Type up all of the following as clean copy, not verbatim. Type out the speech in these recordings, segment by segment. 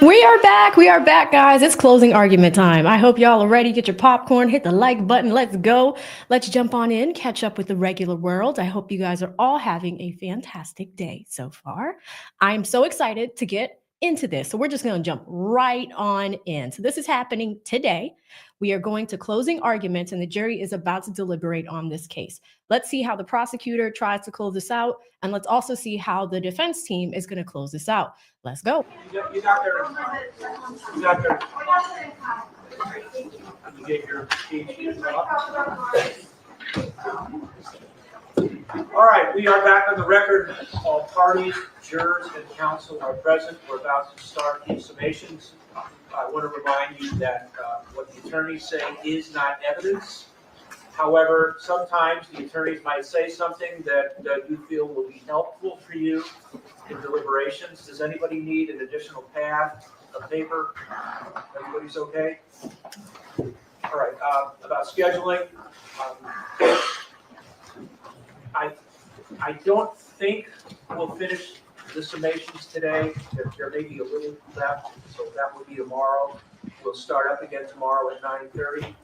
We are back. We are back, guys. It's closing argument time. I hope y'all are ready. Get your popcorn, hit the like button. Let's go. Let's jump on in, catch up with the regular world. I hope you guys are all having a fantastic day so far. I'm so excited to get into this. So we're just going to jump right on in. So this is happening today. We are going to closing arguments, and the jury is about to deliberate on this case. Let's see how the prosecutor tries to close this out, and let's also see how the defense team is going to close this out. Let's go. You got there. You got there. You get your PhD All right, we are back on the record. All parties, jurors, and counsel are present. We're about to start the summations. I want to remind you that what the attorneys say is not evidence. However, sometimes the attorneys might say something that you feel will be helpful for you in deliberations. Does anybody need an additional pad of paper? Everybody's okay? All right, about scheduling. I don't think we'll finish the summations today. There may be a little left, so that will be tomorrow. We'll start up again tomorrow at 9:30.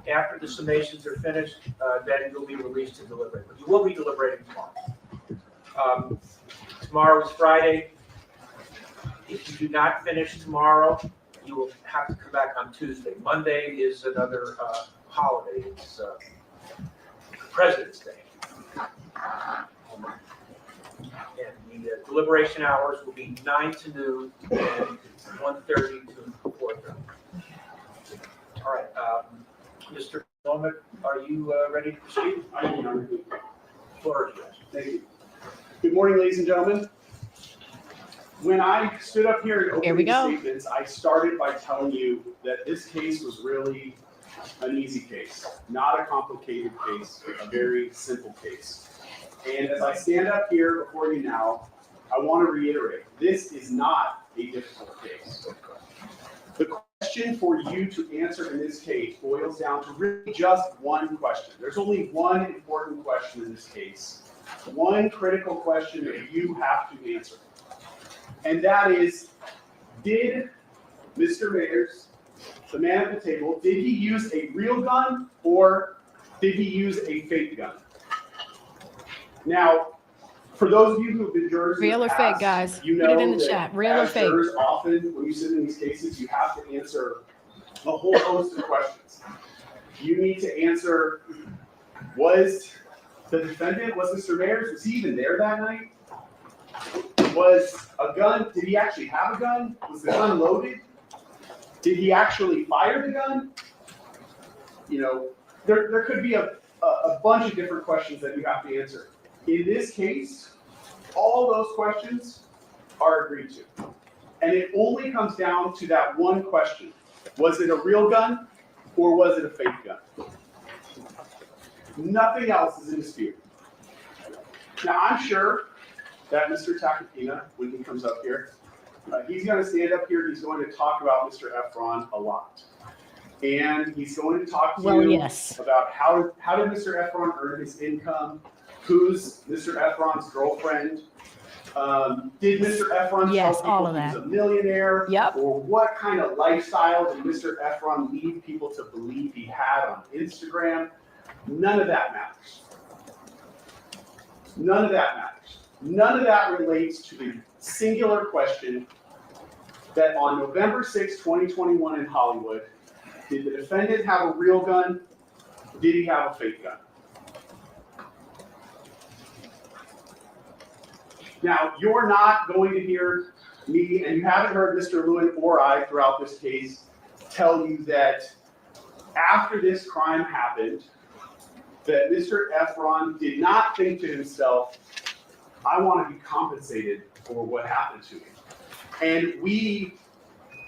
After the summations are finished, then you'll be released to deliberate. But you will be deliberating tomorrow. Tomorrow is Friday. If you do not finish tomorrow, you will have to come back on Tuesday. Monday is another holiday. It's President's Day. And the deliberation hours will be 9 to noon and 1:30 to 4:30. All right, Mr. Bowman, are you ready to proceed? I am. Floor is yours. Thank you. Good morning, ladies and gentlemen. When I stood up here and opened statements, I started by telling you that this case was really an easy case, not a complicated case, a very simple case. And as I stand up here before you now, I want to reiterate, this is not a difficult case. The question for you to answer in this case boils down to really just one question. There's only one important question in this case, one critical question that you have to answer. And that is, did Mr. Mayers, the man at the table, did he use a real gun or did he use a fake gun? Now, for those of you who have been jurors, real or fake, guys? You know, put it in the chat. Real or fake? Jurors, often when you sit in these cases, you have to answer a whole host of questions. You need to answer: was the defendant, was Mr. Mayers, was he even there that night? Was a gun? Did he actually have a gun? Was the gun loaded? Did he actually fire the gun? You know, there could be a bunch of different questions that you have to answer. In this case, all those questions are agreed to. And it only comes down to that one question. Was it a real gun or was it a fake gun? Nothing else is in dispute. Now, I'm sure that Mr. Tacopina, when he comes up here, he's going to stand up here, he's going to talk about Mr. Efron a lot. And he's going to talk to you about how did Mr. Efron earn his income, who's Mr. Efron's girlfriend, did Mr. Efron tell people he's a millionaire, or what kind of lifestyle did Mr. Efron lead people to believe he had on Instagram? None of that matters. None of that matters. None of that relates to the singular question that on November 6, 2021 in Hollywood, did the defendant have a real gun? Did he have a fake gun? Now, you're not going to hear me, and you haven't heard Mr. LEWIN or I throughout this case tell you that after this crime happened, that Mr. Efron did not think to himself, I want to be compensated for what happened to me. And we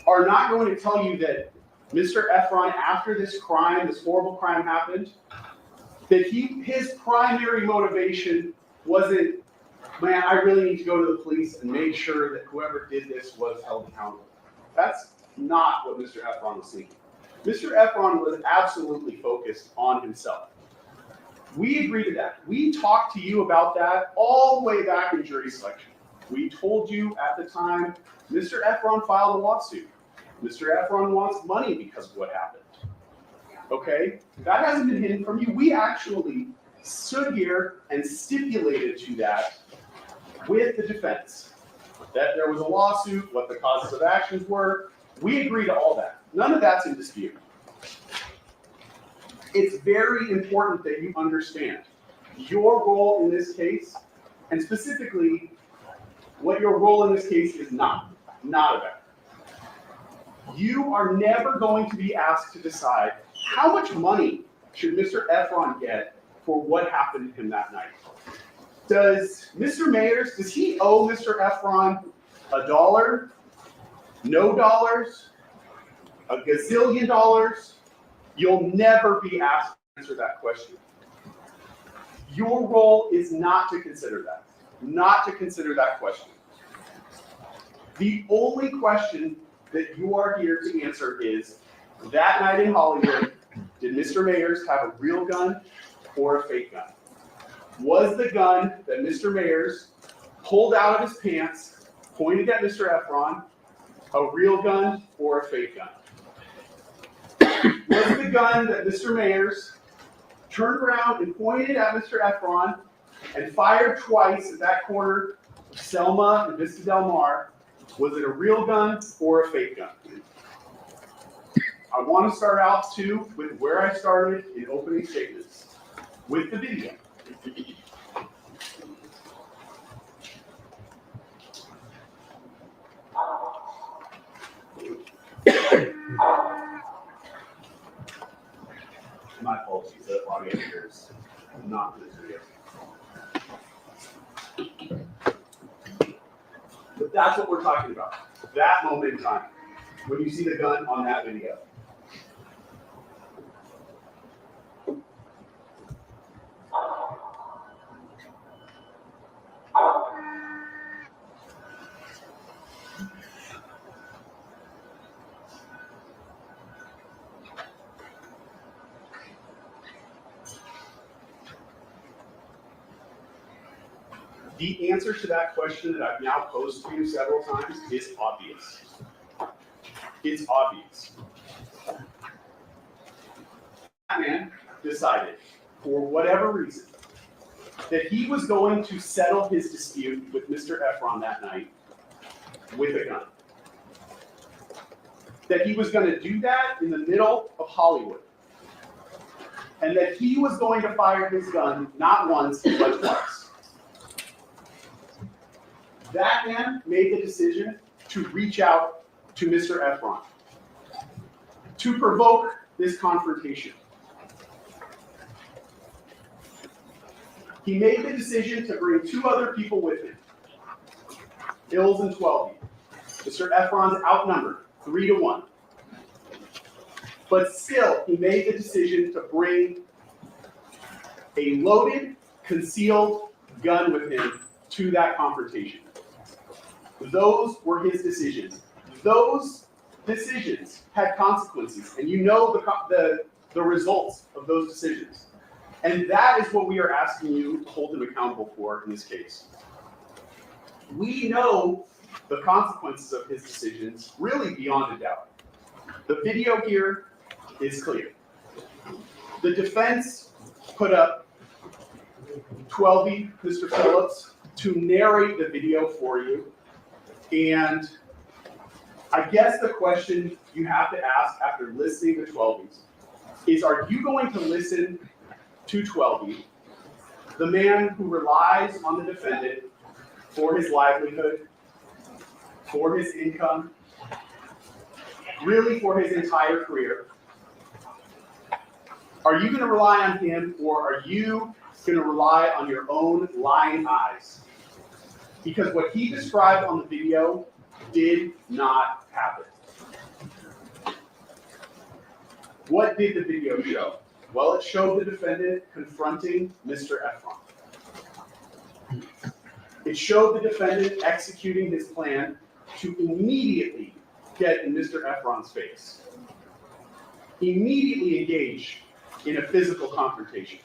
are not going to tell you that Mr. Efron, after this crime, this horrible crime happened, that his primary motivation wasn't, man, I really need to go to the police and make sure that whoever did this was held accountable. That's not what Mr. Efron was thinking. Mr. Efron was absolutely focused on himself. We agree to that. We talked to you about that all the way back in jury selection. We told you at the time, Mr. Efron filed a lawsuit. Mr. Efron wants money because of what happened. Okay? That hasn't been hidden from you. We actually stood here and stipulated to that with the defense. That there was a lawsuit, what the causes of actions were. We agree to all that. None of that's in dispute. It's very important that you understand your role in this case, and specifically what your role in this case is not about. You are never going to be asked to decide how much money should Mr. Efron get for what happened to him that night. Does Mr. Mayers, does he owe Mr. Efron $1, no dollars, a gazillion dollars? You'll never be asked to answer that question. Your role is not to consider that, not to consider that question. The only question that you are here to answer is, that night in Hollywood, did Mr. Mayers have a real gun or a fake gun? Was the gun that Mr. Mayers pulled out of his pants, pointed at Mr. Efron, a real gun or a fake gun? Was the gun that Mr. Mayers turned around and pointed at Mr. Efron and fired twice at that corner of Selma and Vista Del Mar, was it a real gun or a fake gun? I want to start out too with where I started in opening statements, with the video. My apologies, the audio here is not this video. But that's what we're talking about. That moment in time, when you see the gun on that video. The answer to that question that I've now posed to you several times is obvious. It's obvious. That man decided, for whatever reason, that he was going to settle his dispute with Mr. Efron that night with a gun. That he was going to do that in the middle of Hollywood. And that he was going to fire his gun not once, but twice. That man made the decision to reach out to Mr. Efron, to provoke this confrontation. He made the decision to bring two other people with him, Ills and 12. Mr. Efron's outnumbered 3-1. But still, he made the decision to bring a loaded, concealed gun with him to that confrontation. Those were his decisions. Those decisions had consequences, and you know the results of those decisions. And that is what we are asking you to hold him accountable for in this case. We know the consequences of his decisions really beyond a doubt. The video here is clear. The defense put up 12 Mr. Phillips to narrate the video for you. And I guess the question you have to ask after listening to 12s is, are you going to listen to 12, the man who relies on the defendant for his livelihood, for his income, really for his entire career? Are you going to rely on him, or are you going to rely on your own lying eyes? Because what he described on the video did not happen. What did the video show? Well, it showed the defendant confronting Mr. Efron. It showed the defendant executing his plan to immediately get in Mr. Efron's face. Immediately engage in a physical confrontation.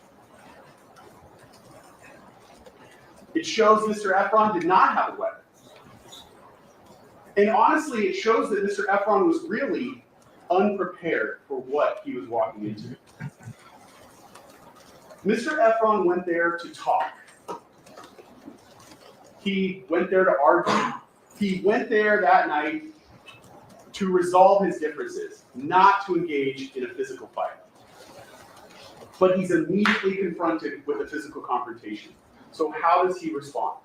It shows Mr. Efron did not have a weapon. And honestly, it shows that Mr. Efron was really unprepared for what he was walking into. Mr. Efron went there to talk. He went there to argue. He went there that night to resolve his differences, not to engage in a physical fight. But he's immediately confronted with a physical confrontation. So how does he respond?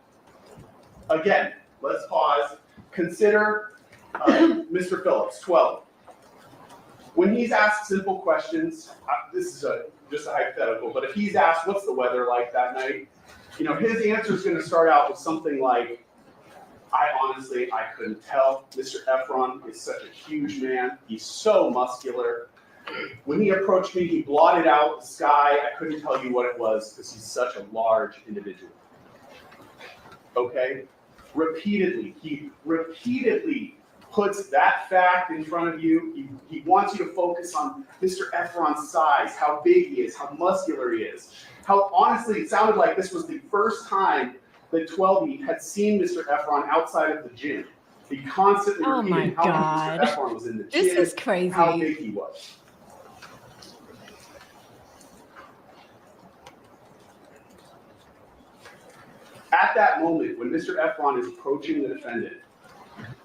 Again, let's pause. Consider Mr. Phillips, 12. When he's asked simple questions, this is just a hypothetical, but if he's asked, what's the weather like that night? His answer is going to start out with something like, I couldn't tell. Mr. Efron is such a huge man. He's so muscular. When he approached me, he blotted out the sky. I couldn't tell you what it was because he's such a large individual. Okay? He repeatedly puts that fact in front of you. He wants you to focus on Mr. Efron's size, how big he is, how muscular he is. How honestly, it sounded like this was the first time that 12E had seen Mr. Efron outside of the gym. He constantly repeated how much Mr. Efron was in the gym, this is crazy. How big he was. At that moment, when Mr. Efron is approaching the defendant,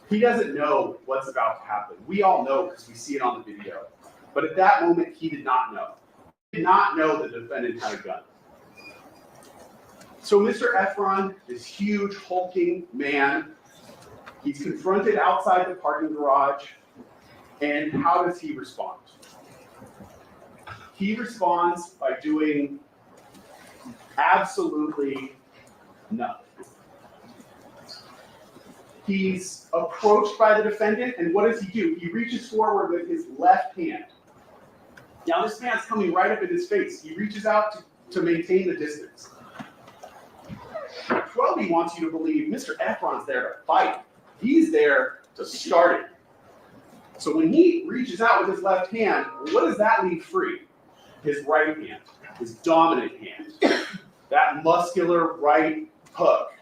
he doesn't know what's about to happen. We all know because we see it on the video. But at that moment, he did not know. He did not know the defendant had a gun. So Mr. Efron, this huge, hulking man, he's confronted outside the parking garage. And how does he respond? He responds by doing absolutely nothing. He's approached by the defendant, and what does he do? He reaches forward with his left hand. Now this man's coming right up in his face. He reaches out to maintain the distance. 12E wants you to believe Mr. Efron's there to fight. He's there to start it. So when he reaches out with his left hand, what does that leave free? His right hand, his dominant hand. That muscular right hook.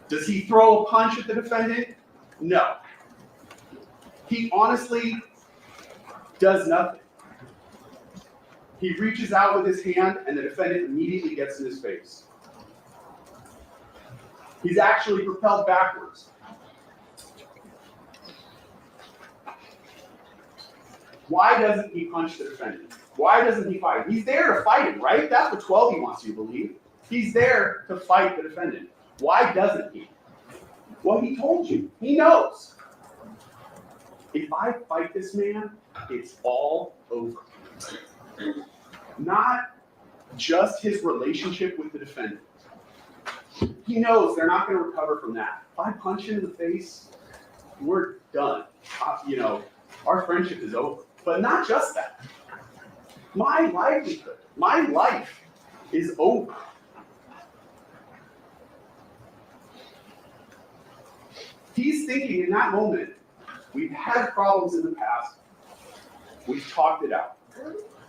Does he throw a punch at the defendant? No. He honestly does nothing. He reaches out with his hand and the defendant immediately gets in his face. He's actually propelled backwards. Why doesn't he punch the defendant? Why doesn't he fight? He's there to fight him, right? That's what 12E wants you to believe. He's there to fight the defendant. Why doesn't he? Well, he told you. He knows. If I fight this man, it's all over. Not just his relationship with the defendant. He knows they're not going to recover from that. If I punch him in the face, we're done. Our friendship is over. But not just that. My livelihood, my life is over. He's thinking in that moment, we've had problems in the past, we've talked it out.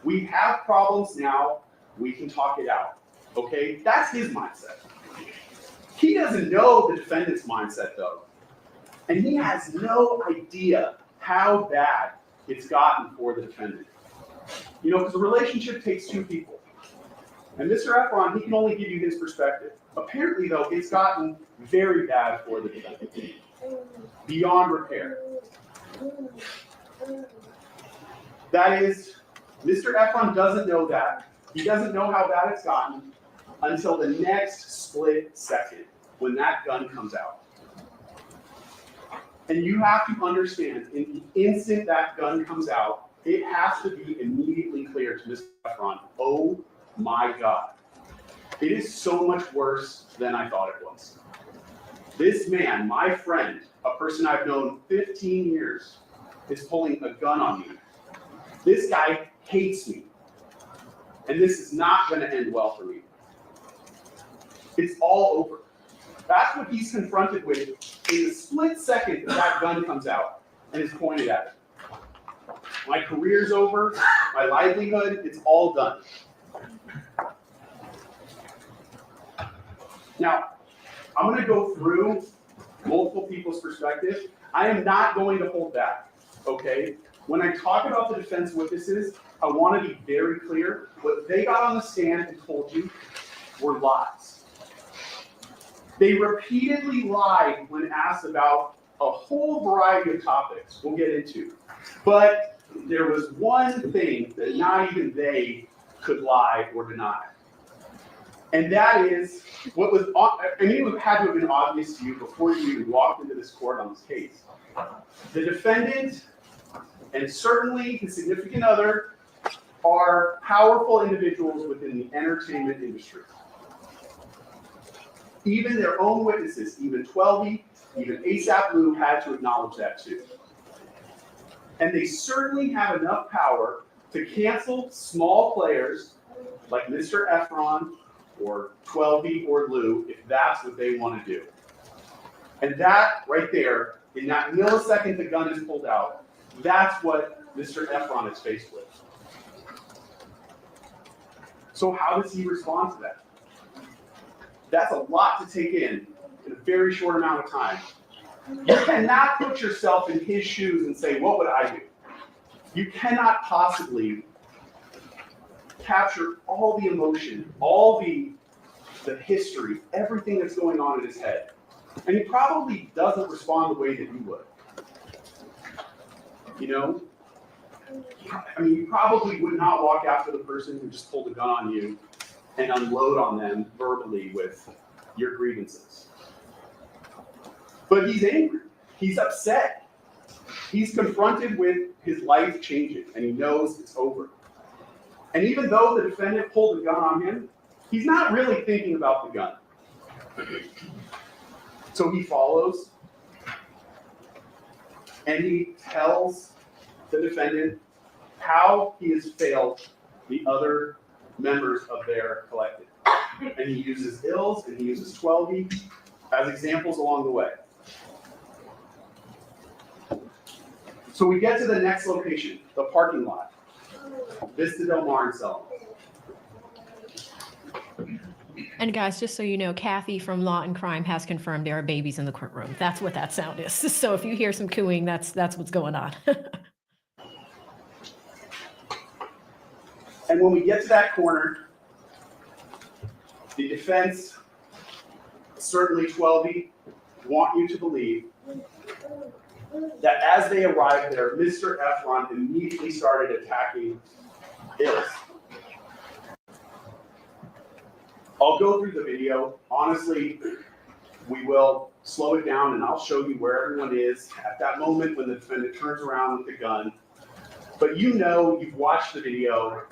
We have problems now, we can talk it out. Okay? That's his mindset. He doesn't know the defendant's mindset though. And he has no idea how bad it's gotten for the defendant. Because a relationship takes two people. And Mr. Efron, he can only give you his perspective. Apparently though, it's gotten very bad for the defendant. Beyond repair. That is, Mr. Efron doesn't know that. He doesn't know how bad it's gotten until the next split second when that gun comes out. And you have to understand, in the instant that gun comes out, it has to be immediately clear to Mr. Efron, oh my God. It is so much worse than I thought it was. This man, my friend, a person I've known 15 years, is pulling a gun on me. This guy hates me. And this is not going to end well for me. It's all over. That's what he's confronted with in the split second that gun comes out and is pointed at him. My career's over, my livelihood, it's all done. Now, I'm going to go through multiple people's perspective. I am not going to hold back, okay? When I talk about the defense witnesses, I want to be very clear. What they got on the stand and told you were lies. They repeatedly lied when asked about a whole variety of topics we'll get into. But there was one thing that not even they could lie or deny. And that is what was, and it had to have been obvious to you before you even walked into this court on this case. The defendant, and certainly his significant other, are powerful individuals within the entertainment industry. Even their own witnesses, even 12E, even ASAP Lou had to acknowledge that too. And they certainly have enough power to cancel small players like Mr. Efron or 12E or Lou if that's what they want to do. And that right there, in that millisecond the gun is pulled out, that's what Mr. Efron is faced with. So how does he respond to that? That's a lot to take in a very short amount of time. You cannot put yourself in his shoes and say, what would I do? You cannot possibly capture all the emotion, all the history, everything that's going on in his head. And he probably doesn't respond the way that you would. You know? I mean, you probably would not walk after the person who just pulled a gun on you and unload on them verbally with your grievances. But he's angry. He's upset. He's confronted with his life changing, and he knows it's over. And even though the defendant pulled a gun on him, he's not really thinking about the gun. So he follows, and he tells the defendant how he has failed the other members of their collective. And he uses Ills and he uses 12E as examples along the way. So we get to the next location, the parking lot, Vista Del Mar in Selma. And guys, just so you know, Kathy from Law and Crime has confirmed there are babies in the courtroom. That's what that sound is. So if you hear some cooing, that's what's going on. And when we get to that corner, the defense, certainly 12E, want you to believe that as they arrived there, Mr. Efron immediately started attacking Ills. I'll go through the video. Honestly, we will slow it down and I'll show you where everyone is at that moment when the defendant turns around with the gun. But you know, you've watched the video.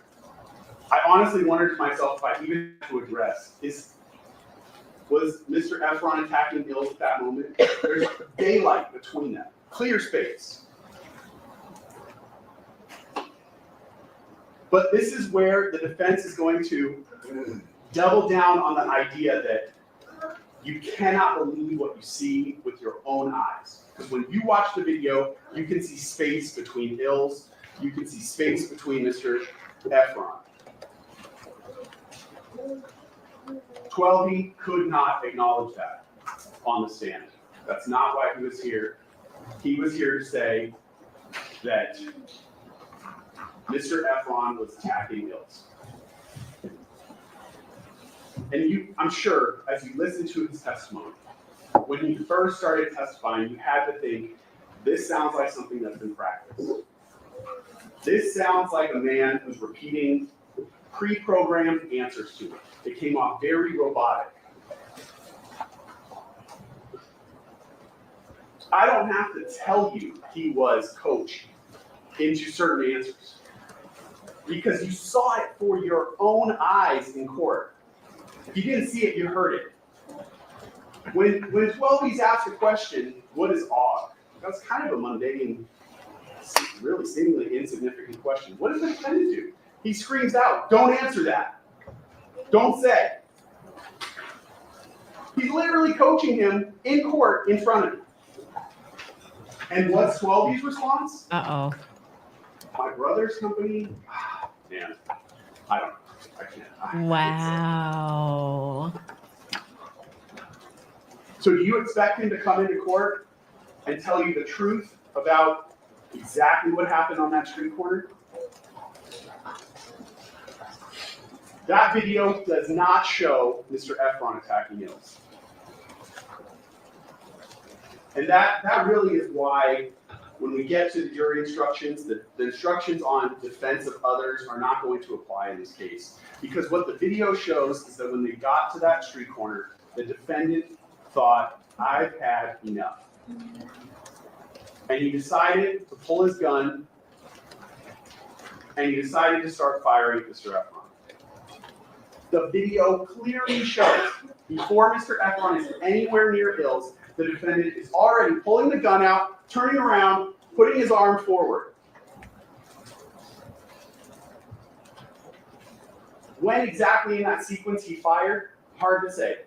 I honestly wondered to myself if I even have to address, was Mr. Efron attacking Ills at that moment? There's daylight between them, clear space. But this is where the defense is going to double down on the idea that you cannot believe what you see with your own eyes. Because when you watch the video, you can see space between Ills, you can see space between Mr. Efron. 12E could not acknowledge that on the stand. That's not why he was here. He was here to say that Mr. Efron was attacking Ills. And I'm sure, as you listen to his testimony, when he first started testifying, you had to think, this sounds like something that's been practiced. This sounds like a man who's repeating pre-programmed answers to it. It came off very robotic. I don't have to tell you he was coached into certain answers because you saw it for your own eyes in court. If you didn't see it, you heard it. When 12E's asked a question, what is awe? That's kind of a mundane, really seemingly insignificant question. What does the defendant do? He screams out, don't answer that. Don't say. He's literally coaching him in court in front of him. And what's 12E's response? Uh-oh. My brother's company? Man, I don't know. I can't. Wow. So do you expect him to come into court and tell you the truth about exactly what happened on that street corner? That video does not show Mr. Efron attacking Ills. And that really is why when we get to the jury instructions, the instructions on defense of others are not going to apply in this case. Because what the video shows is that when they got to that street corner, the defendant thought, I've had enough. And he decided to pull his gun, and he decided to start firing at Mr. Efron. The video clearly shows, before Mr. Efron is anywhere near Ills, the defendant is already pulling the gun out, turning around, putting his arm forward. When exactly in that sequence he fired, hard to say.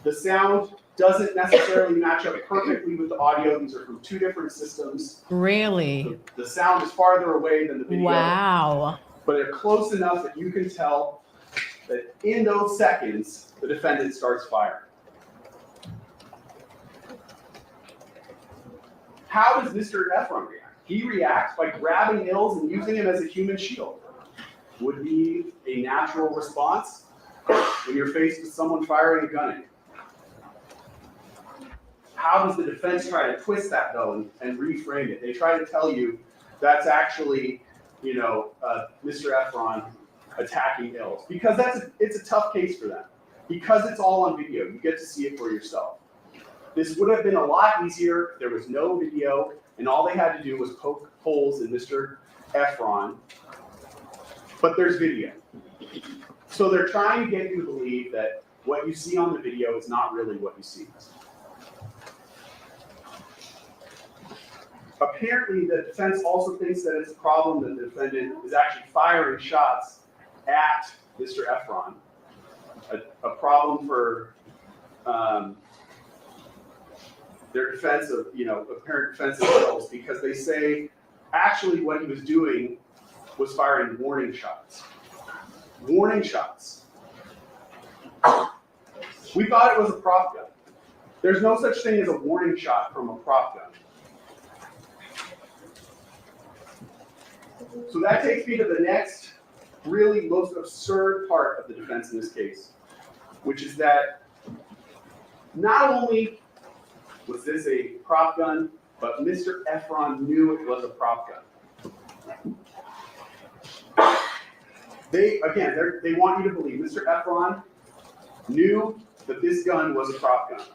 The sound doesn't necessarily match up perfectly with the audio. These are from two different systems. Really? The sound is farther away than the video. Wow. But they're close enough that you can tell that in those seconds, the defendant starts firing. How does Mr. Efron react? He reacts by grabbing Ills and using him as a human shield. Would be a natural response when you're faced with someone firing a gun at you. How does the defense try to twist that though and reframe it? They try to tell you that's actually, Mr. Efron attacking Ills, because it's a tough case for them. Because it's all on video, you get to see it for yourself. This would have been a lot easier if there was no video and all they had to do was poke holes in Mr. Efron, but there's video. So they're trying to get you to believe that what you see on the video is not really what you see. Apparently, the defense also thinks that it's a problem that the defendant is actually firing shots at Mr. Efron. A problem for their defense of, apparent defense of Ills, because they say actually what he was doing was firing warning shots. Warning shots. We thought it was a prop gun. There's no such thing as a warning shot from a prop gun. So that takes me to the next really most absurd part of the defense in this case, which is that not only was this a prop gun, but Mr. Efron knew it was a prop gun. They want you to believe Mr. Efron knew that this gun was a prop gun.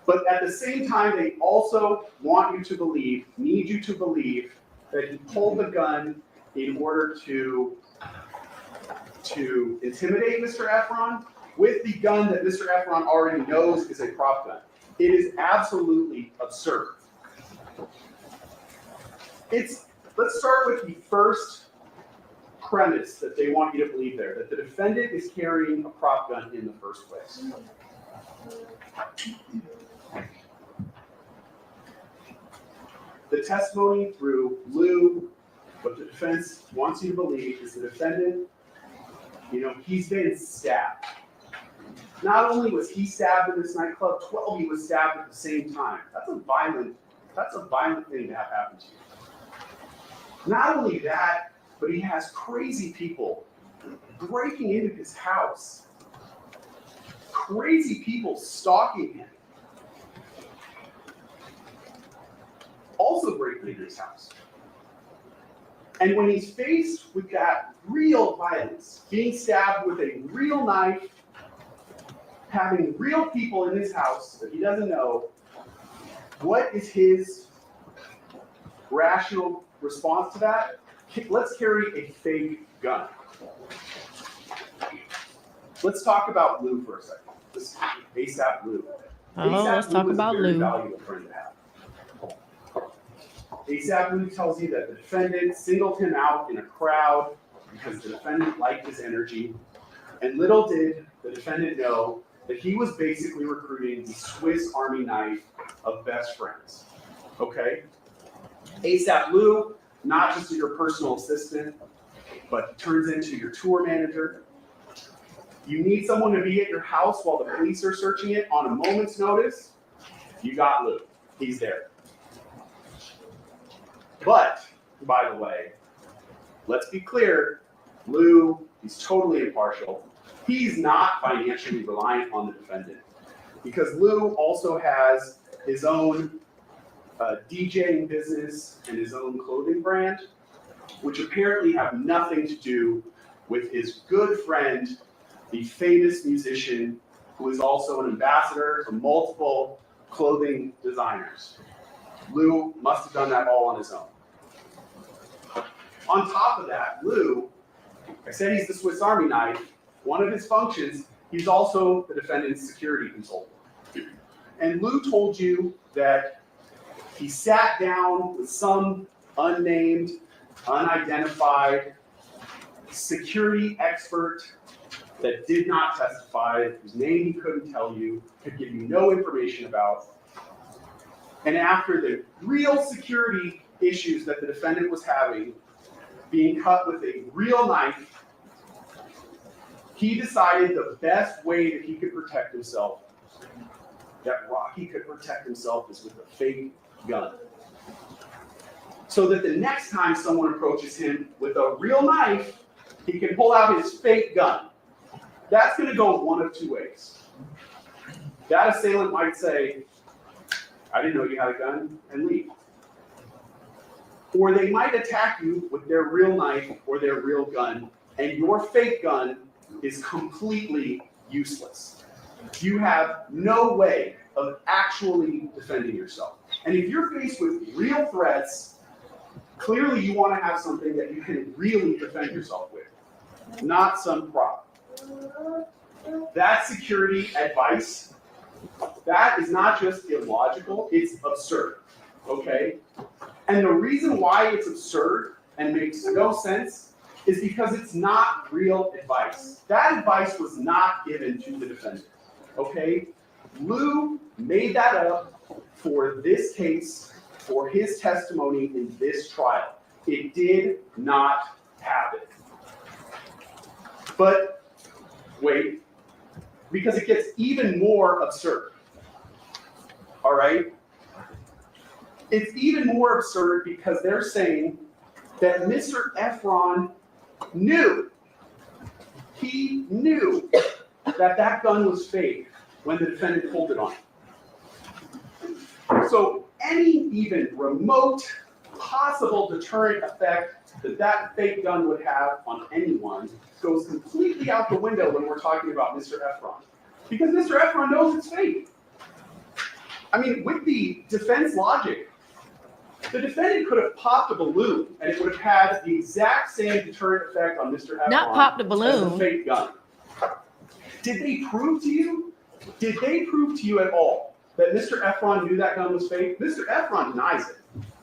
But at the same time, they also want you to believe, need you to believe, that he pulled the gun in order to intimidate Mr. Efron with the gun that Mr. Efron already knows is a prop gun. It is absolutely absurd. Let's start with the first premise that they want you to believe there, that the defendant is carrying a prop gun in the first place. The testimony through Lou, what the defense wants you to believe is the defendant, he's been stabbed. Not only was he stabbed in this nightclub, 12 he was stabbed at the same time. That's a violent thing to have happen to you. Not only that, but he has crazy people breaking into his house. Crazy people stalking him. Also breaking into his house. And when he's faced with that real violence, being stabbed with a real knife, having real people in his house that he doesn't know, what is his rational response to that? Let's carry a fake gun. Let's talk about Lou for a second. This is ASAP Lou. Let's talk about Lou. Valuable friend to have. ASAP Lou tells you that the defendant singled him out in a crowd because the defendant liked his energy. And little did the defendant know that he was basically recruiting the Swiss Army knife of best friends. Okay? ASAP Lou, not just your personal assistant, but turns into your tour manager. You need someone to be at your house while the police are searching it on a moment's notice, you got Lou. He's there. But, by the way, let's be clear, Lou, he's totally impartial. He's not financially reliant on the defendant because Lou also has his own DJing business and his own clothing brand, which apparently have nothing to do with his good friend, the famous musician who is also an ambassador for multiple clothing designers. Lou must have done that all on his own. On top of that, Lou, I said he's the Swiss Army knife. One of his functions, he's also the defendant's security consultant. And Lou told you that he sat down with some unnamed, unidentified security expert that did not testify, whose name he couldn't tell you, could give you no information about. And after the real security issues that the defendant was having, being cut with a real knife, he decided the best way that he could protect himself, that Rocky could protect himself, is with a fake gun. So that the next time someone approaches him with a real knife, he can pull out his fake gun. That's going to go one of two ways. That assailant might say, I didn't know you had a gun, and leave. Or they might attack you with their real knife or their real gun, and your fake gun is completely useless. You have no way of actually defending yourself. And if you're faced with real threats, clearly you want to have something that you can really defend yourself with, not some prop. That security advice, that is not just illogical, it's absurd, okay? And the reason why it's absurd and makes no sense is because it's not real advice. That advice was not given to the defendant, okay? Lou made that up for this case, for his testimony in this trial. It did not happen. But wait, because it gets even more absurd, all right? It's even more absurd because they're saying that Mr. Efron knew, he knew that that gun was fake when the defendant pulled it on him. So any even remote possible deterrent effect that that fake gun would have on anyone goes completely out the window when we're talking about Mr. Efron. Because Mr. Efron knows it's fake. I mean, with the defense logic, the defendant could have popped a balloon and it would have had the exact same deterrent effect on Mr. Efron. Not popped a as balloon. a fake gun. Did they prove to you? Did they prove to you at all that Mr. Efron knew that gun was fake? Mr. Efron denies it.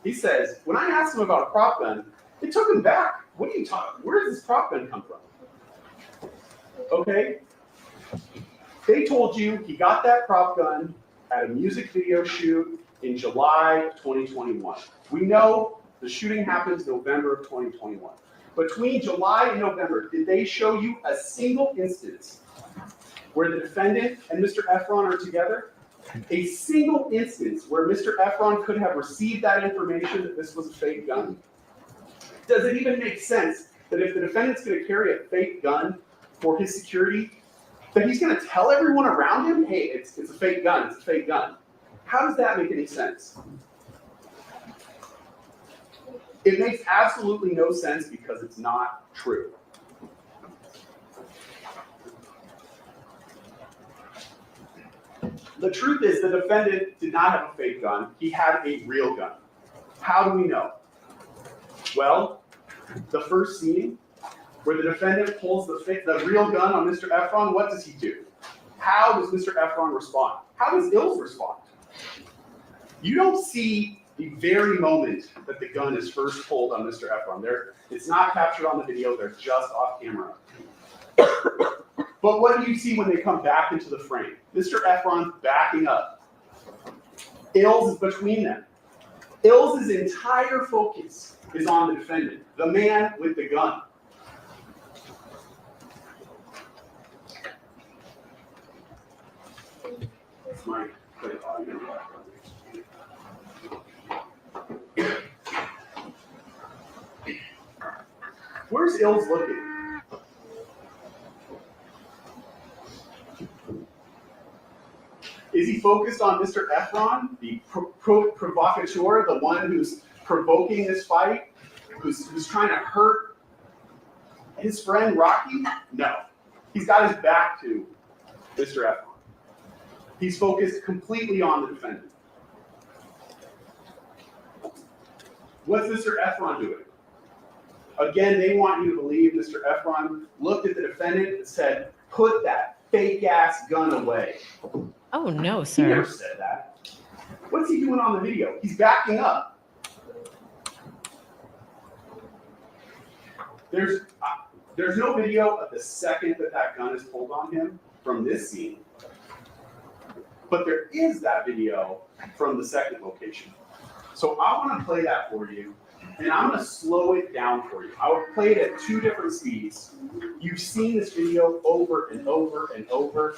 He says, when I asked him about a prop gun, it took him back. What are you talking? Where does this prop gun come from? Okay? They told you he got that prop gun at a music video shoot in July of 2021. We know the shooting happens November of 2021. Between July and November, did they show you a single instance where the defendant and Mr. Efron are together? A single instance where Mr. Efron could have received that information that this was a fake gun? Does it even make sense that if the defendant's going to carry a fake gun for his security, that he's going to tell everyone around him, hey, it's a fake gun, it's a fake gun? How does that make any sense? It makes absolutely no sense because it's not true. The truth is the defendant did not have a fake gun. He had a real gun. How do we know? Well, the first scene where the defendant pulls the real gun on Mr. Efron, what does he do? How does Mr. Efron respond? How does Ills respond? You don't see the very moment that the gun is first pulled on Mr. Efron. It's not captured on the video, they're just off camera. But what do you see when they come back into the frame? Mr. Efron's backing up. Ills is between them. Ills' entire focus is on the defendant, the man with the gun. Where's Ills looking? Is he focused on Mr. Efron, the provocateur, the one who's provoking this fight, who's trying to hurt his friend Rocky? No. He's got his back to Mr. Efron. He's focused completely on the defendant. What's Mr. Efron doing? Again, they want you to believe Mr. Efron looked at the defendant and said, "Put that fake-ass gun away." Oh, no, He sir. never said that. What's he doing on the video? He's backing up. There's no video of the second that gun is pulled on him from this scene. But there is that video from the second location. So I want to play that for you, and I'm going to slow it down for you. I will play it at 2 different speeds. You've seen this video over and over and over.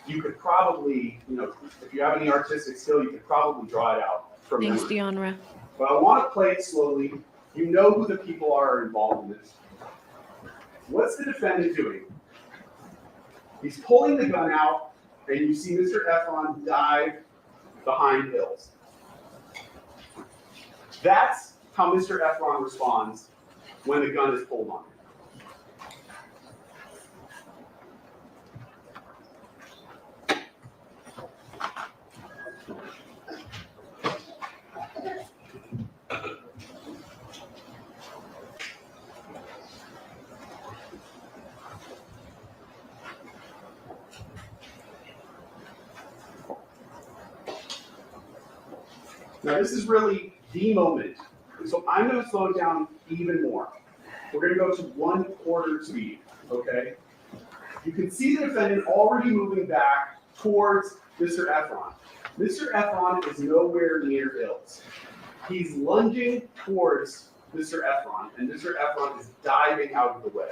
You could probably, if you have any artistic skill, you could probably draw it out from Thanks, memory. Deonra. But I want to play it slowly. You know who the people are involved in this. What's the defendant doing? He's pulling the gun out, and you see Mr. Efron dive behind Ills. That's how Mr. Efron responds when the gun is pulled on him. Now this is really the moment. So I'm going to slow it down even more. We're going to go to 1/4 speed, okay? You can see the defendant already moving back towards Mr. Efron. Mr. Efron is nowhere near Ills. He's lunging towards Mr. Efron, and Mr. Efron is diving out of the way.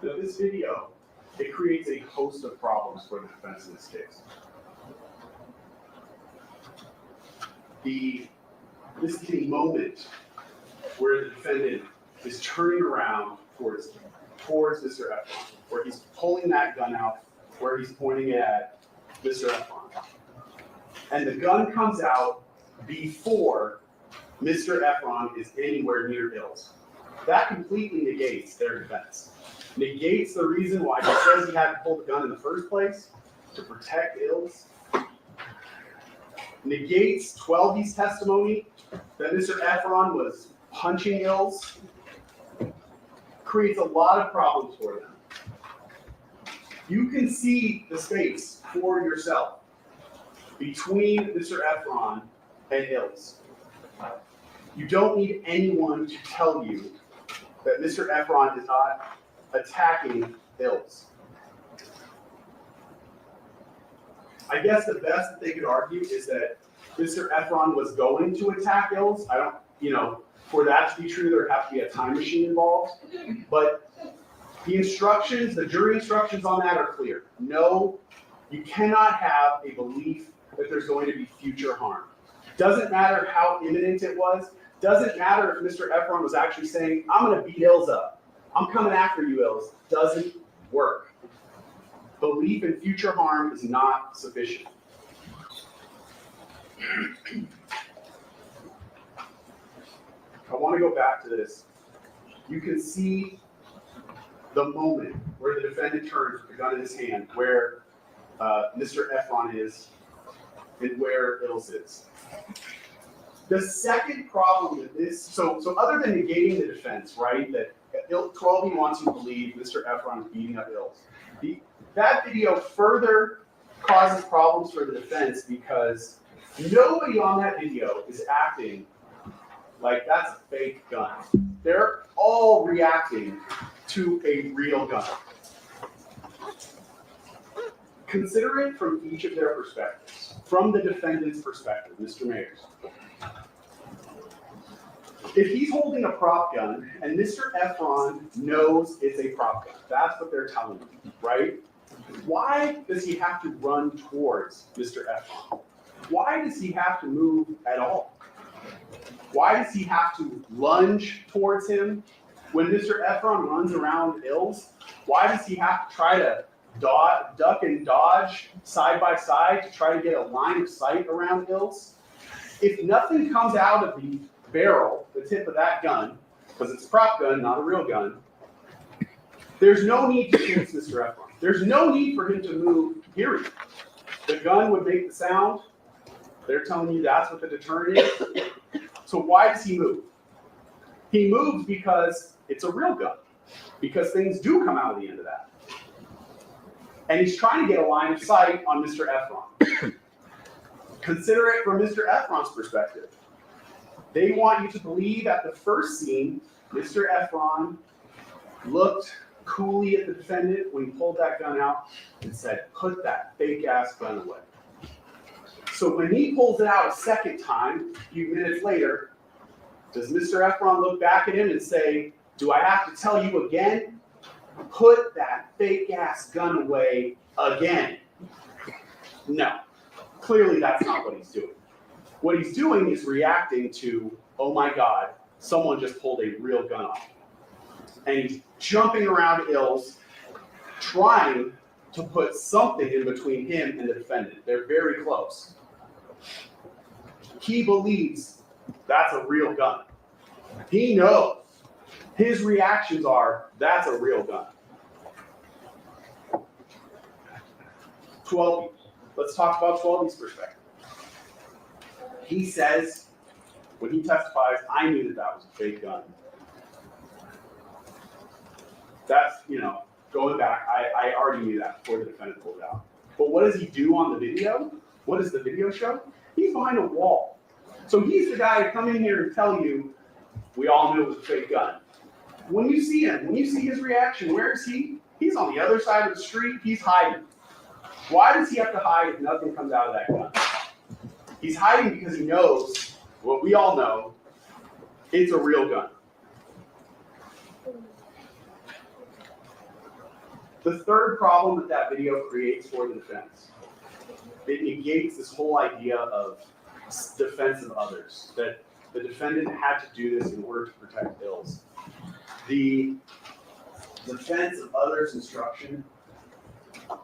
Now this video, it creates a host of problems for the defense in this case. This is the moment where the defendant is turning around towards Mr. Efron, where he's pulling that gun out, where he's pointing at Mr. Efron. And the gun comes out before Mr. Efron is anywhere near Ills. That completely negates their defense. Negates the reason why he says he had to pull the gun in the first place, to protect Ills. Negates Twelvy's testimony that Mr. Efron was punching Ills. Creates a lot of problems for them. You can see the space for yourself between Mr. Efron and Ills. You don't need anyone to tell you that Mr. Efron is not attacking Ills. I guess the best that they could argue is that Mr. Efron was going to attack Ills. I don't, for that to be true, there'd have to be a time machine involved. But the instructions, the jury instructions on that are clear. No, you cannot have a belief that there's going to be future harm. Doesn't matter how imminent it was. Doesn't matter if Mr. Efron was actually saying, "I'm going to beat Ills up. I'm coming after you, Ills." Doesn't work. Belief in future harm is not sufficient. I want to go back to this. You can see the moment where the defendant turns with the gun in his hand, where Mr. Efron is and where Ills is. The second problem with this, so other than negating the defense, right, that 12E wants you to believe Mr. Efron is beating up Ills, that video further causes problems for the defense because nobody on that video is acting like that's a fake gun. They're all reacting to a real gun. Consider it from each of their perspectives. From the defendant's perspective, Mr. Mayers. If he's holding a prop gun and Mr. Efron knows it's a prop gun, that's what they're telling him, right? Why does he have to run towards Mr. Efron? Why does he have to move at all? Why does he have to lunge towards him? When Mr. Efron runs around Ills, why does he have to try to duck and dodge side by side to try to get a line of sight around Ills? If nothing comes out of the barrel, the tip of that gun, because it's a prop gun, not a real gun, there's no need to chase Mr. Efron. There's no need for him to move, period. The gun would make the sound. They're telling you that's what the deterrent is. So why does he move? He moves because it's a real gun, because things do come out of the end of that. And he's trying to get a line of sight on Mr. Efron. Consider it from Mr. Efron's perspective. They want you to believe at the first scene, Mr. Efron looked coolly at the defendant when he pulled that gun out and said, "Put that fake ass gun away." So when he pulls it out a second time, a few minutes later, does Mr. Efron look back at him and say, "Do I have to tell you again? Put that fake ass gun away again"? No. Clearly that's not what he's doing. What he's doing is reacting to, oh my God, someone just pulled a real gun off. And he's jumping around Ills, trying to put something in between him and the defendant. They're very close. He believes that's a real gun. He knows. His reactions are, that's a real gun. 12E. Let's talk about 12E's perspective. He says, when he testifies, I knew that that was a fake gun. That's, going back, I already knew that before the defendant pulled it out. But what does he do on the video? What does the video show? He's behind a wall. So he's the guy to come in here and tell you, we all knew it was a fake gun. When you see him, when you see his reaction, where is he? He's on the other side of the street, he's hiding. Why does he have to hide if nothing comes out of that gun? He's hiding because he knows, what we all know, it's a real gun. The third problem that video creates for the defense, it negates this whole idea of defense of others, that the defendant had to do this in order to protect Ills. The defense of others instruction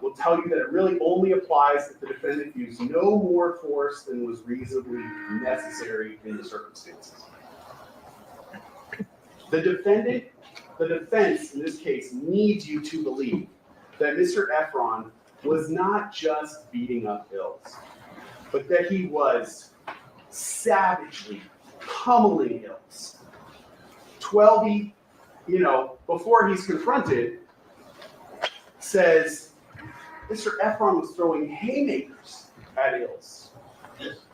will tell you that it really only applies if the defendant used no more force than was reasonably necessary in the circumstances. The defense in this case needs you to believe that Mr. Efron was not just beating up Ills, but that he was savagely pummeling Ills. 12E, before he's confronted, says Mr. Efron was throwing haymakers at Ills,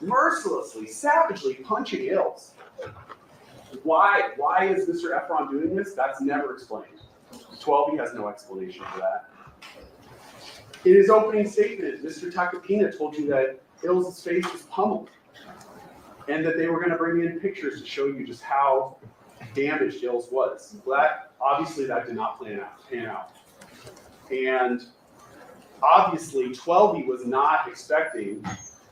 mercilessly, savagely punching Ills. Why is Mr. Efron doing this? That's never explained. 12E has no explanation for that. In his opening statement, Mr. Tacopina told you that Ills' face was pummeled and that they were going to bring in pictures to show you just how damaged Ills was. Well, obviously that did not pan out. And obviously 12E was not expecting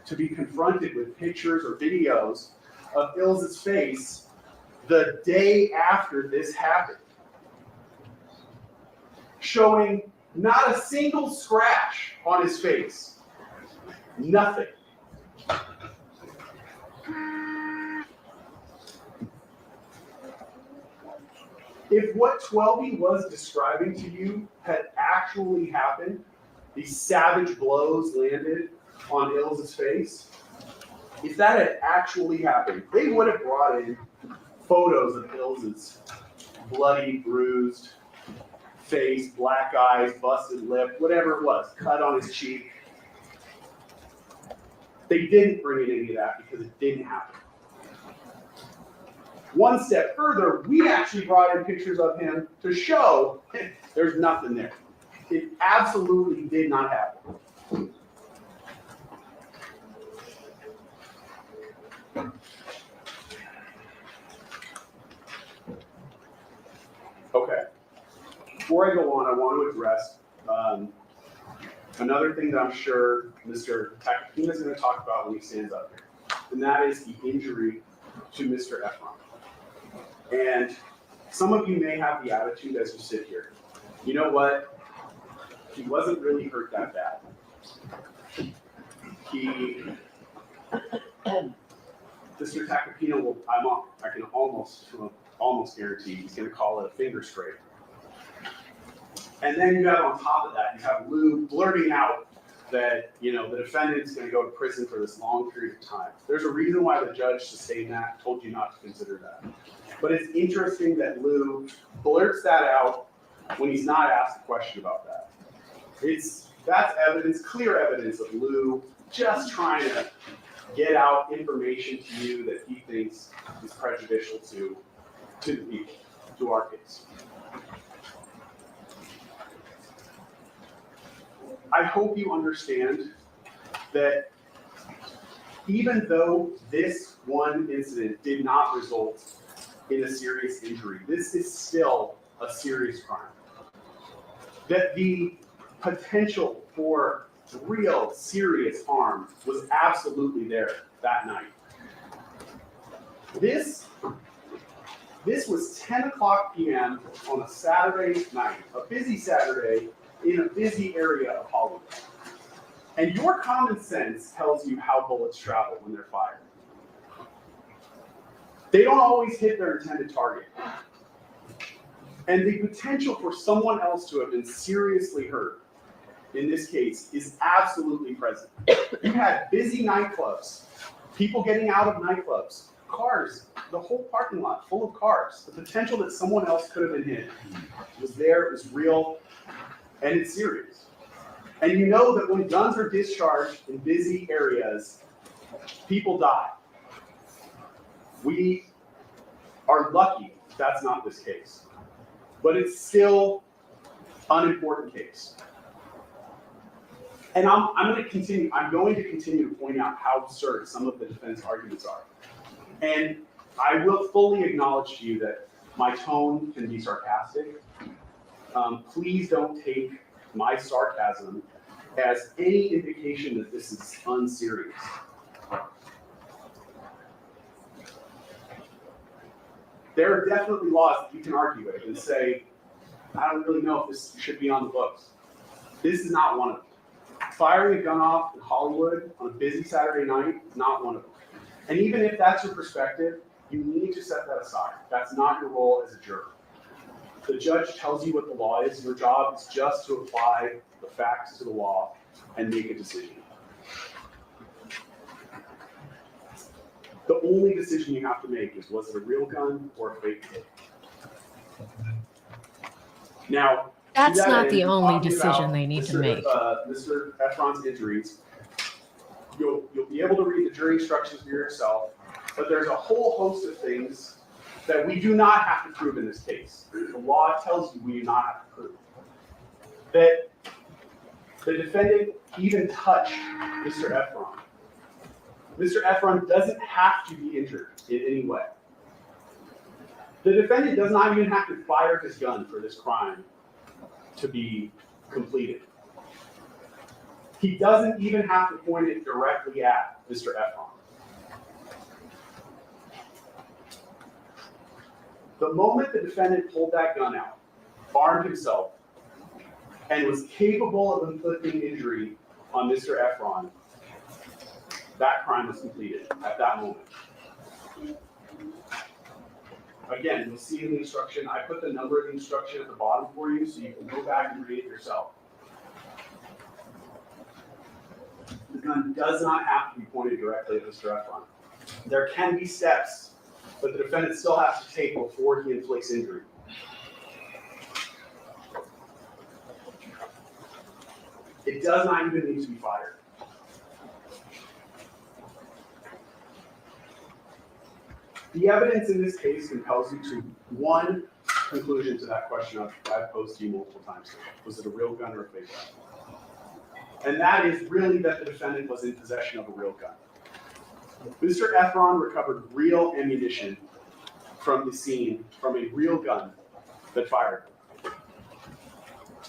to be confronted with pictures or videos of Ills' face the day after this happened, showing not a single scratch on his face. Nothing. If what 12E was describing to you had actually happened, these savage blows landed on Ills' face. If that had actually happened, they would have brought in photos of Ills' bloody, bruised face, black eyes, busted lip, whatever it was, cut on his cheek. They didn't bring in any of that because it didn't happen. One step further, we actually brought in pictures of him to show there's nothing there. It absolutely did not happen. Okay. Before I go on, I want to address another thing that I'm sure Mr. Tacopina is going to talk about when he stands up here, and that is the injury to Mr. Efron. And some of you may have the attitude as you sit here, you know what? He wasn't really hurt that bad. Mr. Tacopina will, I can almost guarantee he's going to call it a finger scrape. And then you have on top of that, you have Lou blurting out that, you know, the defendant's going to go to prison for this long period of time. There's a reason why the judge sustained that, told you not to consider that. But it's interesting that Lou blurts that out when he's not asked a question about that. That's evidence, clear evidence of Lou just trying to get out information to you that he thinks is prejudicial to the people, to our case. I hope you understand that even though this one incident did not result in a serious injury, this is still a serious crime. That the potential for real serious harm was absolutely there that night. This was 10 o'clock p.m. on a Saturday night, a busy Saturday in a busy area of Hollywood. And your common sense tells you how bullets travel when they're fired. They don't always hit their intended target. And the potential for someone else to have been seriously hurt, in this case, is absolutely present. You had busy nightclubs, people getting out of nightclubs, cars, the whole parking lot full of cars. The potential that someone else could have been hit was there, it was real, and it's serious. And you know that when guns are discharged in busy areas, people die. We are lucky that's not this case. But it's still an unimportant case. And I'm going to continue to point out how absurd some of the defense arguments are. And I will fully acknowledge to you that my tone can be sarcastic. Please don't take my sarcasm as any indication that this is unserious. There are definitely laws that you can argue with and say, I don't really know if this should be on the books. This is not one of them. Firing a gun off in Hollywood on a busy Saturday night, not one of them. And even if that's your perspective, you need to set that aside. That's not your role as a juror. The judge tells you what the law is. Your job is just to apply the facts to the law and make a decision. The only decision you have to make is, was it a real gun or a fake gun? Now, that's not end, the only decision they need to make. Mr. Efron's injuries, you'll be able to read the jury instructions for yourself, but there's a whole host of things that we do not have to prove in this case. The law tells you we do not have to prove. That the defendant even touched Mr. Efron. Mr. Efron doesn't have to be injured in any way. The defendant does not even have to fire his gun for this crime to be completed. He doesn't even have to point it directly at Mr. Efron. The moment the defendant pulled that gun out, armed himself, and was capable of inflicting injury on Mr. Efron, that crime was completed at that moment. Again, you'll see in the instruction, I put the number of the instruction at the bottom for you so you can go back and read it yourself. the gun does not have to be pointed directly at Mr. Efron. There can be steps that the defendant still has to take before he inflicts injury. It does not even need to be fired. The evidence in this case compels you to one conclusion to that question I've posed to you multiple times. Was it a real gun or a fake gun? And that is really that the defendant was in possession of a real gun. Mr. Efron recovered real ammunition from the scene, from a real gun that fired.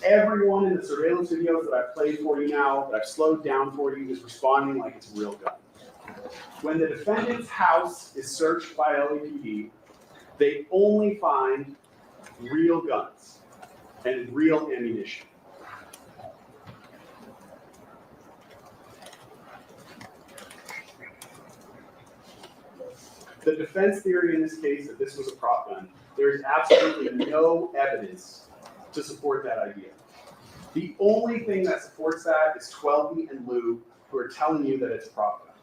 Everyone in the surveillance videos that I've played for you now, that I've slowed down for you, is responding like it's a real gun. When the defendant's house is searched by LAPD, they only find real guns and real ammunition. The defense theory in this case that this was a prop gun, there is absolutely no evidence to support that idea. The only thing that supports that is Twelby and Lou, who are telling you that it's a prop gun.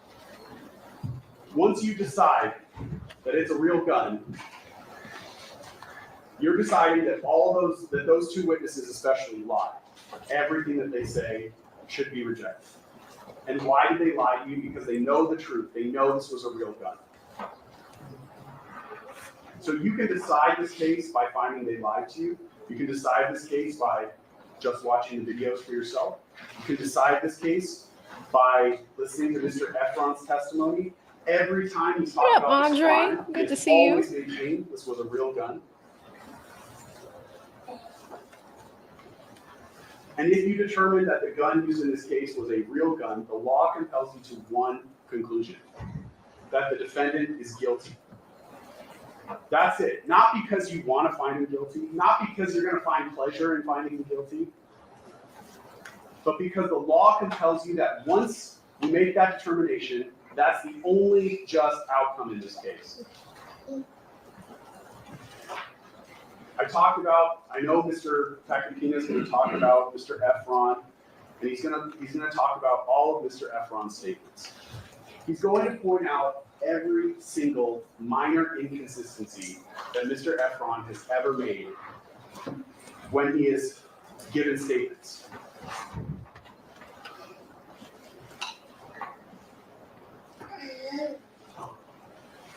Once you decide that it's a real gun, you're deciding that those two witnesses especially lie. Everything that they say should be rejected. And why do they lie to you? Because they know the truth. They know this was a real gun. So you can decide this case by finding they lied to you. You can decide this case by just watching the videos for yourself. You can decide this case by listening to Mr. Efron's testimony. Every time he's talking about this crime, good to see you. Always maintained this was a real gun. And if you determine that the gun used in this case was a real gun, the law compels you to one conclusion: that the defendant is guilty. That's it. Not because you want to find him guilty, not because you're going to find pleasure in finding him guilty, but because the law compels you that once you make that determination, that's the only just outcome in this case. I know Mr. Tacopina is going to talk about Mr. Efron, and he's going to talk about all of Mr. Efron's statements. He's going to point out every single minor inconsistency that Mr. Efron has ever made when he is given statements.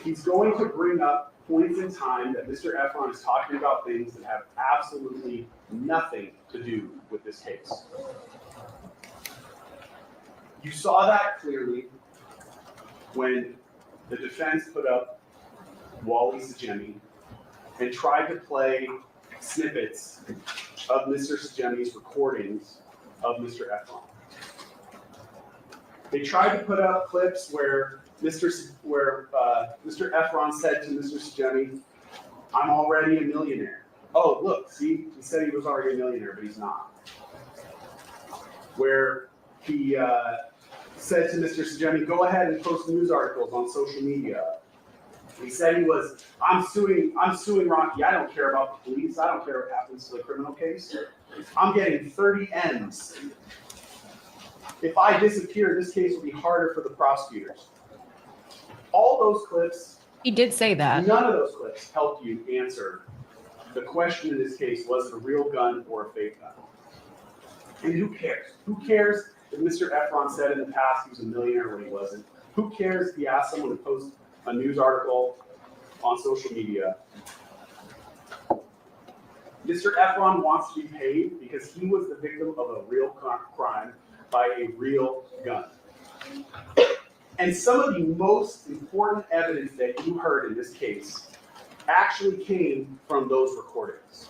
He's going to bring up points in time that Mr. Efron is talking about things that have absolutely nothing to do with this case. You saw that clearly when the defense put up Wally Sajemi and tried to play snippets of Mr. Sajemi's recordings of Mr. Efron. They tried to put up clips where Mr. Efron said to Mr. Sajemi, "I'm already a millionaire." Oh, look, see, he said he was already a millionaire, but he's not. Where he said to Mr. Sajemi, "Go ahead and post news articles on social media." He said he was, I'm suing Rocky. I don't care about the police. I don't care what happens to the criminal case. I'm getting 30 M's. If I disappear, this case will be harder for the prosecutors. All those clips. He did say that. None of those clips helped you answer the question in this case: was it a real gun or a fake gun? And who cares? Who cares if Mr. Efron said in the past he was a millionaire when he wasn't? Who cares if he asked someone to post a news article on social media? Mr. Efron wants to be paid because he was the victim of a real crime by a real gun. And some of the most important evidence that you heard in this case actually came from those recordings.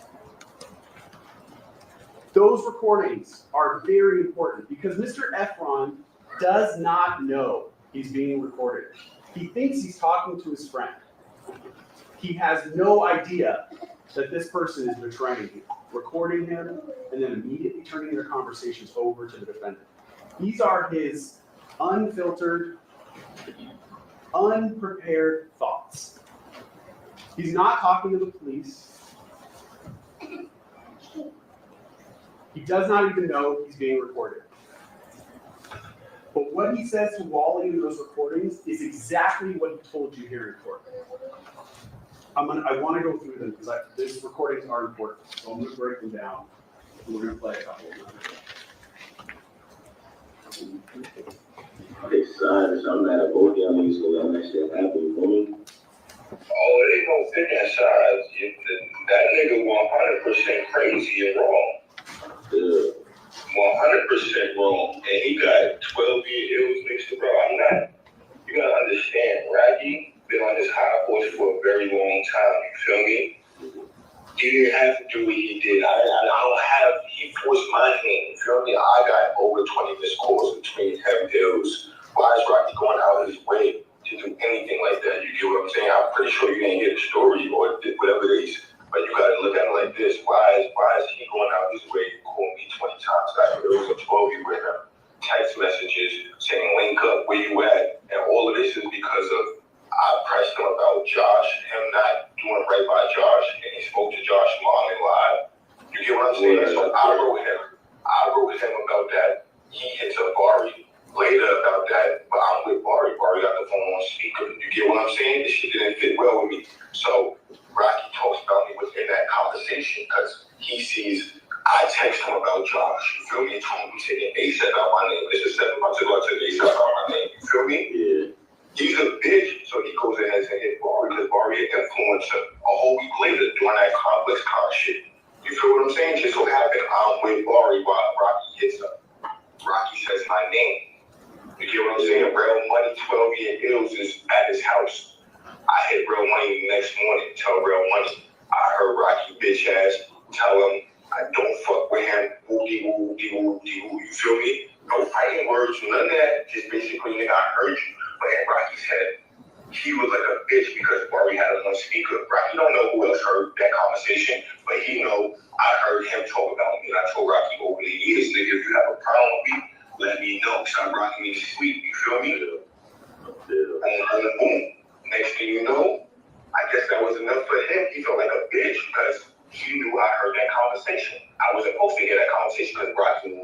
Those recordings are very important because Mr. Efron does not know he's being recorded. He thinks he's talking to his friend. He has no idea that this person is betraying him, recording him, and then immediately turning their conversations over to the defendant. These are his unfiltered, unprepared thoughts. He's not talking to the police. He does not even know he's being recorded. But what he says to Wally in those recordings is exactly what he told you here in court. I want to go through them because these recordings are important. So I'm going to break them down. And we're going to play a couple of them. Okay, son, I'm mad at both y'all niggas for letting that shit happen for me. Oh, it ain't no picking sides. That nigga 100% crazy and wrong. Yeah. 100% wrong. And he got 12-year ills mixed up, bro. You gotta understand, Rocky been on his high horse for a very long time, you feel me? He didn't have to do what he did. He forced my hand, you feel me? I got over 20 missed calls between him ills. Why is Rocky going out of his way to do anything like that? You get what I'm saying? I'm pretty sure you didn't hear the story or whatever it is, but you gotta look at it like this. Why is he going out his way to call me 20 times? It was a 12-year with him. Text messages saying link up, where you at? And all of this is because of I pressed him about Josh, him not doing right by Josh, and he spoke to Josh's mom and lied. You get what I'm saying? So I wrote him about that. He hits up Bari later about that, but I'm with Bari. Bari got the phone on speaker. You get what I'm saying? This shit didn't fit well with me. So Rocky talks about me within that conversation because he sees I text him about Josh. You feel me? He told me to take an ASAP out my name. This is 7 months ago. I took ASAP out my name. You feel me? Yeah. He's a bitch, so he goes ahead and hit Bari because Bari influenced him a whole week later doing that complex con shit. You feel what I'm saying? Just so happened I'm with Bari while Rocky hits him. Rocky says my name. You get what I'm saying? Real Money, 12-year ills is at his house. I hit Real Money the next morning, tell Real Money. I heard Rocky bitch ass tell him I don't fuck with him. Whoopty woo. You feel me? No fighting words, none of that. Just basically, nigga, I heard you. But in Rocky's head, he was like a bitch because Bari had him on speaker. Rocky don't know who else heard that conversation, but he know I heard him talk about me. And I told Rocky over the years, nigga, if you have a problem with me, let me know. Stop rocking me sweet. You feel me? Boom. Next thing you know, I guess that was enough for him. He felt like a bitch because he knew I heard that conversation. I wasn't supposed to hear that conversation because Rocky I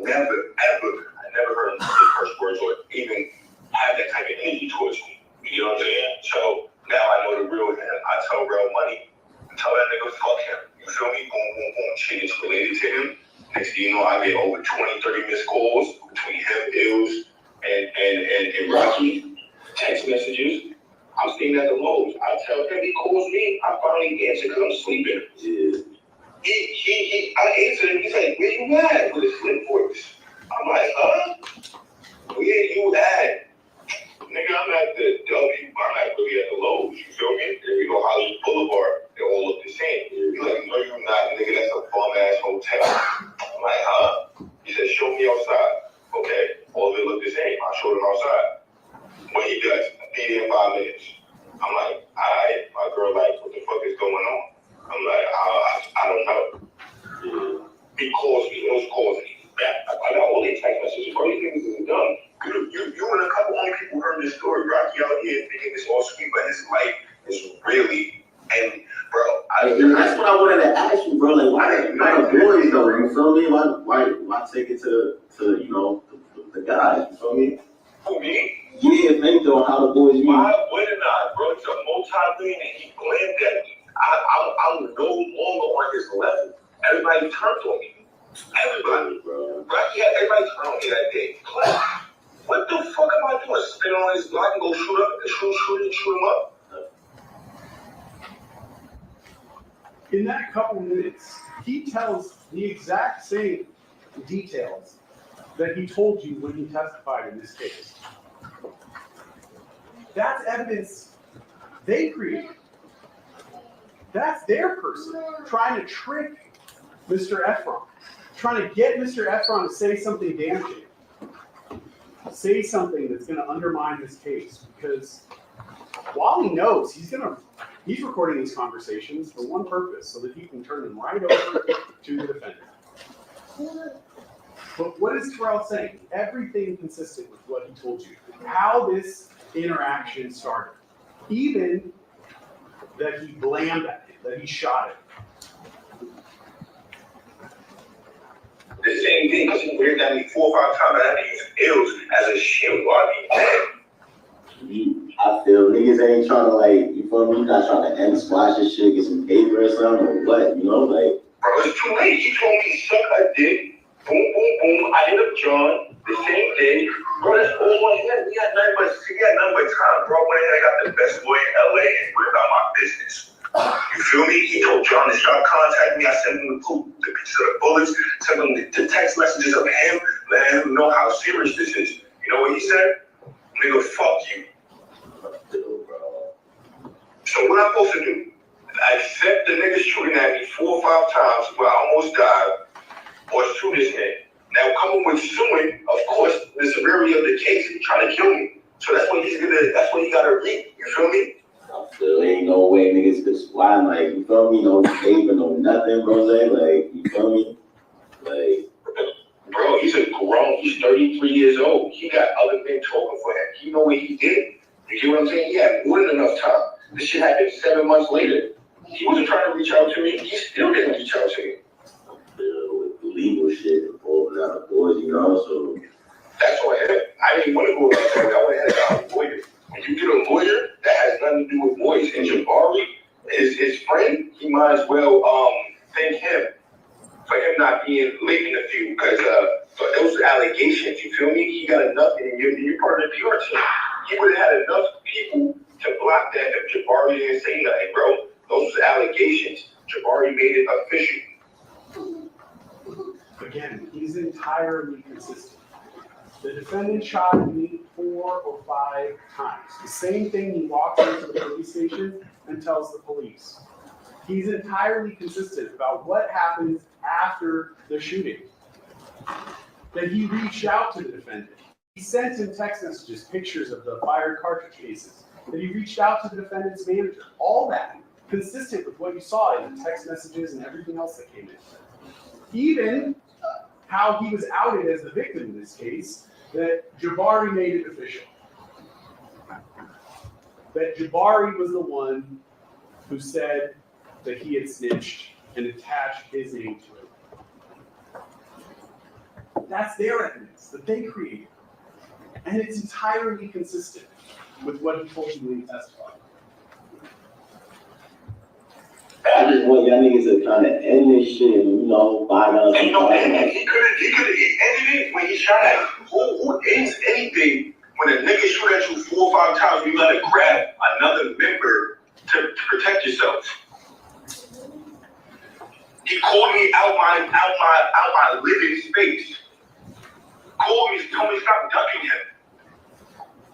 never heard him say first words or even have that type of energy towards me. You know what I'm saying? So now I know the real him. I tell Real Money, tell that nigga fuck him. You feel me? Boom. Shit is related to him. Next thing you know, I get over 20, 30 missed calls between him, Ills, and Rocky. Text messages. I'm staying at the Lowe's. I tell him, he calls me. I finally answer because I'm sleeping. Yeah. I answered him. He's like, where you at? With a slim voice. I'm like, huh? Where you at? Nigga, I'm at the W. I'm not really at the Lowe's. You feel me? There we go, Hollywood Boulevard. They all look the same. He's like, no, you're not, nigga. That's a bum-ass hotel. I'm like, huh? He said, show me outside. Okay. All of it look the same. I showed him outside. What he does, be there in 5 minutes. I'm like, all right. My girl like, what the fuck is going on? I'm like, I don't know. He calls me. Those calls me. I got all these text messages. Bro, these niggas isn't dumb. You and a couple other people heard this story. Rocky out here thinking it's all sweet, but his life is really, and bro, that's what I wanted to ask you, bro. Like, why the boys though? You feel me? Why take it to you know the guys? You feel me? Who, me? Yeah, think though how the boys meet. Why wouldn't I, bro? He's a multi-millionaire. He blamed at me. I'm no longer on his level. Everybody turned on me. Everybody, bro. Rocky had everybody turn on me that day. What the fuck am I doing? Spin on his block and go shoot him up? In that couple minutes, he tells the exact same details that he told you when he testified in this case. That's evidence they created. That's their person trying to trick Mr. Efron, trying to get Mr. Efron to say something damaging, say something that's going to undermine this case. Because while he knows he's recording these conversations for one purpose, so that he can turn them right over to the defendant. But what is Terrell saying? Everything consistent with what he told you. How this interaction started. Even that he blamed at him, that he shot him. This ain't he did because he waved at me 4 or 5 times. I had to use ills as a shield while I feel niggas ain't trying to like, you feel me? Not trying to end squash this shit, get some paper or something or what, you know? Like, bro, it's too late. He told me suck a dick. Boom, boom, boom. I hit up John the same day. Bro, that's all I had. We had nothing but time, bro. When I got the best lawyer in LA and went about my business. You feel me? He told John to stop contacting me. I sent him the pictures of the bullets, sent him the text messages of him, letting him know how serious this is. You know what he said? Nigga, fuck you. So what I'm supposed to do? I accept the nigga shooting at me 4 or 5 times where I almost died, or sue this man. Now coming with suing, of course, the severity of the case is trying to kill me. So that's what he gotta read. You feel me? There ain't no way niggas could squat, like, you feel me? No paper, no nothing, bro. Like, you feel me? Like, bro, he's he's 33 years old. He got other men talking for him. He know what he did. You get what I'm saying? He had more than enough time. This shit happened 7 months later. He wasn't trying to reach out to me. He still didn't reach out to me. with the legal shit involved out of boys, you know, so. That's why I didn't want to go about that. I wanted to have a lawyer. When you get a lawyer that has nothing to do with boys, and Jabari is his friend, he might as well thank him for him not being late in the field, because for those allegations, you feel me? He got enough, and you're part of the PR team. He would have had enough people to block that if Jabari didn't say nothing, bro. Those allegations, Jabari made it official. Again, he's entirely consistent. The defendant shot me 4 or 5 times. The same thing he walks into the police station and tells the police. He's entirely consistent about what happens after the shooting. That he reached out to the defendant. He sent him text messages, pictures of the fired cartridge cases. That he reached out to the defendant's manager. All that consistent with what you saw in the text messages and everything else that came in. Even how he was outed as the victim in this case, that Jabari made it official. That Jabari was the one who said that he had snitched and attached his name to it. That's their evidence that they created. And it's entirely consistent with what he told you when he testified. I just want y'all niggas to kind of end this shit, you know, bygones. And you know, he could have ended it when he shot at you. Who ends anything when a nigga shoot at you 4 or 5 times? You gotta grab another member to protect yourself. He called me out my living space. Called me, told me stop ducking him.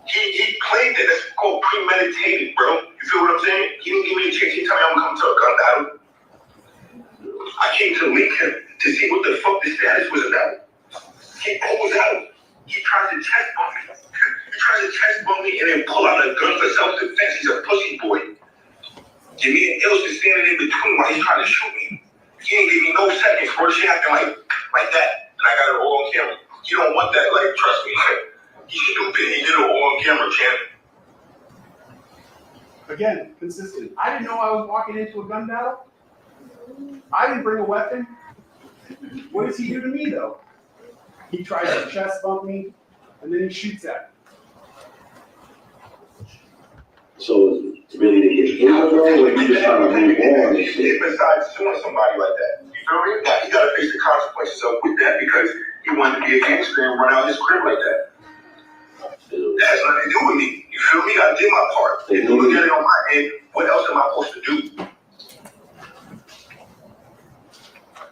He claimed that that's called premeditated, bro. You feel what I'm saying? He didn't give me a chance. He told me I'm gonna come to a gun battle. I came to link him to see what the fuck the status was about. He pulls out. He tries to chest bump me. He tries to chest bump me and then pull out a gun for self-defense. He's a pussy boy. Give me an ills to standing in between while he's trying to shoot me. He didn't give me no seconds for the shit happening like that. And I got it all on camera. You don't want that, like, trust me. He's stupid. He did it all on camera, champ. Again, consistent. I didn't know I was walking into a gun battle. I didn't bring a weapon. What does he do to me, though? He tries to chest bump me, and then he shoots at me. So it's really to get hit, bro, or you just trying to move on and shit? Besides suing somebody like that, you feel me? Like, he got to face the consequences of with that because he wanted to be a gangster and run out his crib like that. That has nothing to do with me. You feel me? I did my part. If you look at it on my end, what else am I supposed to do?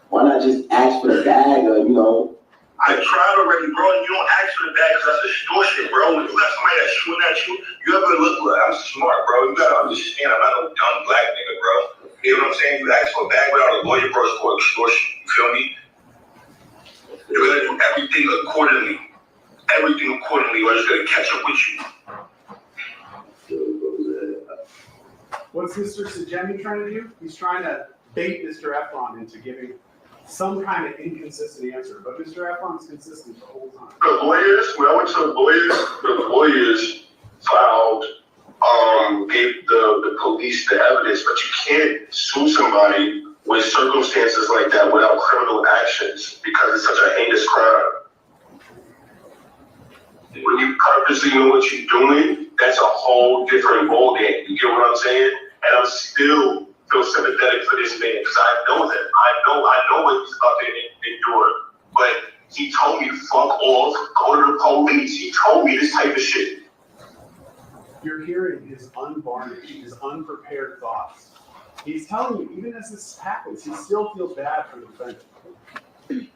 Why not just ask for the bag or, you know? I tried already, bro, and you don't ask for the bag because that's extortion, bro. When you got somebody that's shooting at you, you ever look like, I'm smart, bro. You gotta understand, I'm not no dumb black nigga, bro. You know what I'm saying? You ask for a bag without a lawyer, bro, it's for extortion. You feel me? You gotta do everything accordingly. Everything accordingly, or it's gonna catch up with you. What's Mr. Sajemi trying to do? He's trying to bait Mr. Efron into giving some kind of inconsistent answer, but Mr. Efron's consistent the whole time. The lawyers, when I went to the lawyers filed, gave the police the evidence, but you can't sue somebody with circumstances like that without criminal actions because it's such a heinous crime. When you purposely know what you're doing, that's a whole different ballgame. You get what I'm saying? And I'm still feel sympathetic for this man because I know him. I know what he's about to endure. But he told me to fuck off, go to the police. He told me this type of shit. You're hearing his unvarnished, his unprepared thoughts. He's telling you, even as this happens, he still feels bad for the defendant. He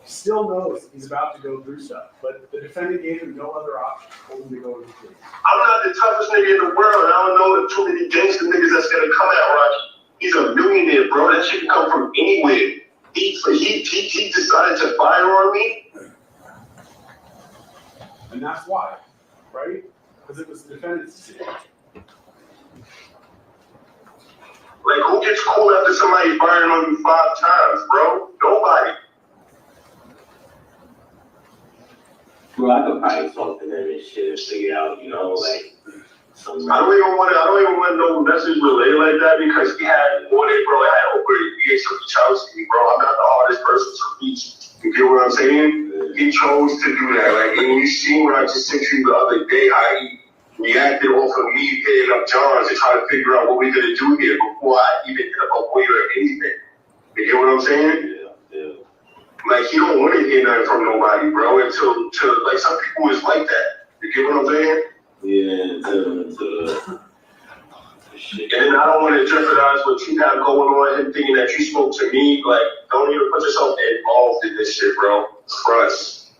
still knows he's about to go through stuff, but the defendant gave him no other option, told him to go to the police. I'm not the toughest nigga in the world. I don't know too many gangster niggas that's gonna come at Rocky. He's a millionaire, bro. That shit can come from anywhere. He decided to fire on me. And that's why, right? Because it was the defendant's decision. Like, who gets cool after somebody firing on you 5 times, bro? Nobody. Bro, I could probably talk to them and shit and figure out, you know, like some. I don't even want no message relayed like that because he had more than, bro. I had over a year to reach out to me, bro. I'm not the hardest person to reach. You get what I'm saying? He chose to do that. Like, and you see what I just sent you the other day, how he reacted off of me hitting up Johns and trying to figure out what we're gonna do here before I even hit up a waiter or anything. You get what I'm saying? Yeah. Like, he don't want to hear nothing from nobody, bro, until like some people is like that. You get what I'm saying? Yeah, and then I don't want to jeopardize what you have going on and thinking that you spoke to me. Like, don't even put yourself involved in this shit, bro. Trust.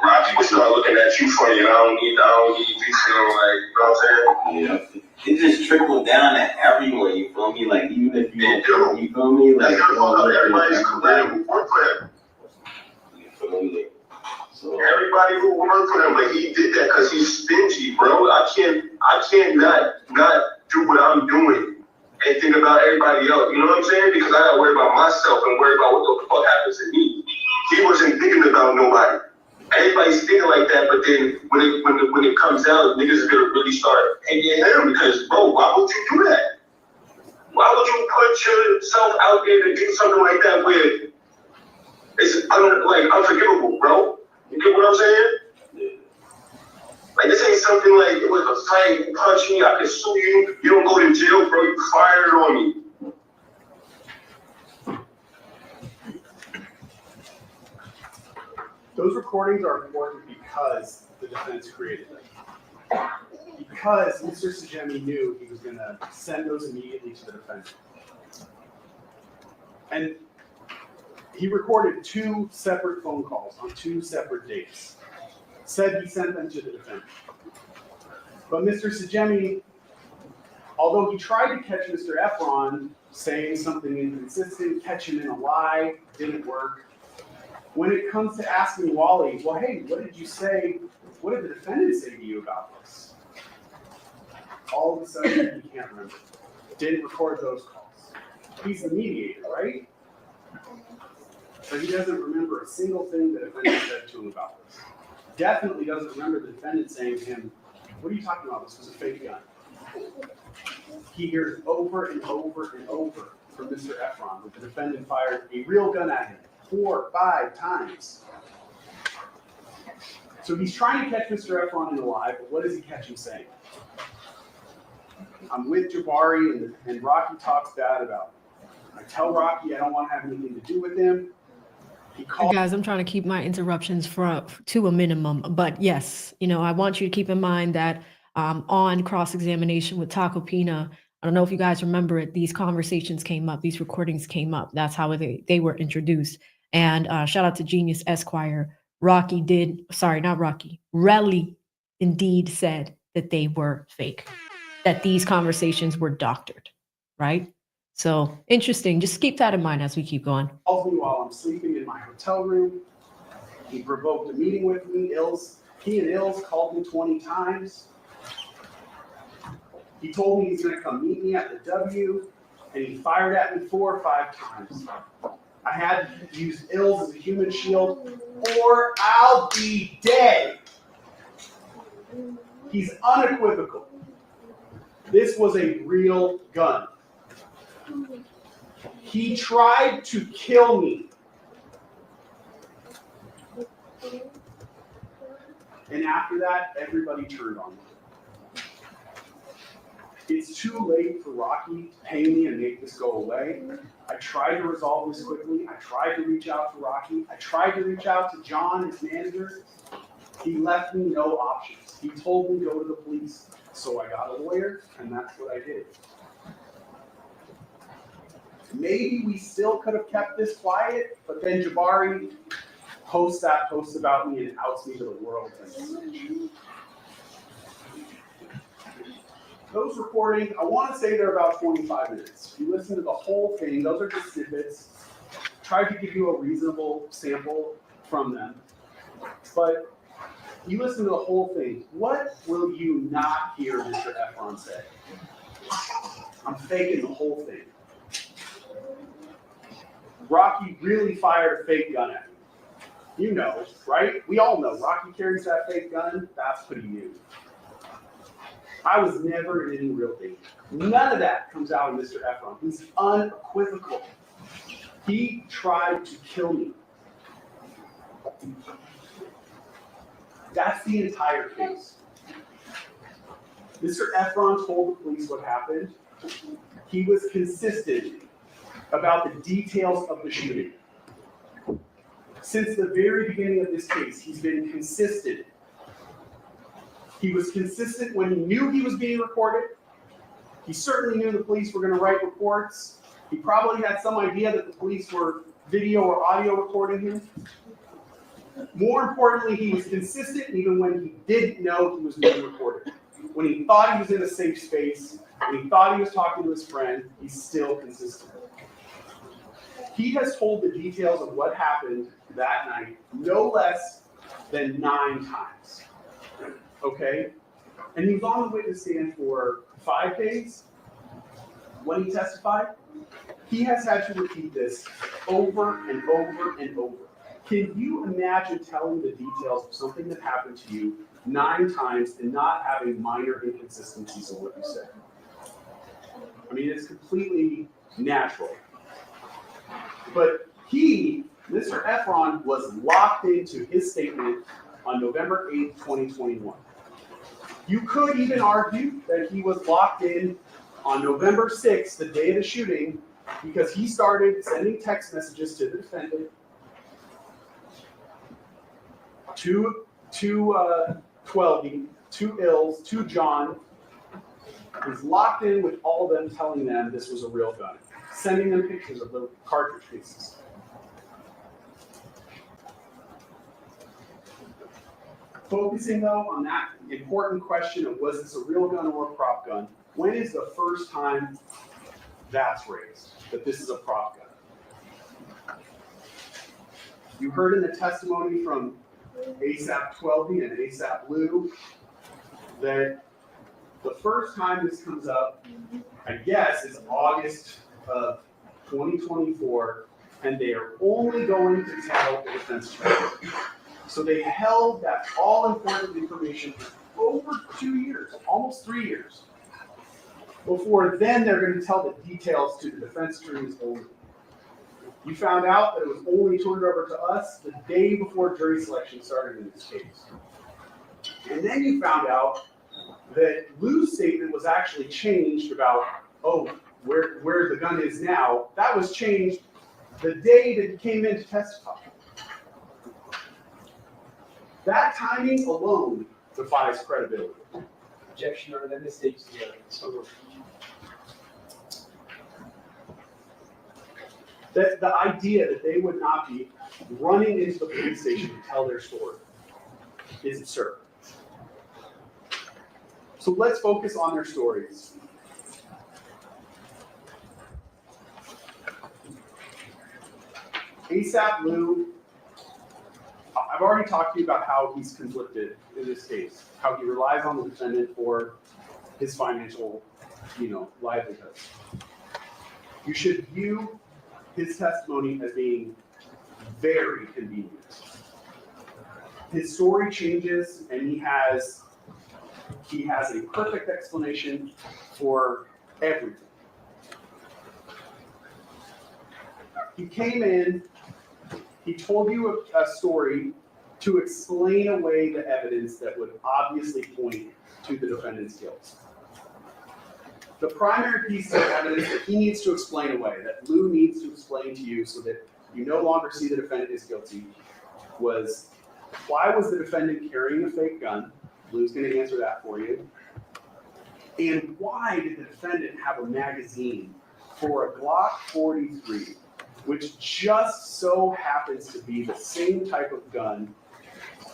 Rocky will start looking at you funny, and I don't need you feeling like, you know what I'm saying? Yeah. It just trickled down to everywhere, you feel me? Like, even if you don't, you feel me? Like, everybody's career who worked for him. You feel me? So, everybody who worked for him, like, he did that because he's stingy, bro. I can't not do what I'm doing and think about everybody else. You know what I'm saying? Because I gotta worry about myself and worry about what the fuck happens to me. He wasn't thinking about nobody. Everybody's thinking like that, but then when it comes out, niggas are gonna really start hating him because, bro, why would you do that? Why would you put yourself out there to do something like that where it's unforgivable, bro? You get what I'm saying? Yeah. Like, this ain't something like it was a fight, you punch me, I can sue you, you don't go to jail, bro, you fired on me. Those recordings are important because the defense created them. Because Mr. Sajemi knew he was going to send those immediately to the defendant. And he recorded 2 separate phone calls on 2 separate dates. Said he sent them to the defendant. But Mr. Sajemi, although he tried to catch Mr. Efron saying something inconsistent, catch him in a lie, didn't work. When it comes to asking Wally, well, hey, what did you say? What did the defendant say to you about this? All of a sudden, he can't remember. Didn't record those calls. He's the mediator, right? But he doesn't remember a single thing the defendant said to him about this. Definitely doesn't remember the defendant saying to him, what are you talking about? This was a fake gun. He hears over and over and over from Mr. Efron that the defendant fired a real gun at him 4 or 5 times. So he's trying to catch Mr. Efron in a lie, but what does he catch him saying? I'm with Jabari, and Rocky talks bad about him. I tell Rocky I don't want to have anything to do with him. Guys, I'm trying to keep my interruptions to a minimum, but yes, I want you to keep in mind that on cross-examination with Tacopina, I don't know if you guys remember it, these conversations came up, these recordings came up. That's how they were introduced. And shout out to Genius Esquire. Relly indeed said that they were fake, that these conversations were doctored, right? So interesting. Just keep that in mind as we keep going. Calls me while I'm sleeping in my hotel room. He provoked a meeting with me. He and Ills called me 20 times. He told me he's going to come meet me at the W, and he fired at me 4 or 5 times. I had to use Ills as a human shield, or I'll be dead. He's unequivocal. This was a real gun. He tried to kill me. And after that, everybody turned on me. It's too late for Rocky to pay me and make this go away. I tried to resolve this quickly. I tried to reach out to Rocky. I tried to reach out to John, his manager. He left me no options. He told me to go to the police. So I got a lawyer, and that's what I did. Maybe we still could have kept this quiet, but then Jabari posts that post about me and outs me to the world. Those recordings, I want to say they're about 25 minutes. If you listen to the whole thing, those are just snippets. Tried to give you a reasonable sample from them. But you listen to the whole thing, what will you not hear Mr. Efron say? I'm faking the whole thing. Rocky really fired a fake gun at me. You know, right? We all know. Rocky carries that fake gun. That's pretty new. I was never in any real danger. None of that comes out of Mr. Efron. He's unequivocal. He tried to kill me. That's the entire case. Mr. Efron told the police what happened. He was consistent about the details of the shooting. Since the very beginning of this case, he's been consistent. He was consistent when he knew he was being recorded. He certainly knew the police were going to write reports. He probably had some idea that the police were video or audio recording him. More importantly, he was consistent even when he didn't know he was being recorded. When he thought he was in a safe space, when he thought he was talking to his friend, he's still consistent. He has told the details of what happened that night no less than 9 times. Okay? And he was on the witness stand for 5 days. When he testified, he has had to repeat this over and over and over. Can you imagine telling the details of something that happened to you 9 times and not having minor inconsistencies in what you said? I mean, it's completely natural. But he, Mr. Efron, was locked into his statement on November 8th, 2021. You could even argue that he was locked in on November 6th, the day of the shooting, because he started sending text messages to the defendant, to 12, to Ills, to John. He's locked in with all of them, telling them this was a real gun, sending them pictures of the cartridge cases. Focusing though on that important question of was this a real gun or a prop gun, when is the first time that's raised, that this is a prop gun? You heard in the testimony from ASAP 12 and ASAP Lou that the first time this comes up, I guess, is August of 2024, and they are only going to tell the defense attorney. So they held that all-important information for over 2 years, almost 3 years, before then they're going to tell the details to the defense attorneys only. You found out that it was only turned over to us the day before jury selection started in this case. And then you found out that Lou's statement was actually changed about, oh, where the gun is now. That was changed the day that he came in to testify. That timing alone defies credibility. Objection, or then this takes the That the idea that they would not be running into the police station to tell their story is absurd. So let's focus on their stories. ASAP Lou, I've already talked to you about how he's conflicted in this case, how he relies on the defendant for his financial, livelihood. You should view his testimony as being very convenient. His story changes, and he has a perfect explanation for everything. He came in, he told you a story to explain away the evidence that would obviously point to the defendant's guilt. The primary piece of evidence that he needs to explain away, that Lou needs to explain to you so that you no longer see the defendant is guilty, was why was the defendant carrying a fake gun? Lou's going to answer that for you. And why did the defendant have a magazine for a Glock 43, which just so happens to be the same type of gun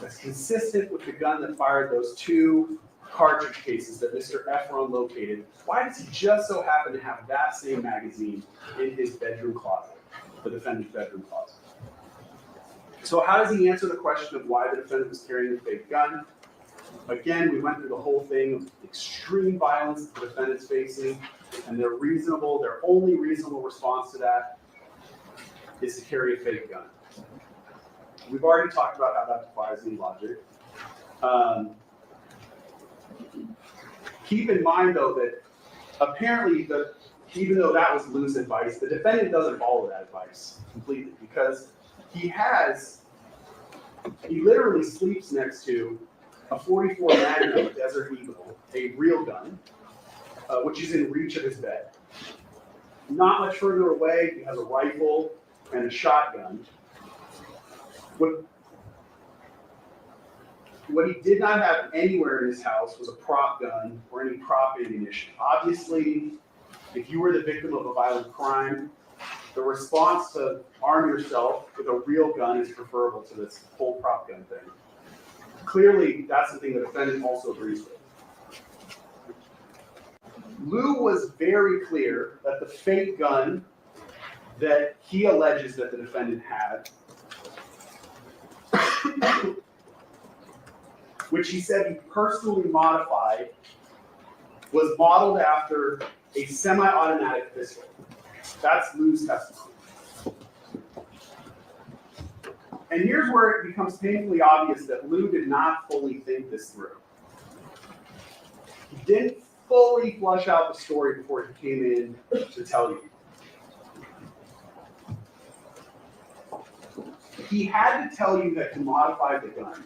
that's consistent with the gun that fired those 2 cartridge cases that Mr. Efron located? Why does he just so happen to have that same magazine in his bedroom closet, the defendant's bedroom closet? So how does he answer the question of why the defendant was carrying a fake gun? Again, we went through the whole thing of extreme violence that the defendant's facing, and their only reasonable response to that is to carry a fake gun. We've already talked about how that defies any logic. Keep in mind, though, that apparently, even though that was Lou's advice, the defendant doesn't follow that advice completely, because he literally sleeps next to a .44 Magnum Desert Eagle, a real gun, which is in reach of his bed. Not much further away, he has a rifle and a shotgun. What he did not have anywhere in his house was a prop gun or any prop ammunition. Obviously, if you were the victim of a violent crime, the response to arm yourself with a real gun is preferable to this whole prop gun thing. Clearly, that's the thing the defendant also agrees with. Lou was very clear that the fake gun that he alleges that the defendant had, which he said he personally modified, was modeled after a semi-automatic pistol. That's Lou's testimony. And here's where it becomes painfully obvious that Lou did not fully think this through. He didn't fully flush out the story before he came in to tell you. He had to tell you that he modified the gun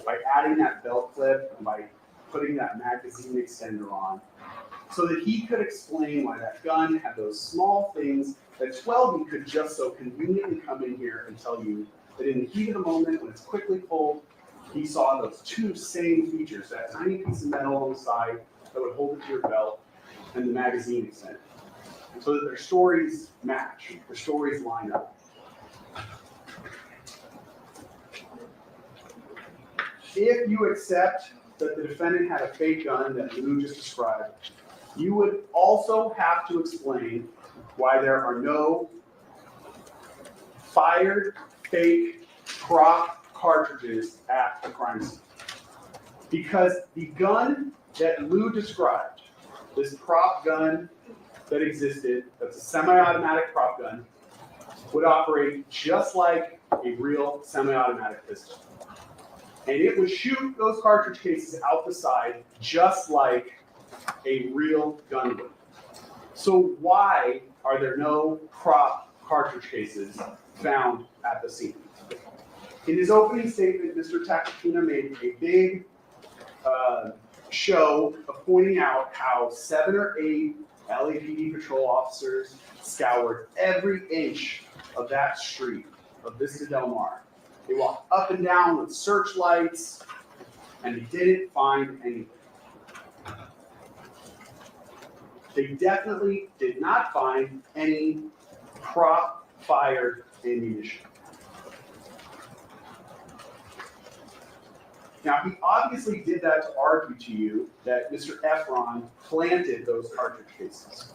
by adding that belt clip and by putting that magazine extender on, so that he could explain why that gun had those small things that Twelby could just so conveniently come in here and tell you that in the heat of the moment, when it's quickly pulled, he saw those 2 same features, that tiny piece of metal on the side that would hold it to your belt, and the magazine extender, so that their stories match, their stories line up. If you accept that the defendant had a fake gun that Lou just described, you would also have to explain why there are no fired fake prop cartridges at the crime scene. Because the gun that Lou described, this prop gun that existed, that's a semi-automatic prop gun, would operate just like a real semi-automatic pistol. And it would shoot those cartridge cases out the side just like a real gun would. So why are there no prop cartridge cases found at the scene? In his opening statement, Mr. Tacopina made a big show of pointing out how 7 or 8 LAPD patrol officers scoured every inch of that street of Vista Del Mar. They walked up and down with searchlights, and they didn't find anything. They definitely did not find any prop-fired ammunition. Now, he obviously did that to argue to you that Mr. Efron planted those cartridge cases.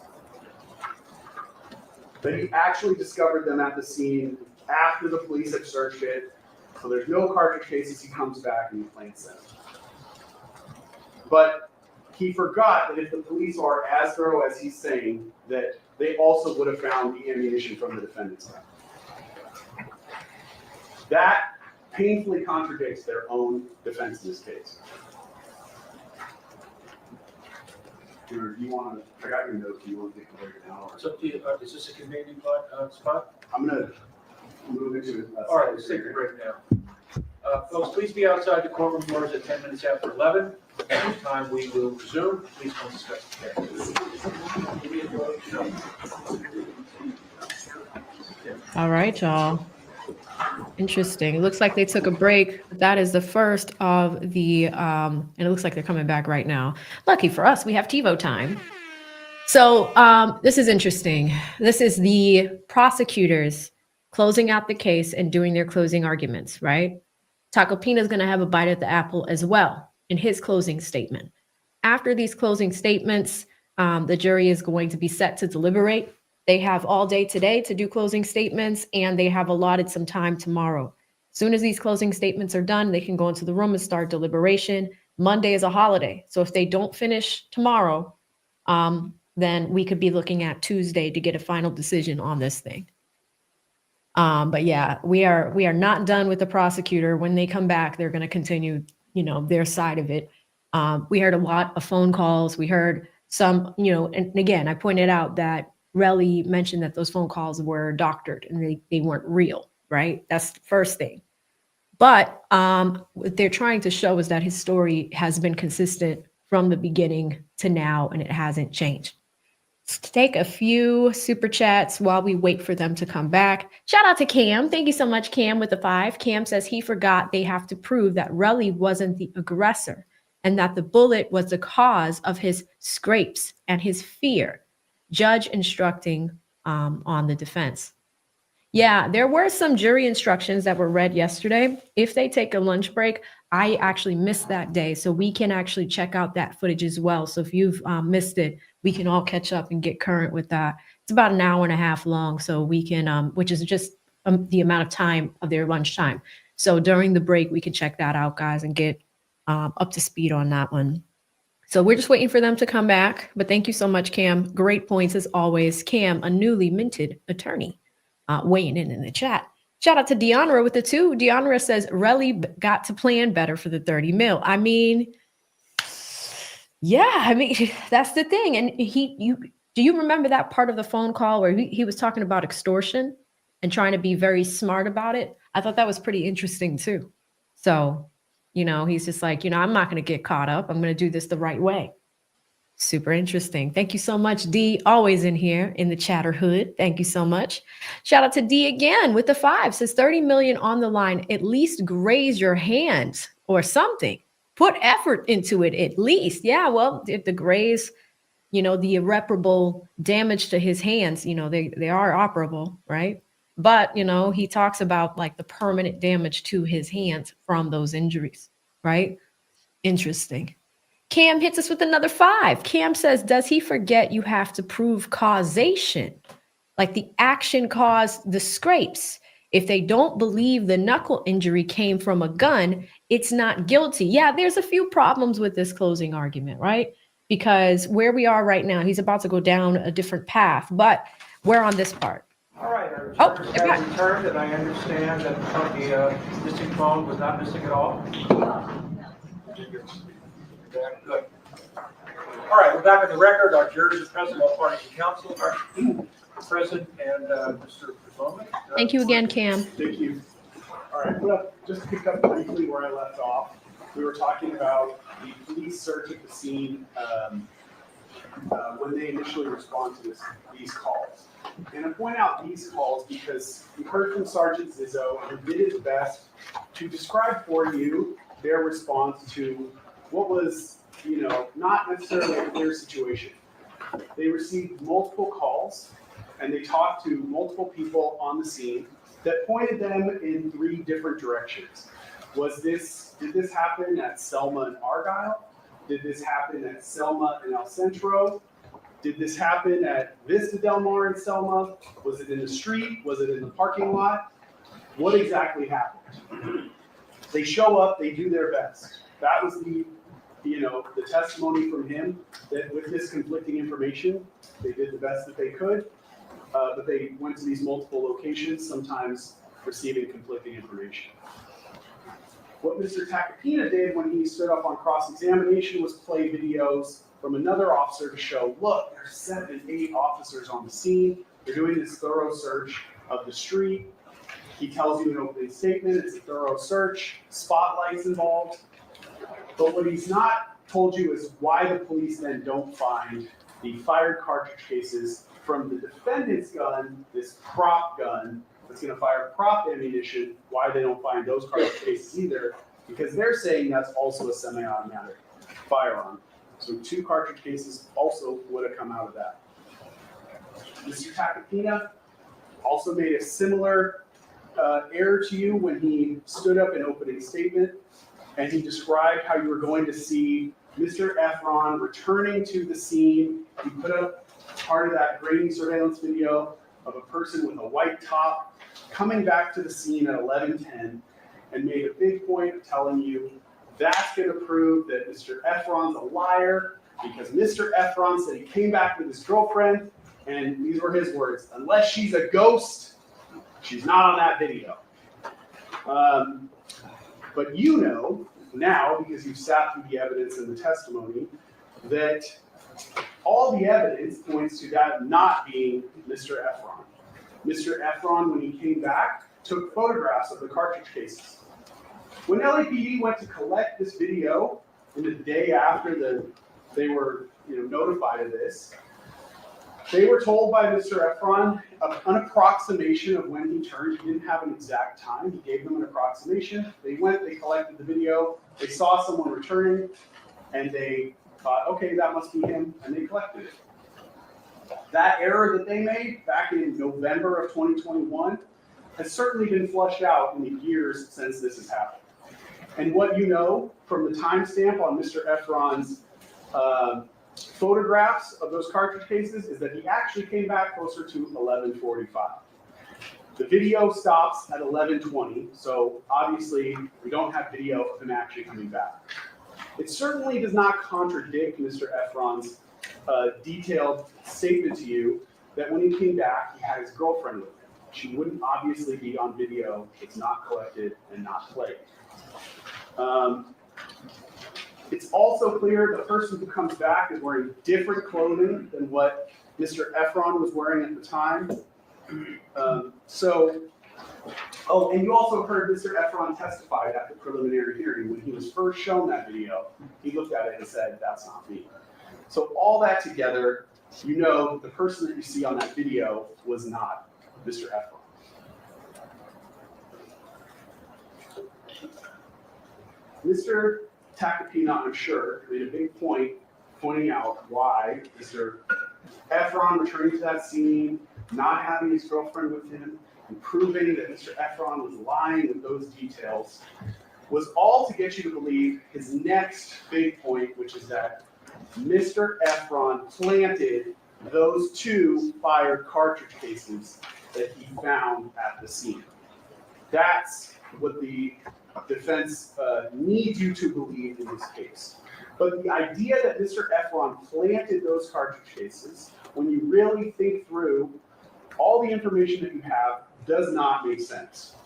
But he actually discovered them at the scene after the police had searched it. So there's no cartridge cases. He comes back and he plants them. But he forgot that if the police are as thorough as he's saying, that they also would have found the ammunition from the defendant's gun. That painfully contradicts their own defense in this case. Do you want to? I got your notes. Do you want to take a break now? So, is this a convenient spot? I'm gonna move into. All right, let's take a break now. Folks, please be outside the courtroom doors at 10 minutes after 11. At which time we will resume. Please don't discuss the case. All right, y'all. Interesting. It looks like they took a break. That is the first of the, and it looks like they're coming back right now. Lucky for us, we have TiVo time. So this is interesting. This is the prosecutors closing out the case and doing their closing arguments, right? Tacopina is going to have a bite at the apple as well in his closing statement. After these closing statements, the jury is going to be set to deliberate. They have all day today to do closing statements, and they have allotted some time tomorrow. As soon as these closing statements are done, they can go into the room and start deliberation. Monday is a holiday, so if they don't finish tomorrow, then we could be looking at Tuesday to get a final decision on this thing. But yeah, we are not done with the prosecutor. When they come back, they're going to continue, their side of it. We heard a lot of phone calls. We heard some, and again, I pointed out that Relly mentioned that those phone calls were doctored and they weren't real, right? That's the first thing. But what they're trying to show is that his story has been consistent from the beginning to now, and it hasn't changed. Let's take a few super chats while we wait for them to come back. Shout out to Cam. Thank you so much, Cam, with the 5. Cam says he forgot they have to prove that Relly wasn't the aggressor and that the bullet was the cause of his scrapes and his fear. Judge instructing on the defense. Yeah, there were some jury instructions that were read yesterday. If they take a lunch break, I actually missed that day, so we can actually check out that footage as well. So if you've missed it, we can all catch up and get current with that. It's about an hour and a half long, so we can, which is just the amount of time of their lunchtime. So during the break, we can check that out, guys, and get up to speed on that one. So we're just waiting for them to come back. But thank you so much, Cam. Great points as always. Cam, a newly minted attorney, weighing in the chat. Shout out to Deonra with the 2. Deonra says, Relly got to plan better for the 30 mil. I mean, yeah, that's the thing. And do you remember that part of the phone call where he was talking about extortion and trying to be very smart about it? I thought that was pretty interesting too. So, he's just like, I'm not going to get caught up. I'm going to do this the right way. Super interesting. Thank you so much, D. Always in here in the chatterhood. Thank you so much. Shout out to D again with the 5. Says 30 million on the line. At least graze your hands or something. Put effort into it at least. Yeah, well, if the graze, the irreparable damage to his hands, they are operable, right? But, he talks about like the permanent damage to his hands from those injuries, right? Interesting. Cam hits us with another 5. Cam says, does he forget you have to prove causation? Like the action caused the scrapes. If they don't believe the knuckle injury came from a gun, it's not guilty. Yeah, there's a few problems with this closing argument, right? Because where we are right now, he's about to go down a different path, but we're on this part. All right, our jurors have returned, and I understand that the missing phone was not missing at all. Good. All right, we're back on the record. Our jurors are present, all parties and counsel are present, and Mr. Bowman. Thank you again, Cam. Thank you. All right, well, just to pick up briefly where I left off, we were talking about the police search at the scene when they initially respond to these calls. And I point out these calls because we heard from Sergeant Zizzo, who did his best to describe for you their response to what was, not necessarily a clear situation. They received multiple calls and they talked to multiple people on the scene that pointed them in 3 different directions. Did this happen at Selma and Argyle? Did this happen at Selma and El Centro? Did this happen at Vista Del Mar and Selma? Was it in the street? Was it in the parking lot? What exactly happened? They show up, they do their best. That was the testimony from him, that with this conflicting information, they did the best that they could, but they went to these multiple locations, sometimes receiving conflicting information. What Mr. Tacopina did when he stood up on cross-examination was play videos from another officer to show, look, there's 7, 8 officers on the scene. They're doing this thorough search. of the street. He tells you an opening statement, it's a thorough search, spotlights involved. But what he's not told you is why the police then don't find the fired cartridge cases from the defendant's gun, this prop gun that's going to fire prop ammunition, why they don't find those cartridge cases either, because they're saying that's also a semi-automatic firearm. So 2 cartridge cases also would have come out of that. Mr. Tacopina also made a similar error to you when he stood up in opening statement, and he described how you were going to see Mr. Efron returning to the scene. He put up part of that grainy surveillance video of a person with a white top coming back to the scene at 11:10, and made a big point of telling you that's going to prove that Mr. Efron's a liar, because Mr. Efron said he came back with his girlfriend, and these were his words, unless she's a ghost, she's not on that video. But you know now, because you've sat through the evidence and the testimony, that all the evidence points to that not being Mr. Efron. Mr. Efron, when he came back, took photographs of the cartridge cases. When LAPD went to collect this video, in the day after they were notified of this, they were told by Mr. Efron an approximation of when he turned. He didn't have an exact time. He gave them an approximation. They went, they collected the video, they saw someone returning, and they thought, okay, that must be him, and they collected it. That error that they made back in November of 2021 has certainly been flushed out in the years since this has happened. And what you know from the timestamp on Mr. Efron's photographs of those cartridge cases is that he actually came back closer to 11:45. The video stops at 11:20, so obviously we don't have video of him actually coming back. It certainly does not contradict Mr. Efron's detailed statement to you that when he came back, he had his girlfriend with him. She wouldn't obviously be on video. It's not collected and not played. It's also clear the person who comes back is wearing different clothing than what Mr. Efron was wearing at the time. And you also heard Mr. Efron testify at the preliminary hearing. When he was first shown that video, he looked at it and said, that's not me. So all that together, you know the person that you see on that video was not Mr. Efron. Mr. Tacopina, I'm sure, made a big point pointing out why Mr. Efron returning to that scene, not having his girlfriend with him, and proving that Mr. Efron was lying with those details, was all to get you to believe his next big point, which is that Mr. Efron planted those 2 fired cartridge cases that he found at the scene. That's what the defense needs you to believe in this case. But the idea that Mr. Efron planted those cartridge cases, when you really think through all the information that you have, does not make sense.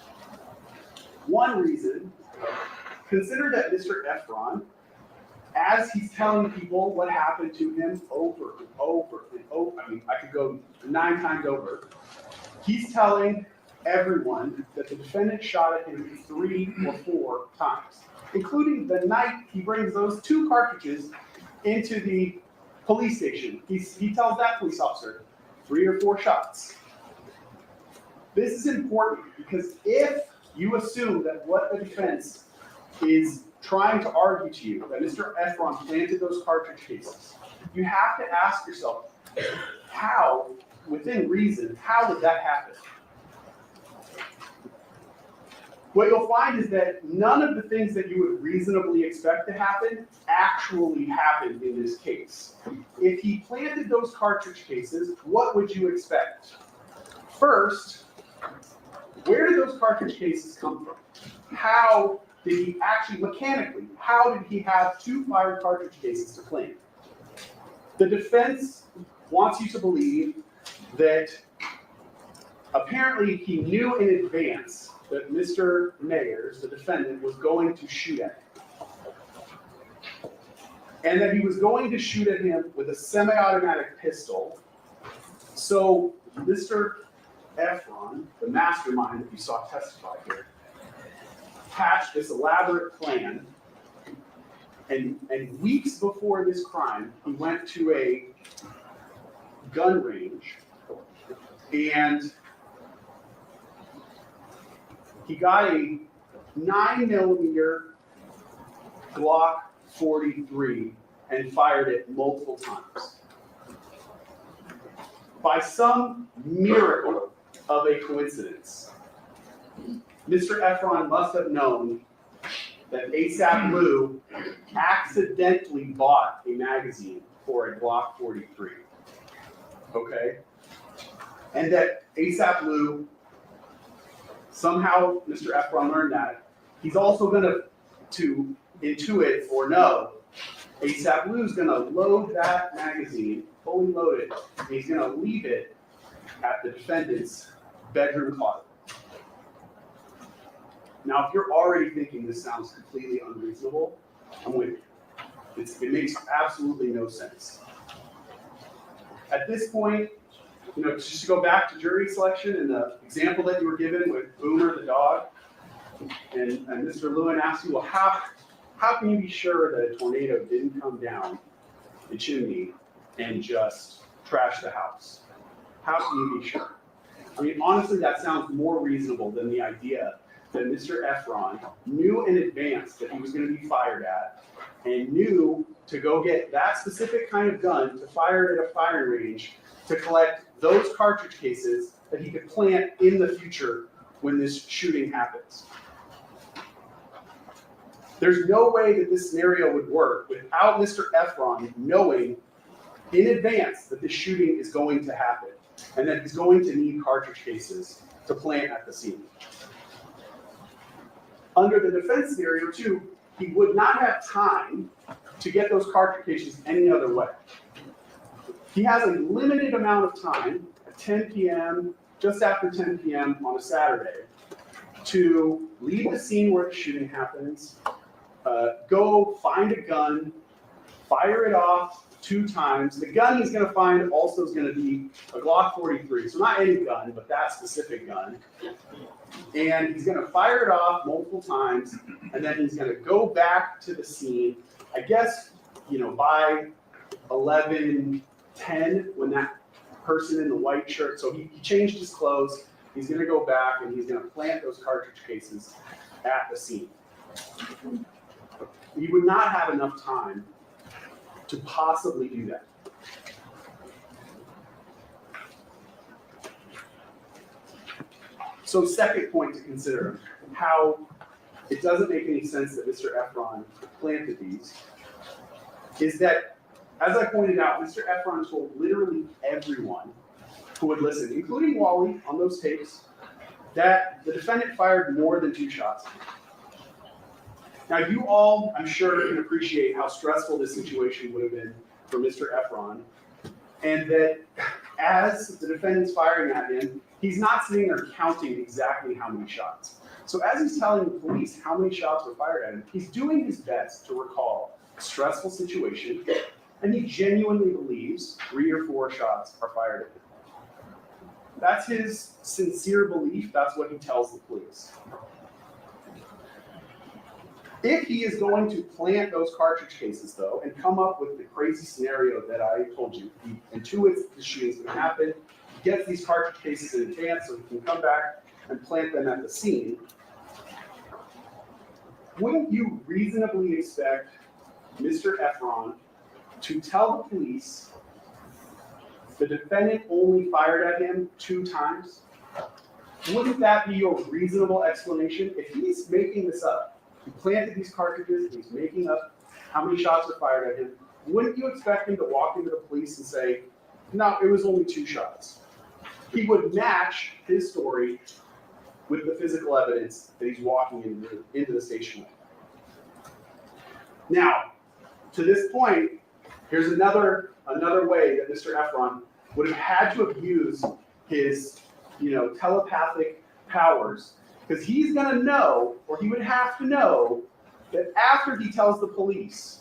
One reason, consider that Mr. Efron, as he's telling people what happened to him over and over and over, I mean, I could go 9 times over, he's telling everyone that the defendant shot at him 3 or 4 times, including the night he brings those 2 cartridges into the police station. He tells that police officer 3 or 4 shots. This is important because if you assume that what the defense is trying to argue to you, that Mr. Efron planted those cartridge cases, you have to ask yourself, how, within reason, how did that happen? What you'll find is that none of the things that you would reasonably expect to happen actually happened in this case. If he planted those cartridge cases, what would you expect? First, where did those cartridge cases come from? How did he actually, mechanically, how did he have 2 fired cartridge cases to plant? The defense wants you to believe that apparently he knew in advance that Mr. Mayers, the defendant, was going to shoot at him. And that he was going to shoot at him with a semi-automatic pistol. So Mr. Efron, the mastermind that you saw testify here, hatched this elaborate plan, and weeks before this crime, he went to a gun range and he got a 9mm Glock 43 and fired it multiple times. By some miracle of a coincidence, Mr. Efron must have known that ASAP Lou accidentally bought a magazine for a Glock 43. Okay? And that ASAP Lou, somehow Mr. Efron learned that. He's also going to intuit or know ASAP Lou's going to load that magazine, fully loaded, and he's going to leave it at the defendant's bedroom closet. Now, if you're already thinking this sounds completely unreasonable, I'm with you. It makes absolutely no sense. At this point, just to go back to jury selection and the example that you were given with Boomer the dog, and Mr. Lewin asked you, well, how can you be sure that a tornado didn't come down the chimney and just trash the house? How can you be sure? I mean, honestly, that sounds more reasonable than the idea that Mr. Efron knew in advance that he was going to be fired at and knew to go get that specific kind of gun to fire at a firing range to collect those cartridge cases that he could plant in the future when this shooting happens. There's no way that this scenario would work without Mr. Efron knowing in advance that this shooting is going to happen and that he's going to need cartridge cases to plant at the scene. Under the defense scenario, too, he would not have time to get those cartridge cases any other way. He has a limited amount of time at 10 p.m., just after 10 p.m. on a Saturday, to leave the scene where the shooting happens, go find a gun, fire it off 2 times. The gun he's going to find also is going to be a Glock 43, so not any gun, but that specific gun. And he's going to fire it off multiple times, and then he's going to go back to the scene. I guess, by 11:10, when that person in the white shirt, so he changed his clothes. He's going to go back and he's going to plant those cartridge cases at the scene. He would not have enough time to possibly do that. So second point to consider, how it doesn't make any sense that Mr. Efron planted these, is that, as I pointed out, Mr. Efron told literally everyone who would listen, including Wally on those tapes, that the defendant fired more than 2 shots. Now, you all, I'm sure, can appreciate how stressful this situation would have been for Mr. Efron, and that as the defendant's firing at him, he's not sitting there counting exactly how many shots. So as he's telling the police how many shots were fired at him, he's doing his best to recall a stressful situation, and he genuinely believes 3 or 4 shots are fired at him. That's his sincere belief. That's what he tells the police. If he is going to plant those cartridge cases, though, and come up with the crazy scenario that I told you, he intuits the shooting's going to happen, he gets these cartridge cases in advance so he can come back and plant them at the scene, wouldn't you reasonably expect Mr. Efron to tell the police the defendant only fired at him 2 times? Wouldn't that be your reasonable explanation? If he's making this up, he planted these cartridges, and he's making up how many shots were fired at him, wouldn't you expect him to walk into the police and say, no, it was only 2 shots? He would match his story with the physical evidence that he's walking into the station with. Now, to this point, here's another way that Mr. Efron would have had to have used his, telepathic powers, because he's going to know, or he would have to know, that after he tells the police,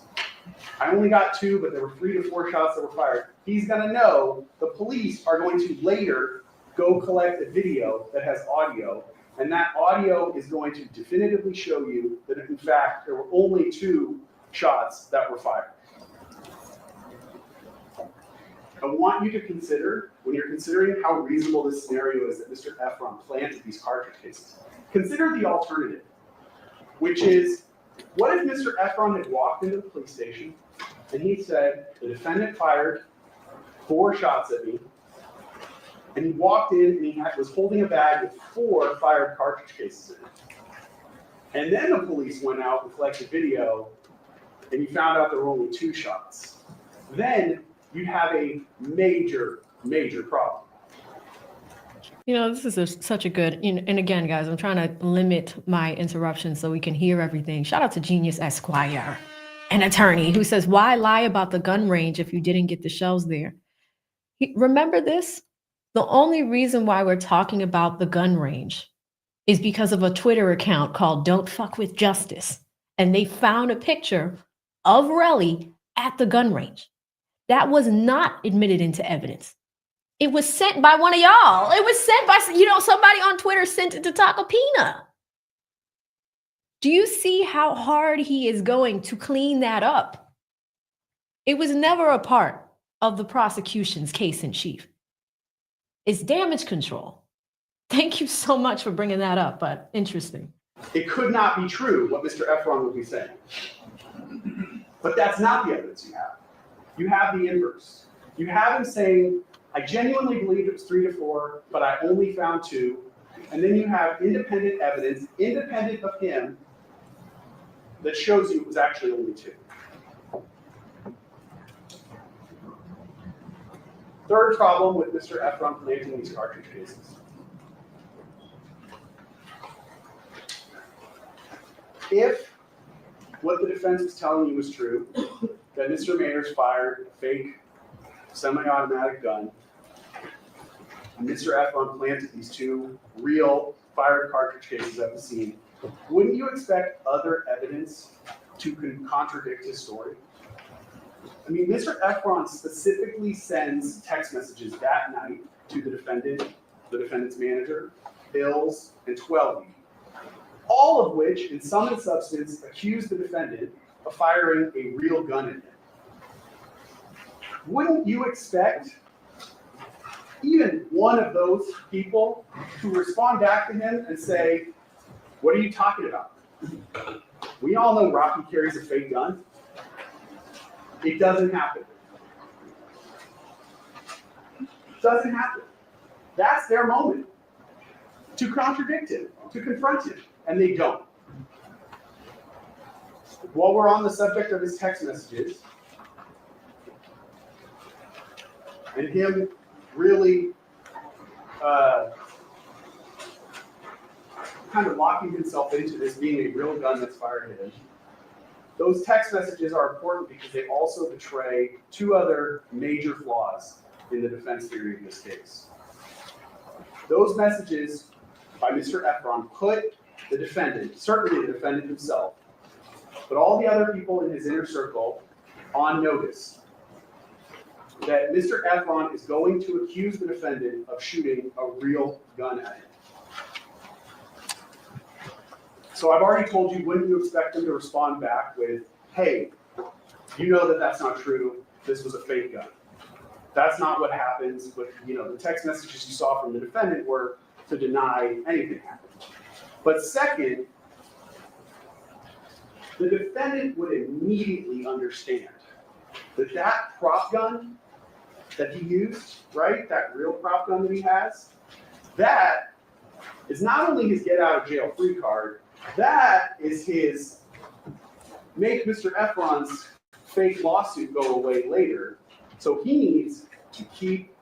I only got 2, but there were 3 to 4 shots that were fired, he's going to know the police are going to later go collect a video that has audio, and that audio is going to definitively show you that in fact there were only 2 shots that were fired. I want you to consider, when you're considering how reasonable this scenario is that Mr. Efron planted these cartridge cases, consider the alternative, which is, what if Mr. Efron had walked into the police station and he said, the defendant fired 4 shots at me, and he walked in and he was holding a bag with 4 fired cartridge cases in it. And then the police went out and collected video and you found out there were only 2 shots. Then you'd have a major, major problem. You know, this is such a good, and again, guys, I'm trying to limit my interruptions so we can hear everything. Shout out to Genius Esquire, an attorney who says, why lie about the gun range if you didn't get the shells there? Remember this? The only reason why we're talking about the gun range is because of a Twitter account called Don't Fuck With Justice. And they found a picture of Relly at the gun range. That was not admitted into evidence. It was sent by one of y'all. It was sent by, somebody on Twitter sent it to Tacopina. Do you see how hard he is going to clean that up? It was never a part of the prosecution's case in chief. It's damage control. Thank you so much for bringing that up, but interesting. It could not be true what Mr. Efron would be saying. But that's not the evidence you have. You have the inverse. You have him saying, I genuinely believed it was 3 to 4, but I only found 2. And then you have independent evidence, independent of him, that shows you it was actually only 2. Third problem with Mr. Efron planting these cartridge cases. If what the defense was telling you was true, that Mr. Mayers fired a fake semi-automatic gun, and Mr. Efron planted these 2 real fired cartridge cases at the scene, wouldn't you expect other evidence to contradict his story? I mean, Mr. Efron specifically sends text messages that night to the defendant's manager, Bills, and 12E, all of which, in sum and substance, accuse the defendant of firing a real gun at him. Wouldn't you expect even one of those people to respond back to him and say, what are you talking about? We all know Rocky carries a fake gun. It doesn't happen. It doesn't happen. That's their moment to contradict him, to confront him, and they don't. While we're on the subject of his text messages, and him really kind of locking himself into this being a real gun that's fired at him, those text messages are important because they also betray 2 other major flaws in the defense theory of this case. Those messages by Mr. Efron put the defendant, certainly the defendant himself, but all the other people in his inner circle on notice that Mr. Efron is going to accuse the defendant of shooting a real gun at him. So I've already told you, wouldn't you expect them to respond back with, hey, you know that that's not true, this was a fake gun. That's not what happens, but the text messages you saw from the defendant were to deny anything happened. But second, the defendant would immediately understand that that prop gun that he used, right, that real prop gun that he has, that is not only his get out of jail free card, that is his make Mr. Efron's fake lawsuit go away later. So he needs to keep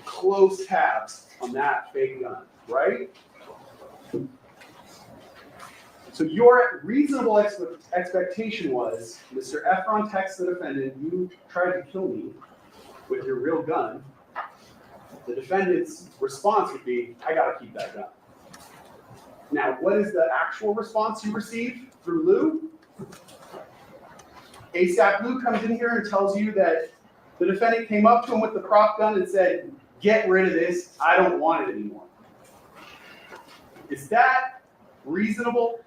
close tabs on that fake gun, right? So your reasonable expectation was, Mr. Efron texts the defendant, you tried to kill me with your real gun. The defendant's response would be, I gotta keep that gun. Now, what is the actual response you receive through Lou? ASAP Lou comes in here and tells you that the defendant came up to him with the prop gun and said, get rid of this, I don't want it anymore. Is that reasonable?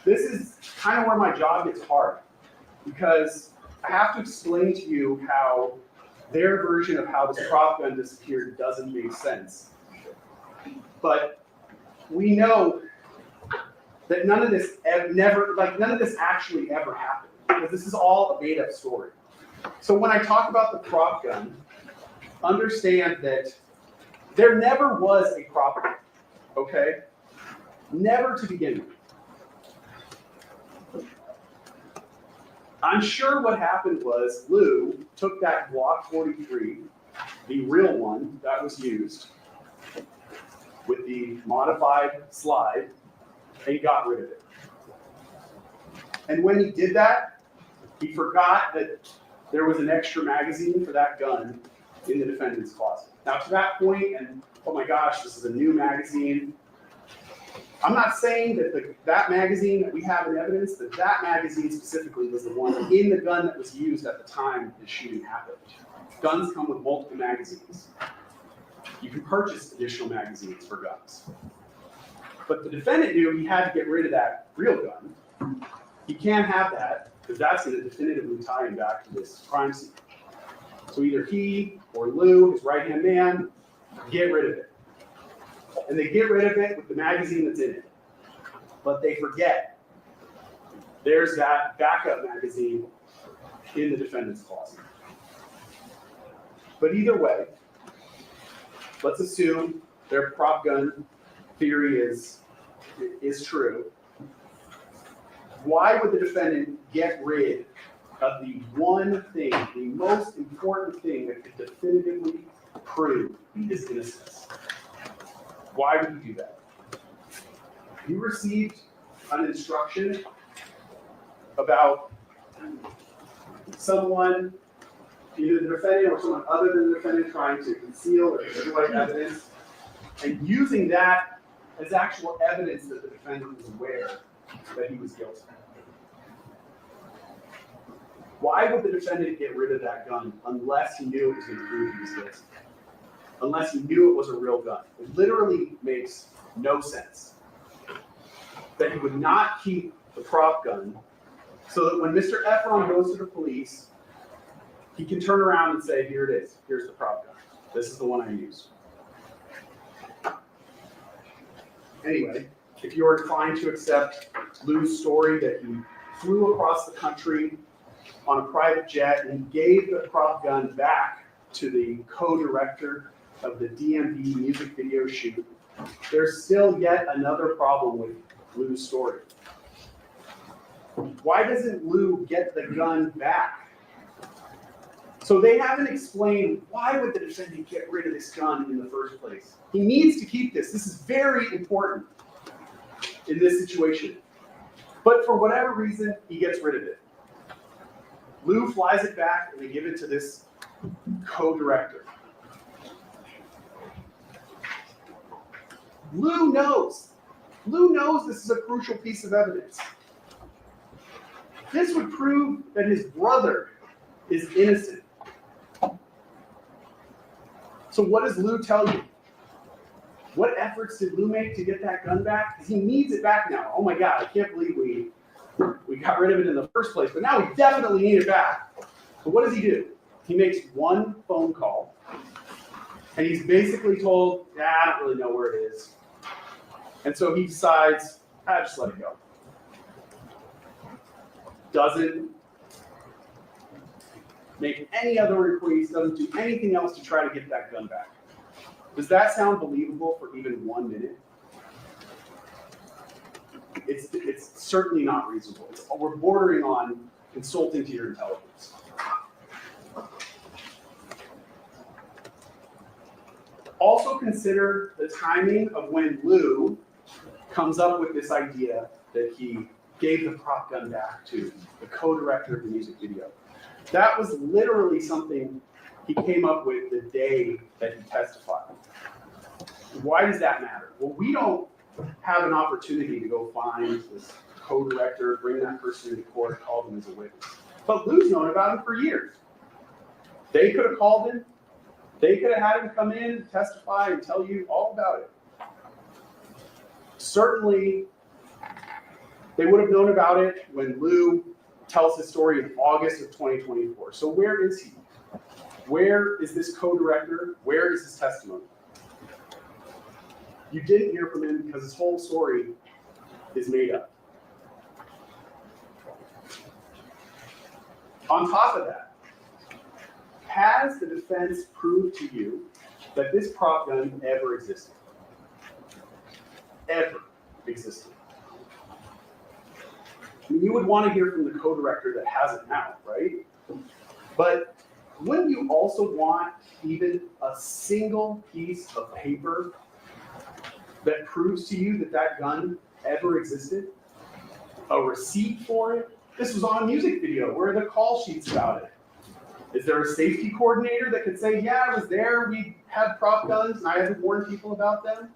This is kind of where my job gets hard, because I have to explain to you how their version of how this prop gun disappeared doesn't make sense. But we know that none of this actually ever happened, because this is all a made-up story. So when I talk about the prop gun, understand that there never was a prop gun, okay? Never to begin with. I'm sure what happened was Lou took that Glock 43, the real one that was used, with the modified slide, and got rid of it. And when he did that, he forgot that there was an extra magazine for that gun in the defendant's closet. Now to that point, and oh my gosh, this is a new magazine. I'm not saying that that magazine that we have in evidence, that magazine specifically was the one in the gun that was used at the time the shooting happened. Guns come with multiple magazines. You can purchase additional magazines for guns. But the defendant knew he had to get rid of that real gun. He can't have that, because that's going to definitively tie him back to this crime scene. So either he or Lou, his right-hand man, get rid of it. And they get rid of it with the magazine that's in it. But they forget there's that backup magazine in the defendant's closet. But either way, let's assume their prop gun theory is true. Why would the defendant get rid of the one thing, the most important thing that could definitively prove his innocence? Why would he do that? You received an instruction about someone, either the defendant or someone other than the defendant, trying to conceal or destroy evidence, and using that as actual evidence that the defendant was aware that he was guilty. Why would the defendant get rid of that gun unless he knew it was going to prove he was guilty? Unless he knew it was a real gun. It literally makes no sense that he would not keep the prop gun so that when Mr. Efron goes to the police, he can turn around and say, here it is, here's the prop gun. This is the one I used. Anyway, if you're inclined to accept Lou's story that he flew across the country on a private jet and gave the prop gun back to the co-director of the DMV music video shoot, there's still yet another problem with Lou's story. Why doesn't Lou get the gun back? So they haven't explained why would the defendant get rid of this gun in the first place. He needs to keep this. This is very important in this situation. But for whatever reason, he gets rid of it. Lou flies it back and they give it to this co-director. Lou knows this is a crucial piece of evidence. This would prove that his brother is innocent. So what does Lou tell you? What efforts did Lou make to get that gun back? Because he needs it back now. Oh my God, I can't believe we got rid of it in the first place, but now we definitely need it back. So what does he do? He makes one phone call, and he's basically told, I don't really know where it is. And so he decides, just let it go. Doesn't make any other inquiries, doesn't do anything else to try to get that gun back. Does that sound believable for even 1 minute? It's certainly not reasonable. We're bordering on insulting to your intelligence. Also consider the timing of when Lou comes up with this idea that he gave the prop gun back to the co-director of the music video. That was literally something he came up with the day that he testified. Why does that matter? Well, we don't have an opportunity to go find this co-director, bring that person into court, call them as a witness. But Lou's known about him for years. They could have called him. They could have had him come in, testify, and tell you all about it. Certainly, they would have known about it when Lou tells his story in August of 2024. So where is he? Where is this co-director? Where is his testimony? You didn't hear from him because his whole story is made up. On top of that, has the defense proved to you that this prop gun ever existed? Ever existed? I mean, you would want to hear from the co-director that has it now, right? But wouldn't you also want even a single piece of paper that proves to you that that gun ever existed? A receipt for it? This was on a music video. Where are the call sheets about it? Is there a safety coordinator that could say, yeah, I was there, we had prop guns, and I had to warn people about them?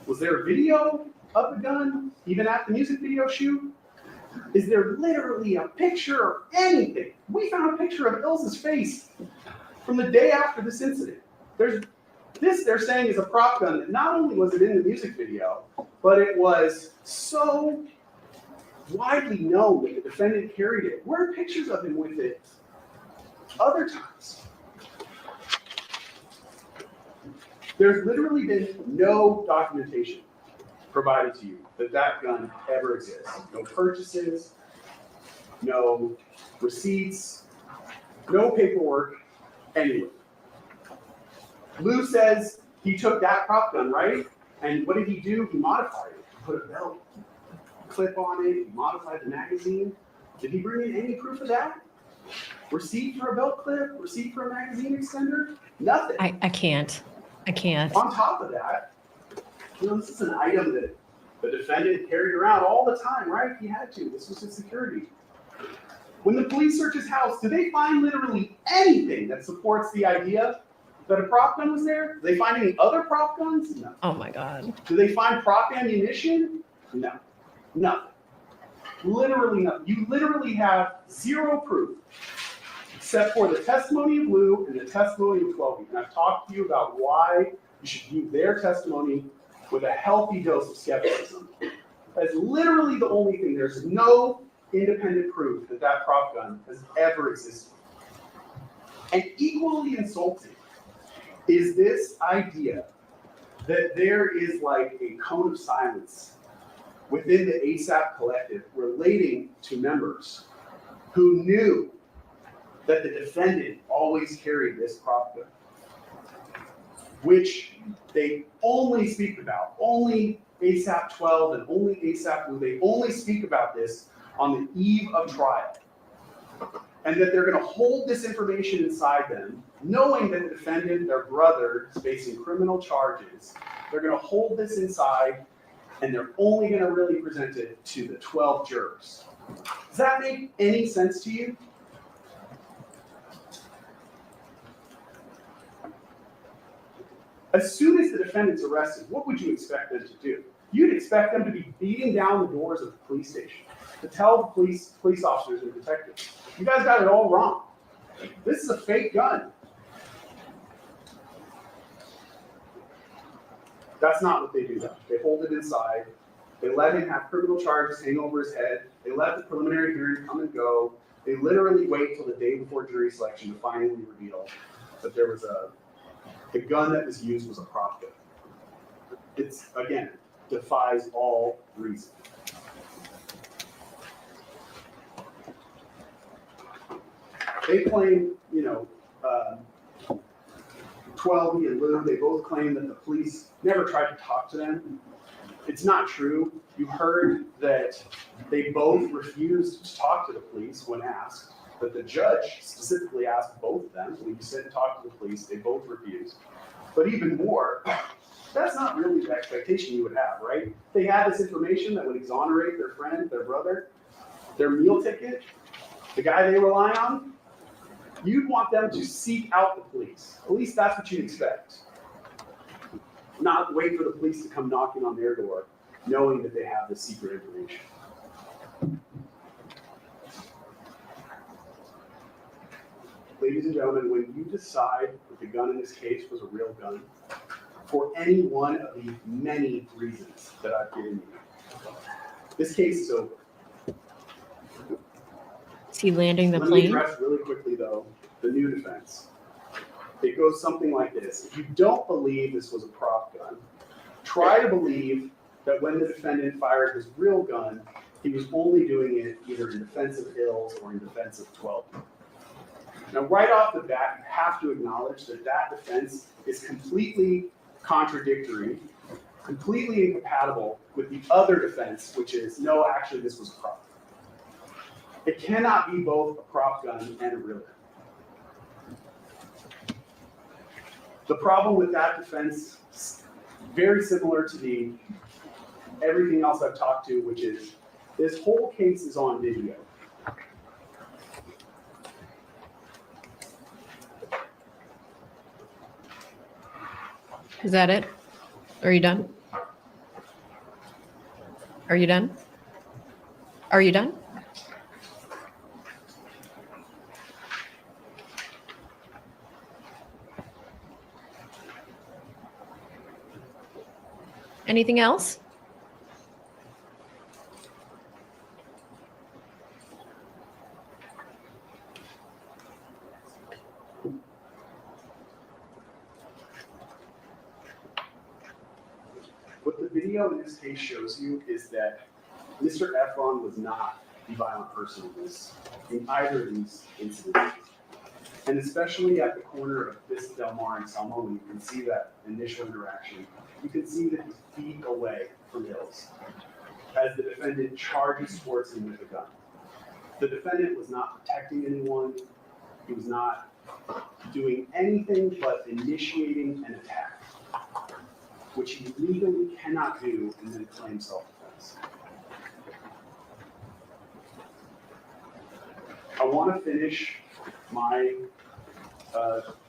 Was there a video of the gun, even at the music video shoot? Is there literally a picture or anything? We found a picture of Ilse's face from the day after this incident. This they're saying is a prop gun that not only was it in the music video, but it was so widely known that the defendant carried it. Where are pictures of him with it other times? There's literally been no documentation provided to you that that gun ever exists. No purchases, no receipts, no paperwork, anywhere. Lou says he took that prop gun, right? And what did he do? He modified it. He put a belt clip on it. He modified the magazine. Did he bring in any proof of that? Receipt for a belt clip? Receipt for a magazine extender? Nothing. I can't. On top of that, this is an item that the defendant carried around all the time, right? He had to. This was his security. When the police search his house, do they find literally anything that supports the idea that a prop gun was there? Do they find any other prop guns? No. Oh my God. Do they find prop ammunition? No. Nothing. Literally nothing. You literally have zero proof except for the testimony of Lou and the testimony of 12. And I've talked to you about why you should view their testimony with a healthy dose of skepticism. That's literally the only thing. There's no independent proof that that prop gun has ever existed. And equally insulting is this idea that there is like a cone of silence within the ASAP collective relating to members who knew that the defendant always carried this prop gun, which they only speak about, only ASAP 12 and only ASAP Lou, they only speak about this on the eve of trial. And that they're going to hold this information inside them, knowing that the defendant, their brother, is facing criminal charges. They're going to hold this inside, and they're only going to really present it to the 12 jurors. Does that make any sense to you? As soon as the defendant's arrested, what would you expect them to do? You'd expect them to be beating down the doors of the police station to tell the police officers and detectives, you guys got it all wrong. This is a fake gun. That's not what they do though. They hold it inside. They let him have criminal charges hang over his head. They let the preliminary hearing come and go. They literally wait till the day before jury selection to finally reveal that there was the gun that was used was a prop gun. It's, again, defies all reason. They claim, 12 and Lou, they both claim that the police never tried to talk to them. It's not true. You heard that they both refused to talk to the police when asked, that the judge specifically asked both of them, when you said to talk to the police, they both refused. But even more, that's not really the expectation you would have, right? They had this information that would exonerate their friend, their brother, their meal ticket, the guy they rely on. You'd want them to seek out the police. At least that's what you'd expect. Not wait for the police to come knocking on their door, knowing that they have this secret information. ladies and gentlemen, when you decide that the gun in this case was a real gun, for any one of the many reasons that I've given you, this case is over. Is he landing the Let me plane? address really quickly, though, the new defense. It goes something like this. If you don't believe this was a prop gun, try to believe that when the defendant fired his real gun, he was only doing it either in defense of Hills or in defense of 12. Now, right off the bat, you have to acknowledge that that defense is completely contradictory, completely incompatible with the other defense, which is, no, actually, this was a prop. It cannot be both a prop gun and a real gun. The problem with that defense is very similar to everything else I've talked to, which is this whole case is on video. Is that it? Are you done? Are you done? Are you done? Anything else? What the video in this case shows you is that Mr. Efron was not the violent person in either of these incidents. And especially at the corner of Vista Del Mar and Salmo, when you can see that initial interaction, you can see that he's feet away from Hills as the defendant charges towards him with a gun. The defendant was not protecting anyone. He was not doing anything but initiating an attack, which he legally cannot do and then claim self-defense. I want to finish my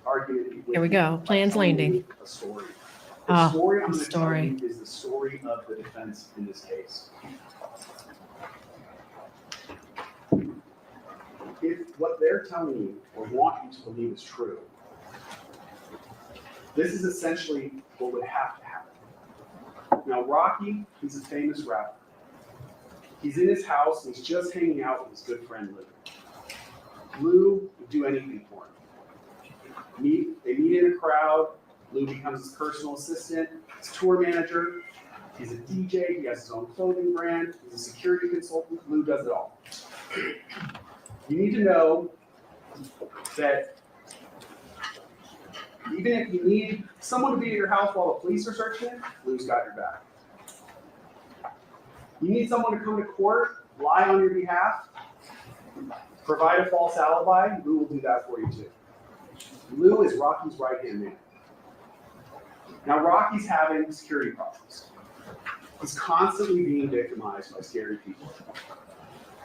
argument. Here we go. Plans landing. A story. Ah, The story I'm going to tell story. you is the story of the defense in this case. If what they're telling you or want you to believe is true, this is essentially what would have to happen. Now, Rocky, he's a famous rapper. He's in his house and he's just hanging out with his good friend Lou. Lou would do anything for him. They meet in a crowd. Lou becomes his personal assistant, his tour manager. He's a DJ. He has his own clothing brand. He's a security consultant. Lou does it all. You need to know that even if you need someone to be at your house while the police are searching it, Lou's got your back. You need someone to come to court, lie on your behalf, provide a false alibi, Lou will do that for you too. Lou is Rocky's right-hand man. Now Rocky's having security problems. He's constantly being victimized by scary people.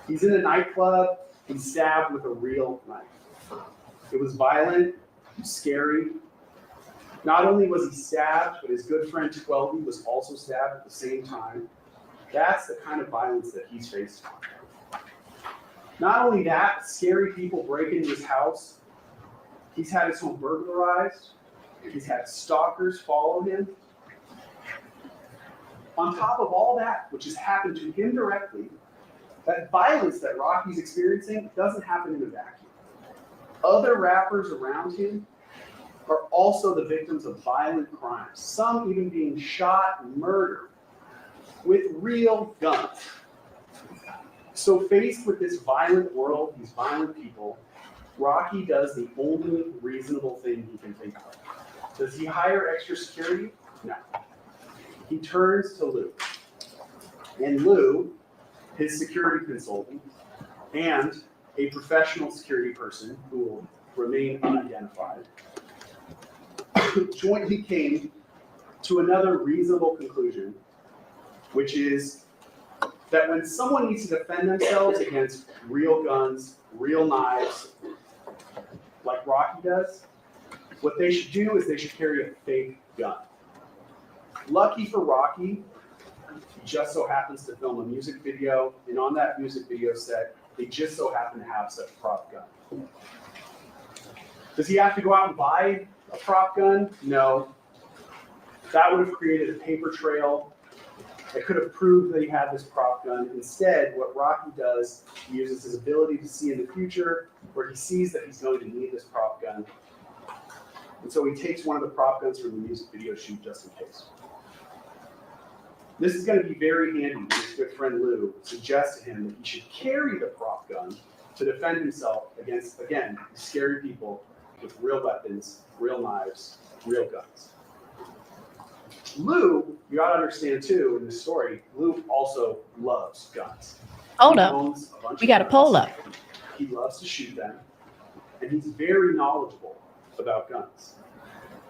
He's in a nightclub, he's stabbed with a real knife. It was violent, it was scary. Not only was he stabbed, but his good friend Twelvey was also stabbed at the same time. That's the kind of violence that he's faced. Not only that, scary people break into his house. He's had his home burglarized. He's had stalkers follow him. On top of all that, which has happened to him directly, that violence that Rocky's experiencing doesn't happen in a vacuum. Other rappers around him are also the victims of violent crimes, some even being shot and murdered with real guns. So faced with this violent world, these violent people, Rocky does the only reasonable thing he can think of. Does he hire extra security? No. He turns to Lou. And Lou, his security consultant, and a professional security person who will remain unidentified, jointly came to another reasonable conclusion, which is that when someone needs to defend themselves against real guns, real knives, like Rocky does, what they should do is they should carry a fake gun. Lucky for Rocky, he just so happens to film a music video, and on that music video set, they just so happen to have such a prop gun. Does he have to go out and buy a prop gun? No. That would have created a paper trail that could have proved that he had this prop gun. Instead, what Rocky does, he uses his ability to see in the future, where he sees that he's going to need this prop gun. And so he takes one of the prop guns from the music video shoot just in case. This is going to be very handy when his good friend Lou suggests to him that he should carry the prop gun to defend himself against, again, scary people with real weapons, real knives, real guns. Lou, you gotta understand too, in this story, Lou also loves guns. Hold He up. owns a bunch We of got a guns. poll up. He loves to shoot them, and he's very knowledgeable about guns.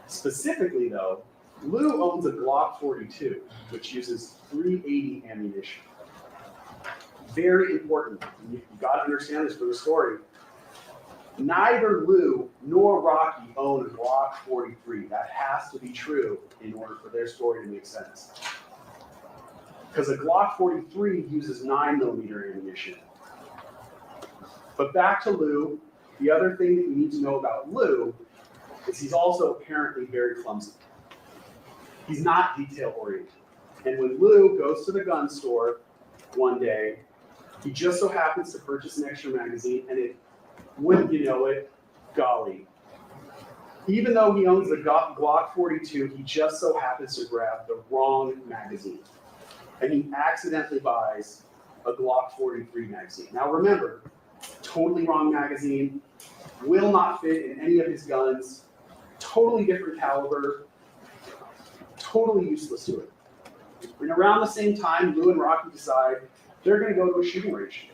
Specifically though, Lou owns a Glock 42, which uses .380 ammunition. Very important. You gotta understand this for the story. Neither Lou nor Rocky own a Glock 43. That has to be true in order for their story to make sense. Because a Glock 43 uses 9mm ammunition. But back to Lou, the other thing that you need to know about Lou is he's also apparently very clumsy. He's not detail-oriented. And when Lou goes to the gun store one day, he just so happens to purchase an extra magazine, and wouldn't you know it, golly. Even though he owns the Glock 42, he just so happens to grab the wrong magazine. And he accidentally buys a Glock 43 magazine. Now remember, totally wrong magazine, will not fit in any of his guns, totally different caliber, totally useless to it. And around the same time, Lou and Rocky decide they're going to go to a shooting range together.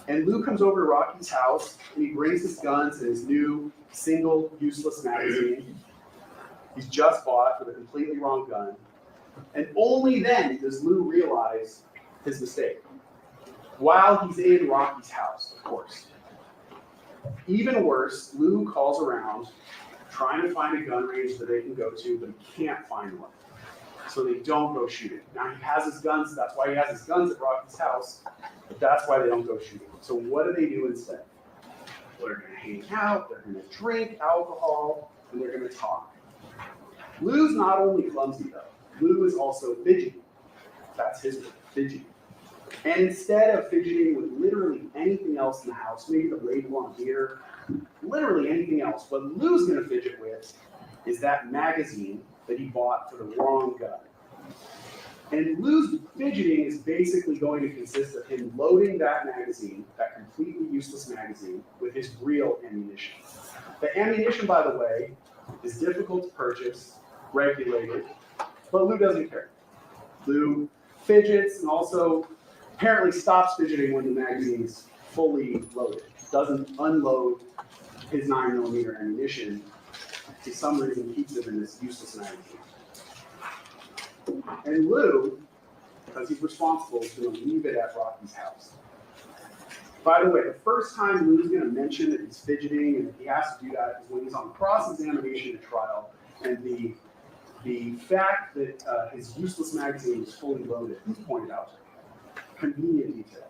And Lou comes over to Rocky's house, and he brings his guns and his new single useless magazine he's just bought for the completely wrong gun. And only then does Lou realize his mistake. While he's in Rocky's house, of course. Even worse, Lou calls around trying to find a gun range that they can go to, but he can't find one. So they don't go shooting. Now he has his guns, that's why he has his guns at Rocky's house, but that's why they don't go shooting. So what do they do instead? Well, they're gonna hang out, they're gonna drink alcohol, and they're gonna talk. Lou's not only clumsy though, Lou is also fidgety. That's his word, fidgety. And instead of fidgeting with literally anything else in the house, maybe the label on beer, literally anything else, what Lou's gonna fidget with is that magazine that he bought for the wrong gun. And Lou's fidgeting is basically going to consist of him loading that magazine, that completely useless magazine, with his real ammunition. The ammunition, by the way, is difficult to purchase, regulated, but Lou doesn't care. Lou fidgets and also apparently stops fidgeting when the magazine is fully loaded. Doesn't unload his 9mm ammunition. For some reason, keeps it in this useless magazine. And Lou, because he's responsible, is going to leave it at Rocky's house. By the way, the first time Lou's going to mention that he's fidgeting and he has to do that is when he's on cross-examination at trial, and the fact that his useless magazine is fully loaded is pointed out to him. Convenient detail.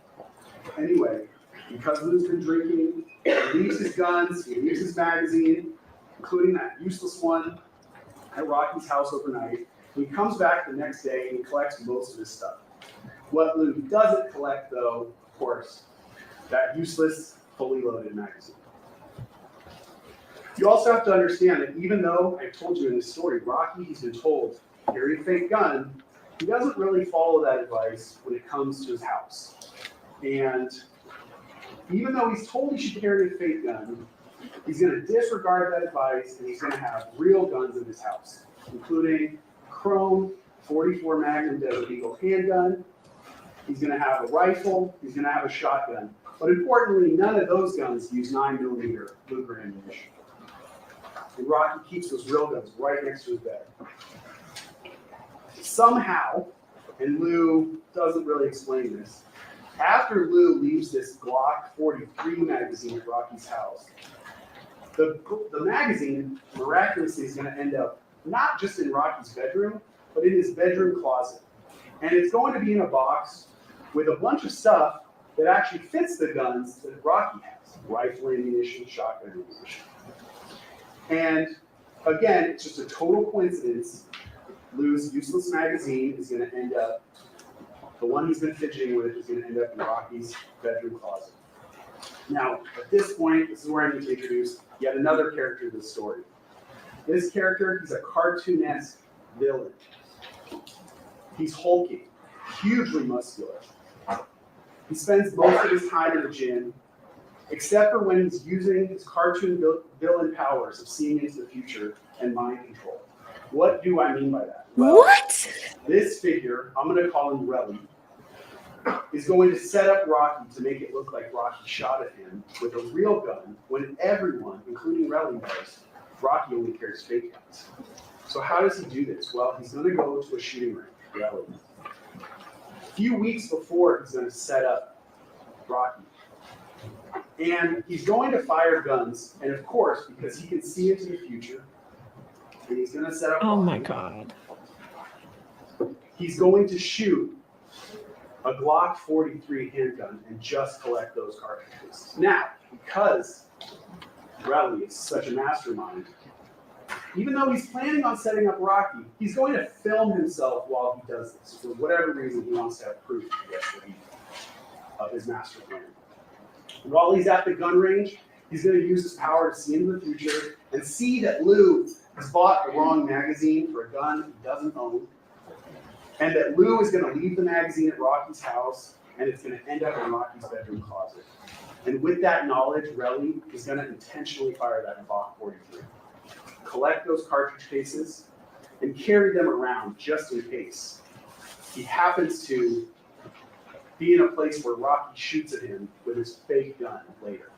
Anyway, because Lou's been drinking, he leaves his guns, he leaves his magazine, including that useless one at Rocky's house overnight. He comes back the next day and he collects most of his stuff. What Lou doesn't collect, though, of course, that useless, fully loaded magazine. You also have to understand that even though I told you in this story, Rocky, he's been told, carry a fake gun, he doesn't really follow that advice when it comes to his house. And even though he's told he should carry a fake gun, he's going to disregard that advice, and he's going to have real guns in his house, including chrome 44 Magnum Desert Eagle handgun. He's going to have a rifle. He's going to have a shotgun. But importantly, none of those guns use 9mm Luger ammunition. And Rocky keeps those real guns right next to his bed. Somehow, and Lou doesn't really explain this, after Lou leaves this Glock 43 magazine at Rocky's house, the magazine miraculously is going to end up not just in Rocky's bedroom, but in his bedroom closet. And it's going to be in a box with a bunch of stuff that actually fits the guns that Rocky has. Rifle ammunition, shotgun ammunition. And again, it's just a total coincidence. Lou's useless magazine is going to end up, the one he's been fidgeting with is going to end up in Rocky's bedroom closet. Now, at this point, this is where I need to introduce yet another character to the story. This character, he's a cartoon-esque villain. He's hulking, hugely muscular. He spends most of his time in the gym, except for when he's using his cartoon villain powers of seeing into the future and mind control. What do I mean by that? Well, What? this figure, I'm going to call him Relly, is going to set up Rocky to make it look like Rocky shot at him with a real gun when everyone, including Relly, knows Rocky only carries fake guns. So how does he do this? Well, he's going to go to a shooting range, Relly. A few weeks before, he's going to set up Rocky. And he's going to fire guns, and of course, because he can see into the future, and he's going to set up Oh Rocky, my God. he's going to shoot a Glock 43 handgun and just collect those cartridges. Now, because Relly is such a mastermind, even though he's planning on setting up Rocky, he's going to film himself while he does this. For whatever reason, he wants to have proof, I guess, of his master plan. And while he's at the gun range, he's going to use his power to see into the future and see that Lou has bought the wrong magazine for a gun he doesn't own, and that Lou is going to leave the magazine at Rocky's house, and it's going to end up in Rocky's bedroom closet. And with that knowledge, Relly is going to intentionally fire that Glock 43, collect those cartridge cases, and carry them around just in case he happens to be in a place where Rocky shoots at him with his fake gun later.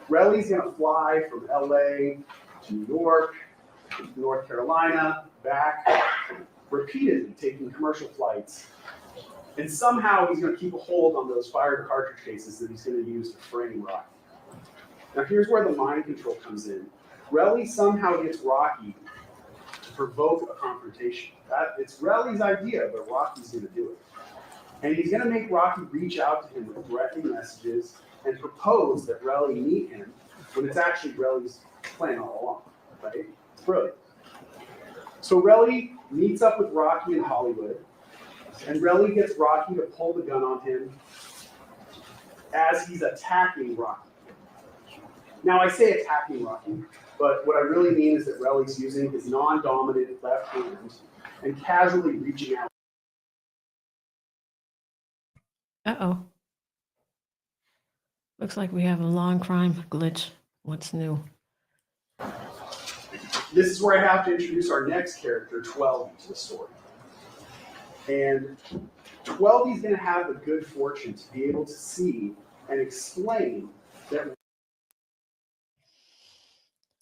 Relly's going to fly from LA to New York, to North Carolina, back, repeatedly taking commercial flights. And somehow he's going to keep a hold on those fired cartridge cases that he's going to use to frame Rocky. Now here's where the mind control comes in. Relly somehow gets Rocky to provoke a confrontation. It's Relly's idea, but Rocky's going to do it. And he's going to make Rocky reach out to him with threatening messages and propose that Relly meet him when it's actually Relly's plan all along. Right? It's brilliant. So Relly meets up with Rocky in Hollywood, and Relly gets Rocky to pull the gun on him as he's attacking Rocky. Now I say attacking Rocky, but what I really mean is that Relly's using his non-dominant left hand and casually reaching out. Uh-oh. Looks like we have a long crime glitch. What's new? This is where I have to introduce our next character, 12, to the story. And 12 is going to have the good fortune to be able to see and explain that.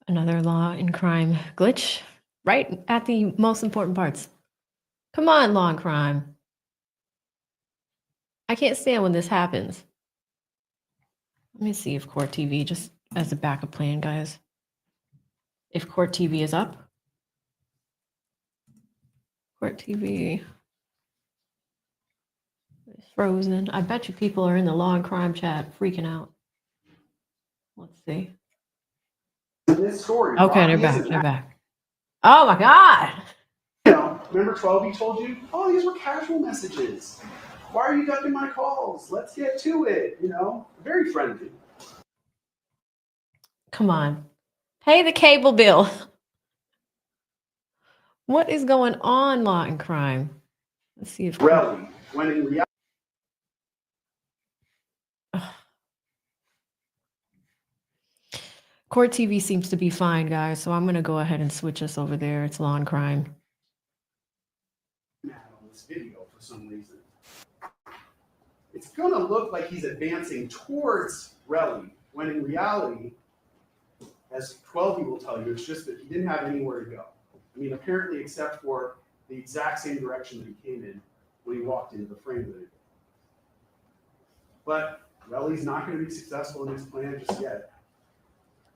Another law and crime glitch, right at the most important parts. Come on, law and crime. I can't stand when this happens. Let me see if Court TV, just as a backup plan, guys. If Court TV is up. Court TV is frozen. I bet you people are in the law and crime chat freaking out. Let's see. In this story, Okay, Rocky they're back. isn't They're back. Oh my God. You know, remember 12 told you, oh, these were casual messages. Why are you ducking my calls? Let's get to it. You know, very friendly. Come on. Pay the cable bill. What is going on, law and crime? Let's see if Relly, when in reality. Court TV seems to be fine, guys, so I'm going to go ahead and switch us over there. It's law and crime. On this video for some reason. It's going to look like he's advancing towards Relly, when in reality, as 12 will tell you, it's just that he didn't have anywhere to go. I mean, apparently, except for the exact same direction that he came in when he walked into the frame of it. But Relly's not going to be successful in his plan just yet.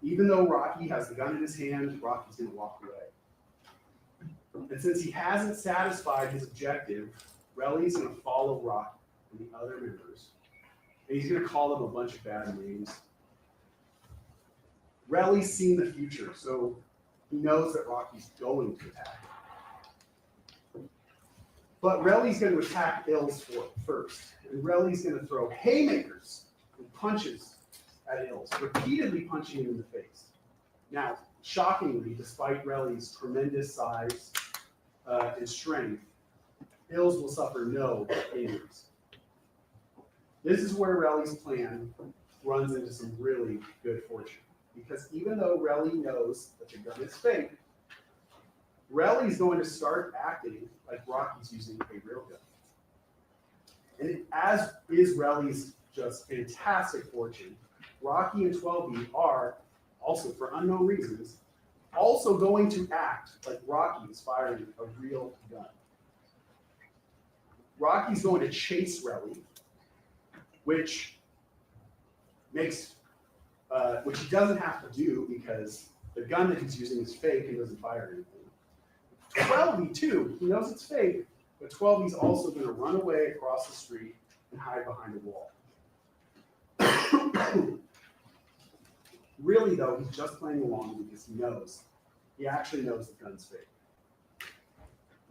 Even though Rocky has the gun in his hand, Rocky's going to walk away. And since he hasn't satisfied his objective, Relly's going to follow Rocky and the other members. And he's going to call them a bunch of bad names. Relly's seen the future, so he knows that Rocky's going to attack. But Relly's going to attack Ills first, and Relly's going to throw haymakers and punches at Ills, repeatedly punching him in the face. Now, shockingly, despite Relly's tremendous size and strength, Ills will suffer no injuries. This is where Relly's plan runs into some really good fortune. Because even though Relly knows that the gun is fake, Relly's going to start acting like Rocky's using a real gun. And as is Relly's just fantastic fortune, Rocky and 12B are, also for unknown reasons, also going to act like Rocky is firing a real gun. Rocky's going to chase Relly, which he doesn't have to do because the gun that he's using is fake and doesn't fire anything. 12B too, he knows it's fake, but 12B's also going to run away across the street and hide behind a wall. Really though, he's just playing along because he actually knows the gun's fake.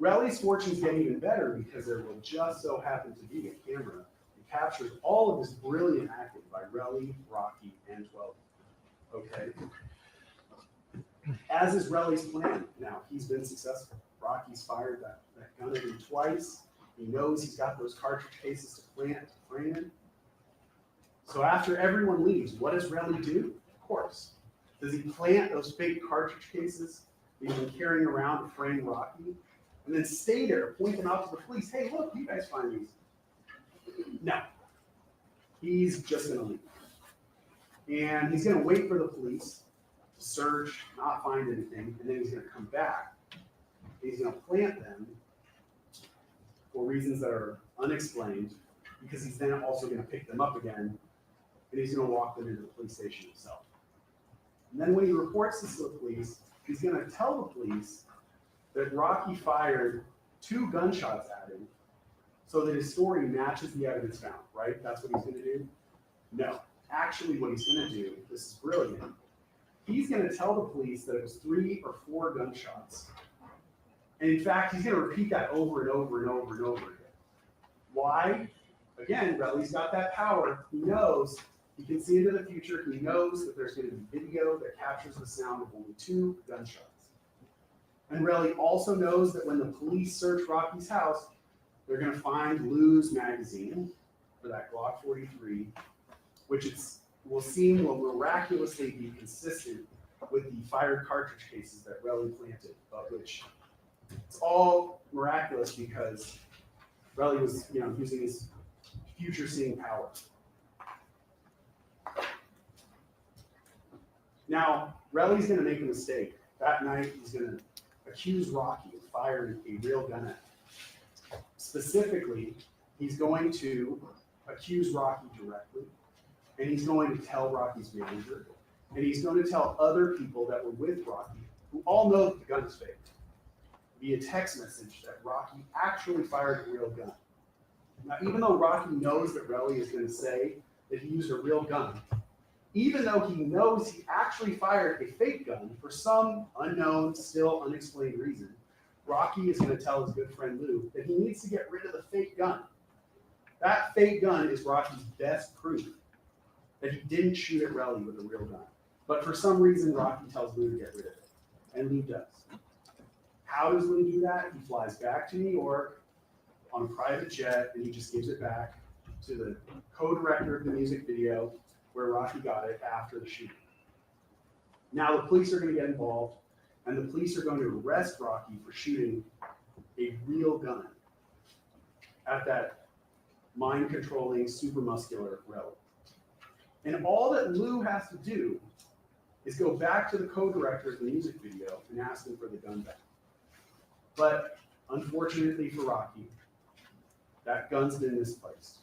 Relly's fortunes get even better because there will just so happen to be a camera that captures all of this brilliant acting by Relly, Rocky, and 12B. Okay? As is Relly's plan. Now, he's been successful. Rocky's fired that gun at him twice. He knows he's got those cartridge cases to frame him. So after everyone leaves, what does Relly do? Of course. Does he plant those fake cartridge cases that he's been carrying around to frame Rocky? And then stay there, point them out to the police. Hey, look, you guys find these. No. He's just going to leave. And he's going to wait for the police to search, not find anything, and then he's going to come back. He's going to plant them for reasons that are unexplained, because he's then also going to pick them up again, and he's going to walk them into the police station himself. And then when he reports this to the police, he's going to tell the police that Rocky fired 2 gunshots at him so that his story matches the evidence found, right? That's what he's going to do? No. Actually, what he's going to do, this is brilliant, he's going to tell the police that it was 3 or 4 gunshots. And in fact, he's going to repeat that over and over and over and over again. Why? Again, Relly's got that power. He knows, he can see into the future. He knows that there's going to be video that captures the sound of only 2 gunshots. And Relly also knows that when the police search Rocky's house, they're going to find Lou's magazine for that Glock 43, which will will miraculously be consistent with the fired cartridge cases that Relly planted, but which it's all miraculous because Relly was, using his future-seeing power. Now, Relly's going to make a mistake. That night, he's going to accuse Rocky of firing a real gun at him. Specifically, he's going to accuse Rocky directly, and he's going to tell Rocky's manager, and he's going to tell other people that were with Rocky, who all know that the gun is fake, via text message that Rocky actually fired a real gun. Now, even though Rocky knows that Relly is going to say that he used a real gun, even though he knows he actually fired a fake gun for some unknown, still unexplained reason, Rocky is going to tell his good friend Lou that he needs to get rid of the fake gun. That fake gun is Rocky's best proof that he didn't shoot at Relly with a real gun. But for some reason, Rocky tells Lou to get rid of it, and Lou does. How does Lou do that? He flies back to New York on a private jet, and he just gives it back to the co-director of the music video where Rocky got it after the shooting. Now the police are going to get involved, and the police are going to arrest Rocky for shooting a real gun at that mind-controlling, super muscular Relly. And all that Lou has to do is go back to the co-director of the music video and ask him for the gun back. But unfortunately for Rocky, that gun's been misplaced.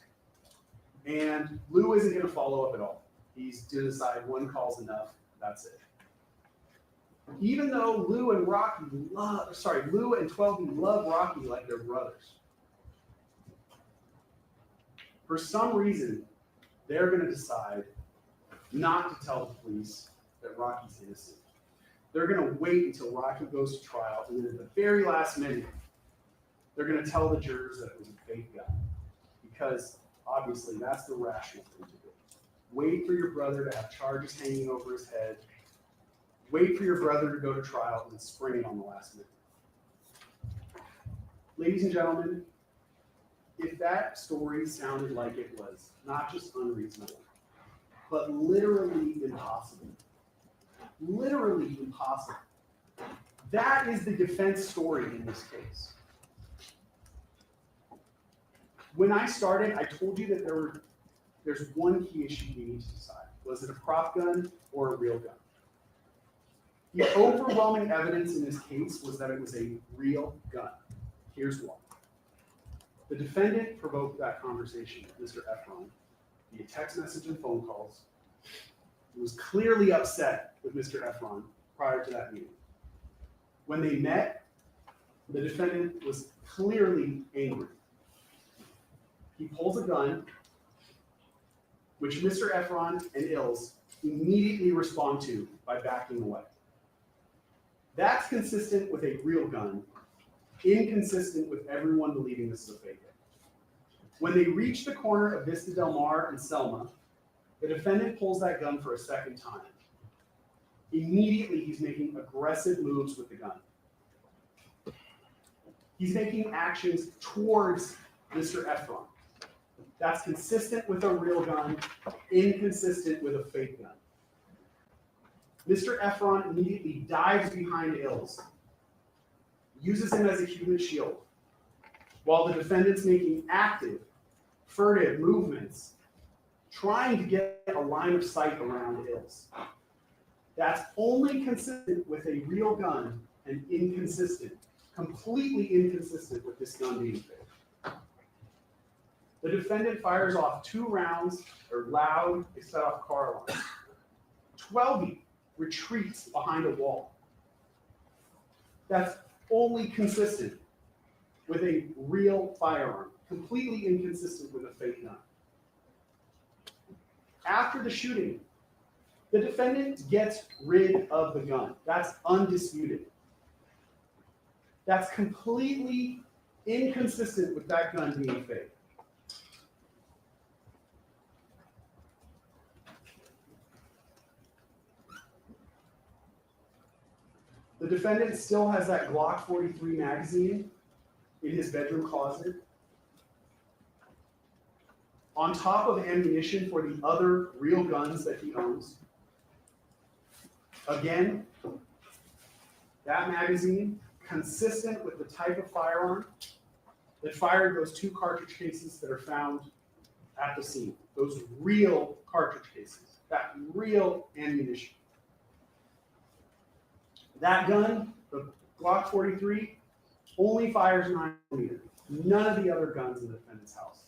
And Lou isn't going to follow up at all. He's to decide one call's enough, that's it. Even though Lou and 12B love Rocky like they're brothers, for some reason, they're going to decide not to tell the police that Rocky's innocent. They're going to wait until Rocky goes to trial, and then at the very last minute, they're going to tell the jurors that it was a fake gun. Because obviously that's the rational thing to do. Wait for your brother to have charges hanging over his head. Wait for your brother to go to trial and then spring it on the last minute. Ladies and gentlemen, if that story sounded like it was not just unreasonable, but literally impossible, that is the defense story in this case. When I started, I told you that there's one key issue we need to decide. Was it a prop gun or a real gun? The overwhelming evidence in this case was that it was a real gun. Here's why. The defendant provoked that conversation with Mr. Efron via text message and phone calls. He was clearly upset with Mr. Efron prior to that meeting. When they met, the defendant was clearly angry. He pulls a gun, which Mr. Efron and Ills immediately respond to by backing away. That's consistent with a real gun, inconsistent with everyone believing this is a fake gun. When they reach the corner of Vista Del Mar and Selma, the defendant pulls that gun for a second time. Immediately, he's making aggressive moves with the gun. He's making actions towards Mr. Efron. That's consistent with a real gun, inconsistent with a fake gun. Mr. Efron immediately dives behind Ills, uses him as a human shield, while the defendant's making active, furtive movements, trying to get a line of sight around Ills. That's only consistent with a real gun and inconsistent, completely inconsistent with this gun being fake. The defendant fires off 2 rounds, or loud, they set off car alarms. 12 retreats behind a wall. That's only consistent with a real firearm, completely inconsistent with a fake gun. After the shooting, the defendant gets rid of the gun. That's undisputed. That's completely inconsistent with that gun being fake. The defendant still has that Glock 43 magazine in his bedroom closet. On top of ammunition for the other real guns that he owns. Again, that magazine, consistent with the type of firearm that fired those 2 cartridge cases that are found at the scene. Those real cartridge cases, that real ammunition. That gun, the Glock 43, only fires 9mm. None of the other guns in the defendant's house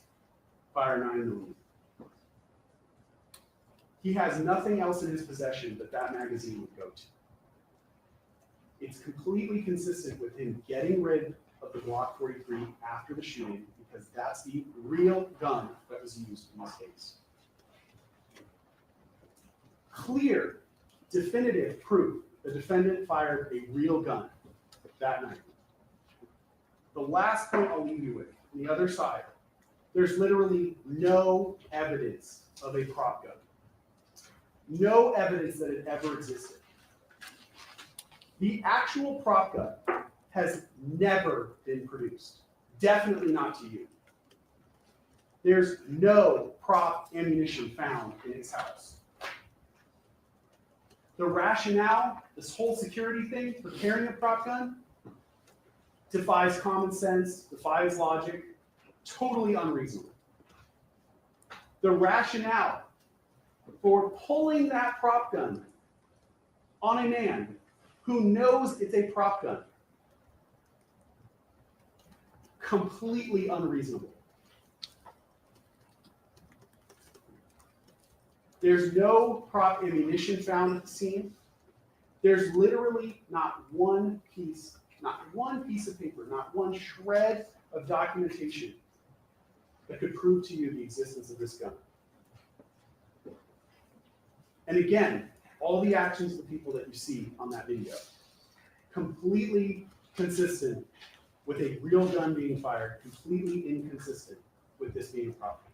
fire 9mm. He has nothing else in his possession that that magazine would go to. It's completely consistent with him getting rid of the Glock 43 after the shooting because that's the real gun that was used in this case. Clear, definitive proof the defendant fired a real gun that night. The last point I'll leave you with, on the other side, there's literally no evidence of a prop gun. No evidence that it ever existed. The actual prop gun has never been produced. Definitely not to you. There's no prop ammunition found in his house. The rationale, this whole security thing for carrying a prop gun, defies common sense, defies logic, totally unreasonable. The rationale for pulling that prop gun on a man who knows it's a prop gun, completely unreasonable. There's no prop ammunition found at the scene. There's literally not one piece of paper, not one shred of documentation that could prove to you the existence of this gun. And again, all the actions of the people that you see on that video, completely consistent with a real gun being fired, completely inconsistent with this being a property.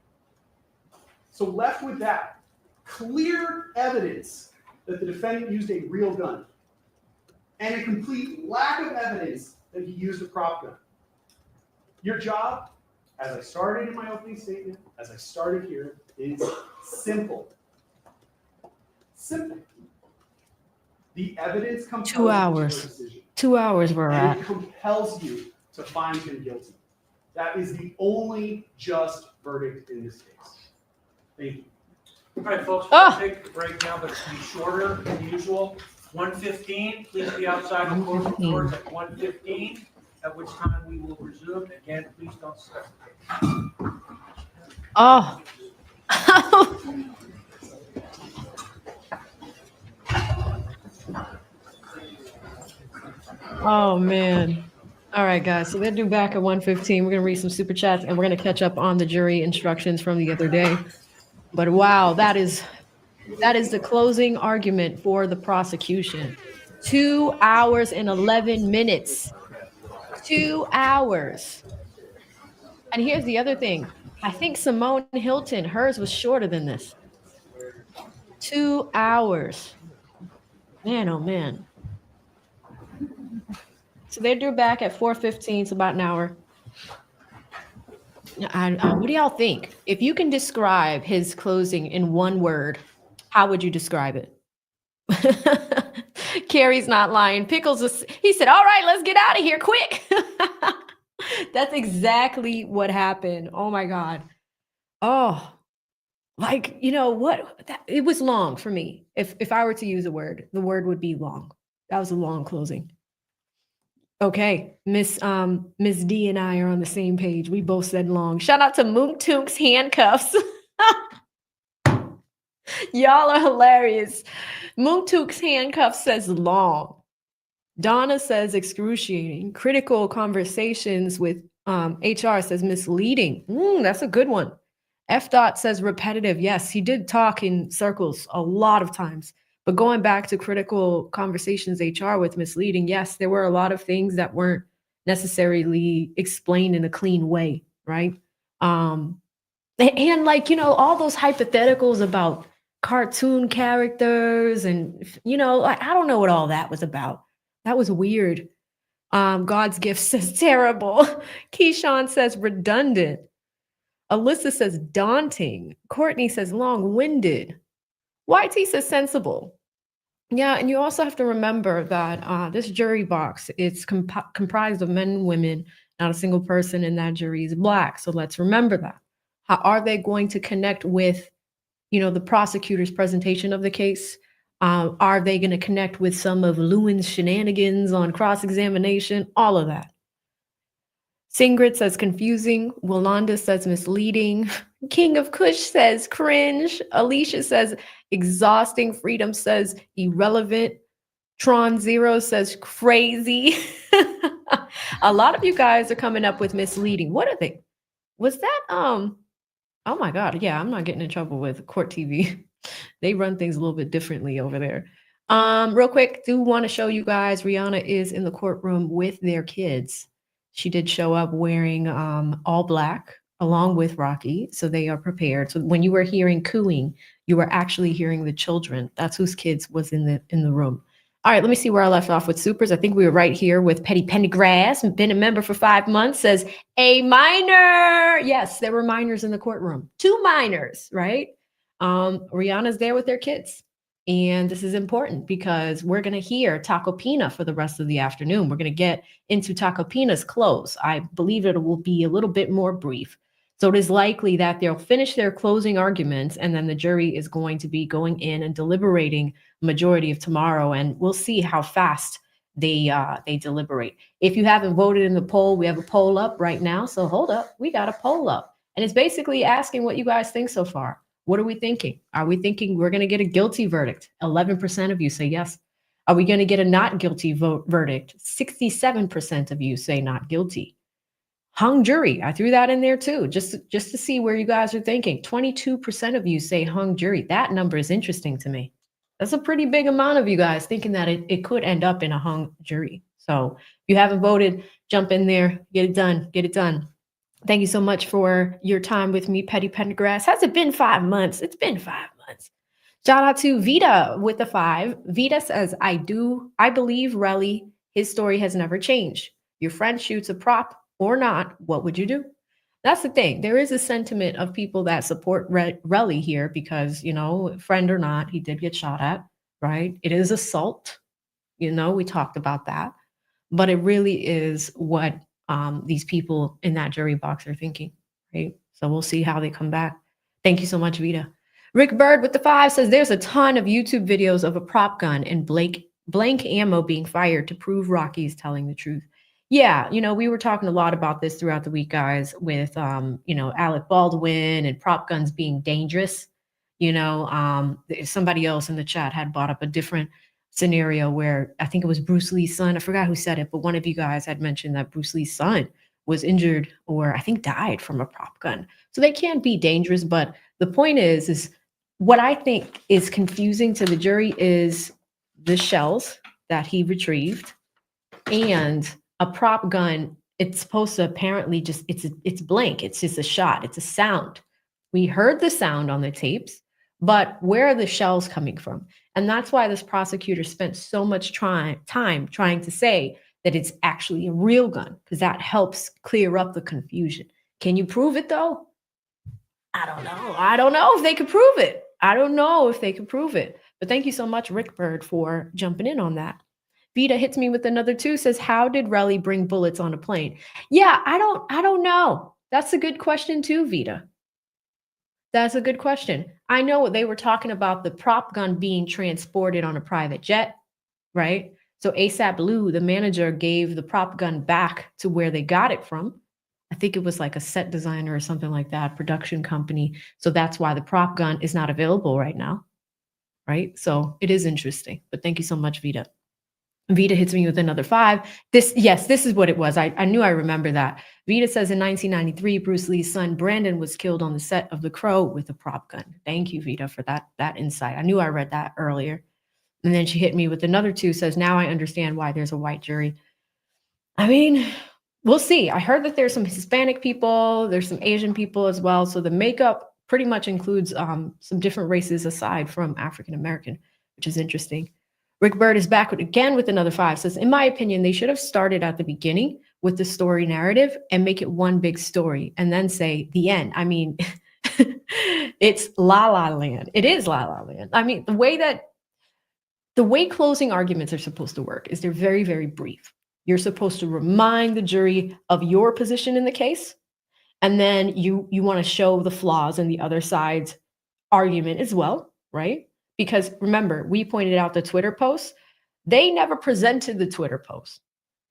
So left with that, clear evidence that the defendant used a real gun, and a complete lack of evidence that he used a prop gun. Your job, as I started in my opening statement, as I started here, is simple. Simple. The evidence compels 2 hours. your decision. 2 hours we're And at. it compels you to find him guilty. That is the only just verdict in this case. Thank you. All right, folks, we'll take the break now, but it's going to be shorter than usual. 1:15, please be outside the courtroom doors at 1:15, at which time we will resume. Again, please don't step. Oh. Oh, man. All right, guys. So they're due back at 1:15. We're going to read some super chats, and we're going to catch up on the jury instructions from the other day. But wow, that is the closing argument for the prosecution. 2 hours and 11 minutes. 2 hours. And here's the other thing. I think Simone Hilton, hers was shorter than this. 2 hours. Man, oh man. So they're due back at 4:15, so about an hour. What do y'all think? If you can describe his closing in one word, how would you describe it? Carrie's not lying. Pickles, he said, all right, let's get out of here quick. That's exactly what happened. Oh my God. Oh, like, you know what? It was long for me. If I were to use a word, the word would be long. That was a long closing. Okay, Miss D and I are on the same page. We both said long. Shout out to Mook Took's handcuffs. Y'all are hilarious. Mook Took's handcuffs says long. Donna says excruciating. Critical conversations with HR says misleading. That's a good one. F. Dot says repetitive. Yes, he did talk in circles a lot of times. But going back to critical conversations HR with misleading, yes, there were a lot of things that weren't necessarily explained in a clean way, right? And like, you know, all those hypotheticals about cartoon characters and, you know, I don't know what all that was about. That was weird. God's gift says terrible. Keyshawn says redundant. Alyssa says daunting. Courtney says long-winded. YT says sensible. Yeah, and you also have to remember that this jury box, it's comprised of men and women. Not a single person in that jury is Black. So let's remember that. How are they going to connect with, you know, the prosecutor's presentation of the case? Are they going to connect with some of LEWIN's shenanigans on cross-examination? All of that. Singrid says confusing. Willanda says misleading. King of Kush says cringe. Alicia says exhausting. Freedom says irrelevant. Tron Zero says crazy. A lot of you guys are coming up with misleading. What are they? Was that, oh my God. Yeah, I'm not getting in trouble with Court TV. They run things a little bit differently over there. Real quick, do want to show you guys, Rihanna is in the courtroom with their kids. She did show up wearing all black along with Rocky, so they are prepared. So when you were hearing cooing, you were actually hearing the children. That's whose kids was in the room. All right, let me see where I left off with supers. I think we were right here with Petty Pendergrass, been a member for 5 months, says a minor. Yes, there were minors in the courtroom. 2 minors, right? Rihanna's there with their kids. And this is important because we're going to hear Tacopina for the rest of the afternoon. We're going to get into Tacopina's close. I believe it will be a little bit more brief. So it is likely that they'll finish their closing arguments and then the jury is going to be going in and deliberating majority of tomorrow. And we'll see how fast they deliberate. If you haven't voted in the poll, we have a poll up right now. So hold up, we got a poll up. And it's basically asking what you guys think so far. What are we thinking? Are we thinking we're going to get a guilty verdict? 11% of you say yes. Are we going to get a not guilty verdict? 67% of you say not guilty. Hung jury, I threw that in there too, just to see where you guys are thinking. 22% of you say hung jury. That number is interesting to me. That's a pretty big amount of you guys thinking that it could end up in a hung jury. So if you haven't voted, jump in there, get it done, get it done. Thank you so much for your time with me, Petty Pendergrass. Has it been 5 months? It's been 5 months. Shout out to Vita with the 5. Vita says, I believe Relly, his story has never changed. Your friend shoots a prop or not, what would you do? That's the thing. There is a sentiment of people that support Relly here because, friend or not, he did get shot at, right? It is assault. We talked about that. But it really is what these people in that jury box are thinking, right? So we'll see how they come back. Thank you so much, Vita. Rick Bird with the 5 says there's a ton of YouTube videos of a prop gun and blank ammo being fired to prove Rocky's telling the truth. Yeah, we were talking a lot about this throughout the week, guys, with Alec Baldwin and prop guns being dangerous. Somebody else in the chat had brought up a different scenario where I think it was Bruce Lee's son. I forgot who said it, but one of you guys had mentioned that Bruce Lee's son was injured or I think died from a prop gun. So they can be dangerous, but the point is what I think is confusing to the jury is the shells that he retrieved and a prop gun. It's supposed to apparently it's blank. It's just a shot. It's a sound. We heard the sound on the tapes, but where are the shells coming from? And that's why this prosecutor spent so much time trying to say that it's actually a real gun, because that helps clear up the confusion. Can you prove it though? I don't know. I don't know if they could prove it. But thank you so much, Rick Bird, for jumping in on that. Vita hits me with another 2, says, how did Relly bring bullets on a plane? Yeah, I don't know. That's a good question too, Vita. That's a good question. I know they were talking about the prop gun being transported on a private jet, right? So ASAP Lou, the manager, gave the prop gun back to where they got it from. I think it was like a set designer or something like that, production company. So that's why the prop gun is not available right now, right? So it is interesting. But thank you so much, Vita. Vita hits me with another 5. This is what it was. I knew I remember that. Vita says in 1993, Bruce Lee's son, Brandon, was killed on the set of The Crow with a prop gun. Thank you, Vita, for that insight. I knew I read that earlier. And then she hit me with another 2, says, now I understand why there's a white jury. I mean, we'll see. I heard that there's some Hispanic people, there's some Asian people as well. So the makeup pretty much includes some different races aside from African-American, which is interesting. Rick Bird is back again with another 5, says, in my opinion, they should have started at the beginning with the story narrative and make it one big story and then say the end. I mean, it's La La Land. It is La La Land. I mean, the way closing arguments are supposed to work is they're very, very brief. You're supposed to remind the jury of your position in the case, and then you want to show the flaws in the other side's argument as well, right? Because remember, we pointed out the Twitter post. They never presented the Twitter post.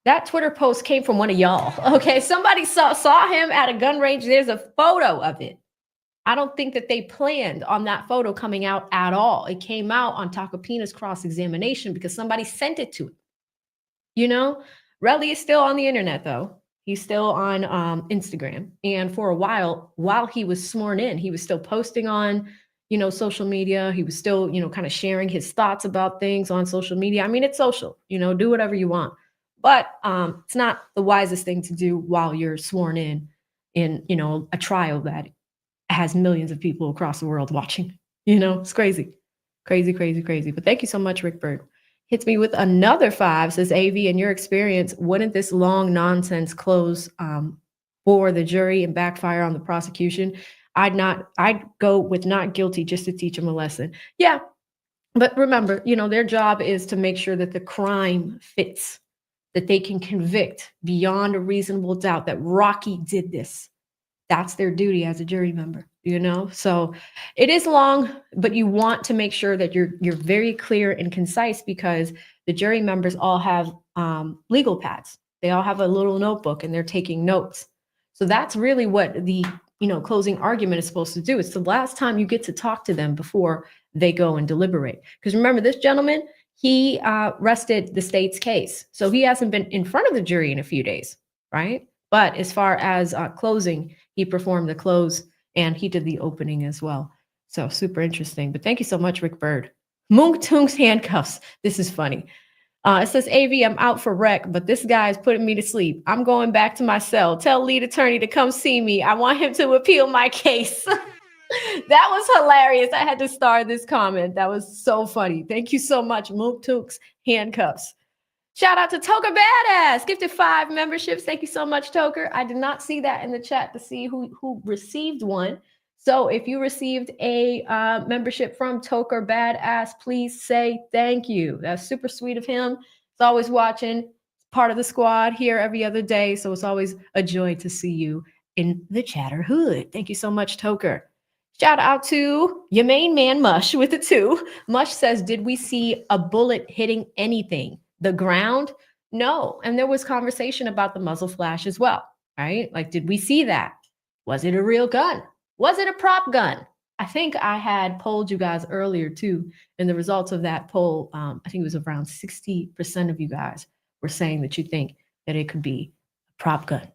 That Twitter post came from one of y'all. Okay, somebody saw him at a gun range. There's a photo of it. I don't think that they planned on that photo coming out at all. It came out on Tacopina's cross-examination because somebody sent it to him. Relly is still on the internet, though. He's still on Instagram. And for a while he was sworn in, he was still posting on social media. He was still, kind of sharing his thoughts about things on social media. I mean, it's social, do whatever you want. But it's not the wisest thing to do while you're sworn in, a trial that has millions of people across the world watching. It's crazy. Crazy. But thank you so much, Rick Bird. Hits me with another 5, says, AV, in your experience, wouldn't this long nonsense close for the jury and backfire on the prosecution? I'd go with not guilty just to teach them a lesson. Yeah. But remember, their job is to make sure that the crime fits, that they can convict beyond a reasonable doubt that Rocky did this. That's their duty as a jury member, So it is long, but you want to make sure that you're very clear and concise, because the jury members all have legal pads. They all have a little notebook and they're taking notes. So that's really what the closing argument is supposed to do. It's the last time you get to talk to them before they go and deliberate. Because remember, this gentleman, he rested the state's case. So he hasn't been in front of the jury in a few days, right? But as far as closing, he performed the close and he did the opening as well. So super interesting. But thank you so much, Rick Bird. Munk Tunk's handcuffs. This is funny. It says, AV, I'm out for rec, but this guy is putting me to sleep. I'm going back to my cell. Tell lead attorney to come see me. I want him to appeal my case. That was hilarious. I had to star this comment. That was so funny. Thank you so much, Mook Took's handcuffs. Shout out to Toker Badass. Gifted 5 memberships. Thank you so much, Toker. I did not see that in the chat to see who received one. So if you received a membership from Toker Badass, please say thank you. That's super sweet of him. He's always watching. Part of the squad here every other day. So it's always a joy to see you in the Chatterhood. Thank you so much, Toker. Shout out to your main man, Mush, with a 2. Mush says, did we see a bullet hitting anything? The ground? No. And there was conversation about the muzzle flash as well, right? Like, did we see that? Was it a real gun? Was it a prop gun? I think I had polled you guys earlier too. And the results of that poll, I think it was around 60% of you guys were saying that you think that it could be a prop gun.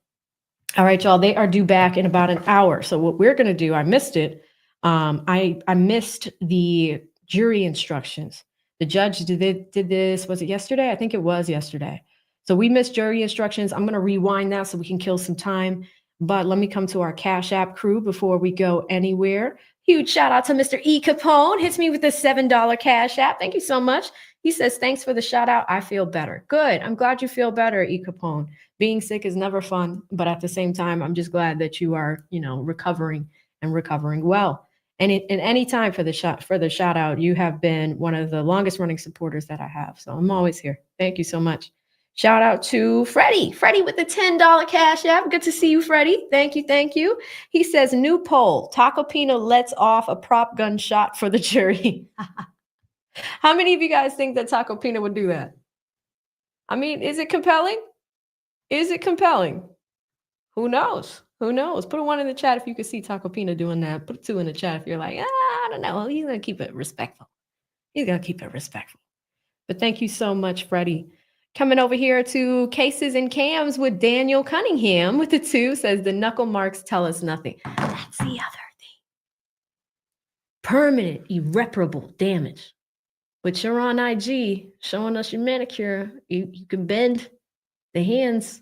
All right, y'all, they are due back in about an hour. So what we're going to do, I missed it. I missed the jury instructions. The judge did this, was it yesterday? I think it was yesterday. So we missed jury instructions. I'm going to rewind that so we can kill some time. But let me come to our Cash App crew before we go anywhere. Huge shout out to Mr. E. Capone. Hits me with the $7 Cash App. Thank you so much. He says, thanks for the shout out. I feel better. Good. I'm glad you feel better, E. Capone. Being sick is never fun. But at the same time, I'm just glad that you are, recovering and recovering well. And in any time for the shout out, you have been one of the longest running supporters that I have. So I'm always here. Thank you so much. Shout out to Freddie. Freddie with the $10 Cash App. Good to see you, Freddie. Thank you. Thank you. He says, new poll. Tacopina lets off a prop gun shot for the jury. How many of you guys think that Tacopina would do that? I mean, is it compelling? Is it compelling? Who knows? Who knows? Put a 1 in the chat if you could see Tacopina doing that. Put a 2 in the chat if you're like, I don't know. He's going to keep it respectful. He's going to keep it respectful. But thank you so much, Freddie. Coming over here to Cases and Cams with Daniel Cunningham with the 2, says the knuckle marks tell us nothing. That's the other thing. Permanent, irreparable damage. But you're on IG showing us your manicure. You can bend the hands.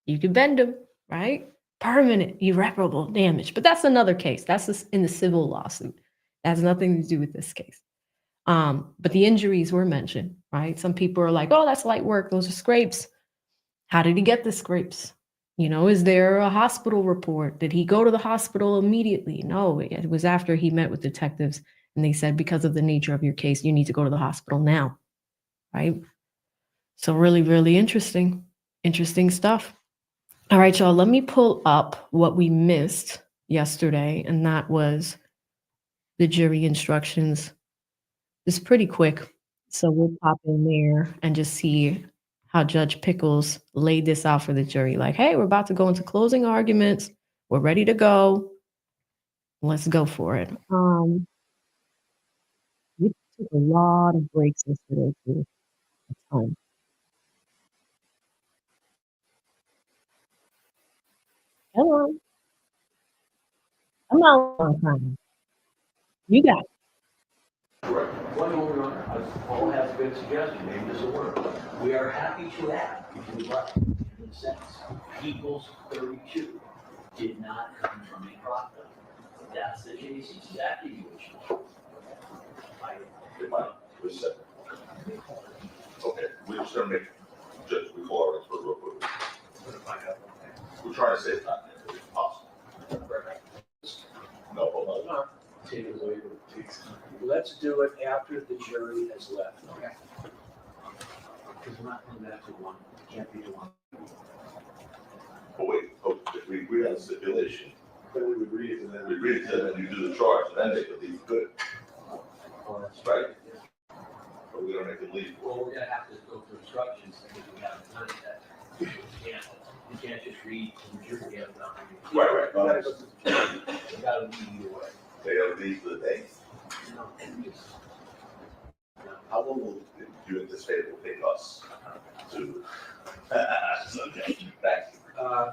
You can bend them, right? Permanent, irreparable damage. But that's another case. That's in the civil lawsuit. That has nothing to do with this case. But the injuries were mentioned, right? Some people are like, oh, that's light work. Those are scrapes. How did he get the scrapes? Is there a hospital report? Did he go to the hospital immediately? No, it was after he met with detectives and they said, because of the nature of your case, you need to go to the hospital now, right? So really, really interesting stuff. All right, y'all, let me pull up what we missed yesterday, and that was the jury instructions. It's pretty quick, so we'll pop in there and just see how Judge Pickles laid this out for the jury. Like, hey, we're about to go into closing arguments. We're ready to go. Let's go for it. We took a lot of breaks yesterday, too. Hello. I'm not on time. You got it. One more, Your Honor, Paul has a good suggestion, maybe this will work. We are happy to add, if you would like, in the sentence, equals 32 did not come from a prop gun. That's the case, exactly what Okay, we're just gonna make, just before our expert real quick. We're trying to save time if possible. No, hold on. Take it away, but it takes time. Let's do it after the jury has left. Okay. Because we're not coming back to one. Can't be to one. But wait, if we agree on the stipulation, Then we agree to that. we agree to that, you do the charge, and then they could leave good, Oh, that's right? But we don't make them leave. Well, we're gonna have to go through instructions because we haven't done that. You can't just read from the jury. Right. You gotta leave either way. They gotta leave for the day. No, just- How long will you anticipate it will take us to? Okay, thank you.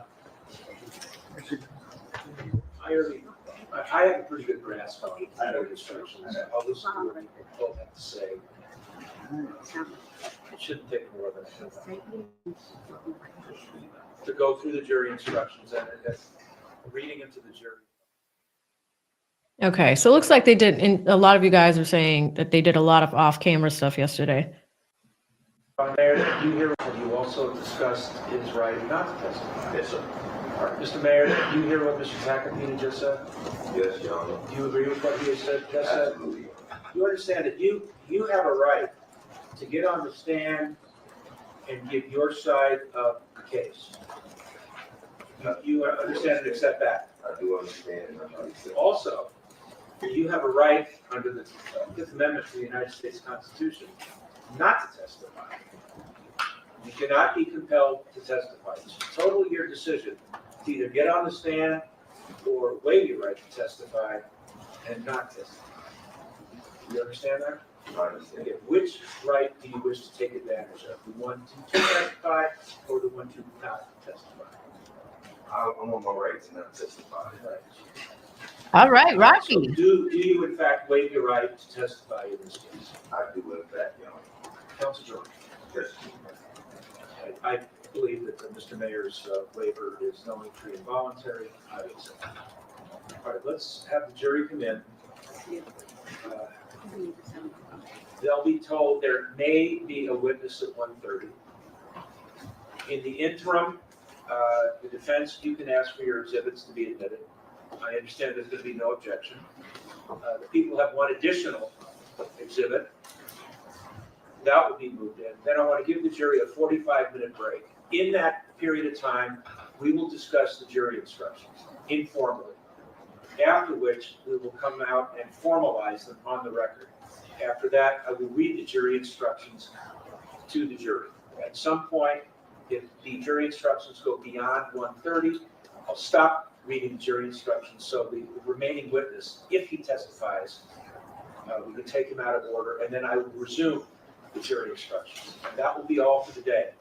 I I have a pretty good grasp on the instructions. I'll listen to what you both have to say. It shouldn't take more than a minute to go through the jury instructions and reading into the jury. Okay, so it looks like they did, and a lot of you guys are saying that they did a lot of off-camera stuff yesterday. Mayor, you hear, you also discussed his right not to testify. Yes, sir. All right, Mr. Mayor, do you hear what Mr. Tacopina just said? Yes, Your Honor. Do you agree with what he has said? Just said? Absolutely. You understand that you have a right to get on the stand and give your side of the case. You understand and accept that. I do understand. And I understand. Also, you have a right under the Fifth Amendment to the United States Constitution not to testify. You cannot be compelled to testify. It's totally your decision to either get on the stand or waive your right to testify and not testify. You understand that? I understand. Okay, which right do you wish to take advantage of? The one to testify or the one to not testify? I'm on my right to not testify. Right. All right, So Rocky. do you in fact waive your right to testify in this case? I do in fact, Your Honor. Counsel George. Yes. I believe that Mr. Mayor's waiver is knowing, free, and voluntary. I would say. All right, let's have the jury come in. They'll be told there may be a witness at 1:30. In the interim, the defense, you can ask for your exhibits to be admitted. I understand there's going to be no objection. The people have one additional exhibit. That will be moved in. Then I want to give the jury a 45-minute break. In that period of time, we will discuss the jury instructions informally, after which we will come out and formalize them on the record. After that, I will read the jury instructions to the jury. At some point, if the jury instructions go beyond 1:30, I'll stop reading the jury instructions so the remaining witness, if he testifies, we can take him out of order, and then I will resume the jury instructions. And that will be all for the day.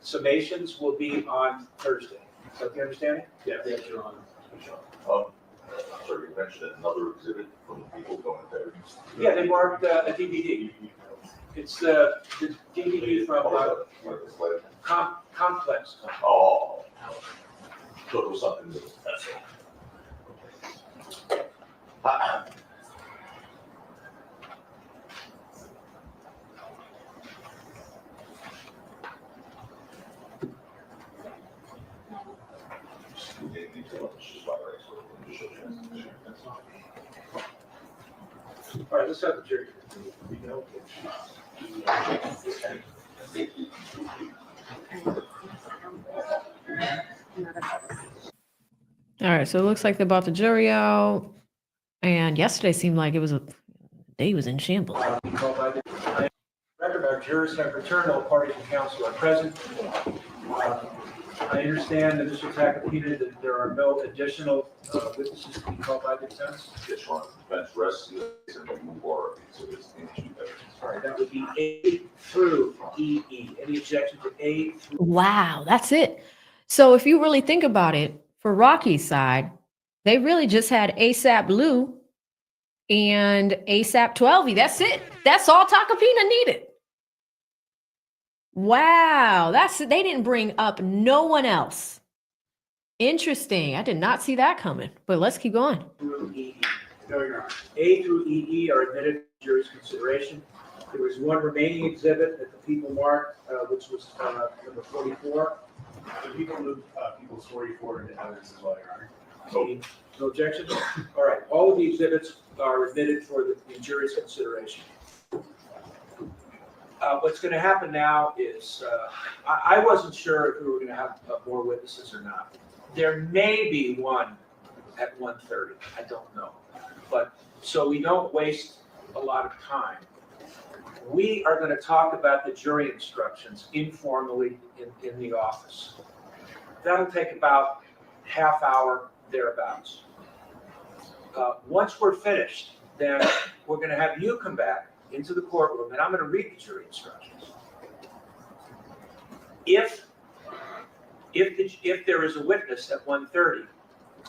Summations will be on Thursday. Is that the understanding? Yeah, yes, Your Honor. Sir, you mentioned another exhibit from the people going there. Yeah, they marked a DVD. It's the DVD from Complex. Oh. So it was something that was, that's all. All right, let's have the jury. All right, so it looks like they brought the jury out. And yesterday seemed like it was a day was in shambles. Record, our jurors have returned, all parties and counsel are present. I understand that Mr. Tacopina, that there are no additional witnesses to be called by the defense. Yes, Your Honor. Defense rests and move forward. So it's evidence. All right, that would be A through EE. Any objection to A through? Wow, that's it. So if you really think about it, for Rocky's side, they really just had ASAP Blue and ASAP 12. That's it. That's all Tacopina needed. Wow, they didn't bring up no one else. Interesting. I did not see that coming, but let's keep going. Through EE. A through EE are admitted to jury's consideration. There was one remaining exhibit that the people marked, which was number 44. The people moved people's 44 into evidence as well, Your Honor. No objection? All right, all of the exhibits are admitted for the jury's consideration. What's going to happen now is, I wasn't sure if we were going to have more witnesses or not. There may be one at 1:30, I don't know. But, so we don't waste a lot of time. We are going to talk about the jury instructions informally in the office. That'll take about half hour, thereabouts. Once we're finished, then we're going to have you come back into the courtroom, and I'm going to read the jury instructions. If there is a witness at 1:30,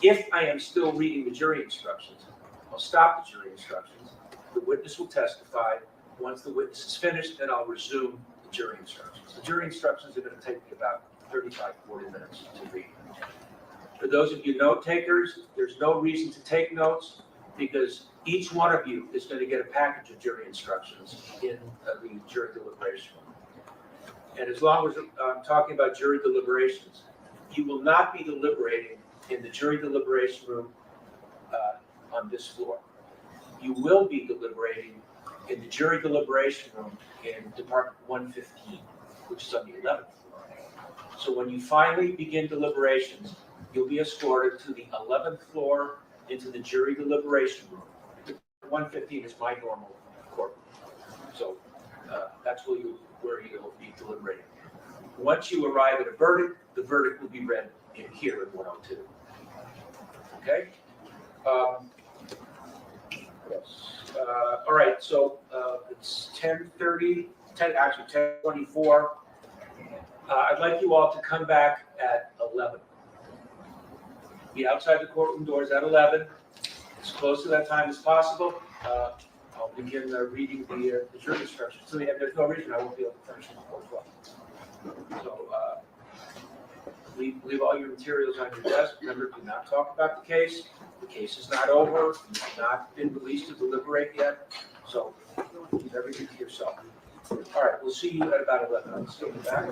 If I am still reading the jury instructions, I'll stop the jury instructions. The witness will testify. Once the witness is finished, then I'll resume the jury instructions. The jury instructions are going to take me about 35, 40 minutes to read. For those of you note takers, there's no reason to take notes because each one of you is going to get a package of jury instructions in the jury deliberation room. And as long as I'm talking about jury deliberations, you will not be deliberating in the jury deliberation room on this floor. You will be deliberating in the jury deliberation room in Department 115, which is on the 11th floor. So when you finally begin deliberations, you'll be escorted to the 11th floor into the jury deliberation room. 115 is my normal courtroom. So that's where you'll be deliberating. Once you arrive at a verdict, the verdict will be read in here in 102. Okay? All right, so it's 10:30, actually 10:24. I'd like you all to come back at 11. Be outside the courtroom doors at 11, as close to that time as possible. I'll begin reading the jury instructions. So there's no reason I won't be able to finish before 12. So leave all your materials on your desk. Remember, do not talk about the case. The case is not over. You have not been released to deliberate yet. So keep everything to yourself. All right, we'll see you at about 11. I'll still be back.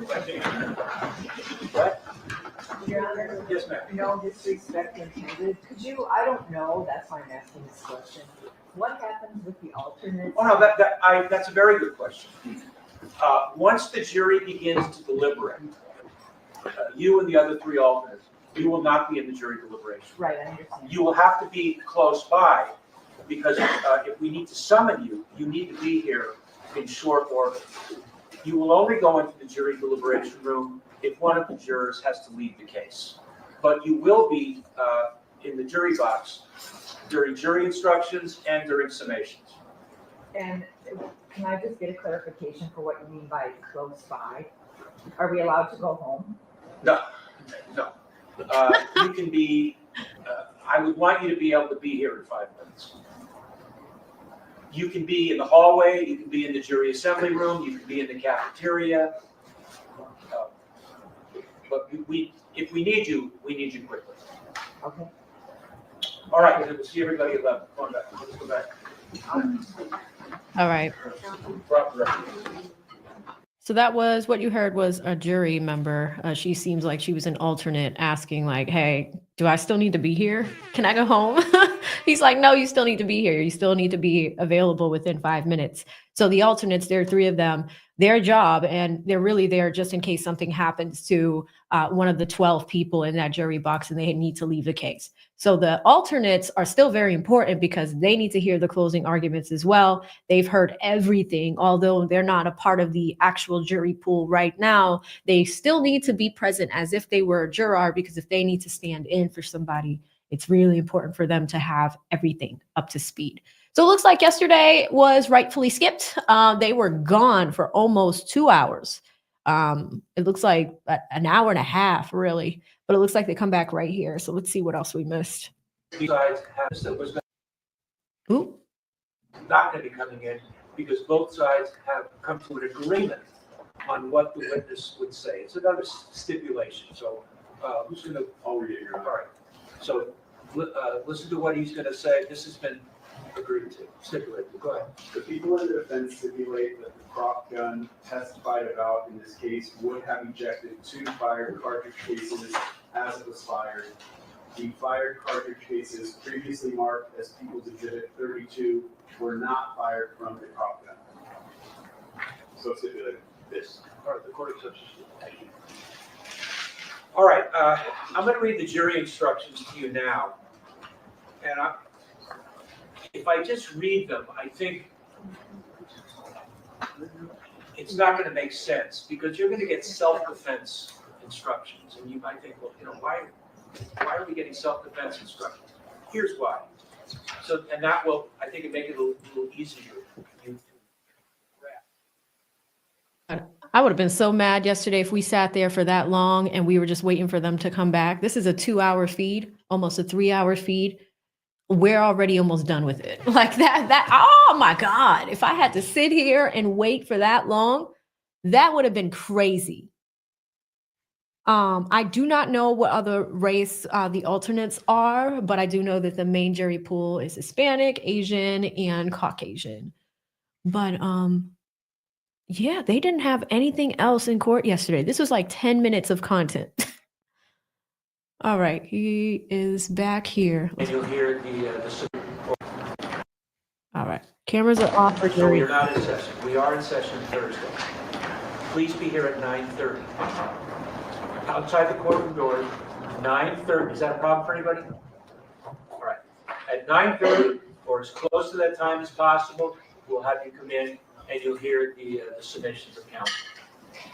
What? Your Honor? Yes, ma'am. No disrespect intended. Could you, I don't know, that's why I'm asking this question. What happens with the alternates? Oh, no, that's a very good question. Once the jury begins to deliberate, you and the other three alternates, you will not be in the jury deliberation. Right, I understand. You will have to be close by because if we need to summon you, you need to be here in short order. You will only go into the jury deliberation room if one of the jurors has to leave the case. But you will be in the jury box during jury instructions and during summations. And can I just get a clarification for what you mean by close by? Are we allowed to go home? No. You can be, I would want you to be able to be here in 5 minutes. You can be in the hallway, you can be in the jury assembly room, you can be in the cafeteria. But if we need you quickly. Okay. All right, we'll see everybody at 11. Come on back. Let's go back. All right. So that was what you heard was a jury member. She seems like she was an alternate asking like, hey, do I still need to be here? Can I go home? He's like, no, you still need to be here. You still need to be available within 5 minutes. So the alternates, there are 3 of them, their job, and they're really there just in case something happens to one of the 12 people in that jury box and they need to leave the case. So the alternates are still very important because they need to hear the closing arguments as well. They've heard everything, although they're not a part of the actual jury pool right now. They still need to be present as if they were a juror, because if they need to stand in for somebody, it's really important for them to have everything up to speed. So it looks like yesterday was rightfully skipped. They were gone for almost 2 hours. It looks like an hour and a half, really, but it looks like they come back right here. So let's see what else we missed. Sides was not going to be coming in because both sides have come to an agreement on what the witness would say. It's another stipulation. So who's going to? I'll read it here. All right. So listen to what he's going to say. This has been agreed to, stipulated. Go ahead. The people in the defense stipulate that the prop gun testified about in this case would have ejected 2 fired cartridge cases as it was fired. The fired cartridge cases previously marked as People's Exhibit 32 were not fired from the prop gun. So stipulated this. All right, the court accepts. Thank you. All right, I'm going to read the jury instructions to you now. And if I just read them, I think it's not going to make sense because you're going to get self-defense instructions. And you might think, well, why are we getting self-defense instructions? Here's why. So, and that will, I think, make it a little easier for you to grasp. I would have been so mad yesterday if we sat there for that long and we were just waiting for them to come back. This is a 2-hour feed. almost a 3-hour feed. We're already almost done with it. Like oh my God. If I had to sit here and wait for that long, that would have been crazy. I do not know what other race the alternates are, but I do know that the main jury pool is Hispanic, Asian, and Caucasian. But yeah, they didn't have anything else in court yesterday. This was like 10 minutes of content. All right, he is back here. And you'll hear the All right, cameras are off for so jury. we are not in session. We are in session Thursday. Please be here at 9:30. Outside the courtroom doors, 9:30. Is that a problem for anybody? All right. At 9:30, or as close to that time as possible, we'll have you come in and you'll hear the submissions of counsel.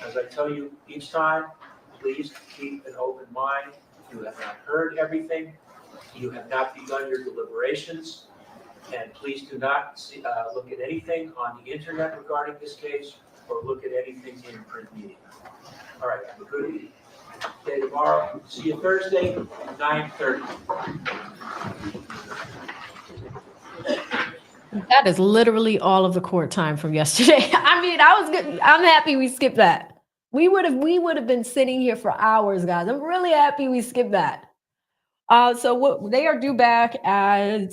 As I tell you each time, please keep an open mind. You have not heard everything. You have not begun your deliberations. And please do not look at anything on the internet regarding this case or look at anything in print media. All right, have a good day tomorrow. See you Thursday, 9:30. That is literally all of the court time from yesterday. I mean, I was good. I'm happy we skipped that. We would have been sitting here for hours, guys. I'm really happy we skipped that. So what they are due back at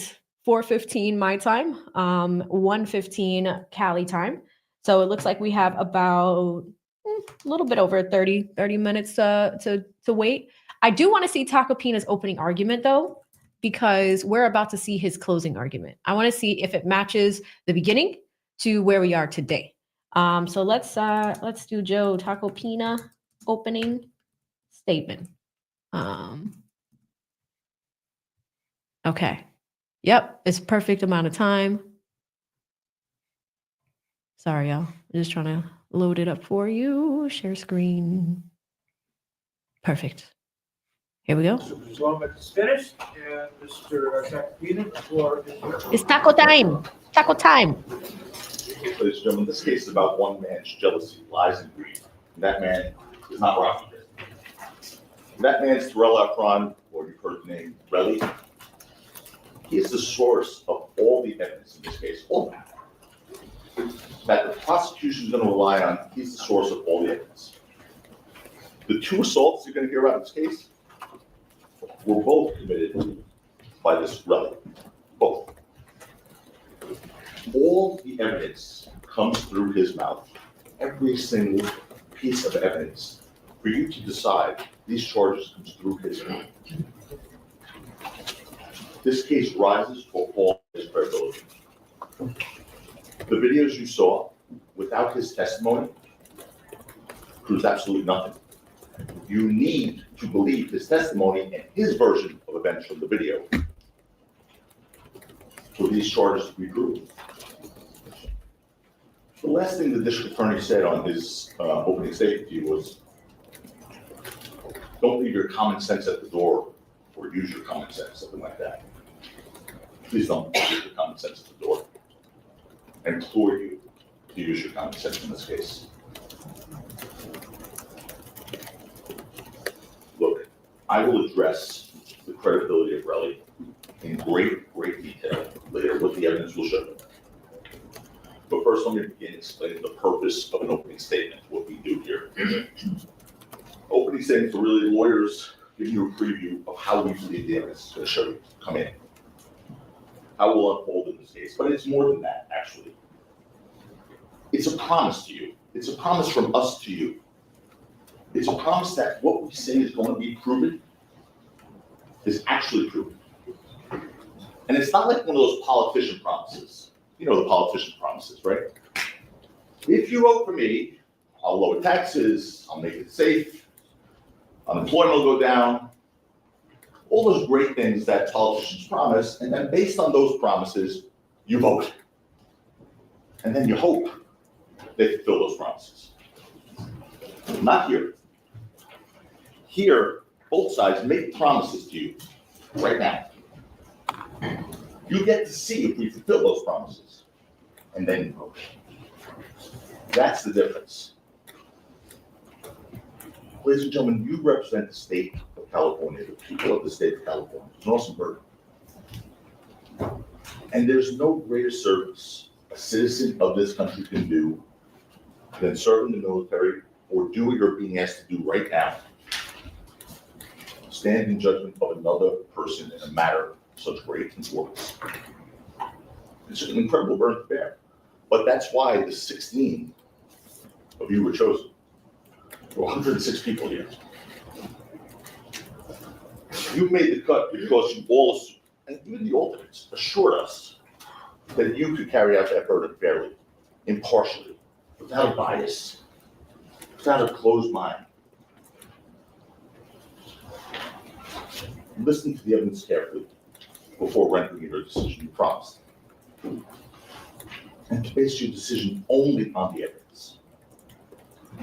4:15 my time, 1:15 Cali time. So it looks like we have about a little bit over 30 minutes to wait. I do want to see Tacopina's opening argument though, because we're about to see his closing argument. I want to see if it matches the beginning to where we are today. So let's do Joe Tacopina opening statement. Okay. Yep, it's perfect amount of time. Sorry, y'all. I'm just trying to load it up for you. Share screen. Perfect. Here we go. As long as it's finished, and Mr. Tacopina, the floor is yours. It's taco time. Taco time. Ladies and gentlemen, this case is about one man's jealousy, lies, and greed. And that man is not Rocky. That man's Terrell Efron, or you've heard the name Relly. He is the source of all the evidence in this case, all of it. That the prosecution is going to rely on, he's the source of all the evidence. The two assaults you're going to hear about in this case were both committed by this Relly. Both. All the evidence comes through his mouth. Every single piece of evidence for you to decide these charges comes through his mouth. This case rises or falls his credibility. The videos you saw without his testimony proves absolutely nothing. You need to believe his testimony and his version of events from the video for these charges to be proven. The last thing the district attorney said on his opening statement to you was, don't leave your common sense at the door or use your common sense, something like that. Please don't use your common sense at the door. I implore you to use your common sense in this case. Look, I will address the credibility of Relly in great detail later, what the evidence will show. But first, let me begin explaining the purpose of an opening statement, what we do here. Opening statements are really lawyers giving you a preview of how we believe the evidence is going to show you, come in. How will unfold in this case, but it's more than that, actually. It's a promise to you. It's a promise from us to you. It's a promise that what we say is going to be proven is actually proven. And it's not like one of those politician promises. You know the politician promises, right? If you vote for me, I'll lower taxes, I'll make it safe, unemployment will go down, all those great things that politicians promise, and then based on those promises, you vote. And then you hope they fulfill those promises. Not here. Here, both sides make promises to you right now. You get to see if we fulfill those promises, and then you vote. That's the difference. Ladies and gentlemen, you represent the state of California, the people of the state of California, is an awesome burden. And there's no greater service a citizen of this country can do than serve in the military or do what you're being asked to do right now. Stand in judgment of another person in a matter of such great importance. It's an incredible burden to bear. But that's why the 16 of you were chosen. There were 106 people here. You made the cut because you all, and even the alternates, assured us that you could carry out that burden fairly, impartially, without bias, without a closed mind. Listen to the evidence carefully before rendering your decision, you promised. And to base your decision only on the evidence,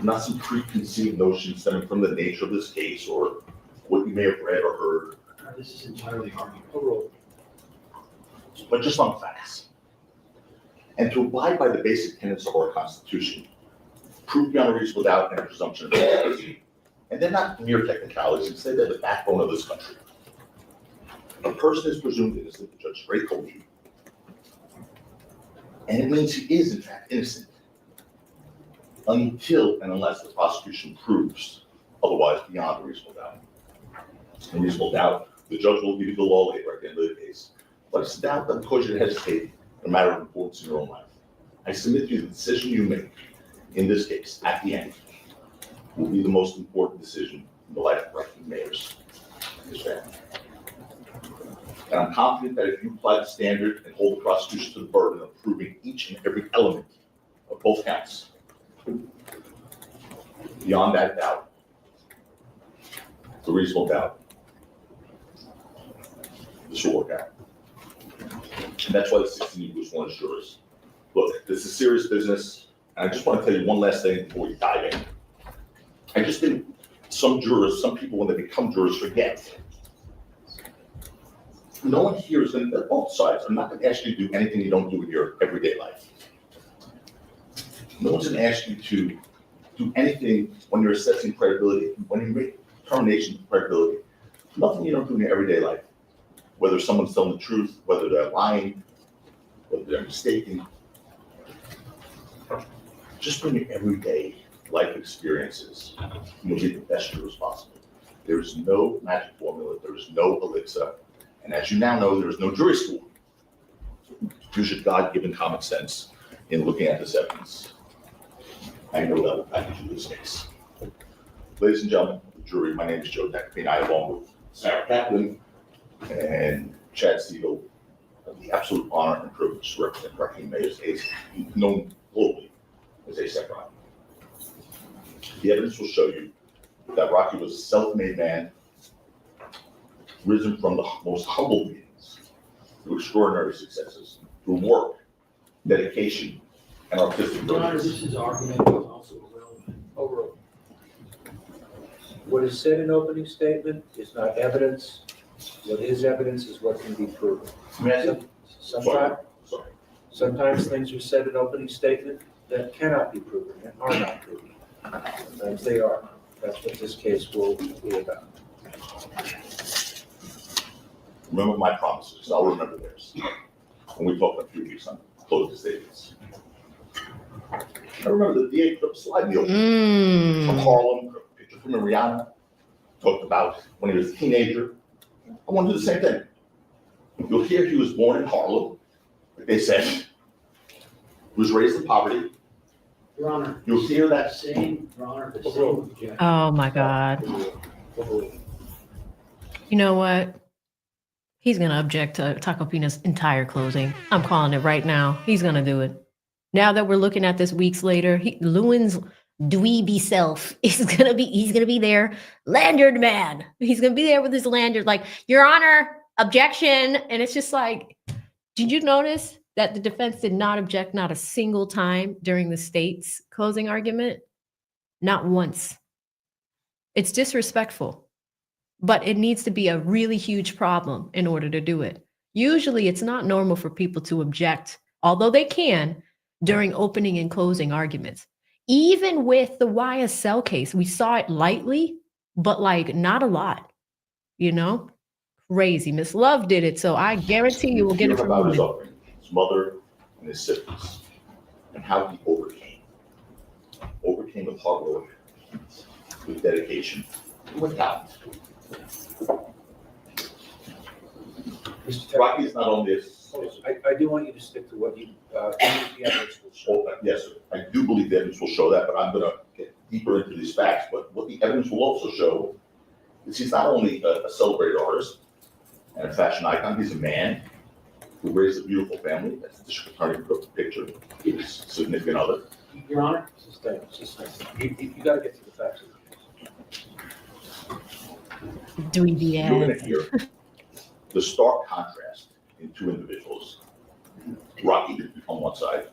not some preconceived notions stemming from the nature of this case or what you may have read or heard. This is entirely argument. But just on facts. And to abide by the basic tenets of our Constitution, proof beyond a reasonable doubt and a presumption of innocence. And they're not mere technicalities, instead they're the backbone of this country. A person is presumed innocent, the Judge Gray told you. And it means he is in fact innocent until and unless the prosecution proves otherwise beyond a reasonable doubt. A reasonable doubt, the judge will give you the law later at the end of the case. But it's a doubt that causes you to hesitate in a matter of importance in your own life. I submit to you the decision you make in this case at the end will be the most important decision in the life of Franklin Mayers and his family. And I'm confident that if you apply the standard and hold the prosecution to the burden of proving each and every element of both counts, beyond that doubt, the reasonable doubt, this will work out. And that's why the 16 was one jurors. Look, this is serious business, and I just want to tell you one last thing before we dive in. I just think some jurors, some people when they become jurors forget. No one here is going to, both sides, I'm not going to ask you to do anything you don't do in your everyday life. No one's going to ask you to do anything when you're assessing credibility, when you make determinations of credibility. Nothing you don't do in your everyday life. Whether someone's telling the truth, whether they're lying, whether they're mistaken. Just bring your everyday life experiences. You'll be the best jurors possible. There is no magic formula. There is no elixir. And as you now know, there is no jury school. Use your God-given common sense in looking at this evidence. I know that will package you this case. Ladies and gentlemen, the jury, my name is Joe Tacopina, along with Sarah Kaplan and Chad Siegel. I have the absolute honor and privilege to represent Franklin Mayers, known globally as A$AP Rocky. The evidence will show you that Rocky was a self-made man, risen from the most humble beginnings to extraordinary successes through work, dedication, and artistic Your Honor, brilliance. this is argument, but also irrelevant. Overruled. What is said in opening statement is not evidence. What is evidence is what can be proven. Sometimes things are said in opening statement that cannot be proven and are not proven. Sometimes they are. That's what this case will be about. Remember my promises. I'll remember theirs. When we talk in a few weeks on closing statements. I remember the DA put up a slide in the opening from Harlem, a picture from Rihanna, talked about when he was a teenager. I want to do the same thing. You'll hear he was born in Harlem, like they said. He was raised in poverty. Your Honor. You'll hear that Same, Your Honor, the same objection. Oh my God. Overruled. You know what? He's going to object to Tacopina's entire closing. I'm calling it right now. He's going to do it. Now that we're looking at this weeks later, LEWIN's dweeby self is he's going to be there. Laynard man. He's going to be there with his Laynard, like, Your Honor, objection. And it's just like, did you notice that the defense did not object not a single time during the state's closing argument? Not once. It's disrespectful. But it needs to be a really huge problem in order to do it. Usually it's not normal for people to object, although they can, during opening and closing arguments. Even with the YSL case, we saw it lightly, but like not a lot. You know, crazy. Miss Love did it, so I guarantee you will get it Hear from about his women. upbringing, his mother and his siblings, and how he overcame with hard work, with dedication, and with talent. Mr. Rocky is not only this. I do want you to stick to what you, the evidence will show. Yes, sir. I do believe the evidence will show that, but I'm gonna get deeper into these facts. But what the evidence will also show is he's not only a celebrated artist and a fashion icon, he's a man who raised a beautiful family. That's the district attorney put up the picture of his significant other. Your Honor, you gotta get to the facts. Doing the You're ad. gonna hear the stark contrast in two individuals. Rocky on one side,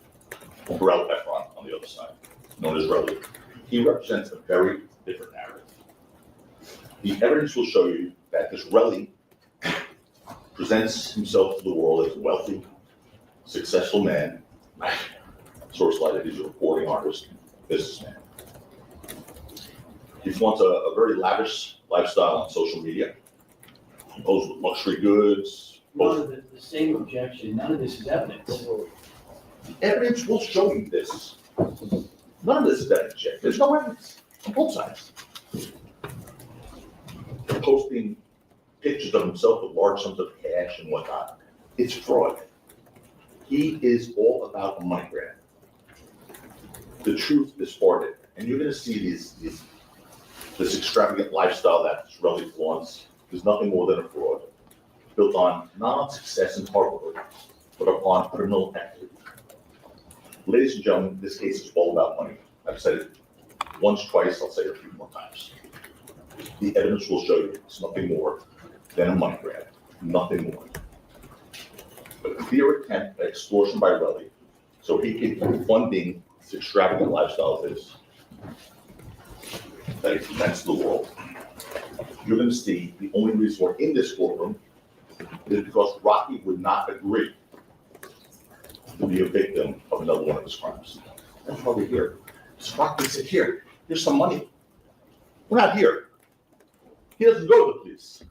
and Rel Efron on the other side, known as Relly. He represents a very different narrative. The evidence will show you that this Relly presents himself to the world as a wealthy, successful man, source lighted, he's a reporting artist, businessman. He wants a very lavish lifestyle on social media. He poses with luxury goods. None of the same objection, none of this is evidence. The evidence will show you this. None of this is evidence yet. There's no evidence on both sides. Posting pictures of himself with large sums of cash and whatnot. It's fraud. He is all about a money grab. The truth is far different. And you're going to see this extravagant lifestyle that this really flaunts. There's nothing more than a fraud, built on not on success and hard work, but upon criminal activity. Ladies and gentlemen, this case is all about money. I've said it once, twice, I'll say it a few more times. The evidence will show you it's nothing more than a money grab, nothing more. A clear attempt at extortion by Relly, so he can keep funding this extravagant lifestyle of his that he presents to the world. You're going to see the only reason we're in this courtroom is because Rocky would not agree to be a victim of another one of his crimes. That's why we're here. So Rocky said, here's some money. We're not here. He doesn't go to the police.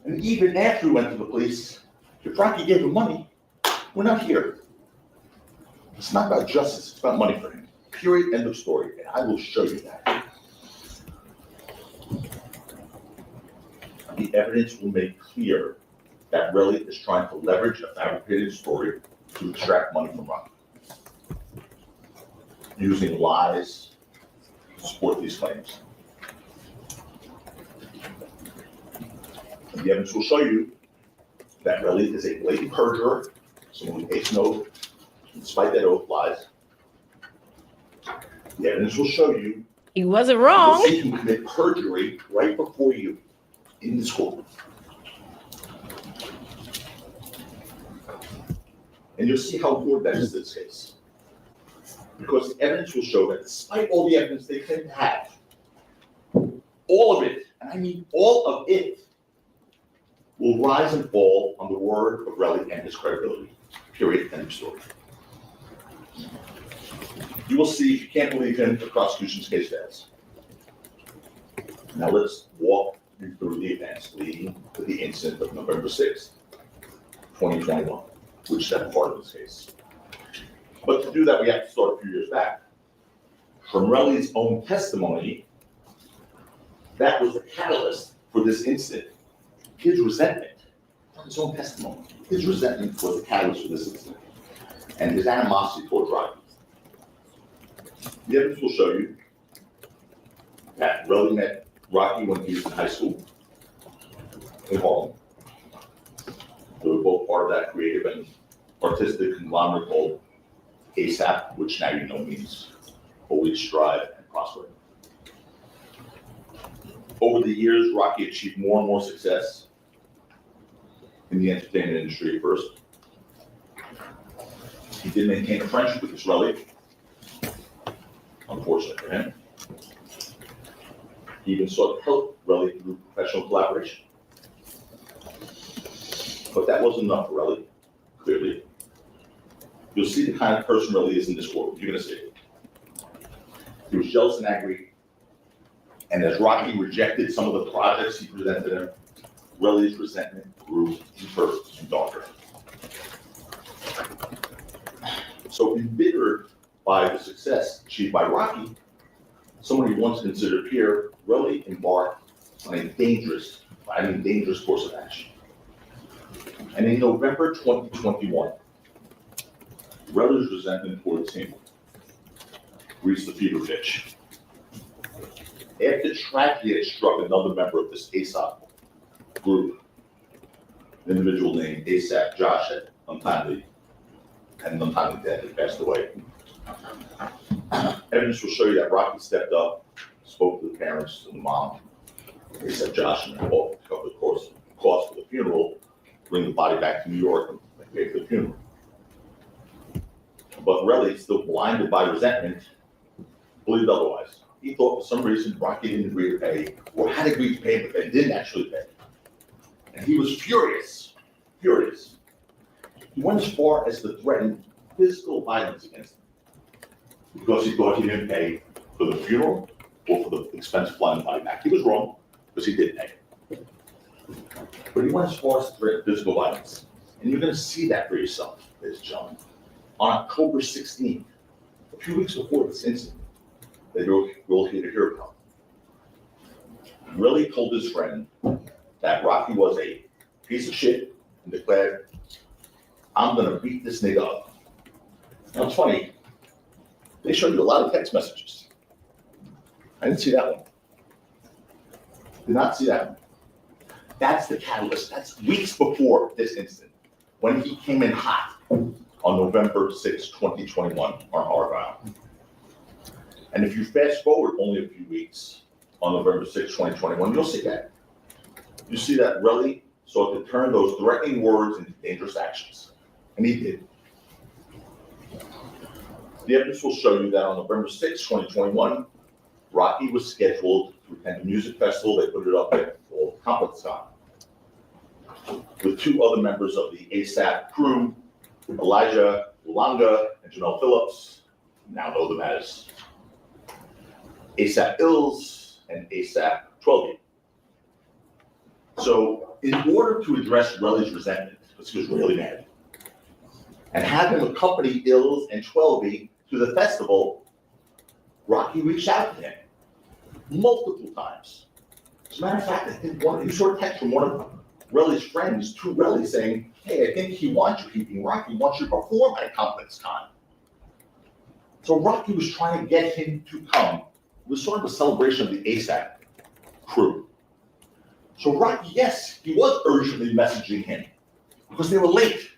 And even after he went to the police, if Rocky gave him money, we're not here. It's not about justice, it's about money for him. Period, end of story. And I will show you that. The evidence will make clear that Relly is trying to leverage a fabricated story to extract money from Rocky, using lies to support these claims. And the evidence will show you that Relly is a blatant perjurer, someone who takes an oath, despite that oath lies. The evidence will show you He wasn't wrong. you'll see him commit perjury right before you in this court. And you'll see how important that is in this case. Because the evidence will show that despite all the evidence they claim to have, all of it, and I mean all of it, will rise and fall on the word of Relly and his credibility. Period, end of story. You will see, if you can't believe him, the prosecution's case fails. Now let's walk you through the events leading to the incident of November 6th, 2021, which is at the heart of this case. But to do that, we have to start a few years back. From Relly's own testimony, that was the catalyst for this incident. His resentment, from his own testimony, his resentment was the catalyst for this incident, and his animosity towards Rocky. The evidence will show you that Relly met Rocky when he was in high school in Harlem. They were both part of that creative and artistic conglomerate called ASAP, which now you know means always strive and prosper. Over the years, Rocky achieved more and more success in the entertainment industry at first. He did maintain a friendship with Relly, unfortunately for him. He even sought to help Relly through professional collaboration. But that wasn't enough for Relly, clearly. You'll see the kind of person Relly is in this court. You're going to see it. He was jealous and angry And as Rocky rejected some of the projects he presented him, Relly's resentment grew deeper and darker. So embittered by the success achieved by Rocky, someone he once considered peer, Relly embarked on a dangerous course of action. And in November 2021, Relly's resentment towards him reached the fever pitch. After tragedy had struck another member of this ASAP group, an individual named ASAP Josh had untimely death, he passed away. Evidence will show you that Rocky stepped up, spoke to the parents, to the mom, ASAP Josh, and covered the cost for the funeral, bring the body back to New York and pay for the funeral. But Relly, still blinded by resentment, believed otherwise. He thought for some reason Rocky didn't agree to pay, or had agreed to pay, but they didn't actually pay. And he was furious. He went as far as to threaten physical violence against him because he thought he didn't pay for the funeral or for the expense of flying the body back. He was wrong because he did pay. But he went as far as to threaten physical violence. And you're going to see that for yourself, ladies and gentlemen. On October 16th, a few weeks before this incident that you'll hear about, Relly told his friend that Rocky was a piece of shit and declared, "I'm gonna beat this nigga up." Now it's funny, they showed you a lot of text messages. I didn't see that one. Did not see that one. That's the catalyst. That's weeks before this incident, when he came in hot on November 6, 2021 on Argyle. And if you fast forward only a few weeks on November 6, 2021, you'll see that. You see that Relly sought to turn those threatening words into dangerous actions. And he did. The evidence will show you that on November 6, 2021, Rocky was scheduled to attend a music festival. They put it up at Tacopinaaa with two other members of the ASAP crew, Elijah Ulanga and Jamel Phillips, now know them as ASAP Ills and ASAP 12. So in order to address Relly's resentment, because he was really mad, and have him accompany Ills and 12 to the festival, Rocky reached out to him multiple times. As a matter of fact, I think he saw a text from one of Relly's friends to Relly saying, "Hey, I think he wants you, keeping Rocky wants you to perform at a complex time." So Rocky was trying to get him to come. It was sort of a celebration of the ASAP crew. So Rocky, yes, he was urgently messaging him because they were late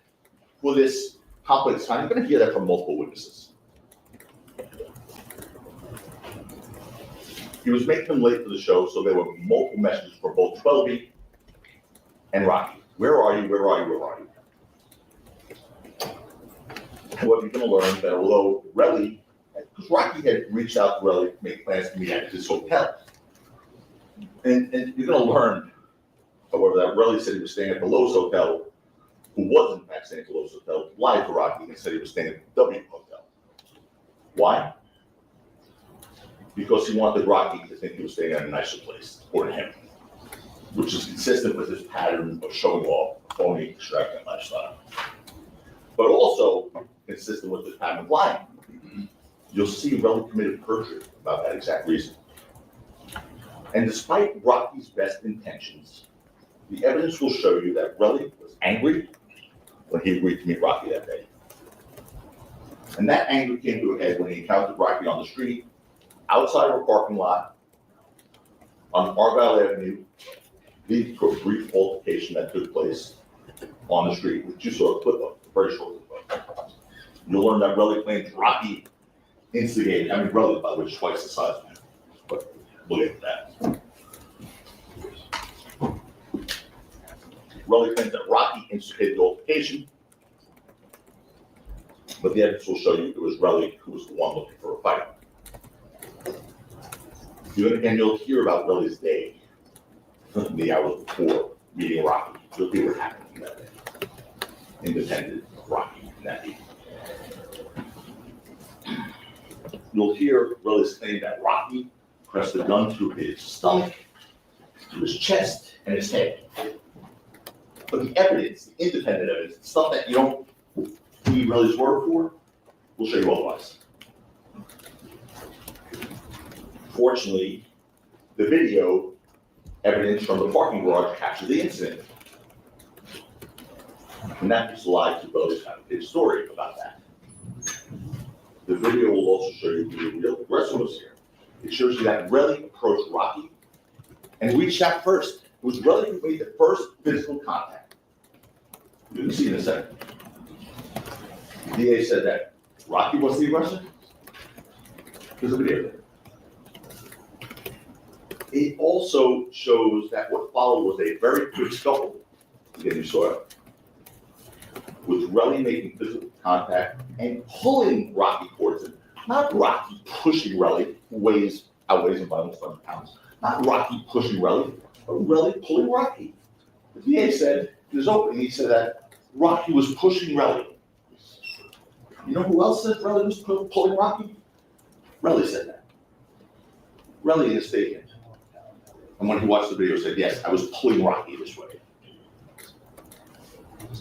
for this complex time. You're going to hear that from multiple witnesses. He was making them late for the show, so there were multiple messages from both 12 and Rocky. Where are you? Where are you? Where are you? What you're going to learn that although Relly, because Rocky had reached out to Relly to make plans to meet at his hotel. And you're going to learn, however, that Relly said he was staying at the Lowe's Hotel, who was in fact staying at the Lowe's Hotel, lied to Rocky and said he was staying at the W Hotel. Why? Because he wanted Rocky to think he was staying at a nicer place, according to him, which is consistent with his pattern of showing off, phony, extravagant lifestyle. But also consistent with his pattern of lying. You'll see Relly committed perjury about that exact reason. And despite Rocky's best intentions, the evidence will show you that Relly was angry when he agreed to meet Rocky that day. And that anger came to a head when he encountered Rocky on the street, outside of a parking lot, on Argyle Avenue, leading to a brief altercation that took place on the street, which you saw a clip of, a very short clip of. You'll learn that Relly claims Rocky instigated, Relly, by the way, is twice the size of him, but we'll get to that. Relly claims that Rocky instigated the altercation, but the evidence will show you it was Relly who was the one looking for a fight. And you'll hear about Relly's day, the hours before meeting Rocky. You'll hear what happened that day, independent of Rocky in that evening. You'll hear Relly's claim that Rocky pressed the gun to his stomach, to his chest, and his head. But the evidence, the independent evidence, stuff that you don't need Relly's word for, will show you otherwise. Fortunately, the video evidence from the parking garage captured the incident. And that gives life to Relly's fabricated story about that. The video will also show you the real aggressor was here. It shows you that Relly approached Rocky and reached out first. It was Relly who made the first physical contact. You can see in a second. The DA said that Rocky was the aggressor. There's a video there. It also shows that what followed was a very quick scuffle. Again, you saw it. With Relly making physical contact and pulling Rocky towards him. Not Rocky pushing Relly, who outweighs him by almost 100 pounds. Not Rocky pushing Relly, but Relly pulling Rocky. The DA said, in his opening, he said that Rocky was pushing Relly. You know who else said Relly was pulling Rocky? Relly said that. Relly in his statement. And when he watched the video, said, yes, I was pulling Rocky this way.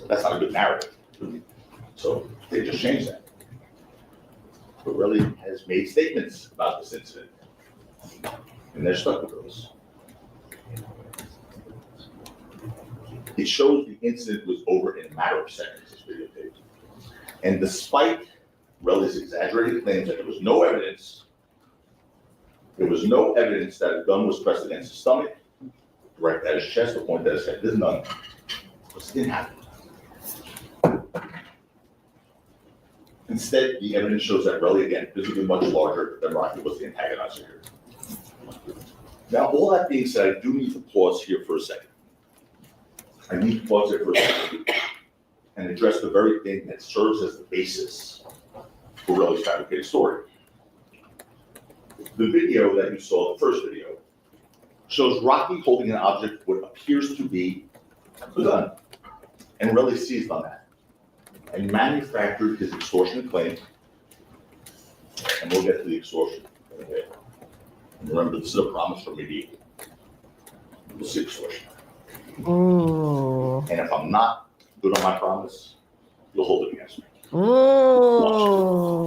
That's not a good narrative. So they just changed that. But Relly has made statements about this incident. And they're stuck with those. It shows the incident was over in a matter of seconds, this videotape. And despite Relly's exaggerated claims that there was no evidence that a gun was pressed against his stomach, directed at his chest, or pointed at his head. There's none. This didn't happen. Instead, the evidence shows that Relly, again, physically much larger than Rocky, was the antagonizer here. Now, all that being said, I do need to pause here for a second. I need to pause there for a second and address the very thing that serves as the basis for Relly's fabricated story. The video that you saw, the first video, shows Rocky holding an object what appears to be a gun. And Relly seized on that and manufactured his extortion claim. And we'll get to the extortion in a bit. And remember, this is a promise from medieval. We'll see extortion. Ooh. And if I'm not good on my promise, you'll hold it against me. Ooh.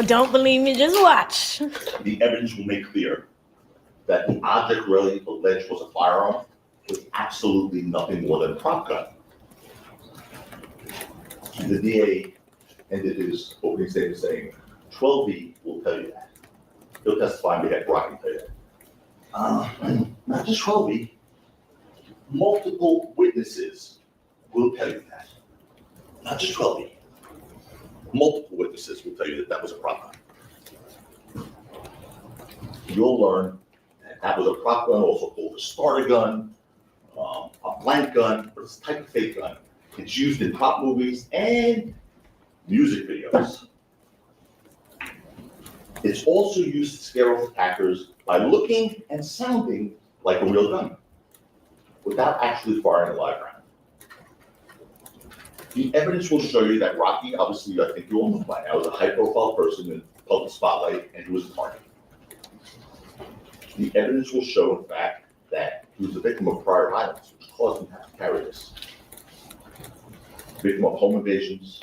Don't believe me, just watch. The evidence will make clear that the object Relly alleged was a firearm was absolutely nothing more than a prop gun. The DA ended his opening statement saying, 12B will tell you that. He'll testify on behalf of Rocky tell you that. Not just 12B. Multiple witnesses will tell you that. Not just 12B. Multiple witnesses will tell you that that was a prop gun. You'll learn that that was a prop gun, also called a starter gun, a blank gun, but it's a type of fake gun. It's used in pop movies and music videos. It's also used to scare off attackers by looking and sounding like a real gun, without actually firing a live round. The evidence will show you that Rocky, obviously, I think you all know by now, is a high-profile person in the public spotlight, and he was a target. The evidence will show, in fact, that he was a victim of prior violence, which caused him to have to carry this. Victim of home invasions,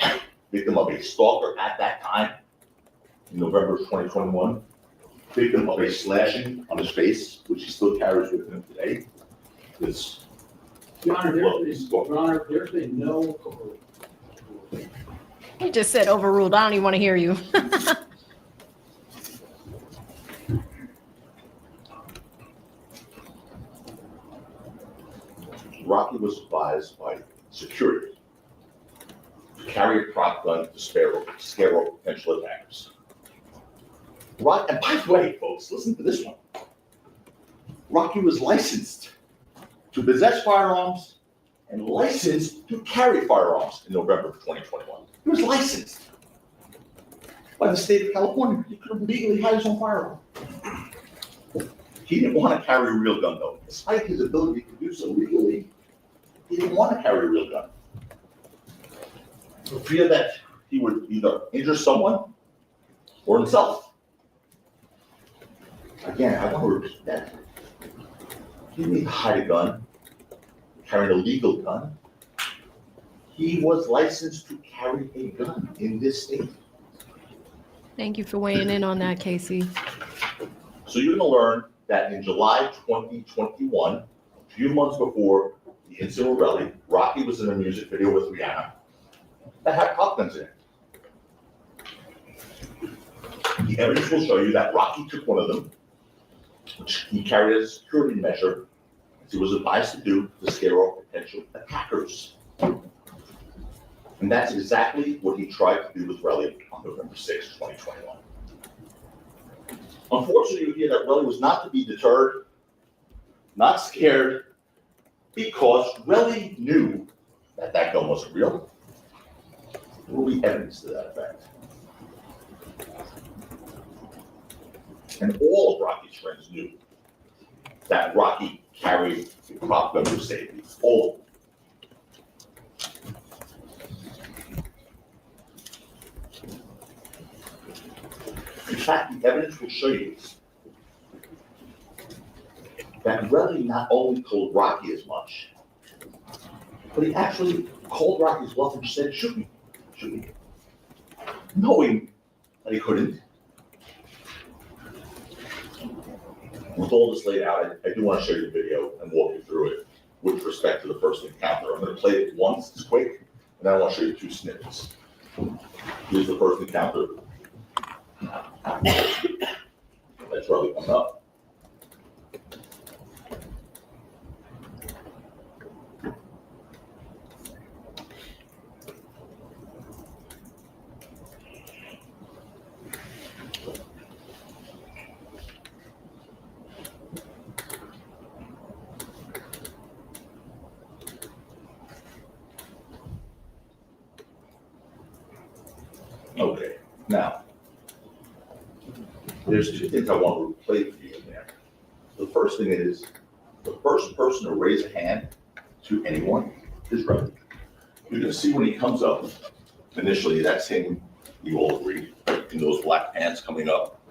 victim of a stalker at that time, in November of 2021, victim of a slashing on his face, which he still carries with him today. Your Honor, there's been no. You just said overruled. I don't even want to hear you. Rocky was advised by security to carry a prop gun to scare off potential attackers. And by the way, folks, listen to this one. Rocky was licensed to possess firearms and licensed to carry firearms in November of 2021. He was licensed by the state of California. He could have legally had his own firearm. He didn't want to carry a real gun, though. Despite his ability to do so legally, he didn't want to carry a real gun. For fear that he would either injure someone or himself. Again, I want to repeat that. He didn't need to hide a gun, carry an illegal gun. He was licensed to carry a gun in this state. Thank you for weighing in on that, Casey. So you're gonna learn that in July 2021, a few months before the incident with Relly, Rocky was in a music video with Rihanna that had pop guns in it. The evidence will show you that Rocky took one of them, which he carried as a security measure, as he was advised to do to scare off potential attackers. And that's exactly what he tried to do with Relly on November 6, 2021. Unfortunately, you hear that Relly was not to be deterred, not scared, because Relly knew that that gun wasn't real. There will be evidence to that effect. And all of Rocky's friends knew that Rocky carried a prop gun for safety. All of them. In fact, the evidence will show you that Relly not only told Rocky as much, but he actually called Rocky's bluff and said, shoot me, knowing that he couldn't. With all this laid out, I do want to show you the video and walk you through it with respect to the first encounter. I'm going to play it once, it's quick, and then I want to show you two snippets. Here's the first encounter. That's Relly coming up. Okay, now, there's two things I want to play for you in there. The first thing is, the first person to raise a hand to anyone is Relly. You're gonna see when he comes up, initially, that's him, you all agree, in those black pants coming up.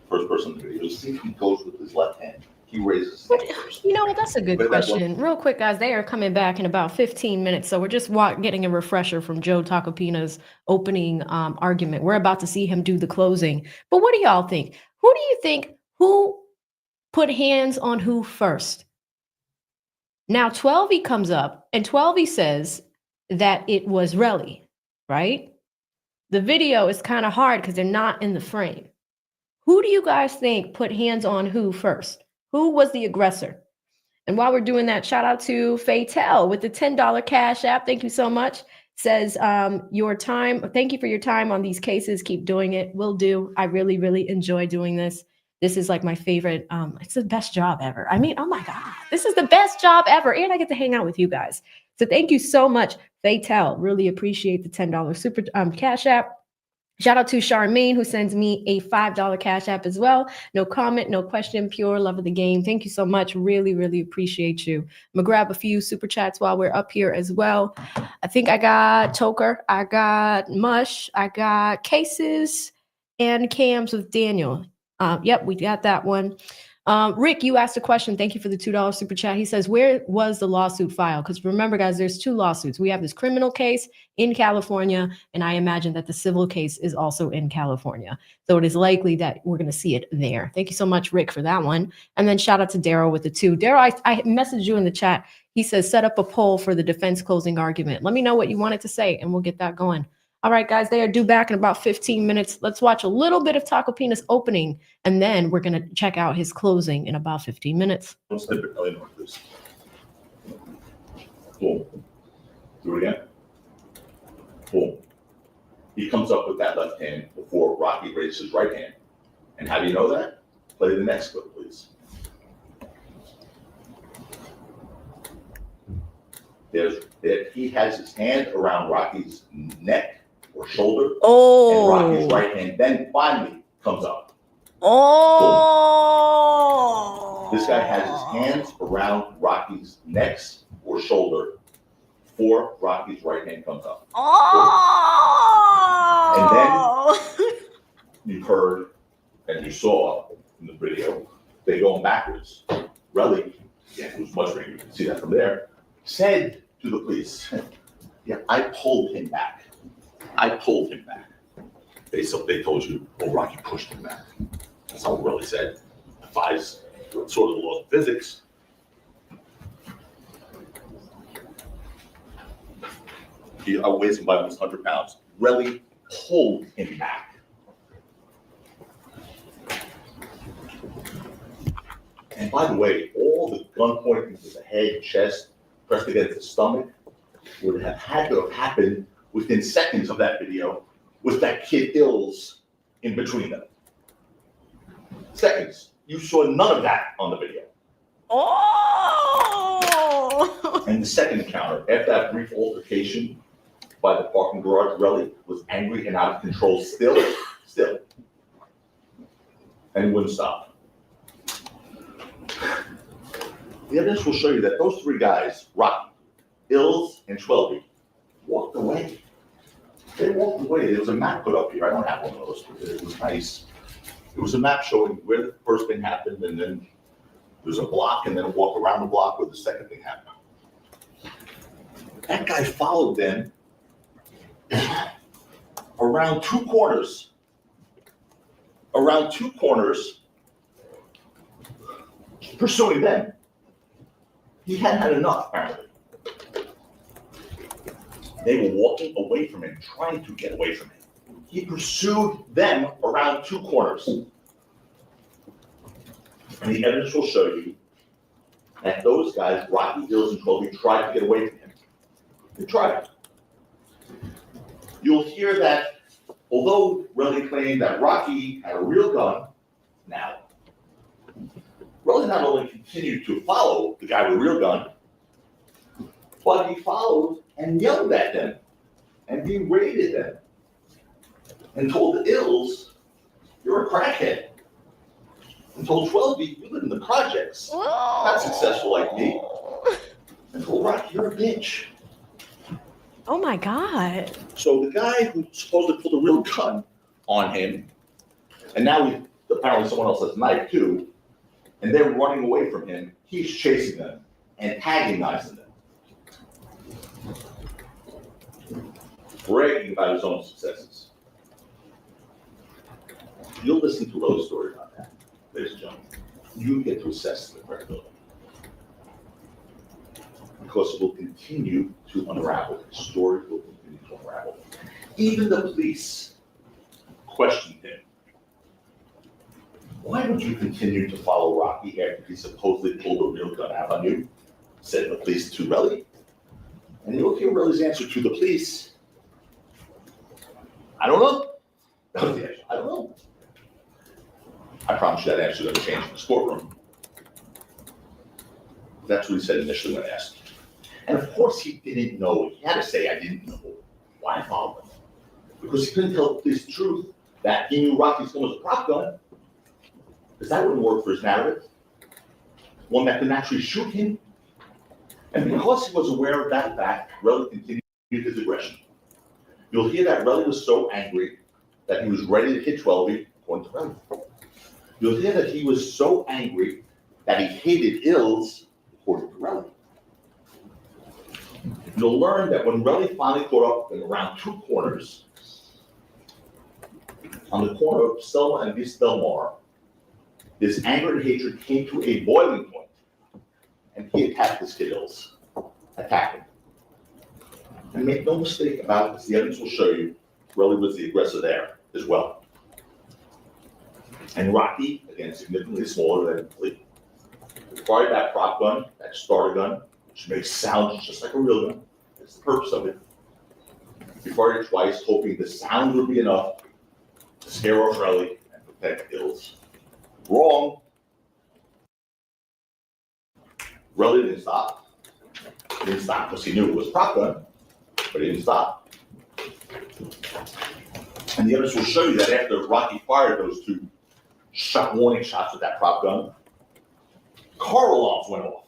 First person in the video, you see if he goes with his left hand. He raises his hand first. You know what? That's a good question. Real quick, guys, they are coming back in about 15 minutes. So we're just getting a refresher from Joe Tacopina's opening argument. We're about to see him do the closing. But what do y'all think? Who do you think, who put hands on who first? Now, 12E comes up and 12E says that it was Relly, right? The video is kind of hard because they're not in the frame. Who do you guys think put hands on who first? Who was the aggressor? And while we're doing that, shout out to Fatel with the $10 Cash App. Thank you so much. Says your time. Thank you for your time on these cases. Keep doing it. Will do. I really, really enjoy doing this. This is like my favorite. It's the best job ever. I mean, oh my God, this is the best job ever. And I get to hang out with you guys. So thank you so much, Fatel. Really appreciate the $10 Super Cash App. Shout out to Charmaine, who sends me a $5 Cash App as well. No comment, no question, pure love of the game. Thank you so much. Really, really appreciate you. I'm gonna grab a few super chats while we're up here as well. I think I got Toker, I got Mush, I got Cases, and Cams with Daniel. Yep, we got that one. Rick, you asked a question. Thank you for the $2 super chat. He says, where was the lawsuit filed? Because remember, guys, there's two lawsuits. We have this criminal case in California, and I imagine that the civil case is also in California. So it is likely that we're going to see it there. Thank you so much, Rick, for that one. And then shout out to Daryl with the two. Daryl, I messaged you in the chat. He says, set up a poll for the defense closing argument. Let me know what you wanted to say, and we'll get that going. All right, guys, they are due back in about 15 minutes. Let's watch a little bit of Tacopina's opening, and then we're going to check out his closing in about 15 minutes. Don't snip it, Laynard, please. Boom. Do it again. Boom. He comes up with that left hand before Rocky raises his right hand. And how do you know that? Play the next clip, please. He has his hand around Rocky's neck or shoulder, and Rocky's right hand then finally comes up. Oh! Boom. This guy has his hands around Rocky's neck or shoulder before Rocky's right hand comes up. Oh! And then you heard and you saw in the video they going backwards. Relly, yeah, who's muttering, you can see that from there, said to the police, yeah, I pulled him back. I pulled him back. They told you, well, Rocky pushed him back. That's all Relly said. Defies sort of the laws of physics. He outweighs him by almost 100 pounds. Relly pulled him back. And by the way, all the gun pointing to the head, chest, pressed against the stomach would have had to have happened within seconds of that video with that kid Ills in between them. Seconds. You saw none of that on the video. Oh! And the second encounter, after that brief altercation by the parking garage, Relly was angry and out of control still. And he wouldn't stop. The evidence will show you that those three guys, Rocky, Ills, and Twelby, walked away. They walked away. There was a map put up here. I don't have one of those. It was nice. It was a map showing where the first thing happened, and then there's a block, and then a walk around the block where the second thing happened. That guy followed them around two corners. Pursuing them. He hadn't had enough, apparently. They were walking away from him, trying to get away from him. He pursued them around two corners. And the evidence will show you that those guys, Rocky, Ills, and Twelby, tried to get away from him. They tried. You'll hear that although Relly claimed that Rocky had a real gun, now, Relly not only continued to follow the guy with a real gun, but he followed and yelled at them and berated them and told the Ills, you're a crackhead. And told Twelby, you live in the projects, not successful like me. And told Rocky, you're a bitch. Oh my God. So the guy who supposedly pulled a real gun on him, and now apparently someone else has a knife too, and they're running away from him, he's chasing them, antagonizing them, bragging about his own successes. You'll listen to Relly's story about that, ladies and gentlemen. You get to assess the credibility. Because it will continue to unravel. The story will continue to unravel. Even the police questioned him. Why would you continue to follow Rocky after he supposedly pulled a real gun out on you? Said the police to Relly. And you'll hear Relly's answer to the police. I don't know. That was the answer. I don't know. I promise you that answer is going to change in this courtroom. That's what he said initially when asked. And of course he didn't know. He had to say, I didn't know why I followed him. Because he couldn't tell the police the truth that he knew Rocky's gun was a prop gun. Because that wouldn't work for his narrative. One that could actually shoot him. And because he was aware of that fact, Relly continued his aggression. You'll hear that Relly was so angry that he was ready to hit Twelby, according to Relly. You'll hear that he was so angry that he hated Ills, according to Relly. You'll learn that when Relly finally caught up with him around two corners, on the corner of Selma and East Del Mar, this anger and hatred came to a boiling point, and he attacked this kid Ills. Attacked him. And make no mistake about it, because the evidence will show you, Relly was the aggressor there as well. And Rocky, again, significantly smaller than Lee, acquired that prop gun, that starter gun, which makes sound just like a real gun. That's the purpose of it. He fired it twice, hoping the sound would be enough to scare off Relly and protect Ills. Wrong. Relly didn't stop. He didn't stop because he knew it was a prop gun, but he didn't stop. And the evidence will show you that after Rocky fired those two warning shots with that prop gun, car alarms went off.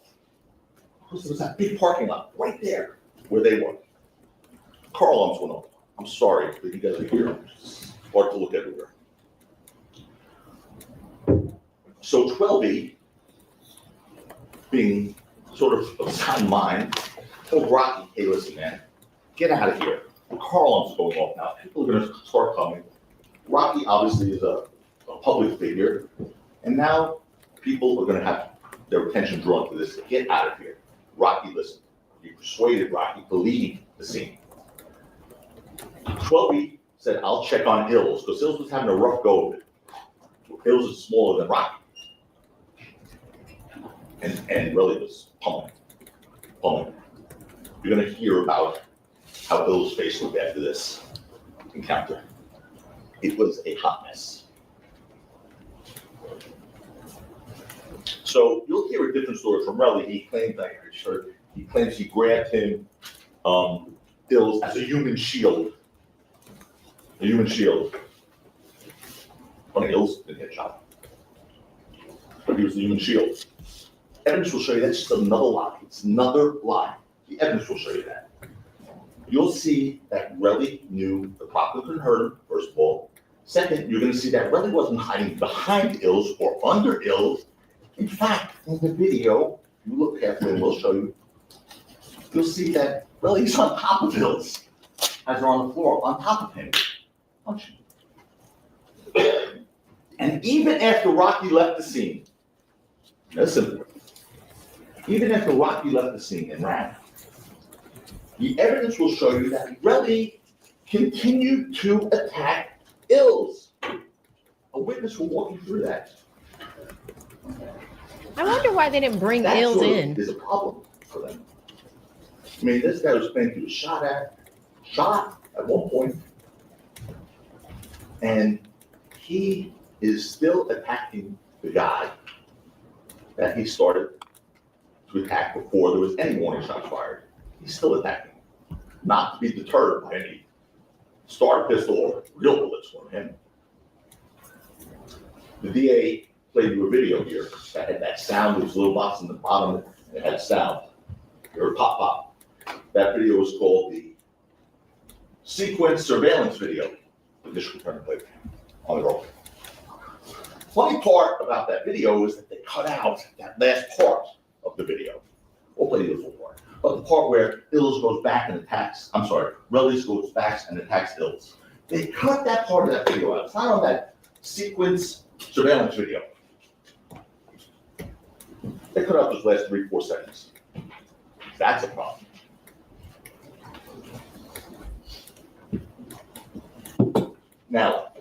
Because there was that big parking lot right there where they were. Car alarms went off. I'm sorry, but you guys are here. It's hard to look everywhere. So 12E, being sort of sound mind, told Rocky, hey, listen, man, get out of here. The car alarm's going off now. People are gonna start coming. Rocky obviously is a public figure, and now people are gonna have their attention drawn to this. Get out of here. Rocky listened. He persuaded Rocky to leave the scene. 12E said, I'll check on Ills, because Ills was having a rough go of it. Ills is smaller than Rocky. And really was pummeling. You're gonna hear about how Ills' face looked after this encounter. It was a hot mess. So you'll hear a different story from Relly. He claims he grabbed him, Ills, as a human shield. A human shield. Funny, Ills didn't get shot. But he was the human shield. Evidence will show you that's just another lie. It's another lie. The evidence will show you that. You'll see that Relly knew the proctor couldn't hurt him, first of all. Second, you're going to see that Relly wasn't hiding behind Ills or under Ills. In fact, in the video, if you look carefully, and we'll show you, you'll see that Relly's on top of Ills as they're on the floor, on top of him. Punching. And even after Rocky left the scene, listen, even after Rocky left the scene and ran, the evidence will show you that Relly continued to attack Ills. A witness will walk you through that. I wonder why they didn't bring That Ills sort of in. is a problem for them. I mean, this guy was claimed he was shot at one point, and he is still attacking the guy that he started to attack before there was any warning shots fired. He's still attacking, not to be deterred by any starter pistol or real bullets from him. The DA played you a video here that had that sound. There was a little box in the bottom that had sound. You heard pop, pop. That video was called the sequence surveillance video. The district attorney played on the roll. Funny part about that video is that they cut out that last part of the video. We'll play you the full part. But the part where Ills goes back and attacks, Relly goes back and attacks Ills. They cut that part of that video out. It's not on that sequence surveillance video. They cut out those last 3-4 seconds. That's a problem. Now,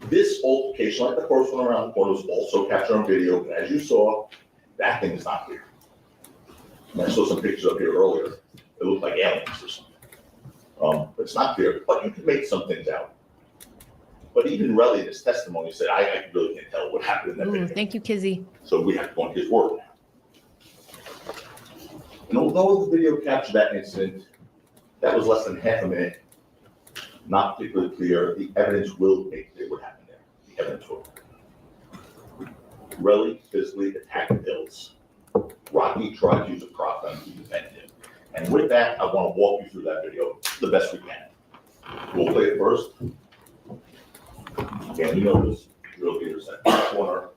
this altercation, like the first one around the corner, was also captured on video, but as you saw, that thing is not here. And I saw some pictures up here earlier. It looked like aliens or something. But it's not clear, but you can make some things out. But even Relly in his testimony said, I really can't tell what happened in that video. Thank you, Kizzy. So we have to go on his word now. And although the video captured that incident, that was less than half a minute, not particularly clear. The evidence will make clear what happened there. The evidence will. Relly physically attacked Ills. Rocky tried to use a prop gun to defend him. And with that, I want to walk you through that video the best we can. We'll play it first. Again, you know this drill here's that corner.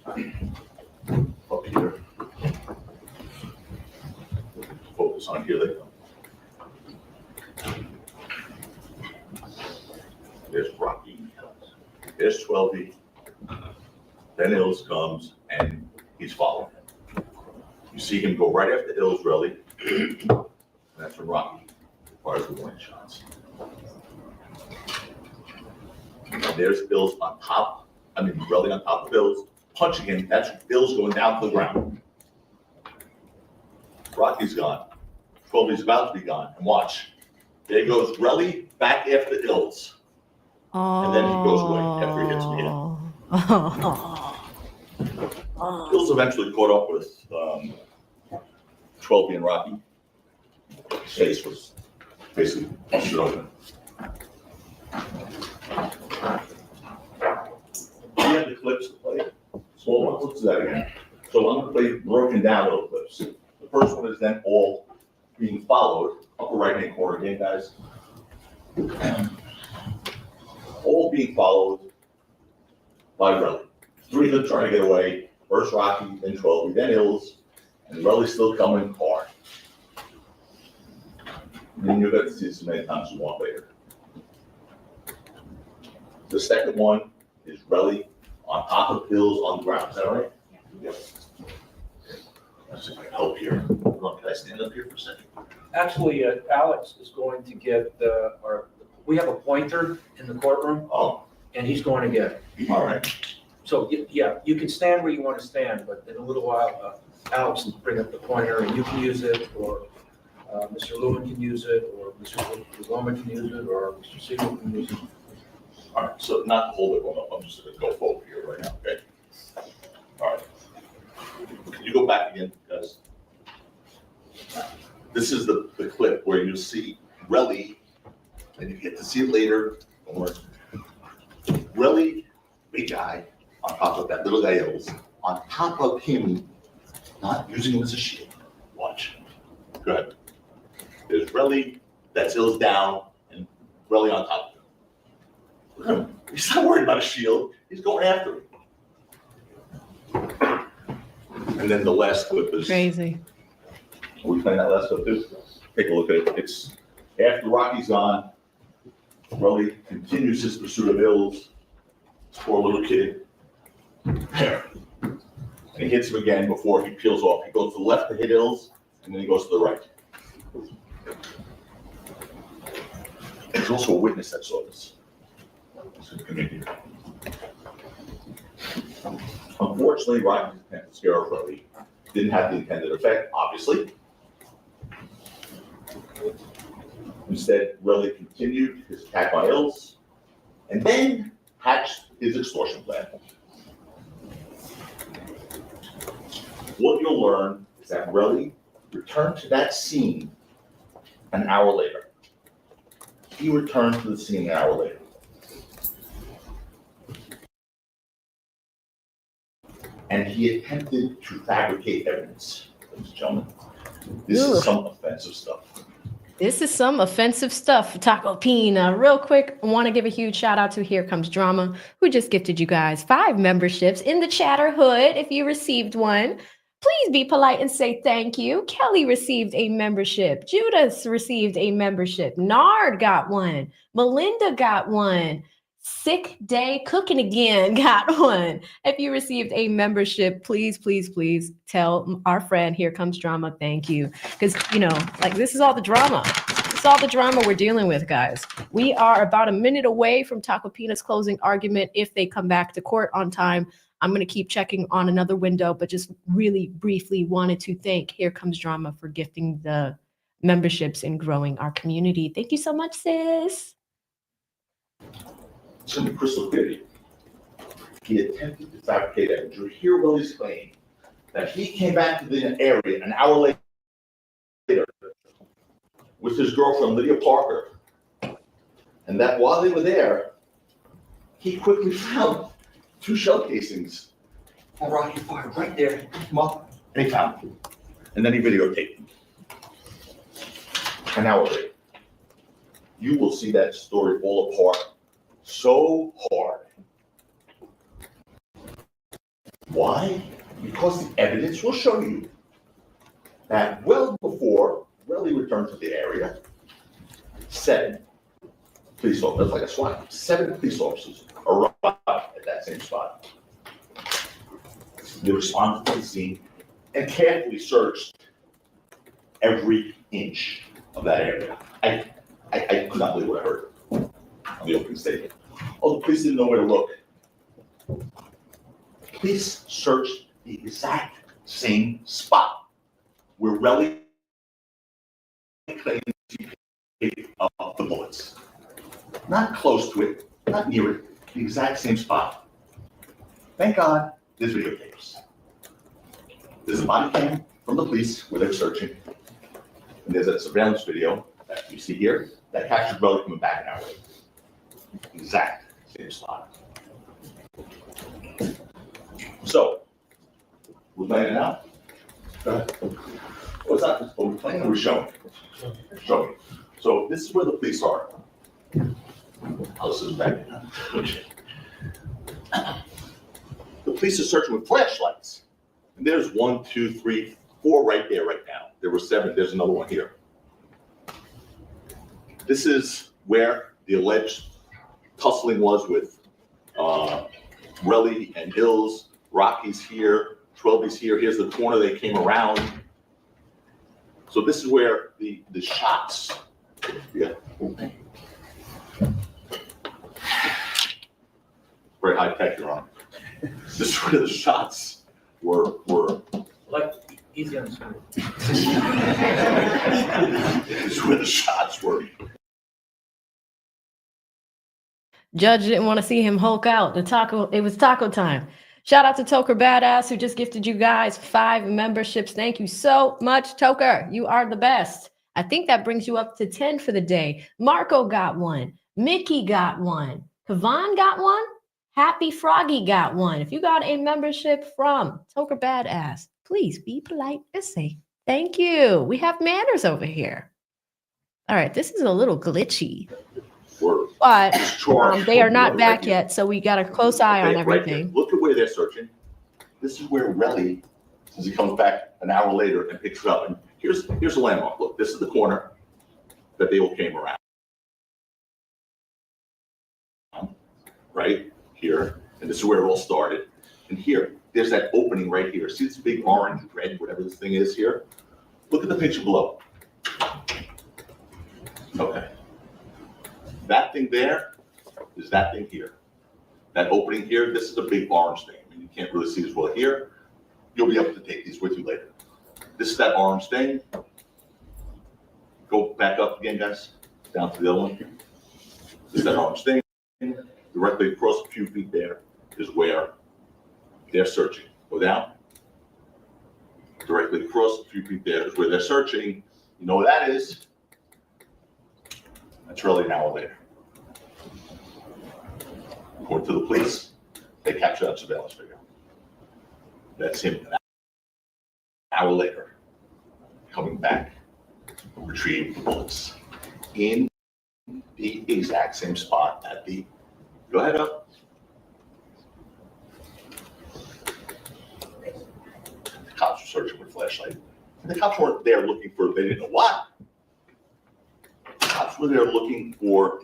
Up here. Focus on here they go. There's Rocky. There's 12E. Then Ills comes and he's following him. You see him go right after Ills, Relly. And that's when Rocky fires the warning shots. And there's Ills on top. Relly on top of Ills, punching him. That's Ills going down to the ground. Rocky's gone. 12E's about to be gone. And watch. There goes Relly back after Ills. And then he goes away after he hits me. Ills eventually caught up with 12E and Rocky. His face was basically busted open. We have the clips to play. So let's do that again. So I'm going to play broken down little clips. The first one is then all being followed. Upper right-hand corner again, guys. All being followed by Relly. Three of them trying to get away. First Rocky, then 12, then Hills, and Relly's still coming in car. And you'll get to see this many times you want later. The second one is Relly on top of Hills on the ground. Is that right? Yep. Let's see if I can help here. Hold on, can I stand up here for a second? Actually, Alex is going to get, we have a pointer in the courtroom, Oh, and he's going to get it. all right. So, yeah, you can stand where you want to stand, but in a little while, Alex will bring up the pointer, and you can use it, or Mr. LEWIN can use it, or Mr. Loma can use it, or Mr. Siegel can use it. All right, so not to hold everyone up, I'm just gonna go forward here right now, okay? All right. Can you go back again, guys? This is the clip where you see Relly, and you get to see it later, don't worry. Relly, big guy, on top of that little guy Hills, on top of him, not using him as a shield. Watch. Go ahead. There's Relly, that's Hills down, and Relly on top of him. Look at him. He's not worried about a shield. He's going after him. And then the last clip is. Crazy. Are we playing that last clip too? Take a look at it. It's after Rocky's gone, Relly continues his pursuit of Hills. Poor little kid. There. And he hits him again before he peels off. He goes to the left to hit Hills, and then he goes to the right. There's also a witness that saw this. Come in here. Unfortunately, Rocky's attempt to scare Relly didn't have the intended effect, obviously. Instead, Relly continued his attack on Hills and then hatched his extortion plan. What you'll learn is that Relly returned to that scene an hour later. He returned to the scene an hour later. And he attempted to fabricate evidence, ladies and gentlemen. This is some offensive stuff. This is some offensive stuff. Tacopina. Real quick, I want to give a huge shout out to Here Comes Drama, who just gifted you guys 5 memberships in the Chatterhood. If you received one, please be polite and say thank you. Kelly received a membership. Judas received a membership. Nard got one. Melinda got one. Sick Day Cooking Again got one. If you received a membership, please, please, please tell our friend Here Comes Drama thank you. Because, you know, like, this is all the drama. This is all the drama we're dealing with, guys. We are about a minute away from Tacopina's closing argument if they come back to court on time. I'm going to keep checking on another window, but just really briefly wanted to thank Here Comes Drama for gifting the memberships and growing our community. Thank you so much, sis. It's going to be crystal clear. He attempted to fabricate evidence. You hear Relly's claim that he came back to the area an hour later with his girlfriend, Lydia Parker, and that while they were there, he quickly found 2 shell casings on Rocky fired right there. He picked them up and he found them. And then he videotaped them. An hour later. You will see that story fall apart so hard. Why? Because the evidence will show you that well before Relly returned to the area, 7 police officers, like a SWAT team, 7 police officers arrived at that same spot. They responded to the scene and carefully searched every inch of that area. I could not believe what I heard on the opening statement. Oh, the police didn't know where to look. Police searched the exact same spot where Relly claimed he picked up the bullets. Not close to it, not near it, the exact same spot. Thank God there's videotapes. There's a body cam from the police where they're searching, and there's a surveillance video that you see here that captured Relly coming back an hour later. Exact same spot. So, we're playing it now? Go ahead. Well, it's not just we're playing or we're showing? Showing. So, this is where the police are. I'll sit back. Okay. The police are searching with flashlights. And there's 1, 2, 3, 4 right there right now. There were 7, there's another one here. This is where the alleged tussling was with Relly and Hills. Rocky's here, 12's here. Here's the corner they came around. So this is where the shots, yeah. Very high tech, Your Honor. This is where the shots were. Like, easy on the screen. This is where the shots were. Judge didn't want to see him Hulk out. It was taco time. Shout out to Toker Badass, who just gifted you guys 5 memberships. Thank you so much, Toker. You are the best. I think that brings you up to 10 for the day. Marco got 1. Mickey got 1. Kavan got 1. Happy Froggy got 1. If you got a membership from Toker Badass, please be polite and say thank you. We have manners over here. All right, this is a little glitchy. But they are not back yet, so we got a close eye on everything. Look at where they're searching. This is where Relly, since he comes back an hour later and picks it up. And here's the landmark. Look, this is the corner that they all came around. Right here. And this is where it all started. And here, there's that opening right here. See this big orange, red, whatever this thing is here? Look at the picture below. Okay. That thing there is that thing here. That opening here, this is the big orange thing. I mean, you can't really see as well here. You'll be able to take these with you later. This is that orange thing. Go back up again, guys. Down to the other one. This is that orange thing. Directly across a few feet there is where they're searching. Go down. Directly across a few feet there is where they're searching. You know what that is? That's really an hour later. According to the police, they captured that surveillance video. That's him an hour later, coming back to retrieve the bullets in the exact same spot at the, go ahead up. The cops were searching with a flashlight. And the cops weren't there looking for, they didn't know what. Cops were there looking for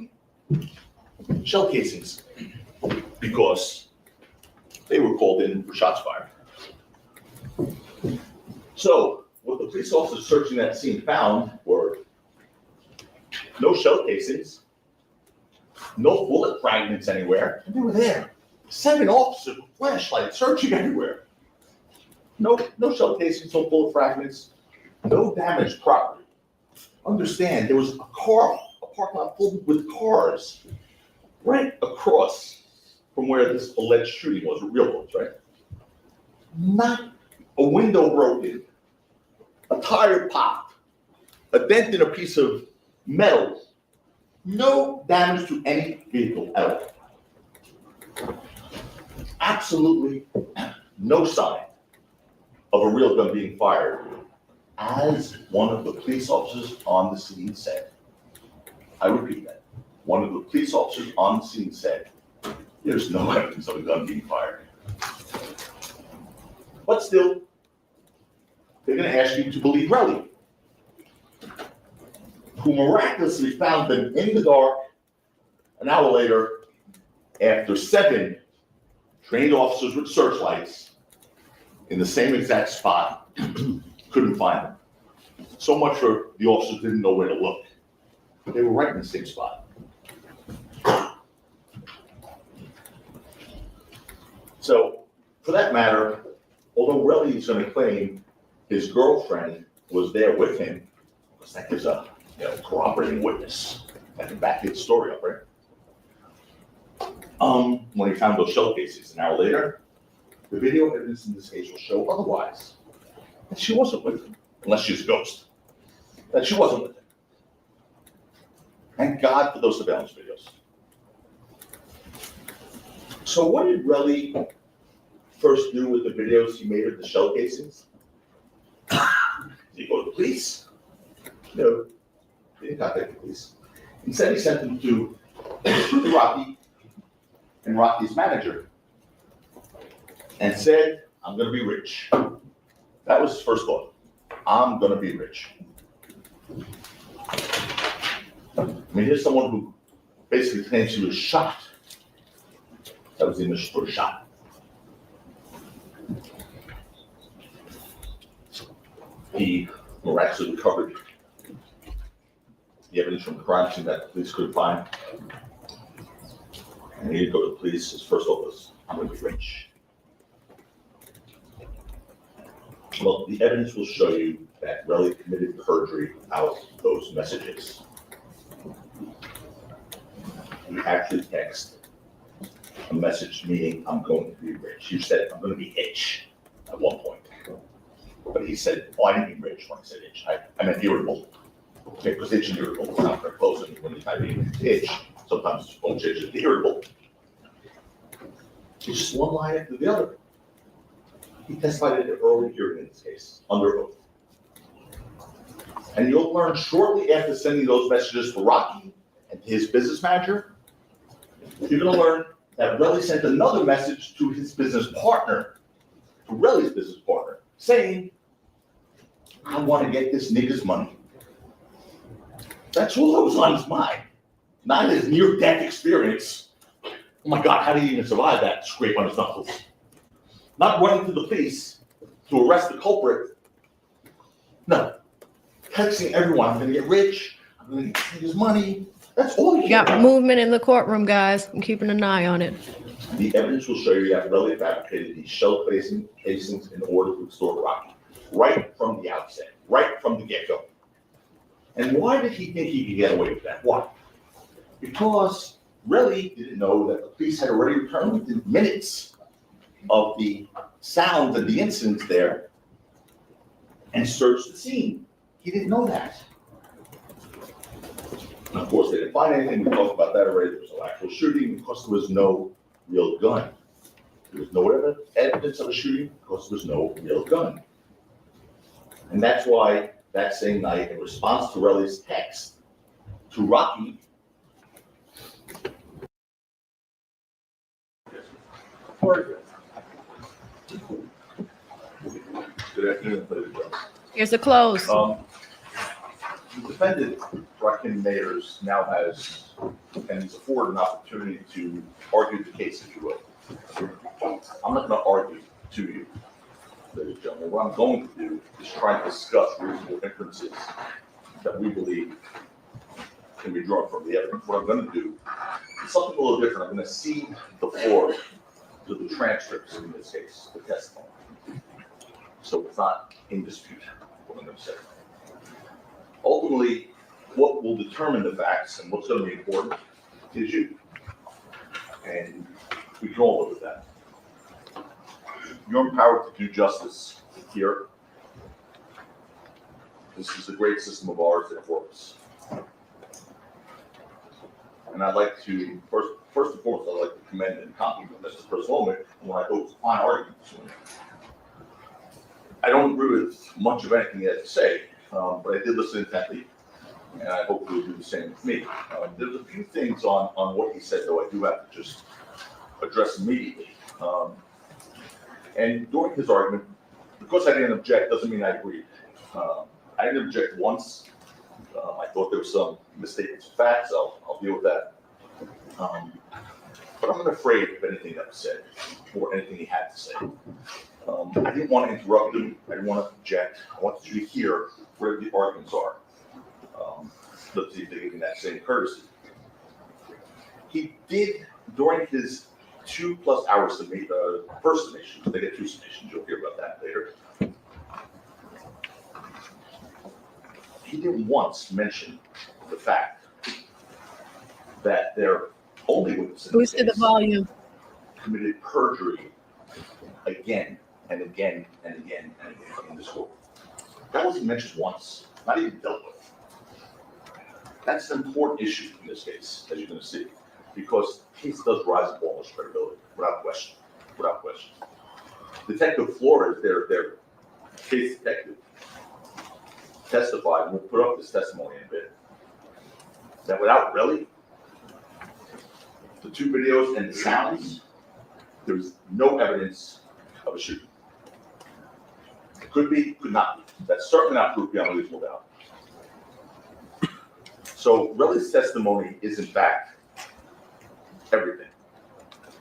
shell casings because they were called in for shots fired. So what the police officers searching that scene found were no shell casings, no bullet fragments anywhere, and they were there. 7 officers with flashlights searching everywhere. No shell casings, no bullet fragments, no damaged property. Understand, there was a parking lot filled with cars right across from where this alleged shooting was, real ones, right? Not a window broken, a tire popped, a dent in a piece of metal, no damage to any vehicle at all. Absolutely no sign of a real gun being fired, as one of the police officers on the scene said. I repeat that. One of the police officers on the scene said, there's no evidence of a gun being fired. But still, they're going to ask you to believe Relly, who miraculously found them in the dark an hour later after 7 trained officers with searchlights in the same exact spot couldn't find them. So much for the officers didn't know where to look, but they were right in the same spot. So, for that matter, although Relly is going to claim his girlfriend was there with him, because that gives a corroborating witness that can back his story up, right? When he found those shell casings an hour later, the video evidence in this case will show otherwise. That she wasn't with him, unless she's a ghost. That she wasn't with him. Thank God for those surveillance videos. So what did Relly first do with the videos he made of the shell casings? Did he go to the police? No, he didn't contact the police. Instead, he sent them to Rocky and Rocky's manager. and said, I'm gonna be rich. That was his first thought. I'm gonna be rich. I mean, here's someone who basically claims he was shot. That was the initial for shot. He miraculously recovered the evidence from the crime scene that the police couldn't find. And he didn't go to the police. His first thought was, I'm gonna be rich. Well, the evidence will show you that Relly committed perjury out those messages. He actually texted a message meaning, I'm going to be rich. He said, I'm going to be itch at one point. But he said, oh, I didn't mean rich when I said itch. I meant irritable. Okay, because itch and irritable is not very close. And when you type in itch, sometimes phone changes to irritable. It's just one line after the other. He testified at an early hearing in this case, under oath. And you'll learn shortly after sending those messages to Rocky and his business manager, you're going to learn that Relly sent another message to his business partner, to Relly's business partner, saying, I want to get this nigga's money. That's all that was on his mind, not his near-death experience. Oh my God, how did he even survive that scrape on his knuckles? Not running to the police to arrest the culprit. No. Texting everyone, I'm going to get rich, I'm going to get his money. That's all you got movement in the courtroom, guys. I'm keeping an eye on it. The evidence will show you that Relly fabricated these shell casings in order to extort Rocky, right from the outset, right from the get-go. And why did he think he could get away with that? Why? Because Relly didn't know that the police had already returned within minutes of the sounds and the incidents there and searched the scene. He didn't know that. Of course, they didn't find anything. We talked about that already. There was no actual shooting because there was no real gun. There was no evidence of a shooting because there was no real gun. And that's why that same night, in response to Relly's text to Rocky, good afternoon, ladies and gentlemen. Here's the close. The defendant, Rakim Mayers, now has, and he's afforded an opportunity to argue the case, if you will. I'm not going to argue to you, ladies and gentlemen. What I'm going to do is try to discuss reasonable inferences that we believe can be drawn from the evidence. What I'm going to do is something a little different. I'm going to cede the floor to the transcripts in this case, the testimony. So it's not in dispute, what I'm going to say. Ultimately, what will determine the facts and what's going to be important is you. And we can all live with that. You're empowered to do justice here. This is a great system of ours that works. And I'd like to, first and foremost, I'd like to commend and compliment Mr. First Moment on what I hope is a fine argument this morning. I don't agree with much of anything he has to say, but I did listen intently, and I hope you'll do the same with me. There's a few things on what he said, though, I do have to just address immediately. And during his argument, because I didn't object doesn't mean I agreed. I didn't object once. I thought there were some misstatements of facts. I'll deal with that. But I'm not afraid of anything that was said or anything he had to say. I didn't want to interrupt him. I didn't want to object. I wanted you to hear where the arguments are. Let's see if they give me that same courtesy. He did, during his 2+ hour first summation, they get 2 summations, you'll hear about that later. He didn't once mention the fact that their only witness in Boosted the volume. committed perjury again and again and again and again in this court. That wasn't mentioned once, not even dealt with. That's an important issue in this case, as you're going to see, because the case does rise and fall in its credibility, without question. Without question. Detective Flores, their case detective, testified, and we'll put up this testimony in a bit, that without Relly, the 2 videos and the sounds, there's no evidence of a shooting. Could be, could not be. That's certainly not proof beyond a reasonable doubt. So Relly's testimony is in fact everything.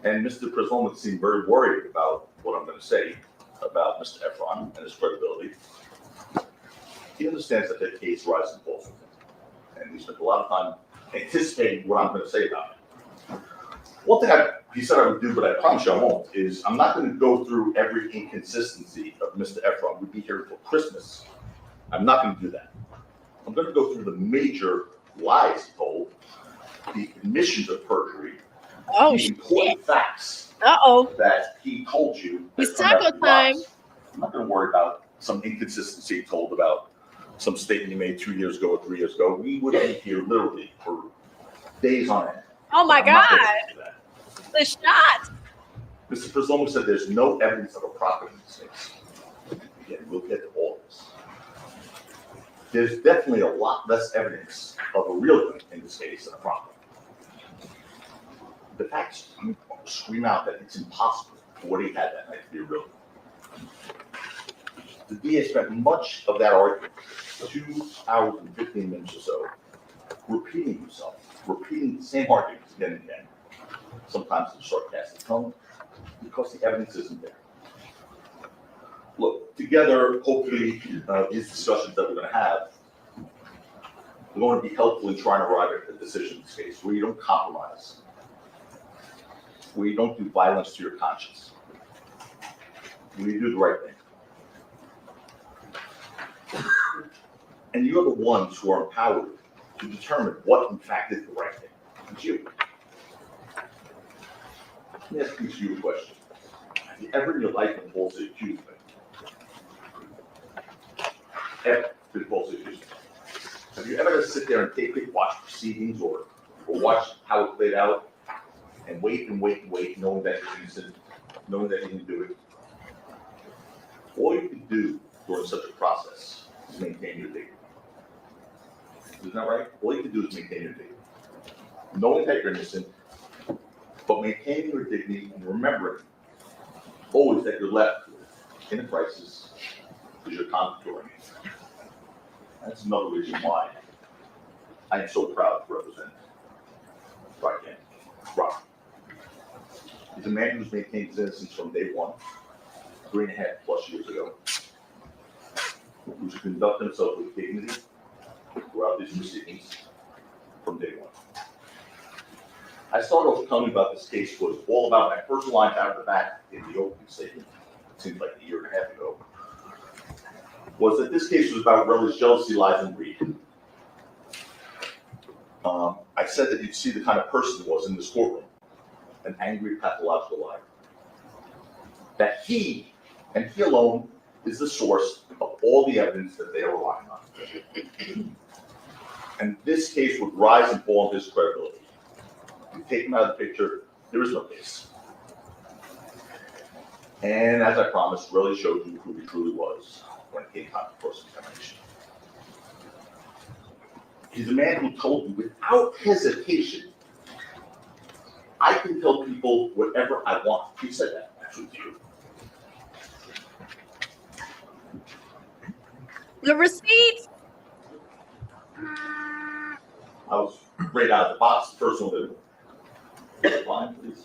And Mr. Presolman seemed very worried about what I'm going to say about Mr. Efron and his credibility. He understands that that case rises and falls with him. And he spent a lot of time anticipating what I'm going to say about it. One thing he said I would do, but I promise you I won't, is I'm not going to go through every inconsistency of Mr. Efron. We'd be here until Christmas. I'm not going to do that. I'm going to go through the major lies he told, the admissions of perjury, the important facts that he told you. It's taco time. I'm not going to worry about some inconsistency he told about some statement he made 2 years ago or 3 years ago. We would be here literally for days on end. Oh my God. The shot. Mr. Presolman said there's no evidence of a profit in this case. Again, we'll get to all this. There's definitely a lot less evidence of a real gun in this case than a profit. The facts scream out that it's impossible for what he had that night to be a real gun. The DA spent much of that argument, 2 hours and 15 minutes or so, repeating himself, repeating the same arguments again and again, sometimes in a sarcastic tone, because the evidence isn't there. Look, together, hopefully, these discussions that we're going to have are going to be helpful in trying to arrive at a decision in this case, where you don't compromise, where you don't do violence to your conscience, where you do the right thing. And you're the ones who are empowered to determine what, in fact, is the right thing. It's you. Let me ask you a question. Have you ever in your life been falsely accused of it? Ever been falsely accused of it? Have you ever had to sit there and take watch proceedings or watch how it played out and wait, knowing that you're innocent, knowing that you didn't do it? All you can do during such a process is maintain your dignity. Isn't that right? All you can do is maintain your dignity. Knowing that you're innocent, but maintaining your dignity and remembering always that you're left in a crisis because you're contradictory. That's another reason why I am so proud to represent Robert. He's a man who's maintained his innocence from day one, 3.5+ years ago, who's conducted himself with dignity throughout these proceedings from day one. I started off telling you about this case was all about my first lines out of the back in the opening statement, it seems like 1.5 years ago, was that this case was about Relly's jealousy, lies, and greed. I said that you'd see the kind of person he was in this courtroom, an angry, pathological liar. That he, and he alone, is the source of all the evidence that they are relying on. And this case would rise and fall on his credibility. You take him out of the picture, there is no case. And as I promised, Relly showed you who he truly was when it came time to cross-examination. He's a man who told me without hesitation, I can tell people whatever I want. He said that, actually, to you. The receipts. I was right out of the box. The first one to line, please.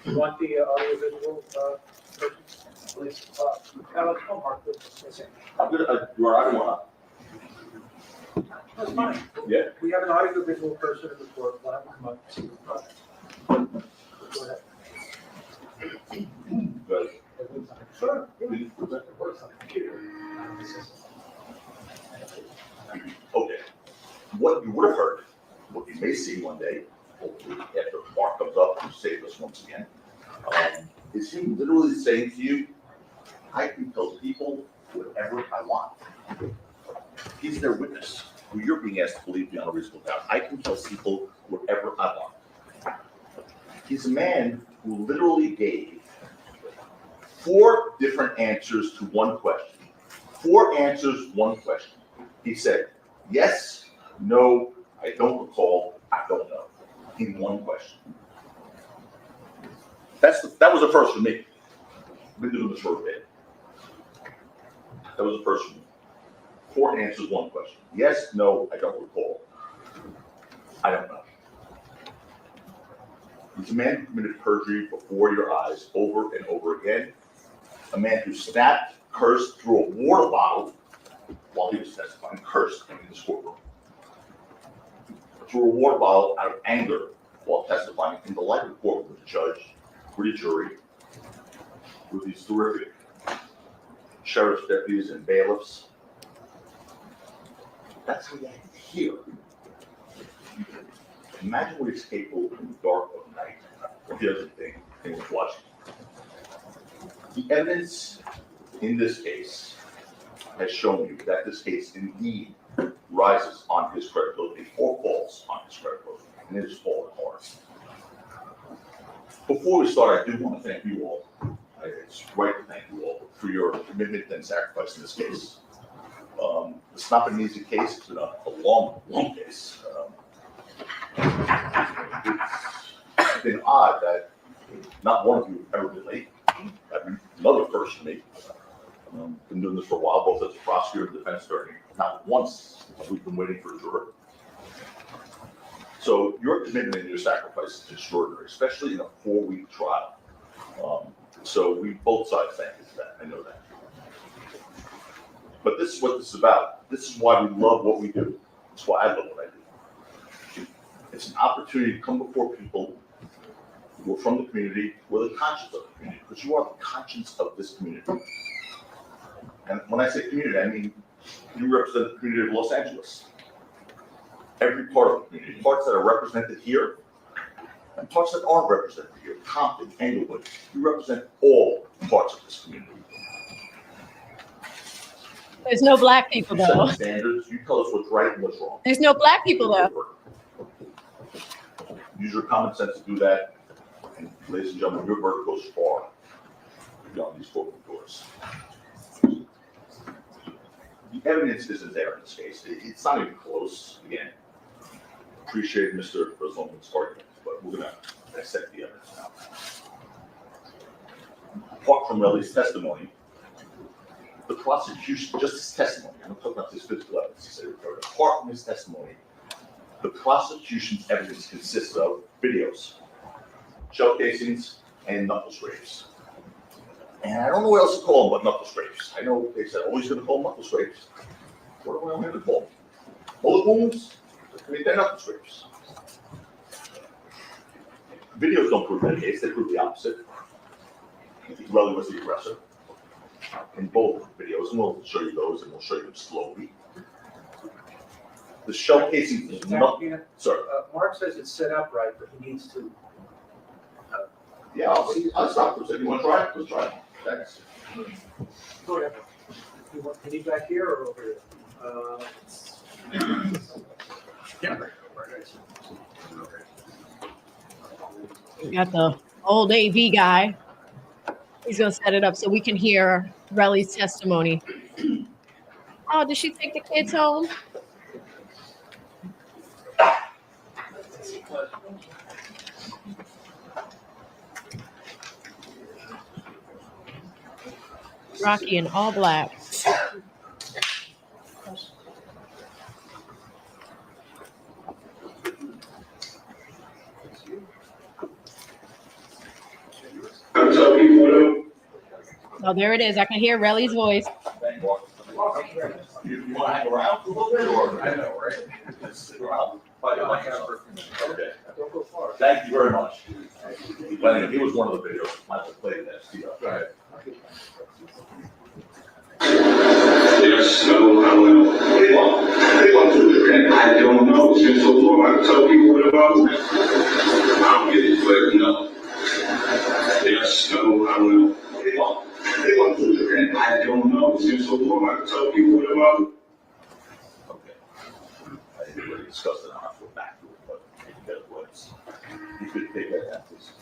You want the audiovisual person? Please. Alex, come Mark, I'm gonna, you are, I don't wanna. That's fine. Yeah. We have an audiovisual person in the court. We'll have him come up. Go ahead. Good. Sure. Okay. What you would have heard, what you may see one day, hopefully after Mark comes up and saves us once again, is him literally saying to you, I can tell people whatever I want. He's their witness, who you're being asked to believe beyond a reasonable doubt. I can tell people whatever I want. He's a man who literally gave 4 different answers to one question. 4 answers, 1 question. He said, yes, no, I don't recall, I don't know, in 1 question. That was a first for me. I've been doing this for a bit. That was a first for me. 4 answers, 1 question. Yes, no, I don't recall, I don't know. He's a man who committed perjury before your eyes over and over again. A man who snapped, cursed, threw a water bottle while he was testifying, cursed in this courtroom. Threw a water bottle out of anger while testifying in the light of court with the judge, with the jury, with these terrific sheriff's deputies and bailiffs. That's how you had to hear. Imagine what he's capable in the dark of night when he doesn't think anyone's watching. The evidence in this case has shown you that this case indeed rises on his credibility or falls on his credibility, and it is falling hard. Before we start, I do want to thank you all. It's right to thank you all for your commitment and sacrifice in this case. It's not been an easy case. It's been a long, long case. It's been odd that not one of you have ever been late. Another first for me. Been doing this for a while, both as a prosecutor and defense attorney. Not once have we been waiting for a juror. So your commitment and your sacrifice is extraordinary, especially in a 4-week trial. So we both sides thank you for that. I know that. But this is what this is about. This is why we love what we do. That's why I love what I do. It's an opportunity to come before people who are from the community, who are the conscience of the community, because you are the conscience of this community. And when I say community, I mean you represent the community of Los Angeles. Every part of the community, parts that are represented here, and parts that aren't represented here, Compton, Englewood, you represent all parts of this community. There's no black people, You set though. the standards, you tell us what's right and what's wrong. There's no black people, though. Use your common sense to do that. And ladies and gentlemen, your work goes far beyond these courtroom doors. The evidence isn't there in this case. It's not even close. Again, appreciate Mr. Rosen's argument, but we're going to dissect the evidence now. Apart from Relly's testimony, the prosecution, just his testimony, I'm not talking about his physical evidence, apart from his testimony, the prosecution's evidence consists of videos, shell casings, and knuckle scrapes. And I don't know what else to call them but knuckle scrapes. I know they said, oh, he's going to call them knuckle scrapes. What am I going to call them? Bullet wounds? I mean, they're knuckle scrapes. Videos don't prove that case, they prove the opposite. I think Relly was the aggressor in both videos, and we'll show you those, and we'll show you them slowly. The shell casing is not. Sorry. Mark says it's set up right, but he needs to. Yeah, I'll stop for a second. You want to try it? Let's try it. Thanks. Go ahead. You need back here or over here? Yeah. We got the old AV guy. He's going to set it up so we can hear Relly's testimony. Oh, did she take the kids home? Rocky in all black. Oh, there it is. I can hear Relly's voice. You want to hang around a little bit, or? I know, right? Sit around. Okay. Thank you very much. But he was one of the videos. Michael played that. Go ahead. There's no, I don't know. It's been so long. I tell people what about it. I don't get it, but no. There's no, I don't know. I don't know. It's been so long. I tell people what about it. discussed it, I don't have to go back to it, but if you get it, was, you could take that down, please.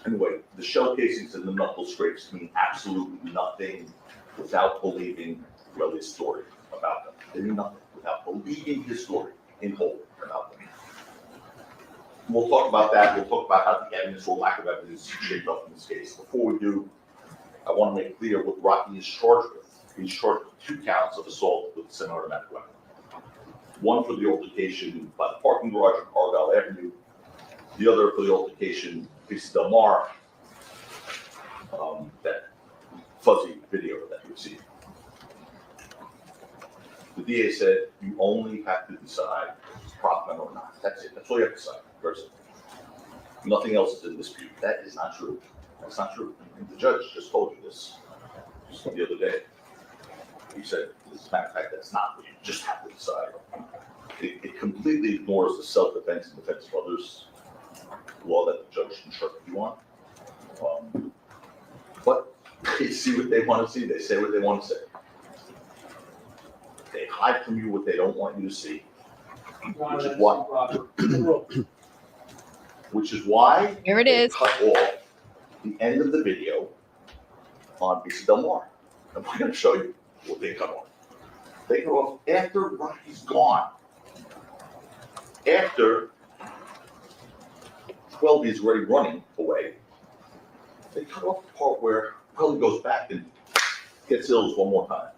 Anyway, the shell casings and the knuckle scrapes mean absolutely nothing without believing Relly's story about them. They mean nothing without believing his story in whole about them. We'll talk about that. We'll talk about how the evidence or lack of evidence shaped up in this case. Before we do, I want to make clear what Rocky is charged with. He's charged with 2 counts of assault with a semi-automatic weapon. One for the altercation by the parking garage on Argyle Avenue. The other for the altercation Piece Del Mar, that fuzzy video that you see. The DA said you only have to decide if it's proper or not. That's it. That's all you have to decide. Very simple. Nothing else is in dispute. That is not true. That's not true. And the judge just told you this just the other day. He said, as a matter of fact, that's not what you just have to decide. It completely ignores the self-defense and defense of others law that the judge instructed you on. But they see what they want to see. They say what they want to say. They hide from you what they don't want you to see. Which is why Here it they is. cut off the end of the video on Piece Del Mar. I'm going to show you what they cut off. They cut off after Rocky's gone. After 12 is already running away. They cut off the part where Relly goes back and gets Ills one more time.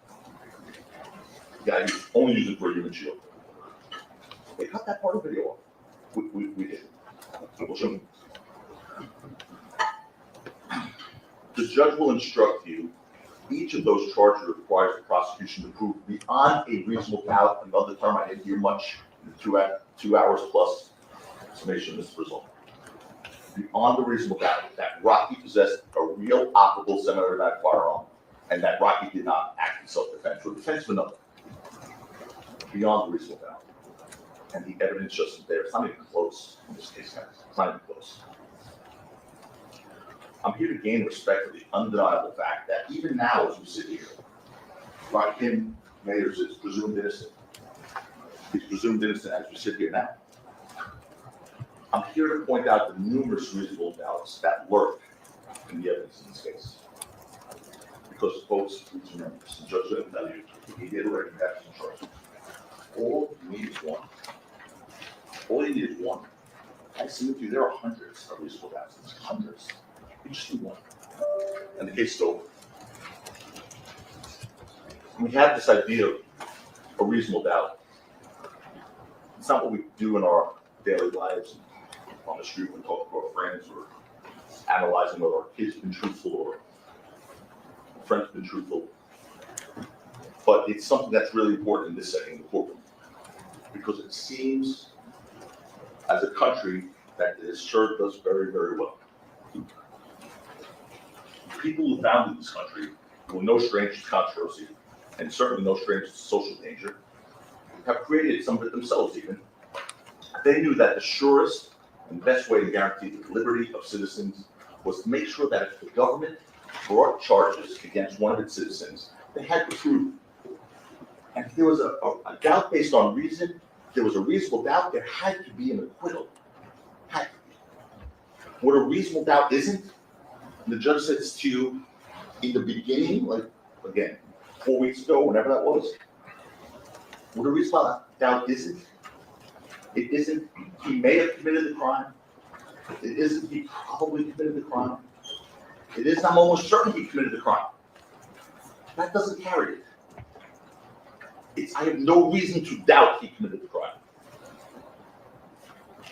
The guy who's only using for a human shield. They cut that part of the video off. We did. We'll show you. The judge will instruct you. Each of those charges requires the prosecution to prove beyond a reasonable doubt, another term I didn't hear much, in the 2 hours plus summation of this result. Beyond a reasonable doubt that Rocky possessed a real operable semi-automatic firearm and that Rocky did not act in self-defense or defense of another. Beyond a reasonable doubt. And the evidence just isn't there. It's not even close in this case, guys. It's not even close. I'm here to gain respect for the undeniable fact that even now, as we sit here, Rakim Mayers is presumed innocent. He's presumed innocent as we sit here now. I'm here to point out the numerous reasonable doubts that lurk in the evidence in this case. Because folks, please remember, the judge didn't tell you, he did already have some charges. All you need is one. All you need is one. I submit to you, there are hundreds of reasonable doubts. There's hundreds. You just need one. And the case is over. We have this idea of a reasonable doubt. It's not what we do in our daily lives on the street when we talk to our friends or analyzing whether our kids have been truthful or friends have been truthful. But it's something that's really important in this setting, the courtroom. Because it seems, as a country, that it has served us very, very well. People who founded this country were no strangers to controversy, and certainly no strangers to social danger, have created some of it themselves even. They knew that the surest and best way to guarantee the liberty of citizens was to make sure that if the government brought charges against one of its citizens, they had to prove. And if there was a doubt based on reason, there was a reasonable doubt, there had to be an acquittal. Had to be. What a reasonable doubt isn't, and the judge says to you in the beginning, like, again, 4 weeks ago, whenever that was, what a reasonable doubt isn't, it isn't he may have committed the crime, it isn't he probably committed the crime, it is I'm almost certain he committed the crime. That doesn't carry it. It's I have no reason to doubt he committed the crime.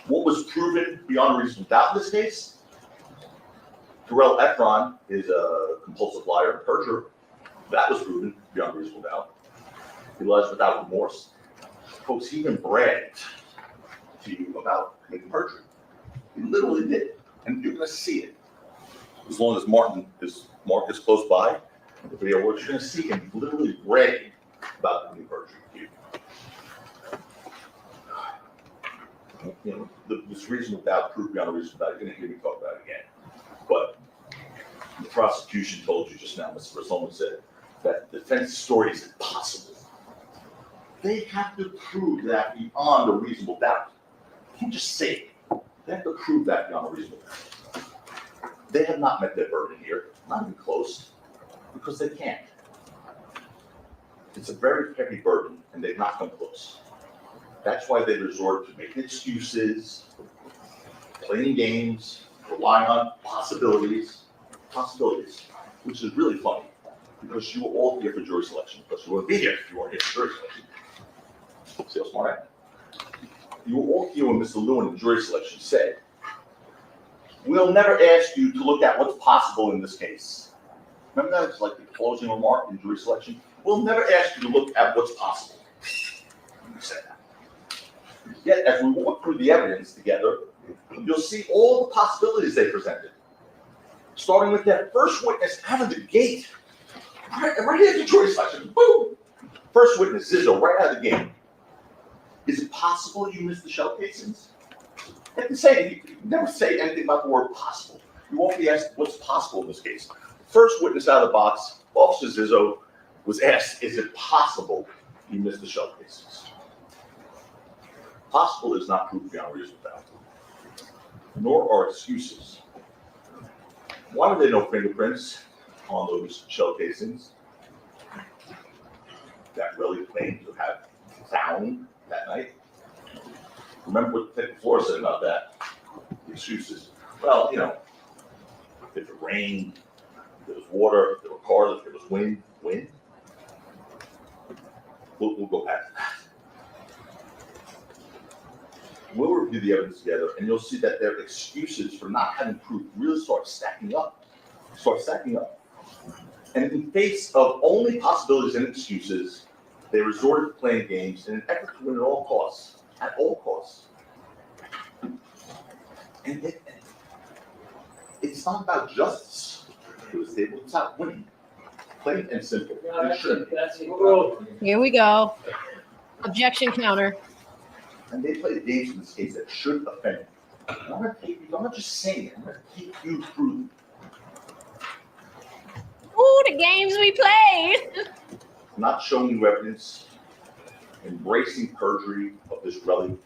What was proven beyond reasonable doubt in this case? Terrell Efron is a compulsive liar and perjurer. That was proven beyond reasonable doubt. He lies without remorse. Folks, he even bragged to you about committing perjury. He literally did. And you're going to see it. As long as Mark is close by, the video works, you're going to see him literally bragging about committing perjury to you. You know, this reasonable doubt, proof beyond a reasonable doubt, you're going to hear me talk about it again. But the prosecution told you just now, Mr. Rosolman said, that the defense story is impossible. they have to prove that beyond a reasonable doubt. You can't just say it. They have to prove that beyond a reasonable doubt. They have not met their burden here, not even close, because they can't. It's a very heavy burden, and they've not come close. That's why they resort to making excuses, playing games, relying on possibilities, which is really funny, because you were all here for jury selection, because you wouldn't be here if you weren't here for jury selection. See how smart I am? You were all here when Mr. Lewin in jury selection said, "We'll never ask you to look at what's possible in this case." Remember that? It's like the closing remark in jury selection. "We'll never ask you to look at what's possible." You said that. Yet, as we walk through the evidence together, you'll see all the possibilities they presented. Starting with that first witness out of the gate. Right here at the jury selection. Boom! First witness, Zizzo, right out of the gate. "Is it possible you missed the shell casings?" They didn't say, you never say anything about the word possible. You won't be asked what's possible in this case. First witness out of the box, Officer Zizzo, was asked, "Is it possible you missed the shell casings?" Possible is not proof beyond reasonable doubt, nor are excuses. Why were there no fingerprints on those shell casings that really claimed to have found that night? Remember what the floor said about that? Excuses. Well, if it rained, if there was water, if there were cars, if there was wind. We'll go past that. We'll review the evidence together, and you'll see that their excuses for not having proof really start stacking up. And in face of only possibilities and excuses, they resorted to playing games in an effort to win at all costs. And it's not about justice. It's about winning. Plain and simple. Here we go. Objection counter. And they play games in this case that should offend you. I'm not just saying it. I'm going to take you through. Ooh, the games we played. Not showing you evidence, embracing perjury of this relic,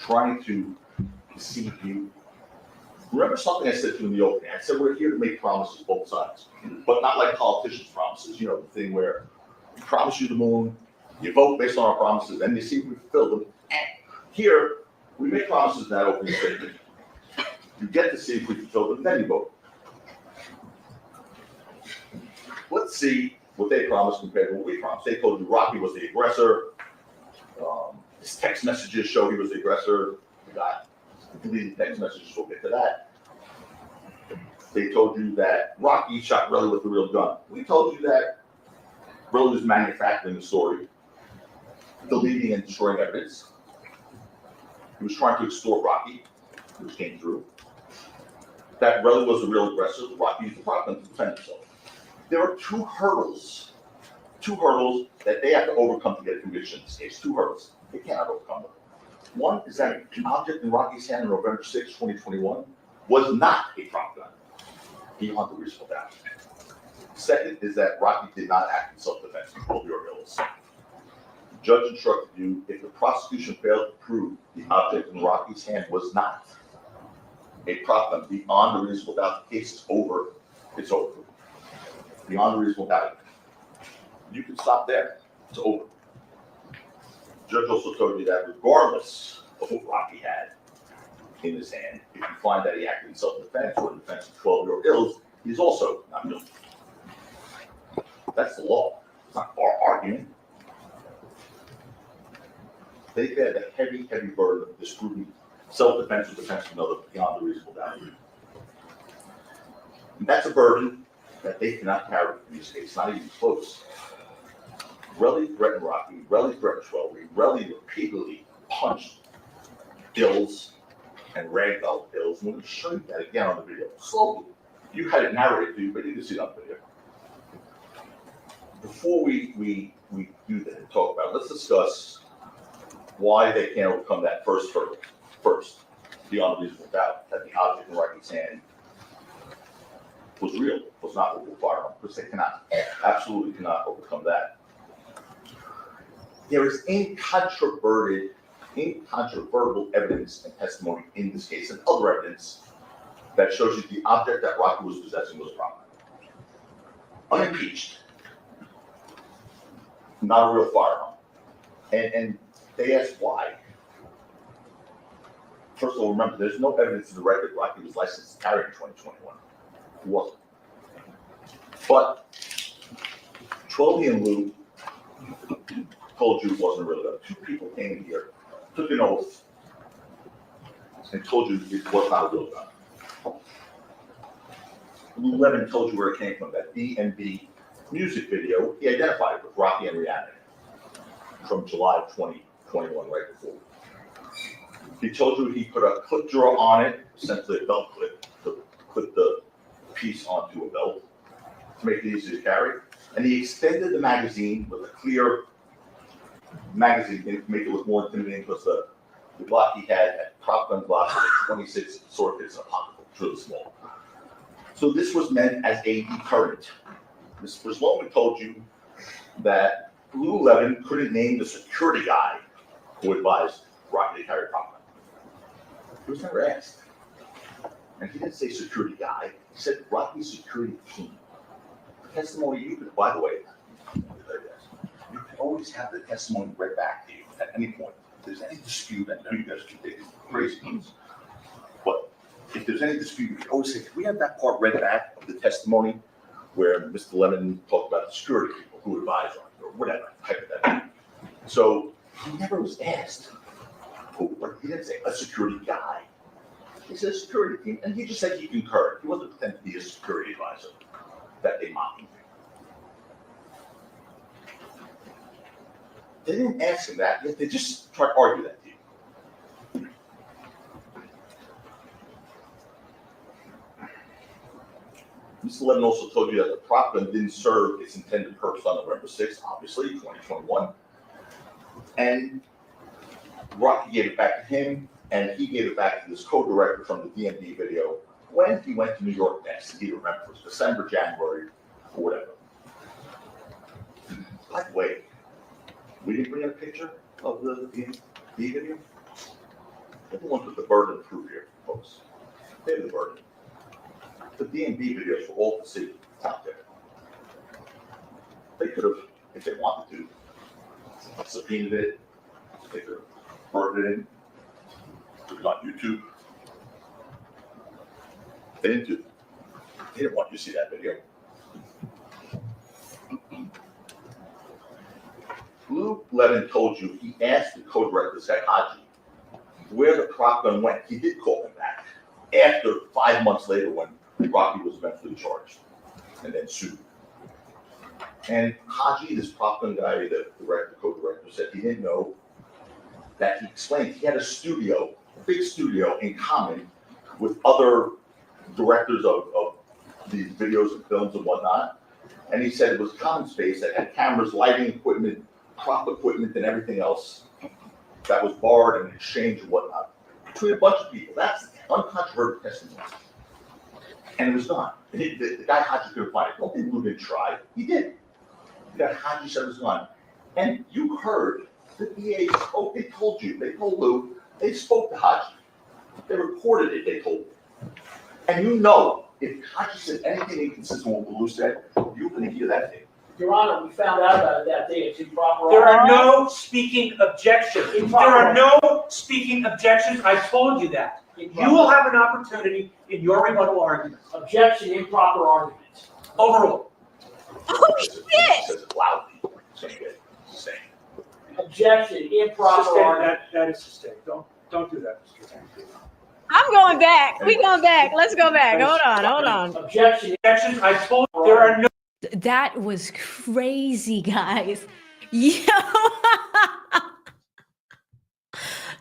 trying to deceive you. Remember something I said to you in the opening? I said we're here to make promises both sides, but not like politicians' promises. The thing where we promise you the moon, you vote based on our promises, and you see if we fulfill them. And here, we make promises in that opening statement. You get to see if we fulfill them, then you vote. Let's see what they promised compared to what we promised. They told you Rocky was the aggressor. His text messages show he was the aggressor. We got deleted text messages, we'll get to that. They told you that Rocky shot Relly with a real gun. We told you that Relly was manufacturing the story, deleting and destroying evidence. He was trying to extort Rocky, which came through. That Relly was the real aggressor. Rocky used the problem to defend himself. There are two hurdles that they have to overcome to get a conviction in this case. Two hurdles. They cannot overcome them. One is that an object in Rocky's hand on November 6, 2021 was not a prop gun, beyond the reasonable doubt. Second is that Rocky did not act in self-defense and control your ills. The judge instructed you, if the prosecution failed to prove the object in Rocky's hand was not a prop gun, beyond a reasonable doubt, the case is over. It's over. Beyond a reasonable doubt. You can stop there. It's over. The judge also told you that regardless of what Rocky had in his hand, if you find that he acted in self-defense or in defense of 12-year-old ills, he's also not guilty. That's the law. It's not our argument. They bear the heavy, heavy burden of disproving self-defense or defense of another beyond a reasonable doubt. And that's a burden that they cannot carry in this case, not even close. Relly threatened Rocky, Relly threatened Schwelby, Relly repeatedly punched Ills and ragdolled Ills. And we're going to show you that again on the video. Slowly. You had it narrated to you, but you can see it on the video. Before we do that and talk about it, let's discuss why they can't overcome that first hurdle. First, beyond a reasonable doubt, that the object in Rocky's hand was real, was not a firearm, because they cannot, absolutely cannot overcome that. there is incontrovertible evidence and testimony in this case and other evidence that shows you the object that Rocky was possessing was property. Unimpeached. Not a real firearm. And they asked why. First of all, remember, there's no evidence in the record Rocky was licensed to carry in 2021. He wasn't. But Twelby and Lou told you it wasn't really good. Two people came here, took an oath, and told you it was not a real gun. Lou Levin told you where it came from, that B&B music video. He identified it with Rocky and Rihanna from July of 2021, right before. He told you he put a clip drawer on it, essentially a belt clip, to clip the piece onto a belt to make it easy to carry. And he extended the magazine with a clear magazine to make it look more intimidating because the Glock he had prop gun Glock with 26 sword pits in a pocket, it's really small. So this was meant as a deterrent. Mr. Sloman told you that Lou Levin couldn't name the security guy who advised Rocky to carry prop gun. He was never asked. And he didn't say security guy, he said Rocky's security team. Testimony you could, by the way, you can always have the testimony read back to you at any point. If there's any dispute, I know you guys can take crazy things, but if there's any dispute, you can always say, can we have that part read back of the testimony where Mr. Lemon talked about the security people who advised on it, or whatever, hypothetically. So he never was asked, he didn't say a security guy. He said security team, and he just said he concurred. He wasn't pretending to be a security advisor that they mocked him. They didn't ask him that, yet they just tried to argue that to you. Mr. Levin also told you that the prop gun didn't serve its intended purpose on November 6th, obviously, 2021. And Rocky gave it back to him, and he gave it back to this co-director from the DMV video when he went to New York next. He remembers, it was December, January, or whatever. By the way, we didn't bring a picture of the DMV video. They're the ones with the burden of proof here, folks. They have the burden. The DMV videos for all to see. It's out there. They could have, if they wanted to, subpoenaed it. They could have burned it in. Put it on YouTube. They didn't do that. They didn't want you to see that video. Lou Levin told you he asked the co-director, Zach Haji, where the prop gun went. He did call him back after 5 months later when Rocky was eventually charged and then sued. And Haji, this prop gun guy, the director, co-director, said he didn't know that. He explained he had a studio, a big studio in common with other directors of these videos and films and whatnot. And he said it was common space that had cameras, lighting equipment, prop equipment, and everything else that was borrowed in exchange and whatnot between a bunch of people. That's uncontroverted testimony. And it was gone. The guy Haji couldn't find it. Don't think Lou didn't try. He did. The guy Haji said it was gone. And you heard the DA spoke. They told you. They told Lou. They spoke to Haji. They reported it. They told you. And you know, if Haji said anything inconsistent with what Lou said, you're going to hear that thing. Your Honor, we found out about it that day. It's improper. There are no speaking objections. There are no speaking objections. I told you that. You will have an opportunity in your rebuttal argument. Objection, improper argument. Overruled. Oh, shit! Says it loudly. Same. Objection, improper Sustained. argument. That is sustained. Don't do that, Mr. Tank. I'm going back. We going back. Let's go back. Hold on. Objection. Objections. I told you there are no. That was crazy, guys. Yo.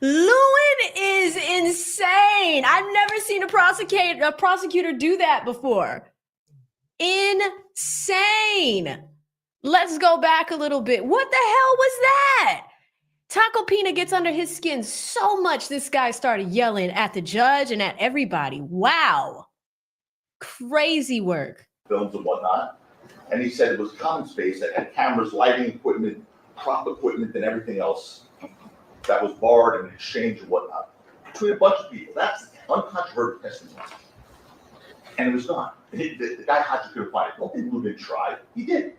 Lewin is insane. I've never seen a prosecutor do that before. Insane. Let's go back a little bit. What the hell was that? Tacopina gets under his skin so much this guy started yelling at the judge and at everybody. Wow. Crazy work. Films and whatnot. And he said it was common space that had cameras, lighting equipment, prop equipment and everything else that was borrowed in exchange and whatnot between a bunch of people. That's uncontroverted testimony. And it was gone. The guy Haji couldn't find it. Don't think Lou didn't try. He did.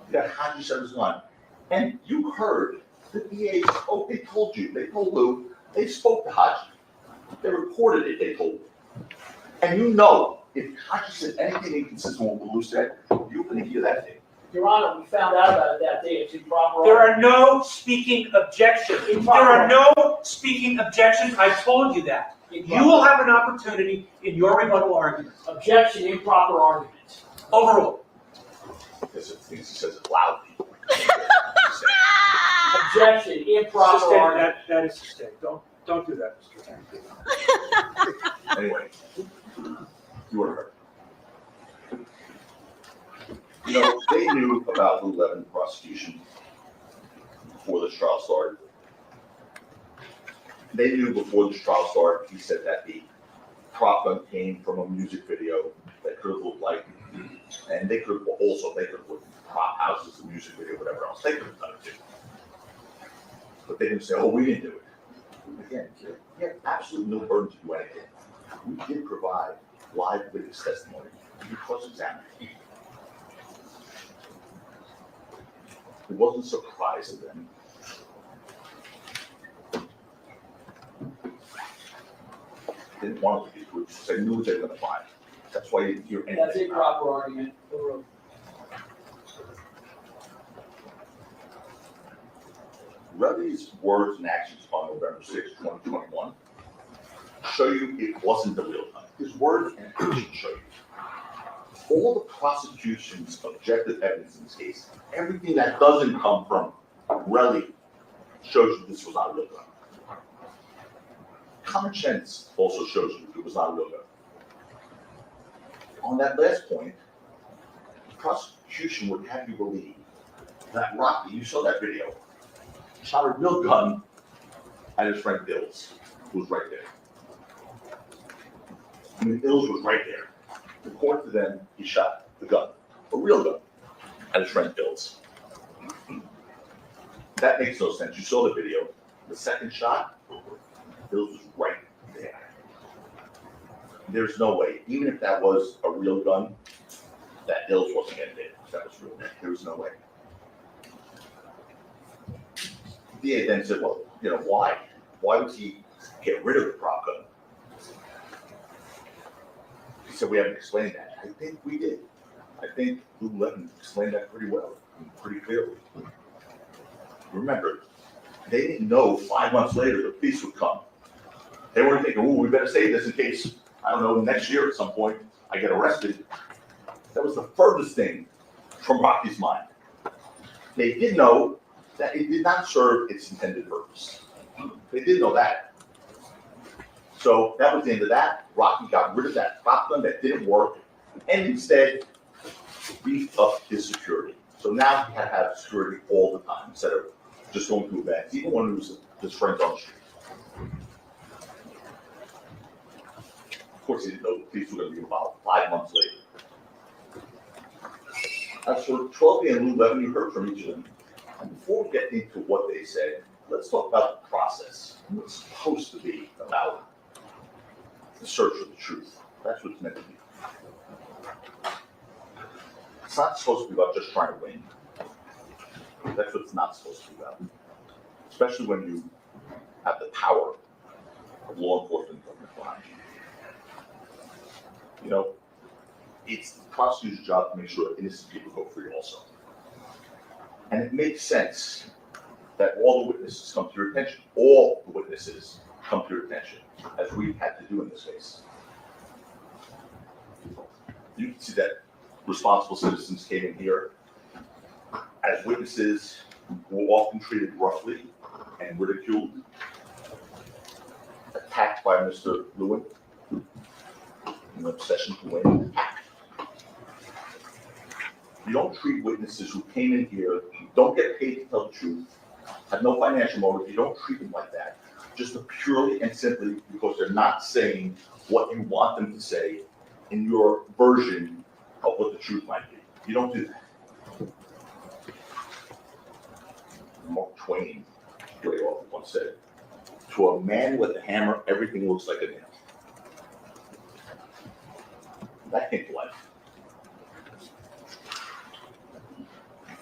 The guy Haji said it was gone. And you heard the DA spoke. They told you. They told Lou. They spoke to Haji. They reported it. They told you. And you know, if Haji said anything inconsistent with what Lou said, you're going to hear that thing. Your Honor, we found out about it that day. It's improper. There are no speaking objections. There are no speaking objections. I told you that. You will have an opportunity in your rebuttal argument. Objection, improper argument. Overruled. Because it thinks he says it loudly. Objection, improper Sustain, argument. that is sustained. Don't do that, Mr. Chairman. Anyway, you were heard. You know, they knew about the LEWIN prosecution before this trial started. They knew before this trial started, he said that the prop gun came from a music video that could have looked like, and they could have looked at prop houses, the music video, whatever else. They could have done it too. But they didn't say, oh, we didn't do it. Again, you have absolutely no burden to do anything. We did provide live witness testimony. You cross-examined. It wasn't a surprise to them. They didn't want to be groups. They knew what they were going to find. That's why you didn't hear anything. That's improper argument. Overruled. Relly's words and actions on November 6, 2021 show you it wasn't the real time. His words and actions show you. All the prosecution's objective evidence in this case, everything that doesn't come from Relly shows you this was not a real gun. Common sense also shows you it was not a real gun. On that last point, the prosecution would have you believe that Rocky, you saw that video, shot a real gun at his friend Bills, who was right there. I mean, Bills was right there. According to them, he shot the gun, a real gun, at his friend Bills. That makes no sense. You saw the video. The second shot, Bills was right there. There's no way, even if that was a real gun, that Bills wasn't getting hit. That was real. There was no way. DA then said, well, you know, why? Why would he get rid of the prop gun? He said, we haven't explained that. I think we did. I think LEWIN explained that pretty well, pretty clearly. Remember, they didn't know 5 months later the police would come. They weren't thinking, we better save this in case, I don't know, next year at some point I get arrested. That was the furthest thing from Rocky's mind. They did know that it did not serve its intended purpose. They did know that. So that was the end of that. Rocky got rid of that prop gun that didn't work and instead beefed up his security. So now he had to have security all the time instead of just going to events, even when he was his friends on the street. Of course, he didn't know the police were going to be involved 5 months later. As for 12 and LEWIN, you heard from each of them. And before we get into what they said, let's talk about the process. What's supposed to be about the search for the truth. That's what it's meant to be. It's not supposed to be about just trying to win. That's what it's not supposed to be about. Especially when you have the power of law enforcement and government behind you. You know, it's the prosecutor's job to make sure that innocent people go free also. And it makes sense that all the witnesses come to your attention. All the witnesses come to your attention, as we've had to do in this case. You can see that responsible citizens came in here as witnesses who were often treated roughly and ridiculed, attacked by Mr. LEWIN, an obsession to win. You don't treat witnesses who came in here, don't get paid to tell the truth, have no financial motive, you don't treat them like that. Just purely and simply because they're not saying what you want them to say in your version of what the truth might be. You don't do that. Mark Twain way off once said, to a man with a hammer, everything looks like a nail. That came to life.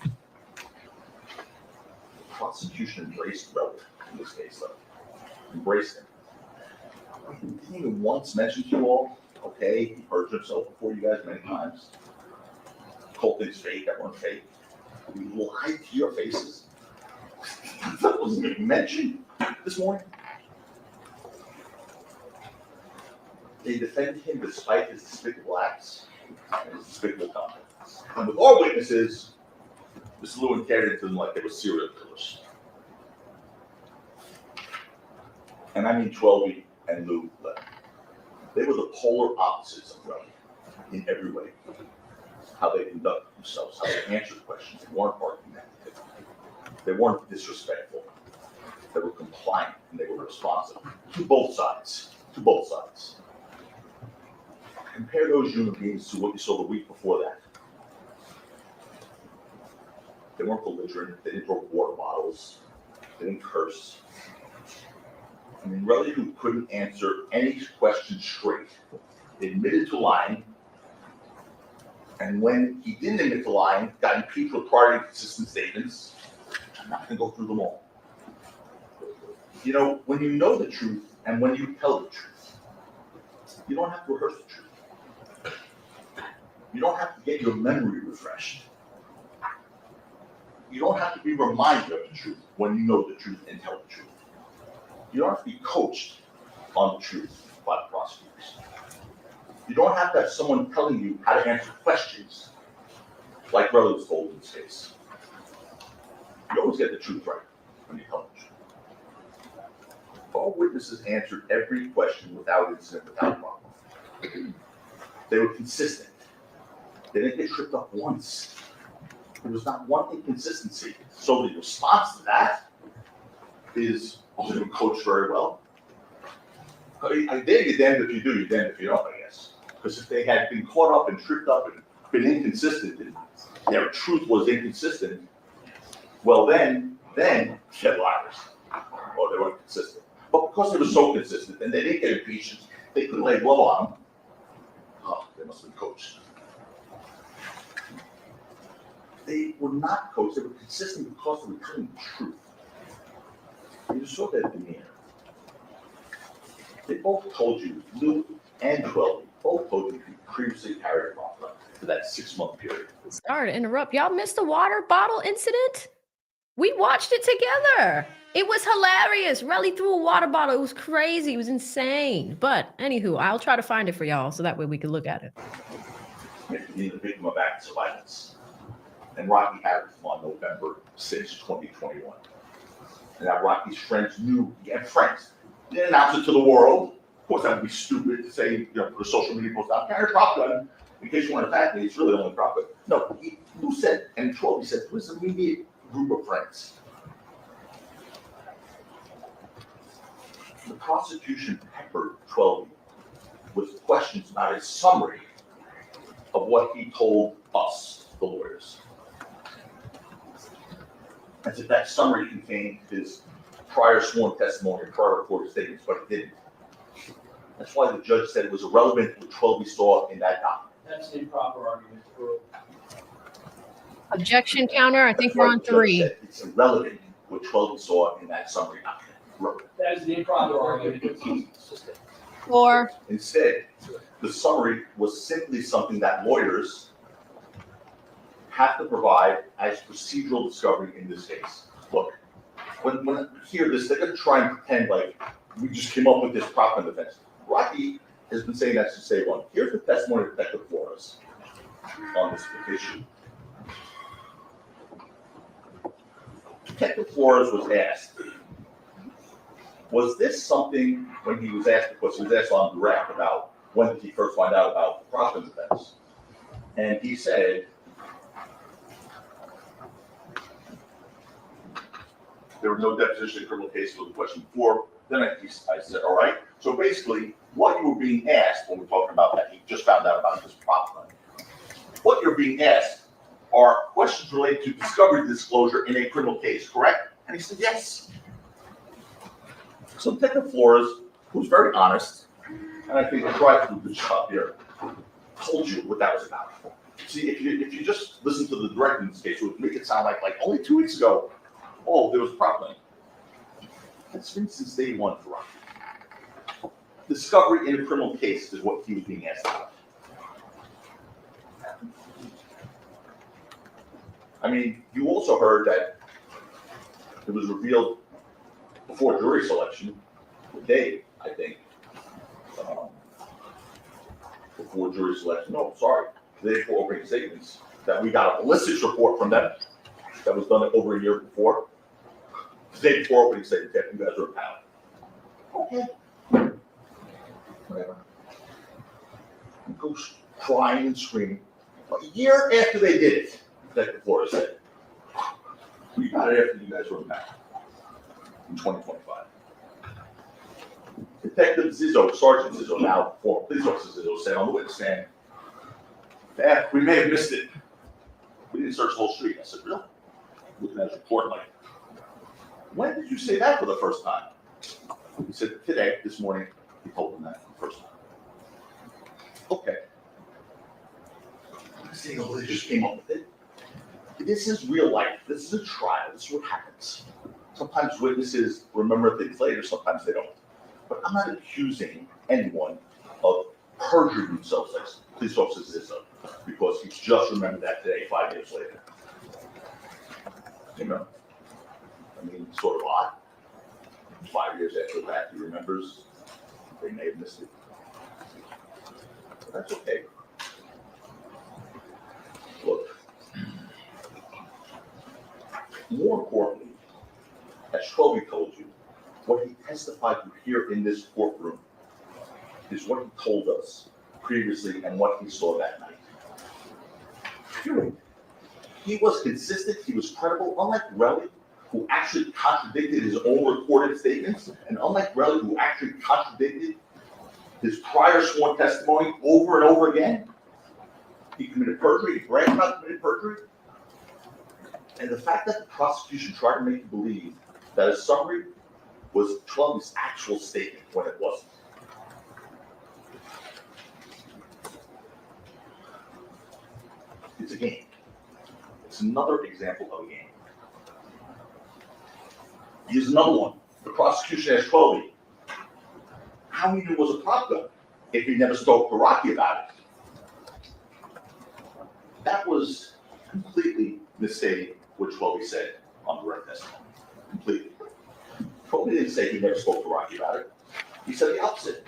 The prosecution embraced Relly in this case, though. Embraced him. He didn't even once mention to you all, okay, he perjured himself before you guys many times. Called things fake, that weren't fake. He lied to your faces. That wasn't even mentioned this morning. They defended him despite his despicable acts and his despicable conduct. And with our witnesses, Mr. LEWIN carried it to them like they were serial killers. And I mean 12 and Lou left. They were the polar opposites of Relly in every way. How they conducted themselves, how they answered questions. They weren't argumentative. They weren't disrespectful. They were compliant and they were responsive to both sides. To both sides. Compare those human beings to what you saw the week before that. They weren't belligerent. They didn't throw water bottles. They didn't curse. I mean, Relly, who couldn't answer any question straight, admitted to lying. And when he didn't admit to lying, got impeached with prior inconsistent statements. I'm not going to go through them all. You know, when you know the truth and when you tell the truth, you don't have to rehearse the truth. You don't have to get your memory refreshed. You don't have to be reminded of the truth when you know the truth and tell the truth. You don't have to be coached on the truth by the prosecutors. You don't have to have someone telling you how to answer questions like Relly was told in this case. You always get the truth right when you tell the truth. All witnesses answered every question without incident, without problem. They were consistent. They didn't get tripped up once. There was not one inconsistency. So the response to that is they were coached very well. I dare you damned if you do, you damned if you don't, I guess. Because if they had been caught up and tripped up and been inconsistent, and their truth was inconsistent, well then they're liars. Or they weren't consistent. But because they were so consistent and they didn't get impeached, they couldn't lay blow on them. Oh, they must have been coached. They were not coached, they were consistent because they were telling the truth. You saw that demeanor. They both told you, Lou and 12, both told you he previously carried a problem for that 6-month period. Sorry to interrupt. Y'all missed the water bottle incident? We watched it together. It was hilarious. Relly threw a water bottle. It was crazy. It was insane. But anywho, I'll try to find it for y'all so that way we can look at it. Making the victim of acts of violence. And Rocky had him on November 6, 2021. And now Rocky's friends knew he had friends. They didn't announce it to the world. Of course, that would be stupid to say, you know, for a social media post, I'll carry a prop gun in case you want to attack me. It's really only a prop gun. No, Lou said, and 12, he said, it was an immediate group of friends. The prosecution peppered 12 with questions about his summary of what he told us, the lawyers. As if that summary contained his prior sworn testimony or prior recorded statements, but it didn't. That's why the judge said it was irrelevant to what 12 saw in that document. That's an improper argument. Objection counter. I think we're on 3. It's irrelevant what 12 saw in that summary document. That is the improper argument. 4. Instead, the summary was simply something that lawyers have to provide as procedural discovery in this case. Look, when you hear this, they're going to try and pretend like we just came up with this prop gun defense. Rocky has been saying that since day one. Here's the testimony of Detective Flores on this issue. Detective Flores was asked, was this something, when he was asked, because he was asked on direct about when did he first find out about the prop gun defense? And he said, there were no deposition in criminal cases with the question before. Then I said, all right. So basically, what you were being asked when we're talking about that, he just found out about this prop gun. What you're being asked are questions related to discovery disclosure in a criminal case, correct? And he said, yes. So Detective Flores, who was very honest, and I think tried to do the job here, told you what that was about. See, if you just listen to the director in this case, it would make it sound like only 2 weeks ago, oh, there was a problem. That's been since day one for Rocky. Discovery in a criminal case is what he was being asked about. I mean, you also heard that it was revealed before jury selection, the day, I think, before jury selection, no, sorry, the day before opening statements, that we got a ballistics report from them that was done over a year before. The day before opening statement, you guys were a pound. Okay. Whatever. He goes crying and screaming. A year after they did it, Detective Flores said, we got it after you guys were a pound in 2025. Detective Zizzo, Sergeant Zizzo, now former police officer Zizzo, said on the witness stand, yeah, we may have missed it. We didn't search the whole street. I said, really? Looking at his report, like, when did you say that for the first time? He said, today, this morning, he told them that for the first time. Okay. I'm saying, oh, they just came up with it. This is real life. This is a trial. This is what happens. Sometimes witnesses remember things later, sometimes they don't. But I'm not accusing anyone of perjuring themselves like police officer Zizzo because he just remembered that today, 5 years later. You know? I mean, it's sort of odd. 5 years after the fact, he remembers. They may have missed it. But that's okay. Look. More importantly, as Schwelby told you, what he testified to here in this courtroom is what he told us previously and what he saw that night. Period. He was consistent, he was credible, unlike Relly, who actually contradicted his own recorded statements, and unlike Relly, who actually contradicted his prior sworn testimony over and over again. He committed perjury, he bragged about committed perjury. And the fact that the prosecution tried to make you believe that a summary was Schwelby's actual statement when it wasn't. It's a game. It's another example of a game. Here's another one. The prosecution asked Schwelby, how he knew it was a prop gun if he never spoke to Rocky about it. That was completely misstating what Schwelby said on direct testimony. Completely. Schwelby didn't say he never spoke to Rocky about it. He said the opposite.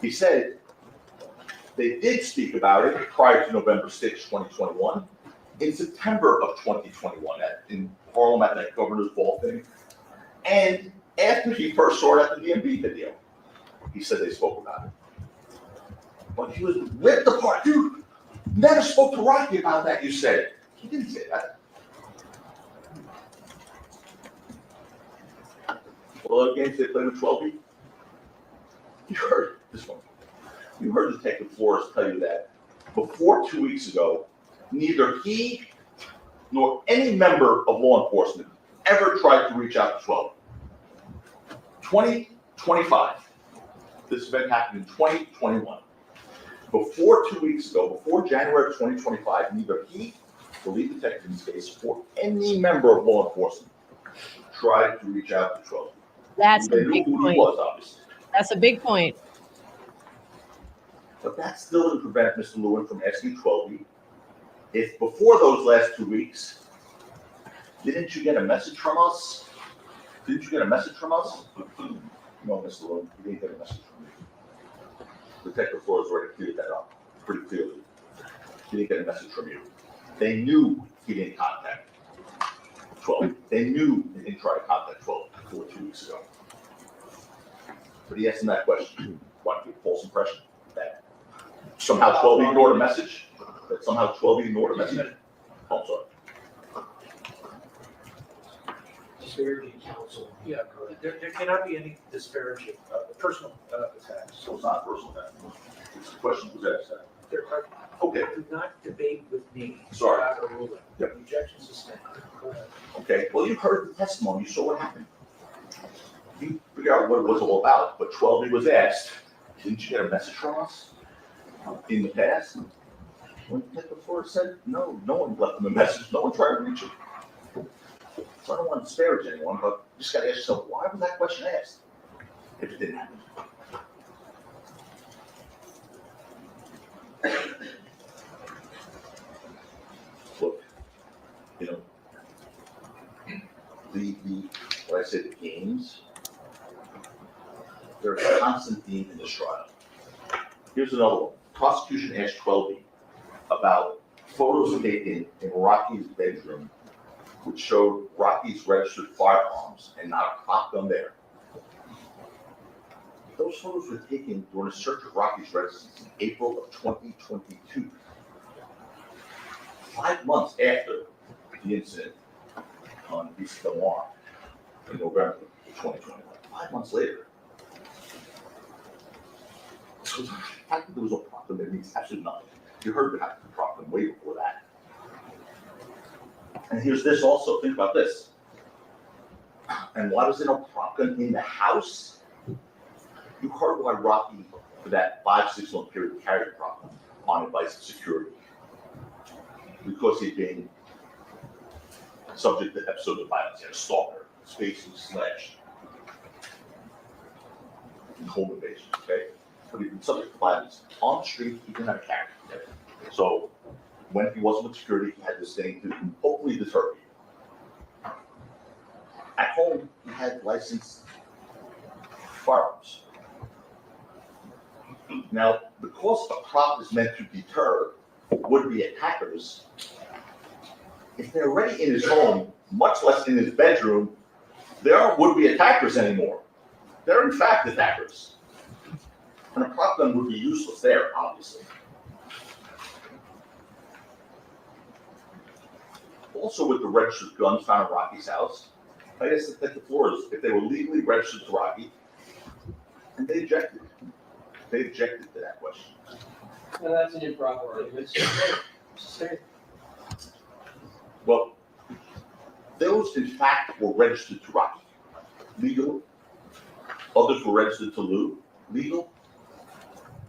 He said they did speak about it prior to November 6, 2021, in September of 2021 in Harlem at that governor's ball thing, and after he first saw it at the DMV video. He said they spoke about it. But he was ripped apart. Dude, never spoke to Rocky about that, you said. He didn't say that. Well, other games they played with Schwelby, you heard this one. You heard Detective Flores tell you that before 2 weeks ago, neither he nor any member of law enforcement ever tried to reach out to Schwelby. 2025. This event happened in 2021. Before 2 weeks ago, before January of 2025, neither he, the lead detective in this case, or any member of law enforcement tried to reach out to Schwelby. That's They a knew big who point. he was, obviously. That's a big point. But that still didn't prevent Mr. Lewin from asking Schwelby if before those last 2 weeks, didn't you get a message from us? Didn't you get a message from us? No, Mr. Lewin, you didn't get a message from me. Detective Flores already cleared that up pretty clearly. He didn't get a message from you. They knew he didn't contact Schwelby. They knew he didn't try to contact Schwelby before 2 weeks ago. But he asked him that question. Why give a false impression that somehow Schwelby ignored a message? That somehow Schwelby ignored a message? Oh, I'm sorry. Disparaging counsel. Yeah, there cannot be any disparaging, personal attacks. So it's not personal. It's the question was asked. Okay, Do not debate with me. Sorry. About a ruling. Yep. Objection sustained. Go ahead. okay, well, you heard the testimony, you saw what happened. You figure out what it was all about, but 12 was asked, didn't you get a message from us in the past? When Detective Flores said, no, no one left him a message, no one tried to reach him. So I don't want to disparage anyone, but you just gotta ask yourself, why was that question asked? If it didn't happen. Look, you know, what I said, the games, they're a constant theme in this trial. Here's another one. Prosecution asked 12B about photos taken in Rocky's bedroom, which showed Rocky's registered firearms and not a prop gun there. Those photos were taken during a search of Rocky's residence in April of 2022. 5 months after the incident on East Del Mar in November of 2021. 5 months later. So the fact that there was a prop gun there means absolutely nothing. You heard about the prop gun way before that. And here's this also, think about this. And why was there no prop gun in the house? You heard why Rocky, for that 5-6 month period, carried a prop gun on advice of security. Because he'd been subject to episodes of violence. He had a stalker, his face was slashed, and home invasion, okay? But he'd been subject to violence on the street, he didn't have a carry. Okay? So when he wasn't with security, he had this thing to hopefully deter people. At home, he had licensed firearms. Now, because a prop is meant to deter would-be attackers, if they're already in his home, much less in his bedroom, they aren't would-be attackers anymore. They're in fact attackers. And a prop gun would be useless there, obviously. Also, with the registered guns found in Rocky's house, I guess that the floors, if they were legally registered to Rocky, and they objected. They objected to that question. No, that's an improper argument. Well, those in fact were registered to Rocky, legal. Others were registered to Lou, legal.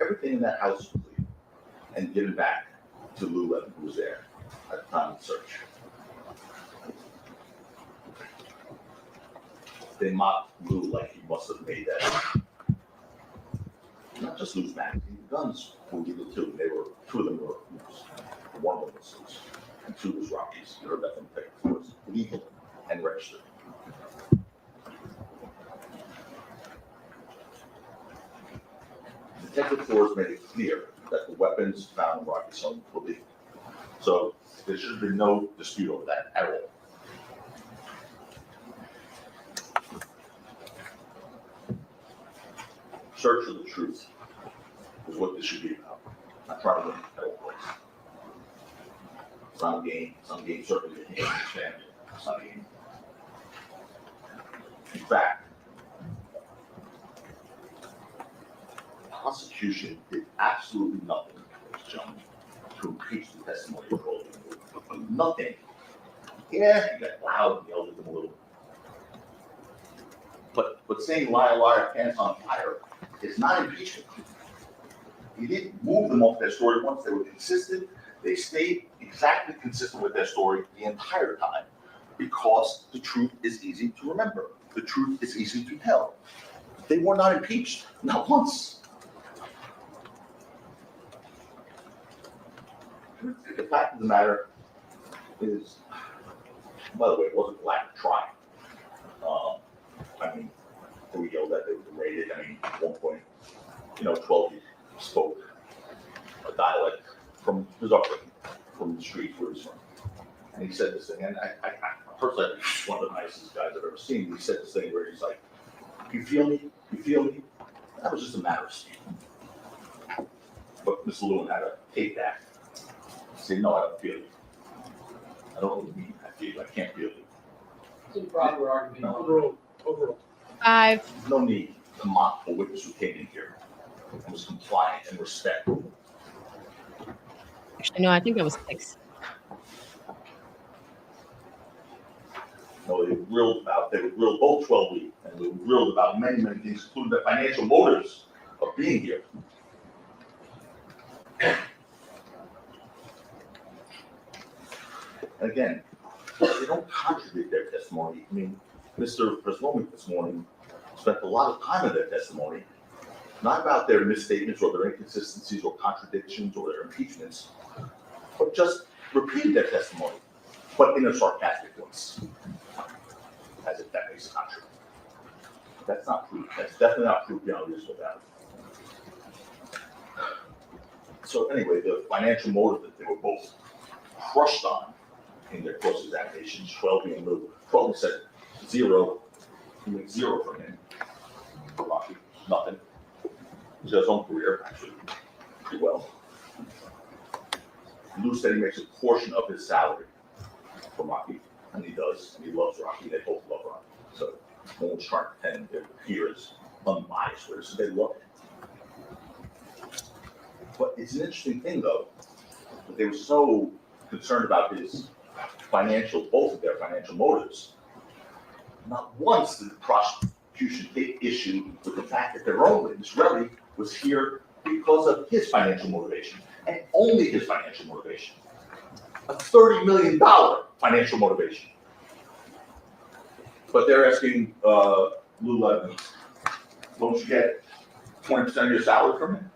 Everything in that house was legal and given back to Lou Levin, who was there at the time of the search. They mocked Lou like he must have made that. Not just Lou's magazine, the guns were legal too. They were, 2 of them were Lou's. One of them was Lou's, and 2 was Rocky's. You heard that from the it was legal and registered. Detective Flores made it clear that the weapons found in Rocky's home were legal. So there should have been no dispute over that at all. Search of the truth is what this should be about. Not trying to win at all points. It's not a game. Some games certainly can't understand it. It's not a game. In fact, the prosecution did absolutely nothing, ladies and gentlemen, to impeach the testimony of Goldie. Nothing. Yeah, he got loud and yelled at them a little. But saying liar, liar, pants on fire is not impeachment. He didn't move them off their story once. They were consistent. They stayed exactly consistent with their story the entire time because the truth is easy to remember. The truth is easy to tell. They were not impeached, not once. The fact of the matter is, by the way, it wasn't lack of trying. I mean, they were yelled at, they were berated. I mean, at one point, 12 spoke a dialect from his upbringing, from the street where he's from. And he said this thing, and I personally, he's one of the nicest guys I've ever seen. He said this thing where he's like, "You feel me? You feel me?" That was just a matter of speed. But Mr. Lewin had to take that. Say, "No, I don't feel you. I don't know what you mean. I feel you. I can't feel you." It's an improper argument. No. Overall. 5. No need to mock a witness who came in here and was compliant and respectful. Actually, no, I think that was 6. No, they were grilled both 12 weeks, and they were grilled about many, many things, including the financial motives of being here. And again, they don't contradict their testimony. I mean, Mr. Preslomic this morning spent a lot of time in their testimony, not about their misstatements or their inconsistencies or contradictions or their impeachments, but just repeated their testimony, but in a sarcastic voice, as if that makes it not true. That's not proof. That's definitely not proof beyond reasonable doubt. So anyway, the financial motive that they were both crushed on in their cross-examinations, 12 being Lou. 12 said 0, he makes 0 from him. Rocky, nothing. He's got his own career, actually, pretty well. Lou said he makes a portion of his salary from Rocky, and he does, and he loves Rocky. They both love Rocky. So no one's trying to pretend their peer is unbiased with it, so they love it. But it's an interesting thing, though, that they were so concerned about his both of their financial motives. Not once did the prosecution take issue with the fact that their own witness, Relly, was here because of his financial motivation, and only his financial motivation. A $30 million financial motivation. But they're asking Lou Levin, don't you get 20% of your salary from him?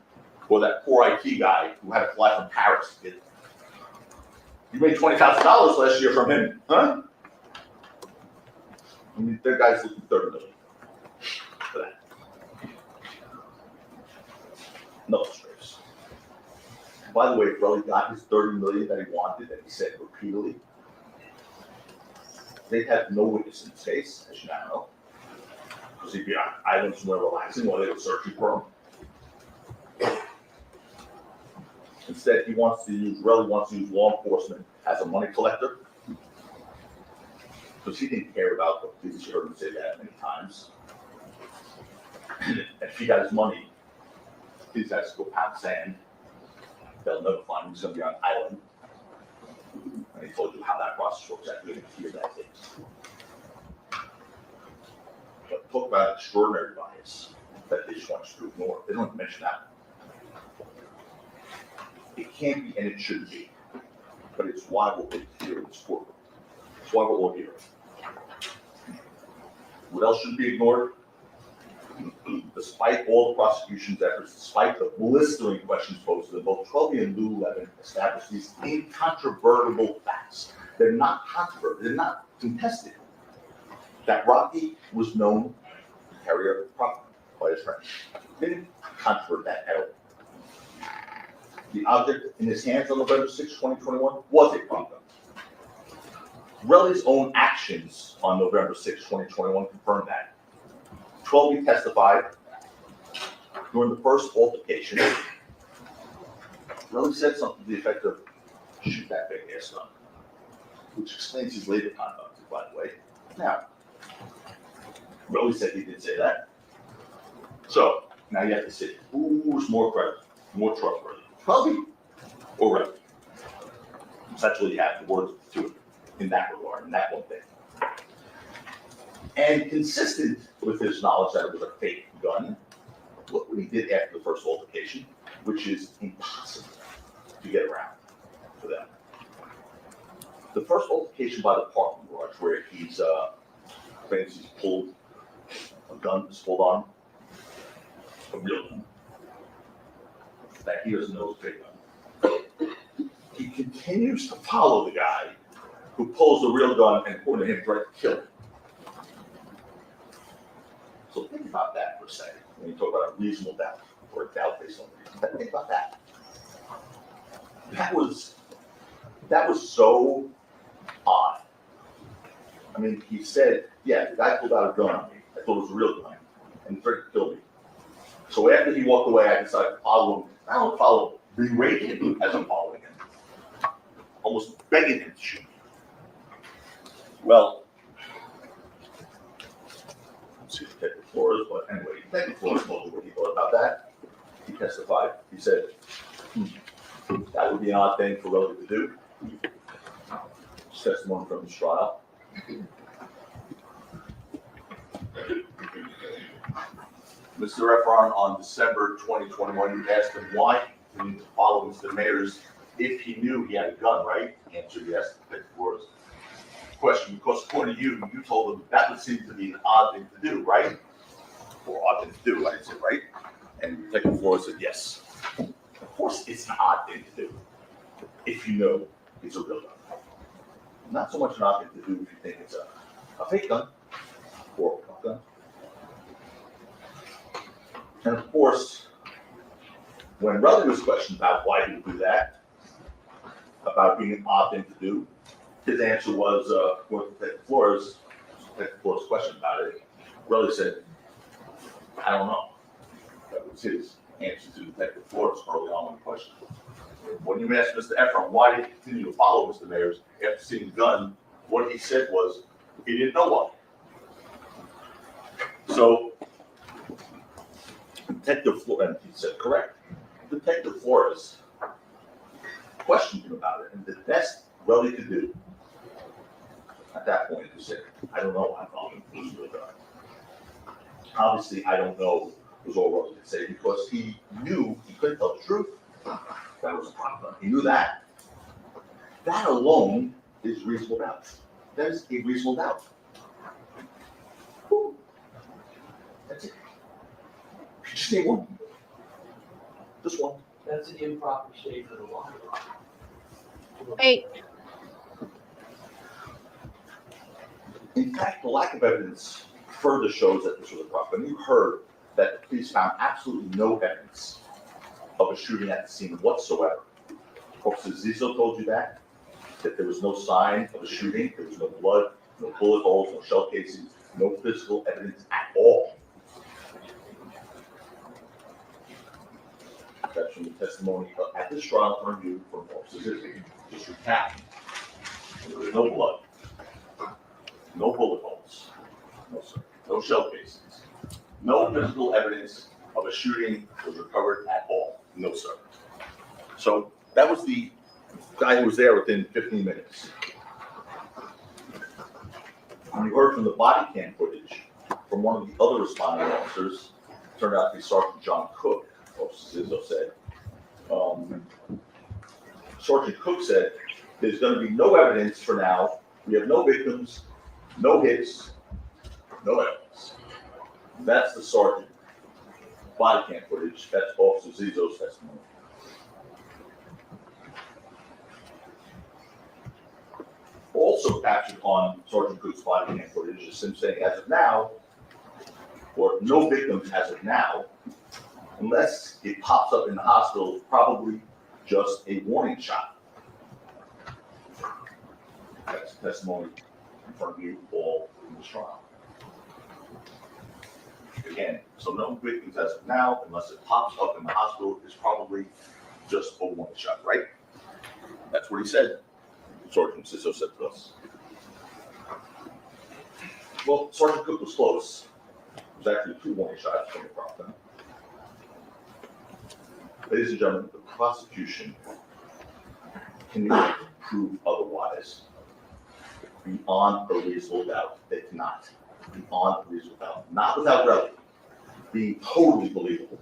Or that poor IT guy who had to fly from Paris to get. You made $20,000 last year from him, huh? I mean, their guy's looking $30 million for that. No disgrace. By the way, if Relly got his $30 million that he wanted, that he said repeatedly, they'd have no witness in this case, as you now know, because he'd be on island somewhere relaxing while they were searching for him. Instead, Relly wants to use law enforcement as a money collector, because he didn't care about the police. You heard him say that many times. If he got his money, he just has to go pound sand. They'll never find him. He's going to be on island. And he told you how that process works. I didn't hear that thing. But talk about extraordinary bias that they just want you to ignore. They don't even mention that. It can't be, and it shouldn't be. But it's why we're here in this courtroom. It's why we're all here. What else should be ignored? Despite all the prosecution's efforts, despite the blistering questions posed to them, both Trelby and Lou Levin established these incontrovertible facts. They're not controversial. They're not contested. That Rocky was known to carry a prop by his friends. They didn't controvert that at all. The object in his hands on November 6, 2021 was a prop gun. Relly's own actions on November 6, 2021 confirmed that. Trelby testified during the first altercation. Relly said something to the effect of, shoot that big ass gun, which explains his later conduct, by the way. Now, Relly said he didn't say that. So, now you have to see, who's more credible, more trustworthy, Trelby or Relly? Essentially, you have the words to it in that regard, in that one thing. And consistent with his knowledge that it was a fake gun, look what he did after the first altercation, which is impossible to get around for them. The first altercation by the parking garage, where he's claims he's pulled a gun, is pulled on a real gun that he doesn't know is a fake gun. He continues to follow the guy who pulls the real gun and according to him, tries to kill him. So think about that for a second. When you talk about a reasonable doubt or a doubt based on reason, think about that. That was so odd. I mean, he said, yeah, the guy pulled out a gun on me. I thought it was a real gun, and he threatened to kill me. So after he walked away, I decided to follow him. I don't follow him, berate him as I'm following him, almost begging him to shoot me. Well, let's see if Detective Flores, but anyway, Detective Flores told you what he thought about that. He testified. He said, That would be an odd thing for Relly to do. Testimony from his trial. Mr. Efron, on December 2021, you asked him why he needed to follow Mr. Mayers if he knew he had a gun, right? Answer yes. Question, because according to you, you told him that would seem to be an odd thing to do, right? Or odd thing to do, I said, right? And Detective Flores said yes. Of course, it's an odd thing to do if you know it's a real gun. Not so much an odd thing to do if you think it's a fake gun or a pump gun. And of course, when Relly was questioned about why he would do that, about being an odd thing to do, his answer was, when Detective Flores questioned about it, Relly said, I don't know. That was his answer to Detective Flores early on in the question. When you asked Mr. Efron why did he continue to follow Mr. Mayers after seeing the gun, what he said was he didn't know why. So, Detective Flores, and he said correct, Detective Flores questioned him about it, and the best Relly could do at that point is to say, I don't know, I thought it was real gun. Obviously, I don't know was all Relly could say because he knew he couldn't tell the truth. That was a problem. He knew that. That alone is reasonable doubt. That is a reasonable doubt. That's it. Just name one. Just one. That's an improper statement of law. Wait. In fact, the lack of evidence further shows that this was a problem. You heard that the police found absolutely no evidence of a shooting at the scene whatsoever. Officer Zizzo told you that there was no sign of a shooting, there was no blood, no bullet holes, no shell casings, no physical evidence at all. That's from the testimony at this trial from you from Officer Zizzo. Just recap. There was no blood, no bullet holes, no sir, no shell casings, no physical evidence of a shooting was recovered at all. No, sir. So that was the guy who was there within 15 minutes. When you heard from the body cam footage from one of the other responding officers, turned out to be Sergeant John Cook, Officer Zizzo said. Sergeant Cook said, there's going to be no evidence for now. We have no victims, no hits, no evidence. That's the sergeant body cam footage. That's Officer Zizzo's testimony. Also captured on Sergeant Cook's body cam footage is him saying, as of now, or no victims as of now, unless it pops up in the hospital, it's probably just a warning shot. That's testimony in front of you all in this trial. Again, so no victims as of now, unless it pops up in the hospital, is probably just a warning shot, right? That's what he said. Sergeant Zizzo said to us. Well, Sergeant Cook was close. It was actually 2 warning shots from the problem. Ladies and gentlemen, the prosecution cannot prove otherwise beyond a reasonable doubt. They cannot. Beyond a reasonable doubt. Not without Relly being totally believable.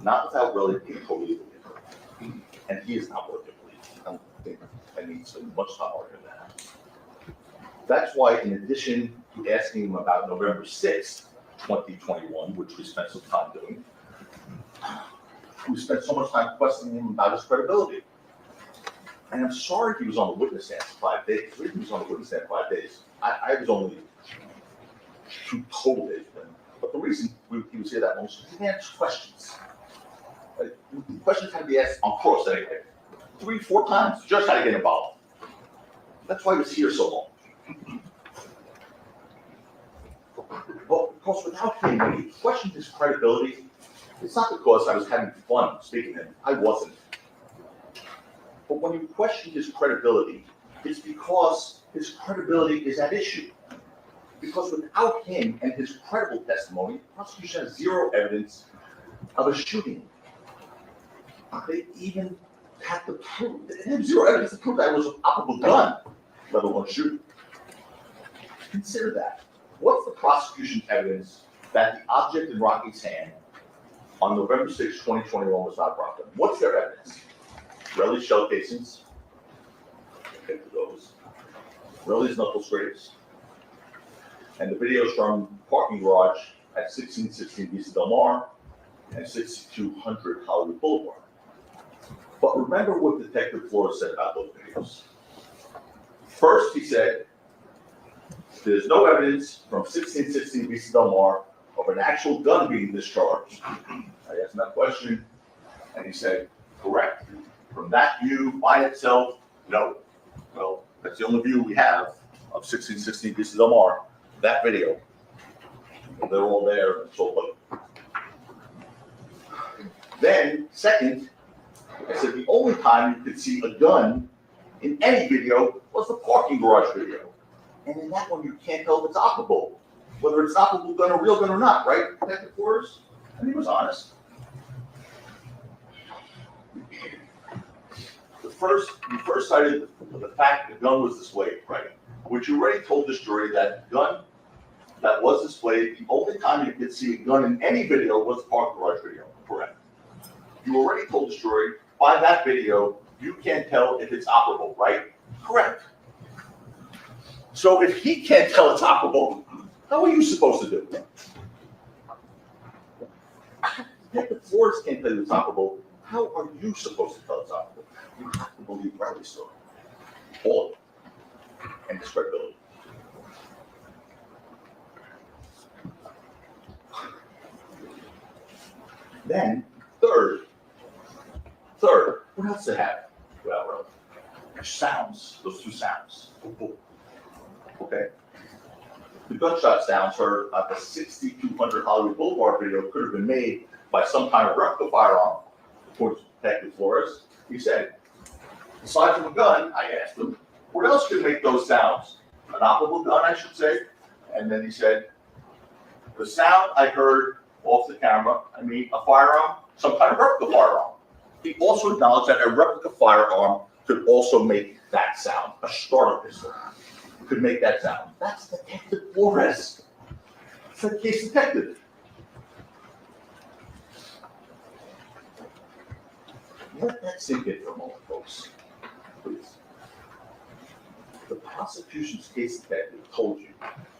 Not without Relly being totally believable. And he is not worth it, believe. I don't think I need to spend much time arguing that. That's why, in addition to asking him about November 6th, 2021, which we spent some time doing, we spent so much time questioning him about his credibility. And I'm sorry he was on the witness stand for 5 days. The reason he was on the witness stand for 5 days, I was only 2 total days with him. But the reason he was here that long is because he answered questions. Like, the questions had to be asked on cross anyway. 3-4 times, just had to get involved. That's why he was here so long. Well, because without him, when he questioned his credibility, it's not because I was having fun speaking to him. I wasn't. But when you question his credibility, it's because his credibility is at issue. Because without him and his credible testimony, the prosecution has 0 evidence of a shooting. They even have to prove, they have zero evidence to prove that it was an operable gun, let alone shoot. Consider that. What's the prosecution's evidence that the object in Rocky's hand on November 6, 2021 was not a prop gun? What's their evidence? Relly's shell casings, get to those. Relly's knuckle scrapes, and the videos from parking garage at 1616 Vista Del Mar and 6200 Hollywood Boulevard. But remember what Detective Flores said about those videos. First, he said, there's no evidence from 1616 Vista Del Mar of an actual gun being discharged. I asked him that question, and he said, correct. From that view by itself, no. Well, that's the only view we have of 1616 Vista Del Mar, that video. They're all there, and so like. Then, second, I said the only time you could see a gun in any video was the parking garage video. And in that one, you can't tell if it's operable, whether it's an operable gun, a real gun or not, right? Detective Flores? And he was honest. You first cited the fact the gun was displayed, right? Which you already told this jury that gun that was displayed, the only time you could see a gun in any video was the parking garage video, correct? You already told this jury, by that video, you can't tell if it's operable, right? Correct. So if he can't tell it's operable, how are you supposed to do it? If the Flores can't tell you it's operable, how are you supposed to tell it's operable? You have to believe Riley's story. All of it. And his credibility. Then, third, what else they have? Well, sounds, those two sounds. Okay. The gunshot sounds heard at the 6200 Hollywood Boulevard video could have been made by some kind of replica firearm, according to Detective Flores. He said, aside from a gun, I asked him, what else could make those sounds? An operable gun, I should say. And then he said, the sound I heard off the camera, I mean a firearm, some kind of replica firearm. He also acknowledged that a replica firearm could also make that sound. A starter pistol could make that sound. That's Detective Flores. It's a case detective. Let that sink in for a moment, folks. Please. The prosecution's case detective told you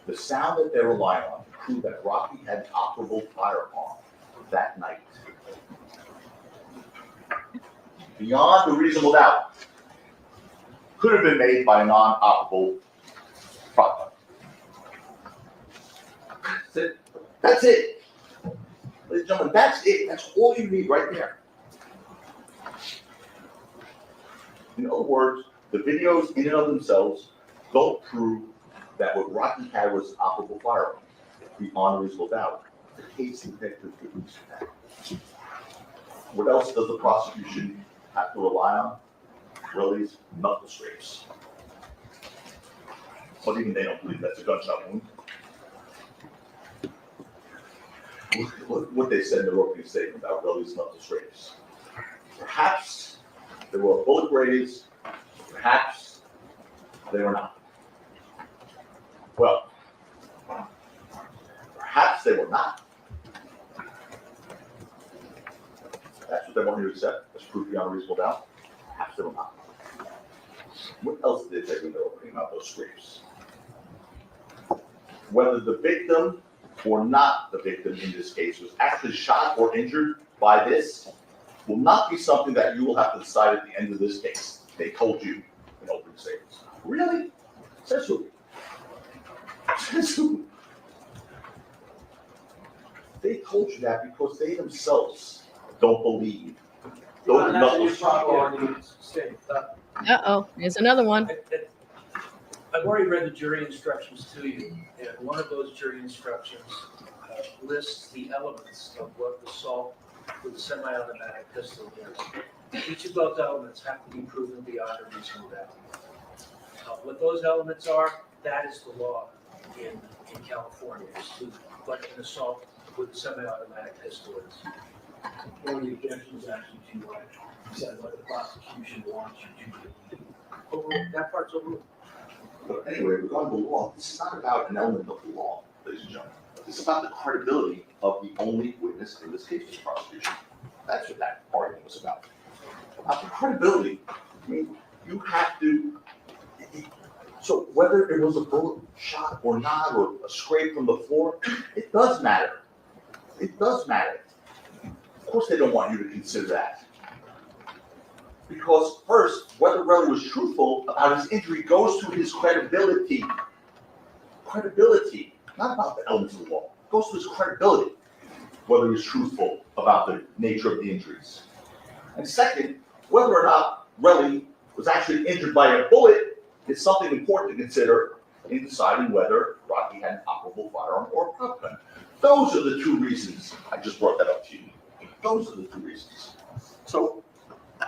the sound that they're relying on to prove that Rocky had an operable firearm that night. Beyond a reasonable doubt, could have been made by a non-operable prop gun. That's it. That's it. Ladies and gentlemen, that's it. That's all you need right there. In other words, the videos in and of themselves don't prove that what Rocky had was an operable firearm. Beyond a reasonable doubt. The case detective believes that. What else does the prosecution have to rely on? Relly's knuckle scrapes. But even they don't believe that's a gunshot wound. Look what they said in their opening statement about Relly's knuckle scrapes. Perhaps they were bullet graze, perhaps they were not. Well, perhaps they were not. That's what they want you to accept as proof beyond a reasonable doubt. Perhaps they were not. What else did they say when they were opening about those scrapes? Whether the victim or not the victim in this case was actually shot or injured by this will not be something that you will have to decide at the end of this case. They told you in opening statements. Really? Says who? Says who? They told you that because they themselves don't believe. Those knuckles. Uh-oh, here's another one. I've already read the jury instructions to you, and one of those jury instructions lists the elements of what assault with a semi-automatic pistol is. Each of those elements have to be proven beyond a reasonable doubt. What those elements are, that is the law in California, is what an assault with a semi-automatic pistol is. One of the objections actually to said what the prosecution wants you to do. Overruled. That part's overruled. But anyway, regarding the law, this is not about an element of the law, ladies and gentlemen. This is about the credibility of the only witness in this case, the prosecution. That's what that argument was about. About the credibility, I mean, you have to. So whether it was a bullet shot or not, or a scrape from the floor, it does matter. It does matter. Of course, they don't want you to consider that. Because first, whether Relly was truthful about his injury goes to his credibility. Credibility, not about the elements of the law. It goes to his credibility, whether he was truthful about the nature of the injuries. And second, whether or not Relly was actually injured by a bullet is something important to consider in deciding whether Rocky had an operable firearm or a prop gun. Those are the two reasons I just brought that up to you. Those are the two reasons. So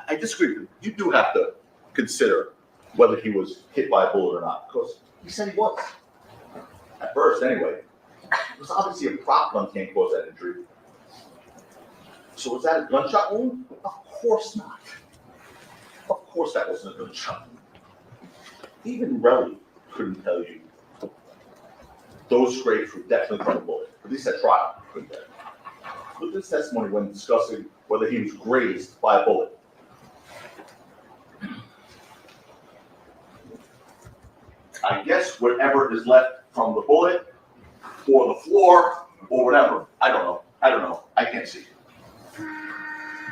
I disagree with you. You do have to consider whether he was hit by a bullet or not, because he said he was. At first, anyway. Because obviously a prop gun can't cause that injury. So was that a gunshot wound? Of course not. Of course that wasn't a gunshot wound. Even Relly couldn't tell you those scrapes were definitely from a bullet. At least at trial, couldn't tell you. Look at his testimony when discussing whether he was grazed by a bullet. I guess whatever is left from the bullet or the floor or whatever, I don't know. I can't see.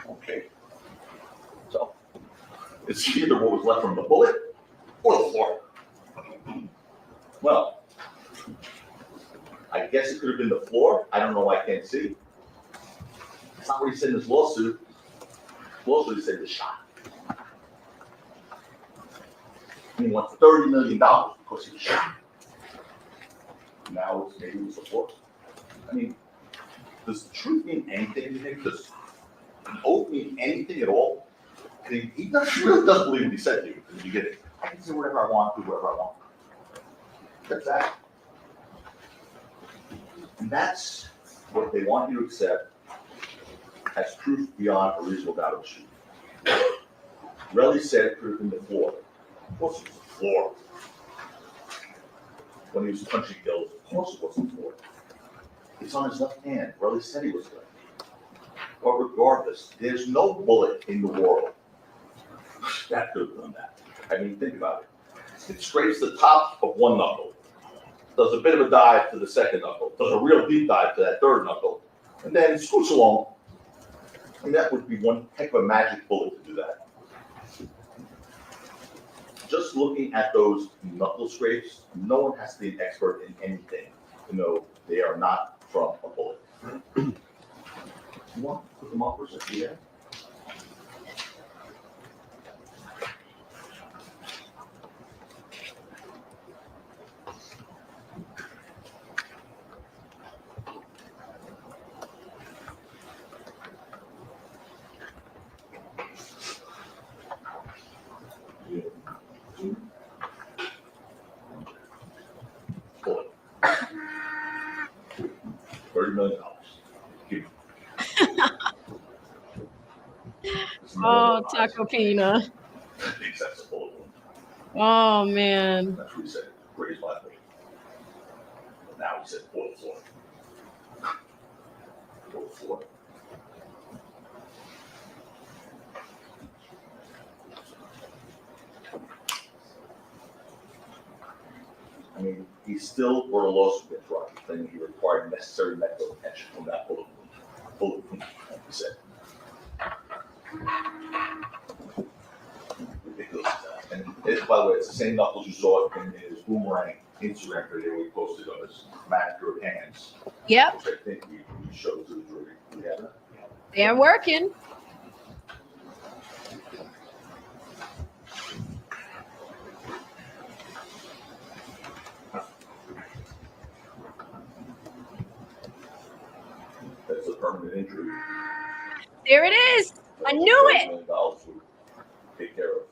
Okay. So it's either what was left from the bullet or the floor. Well, I guess it could have been the floor. I don't know. I can't see. That's not what he said in his lawsuit. Lawsuit, he said the shot. He wants $30 million because he was shot. Now it's maybe it was the floor. I mean, does the truth mean anything to him? Does the oath mean anything at all? He really doesn't believe what he said to you in the beginning. I can say whatever I want, do whatever I want. That's that. And that's what they want you to accept as proof beyond a reasonable doubt of the truth. Relly said it could have been the floor. Of course it was the floor. When he was punching Gills, of course it wasn't the floor. It's on his left hand. Relly said he was left. But regardless, there's no bullet in the world that could have done that. I mean, think about it. It scrapes the top of one knuckle, does a bit of a dive to the second knuckle, does a real deep dive to that third knuckle, and then scoots along. And that would be one heck of a magic bullet to do that. Just looking at those knuckle scrapes, no one has to be an expert in anything to know they are not from a bullet. You want to put them up or something? Yeah. $30 million. Oh, Tacopina. Acceptable. Oh, man. That's what he said. Raised my voice. Now he said fourth floor. Fourth floor. I mean, he still brought a lawsuit against Rocky, claiming he required necessary medical attention from that bullet wound, like he said. Ridiculous. And it's, by the way, it's the same knuckles you saw in his boomerang Instagram video we posted on his manicured hands. Yep, Which I think we showed to the jury. We have that? they're working. That's a permanent injury. There it is. I knew it. $1 million would take care of.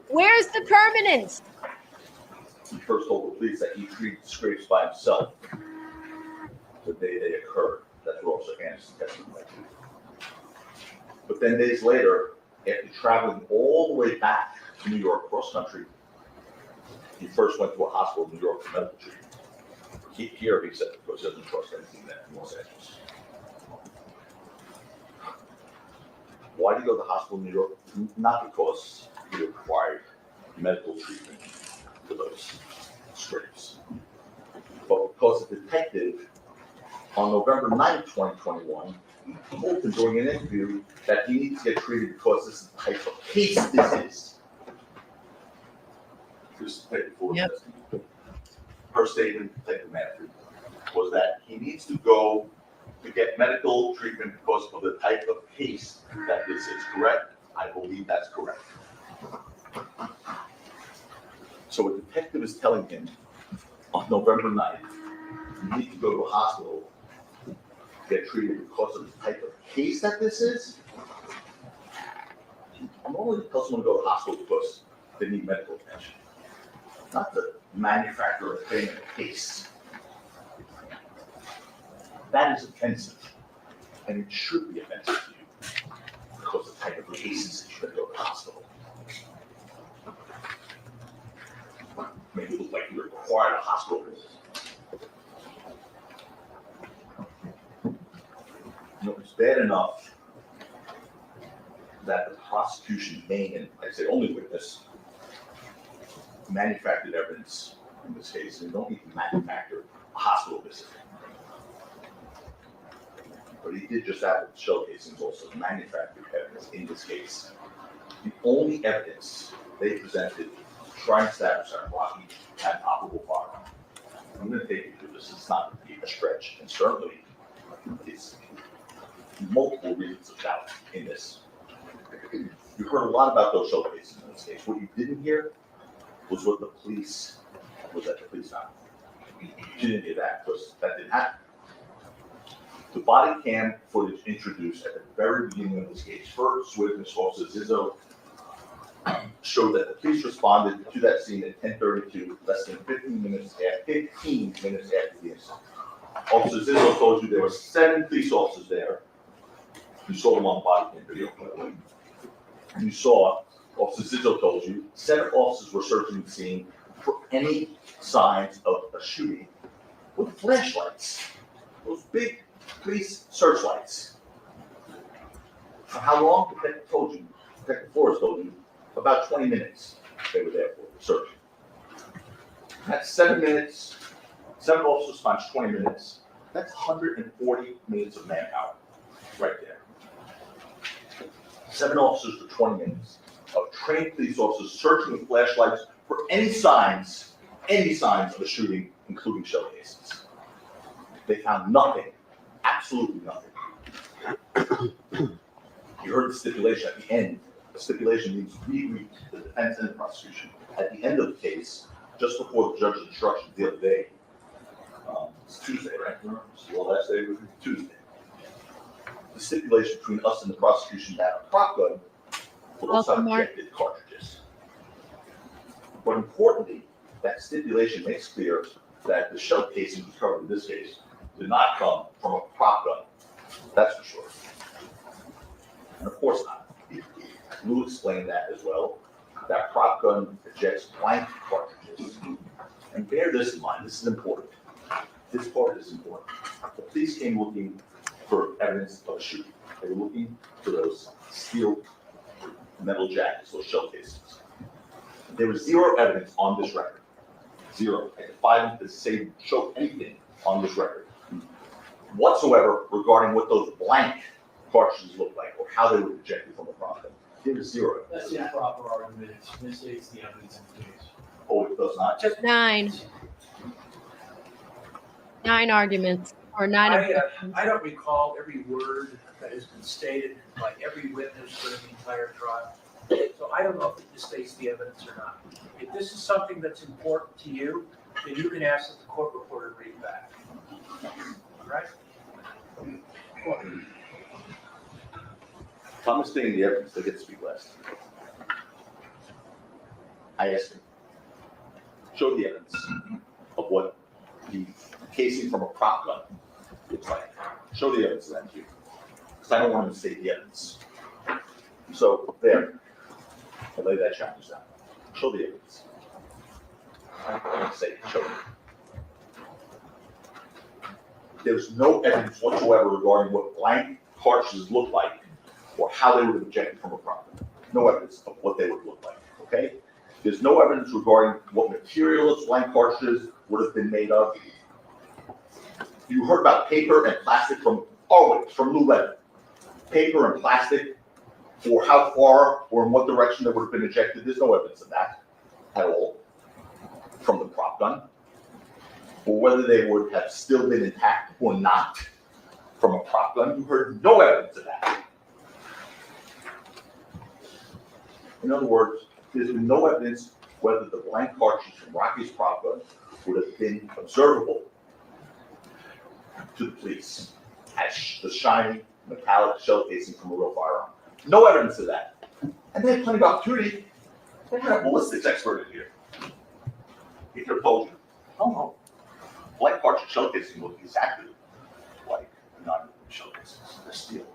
Where's the permanence? He first told the police that he treated the scrapes by himself the day they occurred. That's what Officer Anderson testified to. But then days later, after traveling all the way back to New York, cross country, he first went to a hospital in New York for medical treatment. Here, he said, because he doesn't trust anything there in Los Angeles. Why did he go to the hospital in New York? Not because he required medical treatment for those scrapes, but because a detective on November 9th, 2021, told him during an interview that he needs to get treated because this is the type of case this is. This is the type of testimony. Her statement, Detective Manfred, was that he needs to go to get medical treatment because of the type of case that this is, correct? I believe that's correct. So a detective is telling him on November 9th, you need to go to a hospital to get treated because of the type of case that this is. I'm only telling someone to go to the hospital because they need medical attention, not the manufacturer of a case. That is offensive, and it should be offensive to you because of the type of cases that you should go to the hospital. Maybe it looked like you required a hospital visit. It's bad enough that the prosecution main, and I say only witness, manufactured evidence in this case, and you don't need to manufacture a hospital visit. But he did just that with showcasing also manufactured evidence in this case. The only evidence they presented trying to establish that Rocky had an operable firearm. I'm going to take you through this. It's not going to be a stretch, and certainly it's multiple reasons of doubt in this. You heard a lot about those showcases in this case. What you didn't hear was what the police found. You didn't hear that because that didn't happen. The body cam footage introduced at the very beginning of this case, first witness Officer Zizzo showed that the police responded to that scene at 10:32, less than 15 minutes after the incident. Officer Zizzo told you there were 7 police officers there. You saw them on body cam video. And you saw, Officer Zizzo told you, 7 officers were searching the scene for any signs of a shooting with flashlights. Those big police searchlights. For how long? Detective Flores told you, about 20 minutes they were there for searching. That's 7 minutes. 7 officers times 20 minutes. That's 140 minutes of manpower right there. 7 officers for 20 minutes of trained police officers searching with flashlights for any signs of a shooting, including shell cases. They found nothing, absolutely nothing. You heard the stipulation at the end. The stipulation means we agreed, the defense and the prosecution. At the end of the case, just before the judge's instructions the other day, it's Tuesday, right? The last day was Tuesday. The stipulation between us and the prosecution that a prop gun would also have ejected cartridges. But importantly, that stipulation makes clear that the shell casing discovered in this case did not come from a prop gun. That's for sure. And of course not. We'll explain that as well. That prop gun ejects blank cartridges. And bear this in mind, this is important. This part is important. The police came looking for evidence of a shooting. They were looking for those steel metal jackets, those shell casings. There was 0 evidence on this record. 0. I defy them to say, show anything on this record whatsoever regarding what those blank cartridges look like or how they were ejected from the prop gun. There was 0. That's an improper argument. It misstates the evidence in the case. Oh, it does not? Just 9. 9 arguments, or 9 objections. I don't recall every word that has been stated by every witness during the entire trial. So I don't know if it misstates the evidence or not. If this is something that's important to you, then you can ask that the court reporter read it back. Right? Thomas stating the evidence, they get to speak last. I asked him, show the evidence of what the casing from a prop gun looks like. Show the evidence of that to you. Because I don't want him to state the evidence. So there, I lay that challenge down. Show the evidence. I say, show me. There's no evidence whatsoever regarding what blank cartridges look like or how they would have ejected from a property. No evidence of what they would look like, okay? There's no evidence regarding what material those blank cartridges would have been made of. You heard about paper and plastic from LEWIN. Paper and plastic, or how far or in what direction they would have been ejected. There's no evidence of that at all from the prop gun. Or whether they would have still been intact or not from a prop gun. You heard no evidence of that. In other words, there's been no evidence whether the blank cartridge from Rocky's prop gun would have been observable to the police as the shiny metallic shell casing from a real firearm. No evidence of that. And they had plenty of opportunity. They had a ballistics expert in here. He could have told you, no. Blank cartridge shell casing look exactly like non-shell casings. They're steel.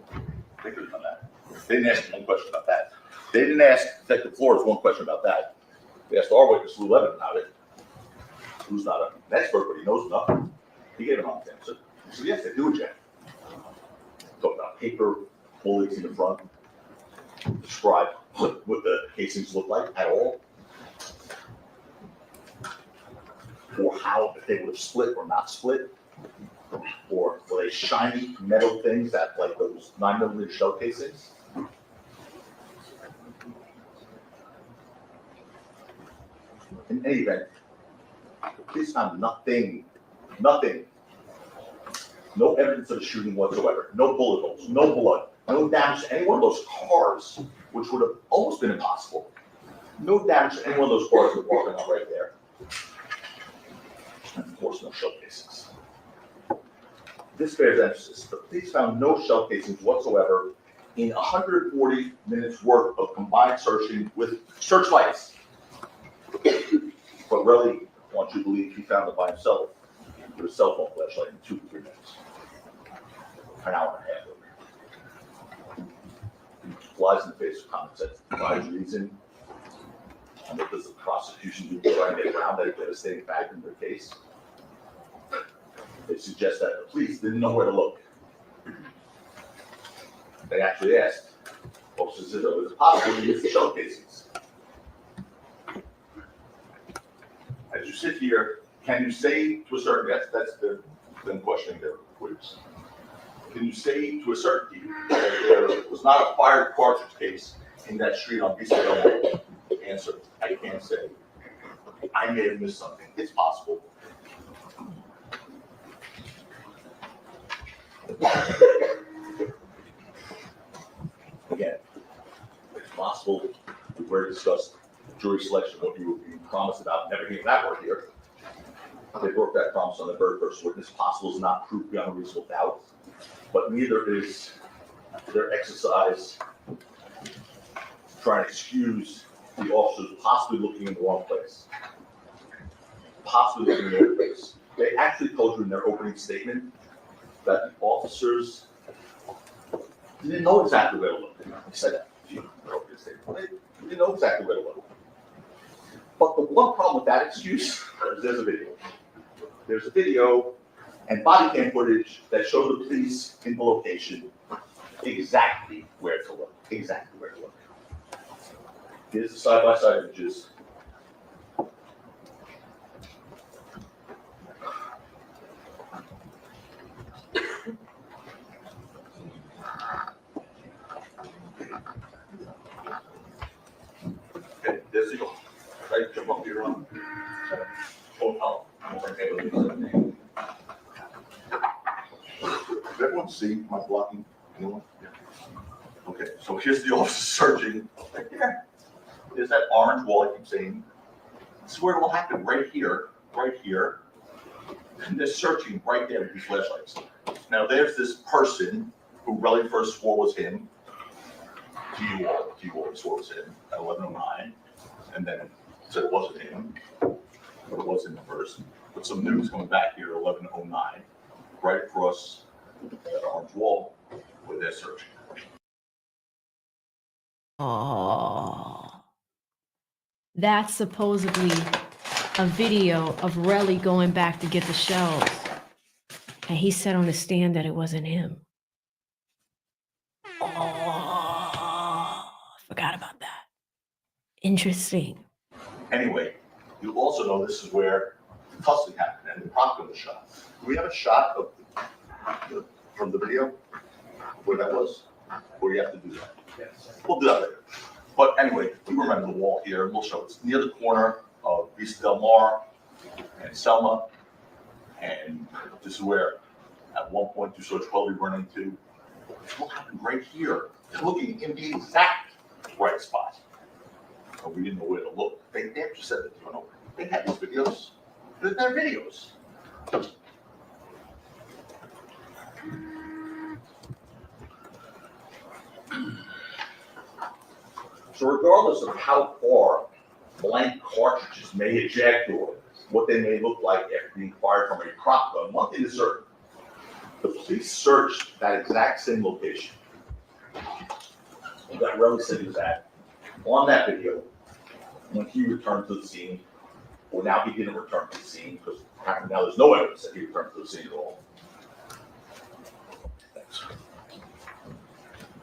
They could have done that. They didn't ask one question about that. They didn't ask Detective Flores one question about that. They asked our witness, LEWIN, about it, who's not an expert, but he knows enough. He gave an honest answer. He said, yes, they do eject. Talk about paper, bullets in the front. Describe what the casings look like at all. Or how, if they would have split or not split. Or were they shiny metal things that, like those 9mm shell casings? In any event, the police found nothing. No evidence of a shooting whatsoever. No bullet holes, no blood, no damage to any one of those cars, which would have almost been impossible. No damage to any one of those cars that were walking on right there. And of course, no shell casings. This bears emphasis. The police found no shell casings whatsoever in 140 minutes worth of combined searching with searchlights. But really, I want you to believe he found it by himself with a cell phone flashlight in 2 to 3 minutes. An hour and a half. Flies in the face of common sense. Provides reason. And what does the prosecution do to try and get around that devastating fact in their case? They suggest that the police didn't know where to look. They actually asked, officers, is it possible to use the shell casings? As you sit here, can you say to a certain, that's them questioning their witness. Can you say to a certainty that there was not a fired cartridge case in that street on Vista? Answer, I can't say. I may have missed something. It's possible. Again, it's possible. We've already discussed jury selection, what you were being promised about, never getting that word here. They broke that promise on the very first witness. Possible is not proof beyond a reasonable doubt, but neither is their exercise trying to excuse the officers possibly looking in the wrong place. Possibly looking in the wrong place. They actually told you in their opening statement that the officers didn't know exactly where to look. They said that in their opening statement. They didn't know exactly where to look. But the one problem with that excuse is there's a video. There's a video and body cam footage that show the police in the location exactly where to look. Exactly where to look. Here's the side-by-side images. Okay, there's the goal. Right, jump up here on. Hotel. Does everyone see my blocking? Anyone? Yeah. Okay, so here's the officer searching. Yeah. There's that orange wall I keep saying. This is where it will happen, right here, right here. And they're searching right there with these flashlights. Now there's this person who really first swore was him. To you all swore was him at 11:09, and then said it wasn't him, but it was him first. But some news coming back here at 11:09, right across that orange wall where they're searching. Oh, that's supposedly a video of Relly going back to get the shells. And he said on the stand that it wasn't him. Oh, forgot about that. Interesting. Anyway, you also know this is where the tussling happened and the proctor was shot. Do we have a shot of from the video where that was? Or do you have to do that? Yes. We'll do that later. But anyway, we remember the wall here. We'll show it. It's near the corner of Vista Del Mar and Selma. And this is where, at one point, you saw Twelve run into. What happened right here? They're looking in the exact right spot. But we didn't know where to look. They just said that, you know, they had these videos. They're videos. So regardless of how far blank cartridges may eject or what they may look like after being fired from a prop gun, one thing is certain. The police searched that exact same location that Relly said he was at on that video when he returned to the scene. Well, now he didn't return to the scene because now there's no evidence that he returned to the scene at all. Thanks.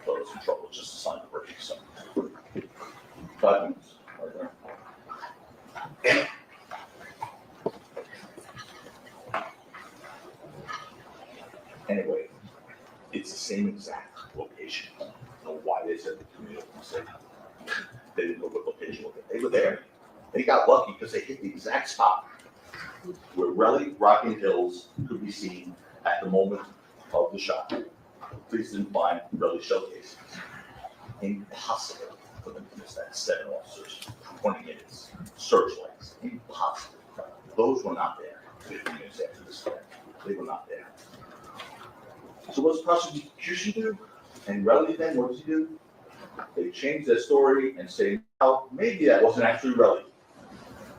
Thought I was in trouble, just a sign of breaking something. 5 minutes, right there. Anyway, it's the same exact location. I don't know why they said the community mistake. They didn't know what location was. They were there. They got lucky because they hit the exact spot where Relly Rocking Hills could be seen at the moment of the shot. Police didn't find Relly shell casings. Impossible for them to miss that. 7 officers, 20 minutes, searchlights. Impossible. Those were not there 15 minutes after this event. They were not there. So what does prosecution do? And Relly then, what does he do? They change their story and say, oh, maybe that wasn't actually Relly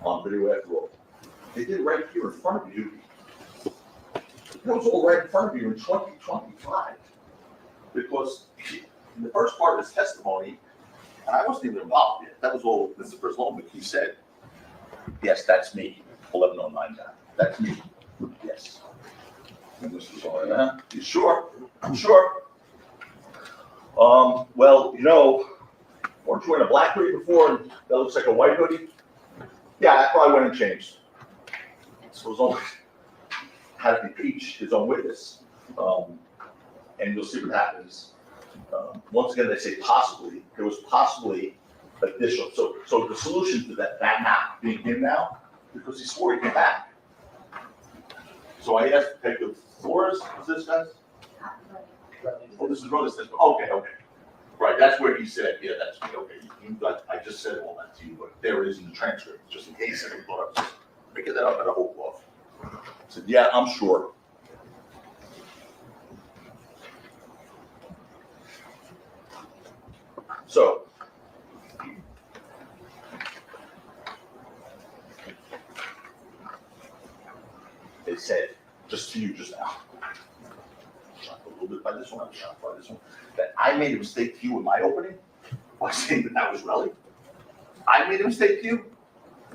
on video after all. They did it right here in front of you. It was all right in front of you in 2025. Because in the first part of his testimony, and I wasn't even involved yet, that was all, this is the first moment he said, yes, that's me, 1109 guy. That's me. Yes. And this was all right, You sure? I'm sure. Well, you know, weren't you wearing a black hoodie before and that looks like a white hoodie? Yeah, I probably went and changed. So it was only had to impeach his own witness. And you'll see what happens. Once again, they say possibly. It was possibly additional. So the solution to that not being him now, because he swore he came back. So I asked Detective Flores, was this guys? Oh, this is Brothers. Okay. Right, that's where he said, yeah, that's me. Okay, I just said all that to you, but there is in the transcript, just in case I thought I was just making that up at a whole cloth. I said, yeah, I'm sure. So, they said, just to you just now, shocked a little bit by this one, I'm shocked by this one, that I made a mistake to you in my opening by saying that was Relly. I made a mistake to you.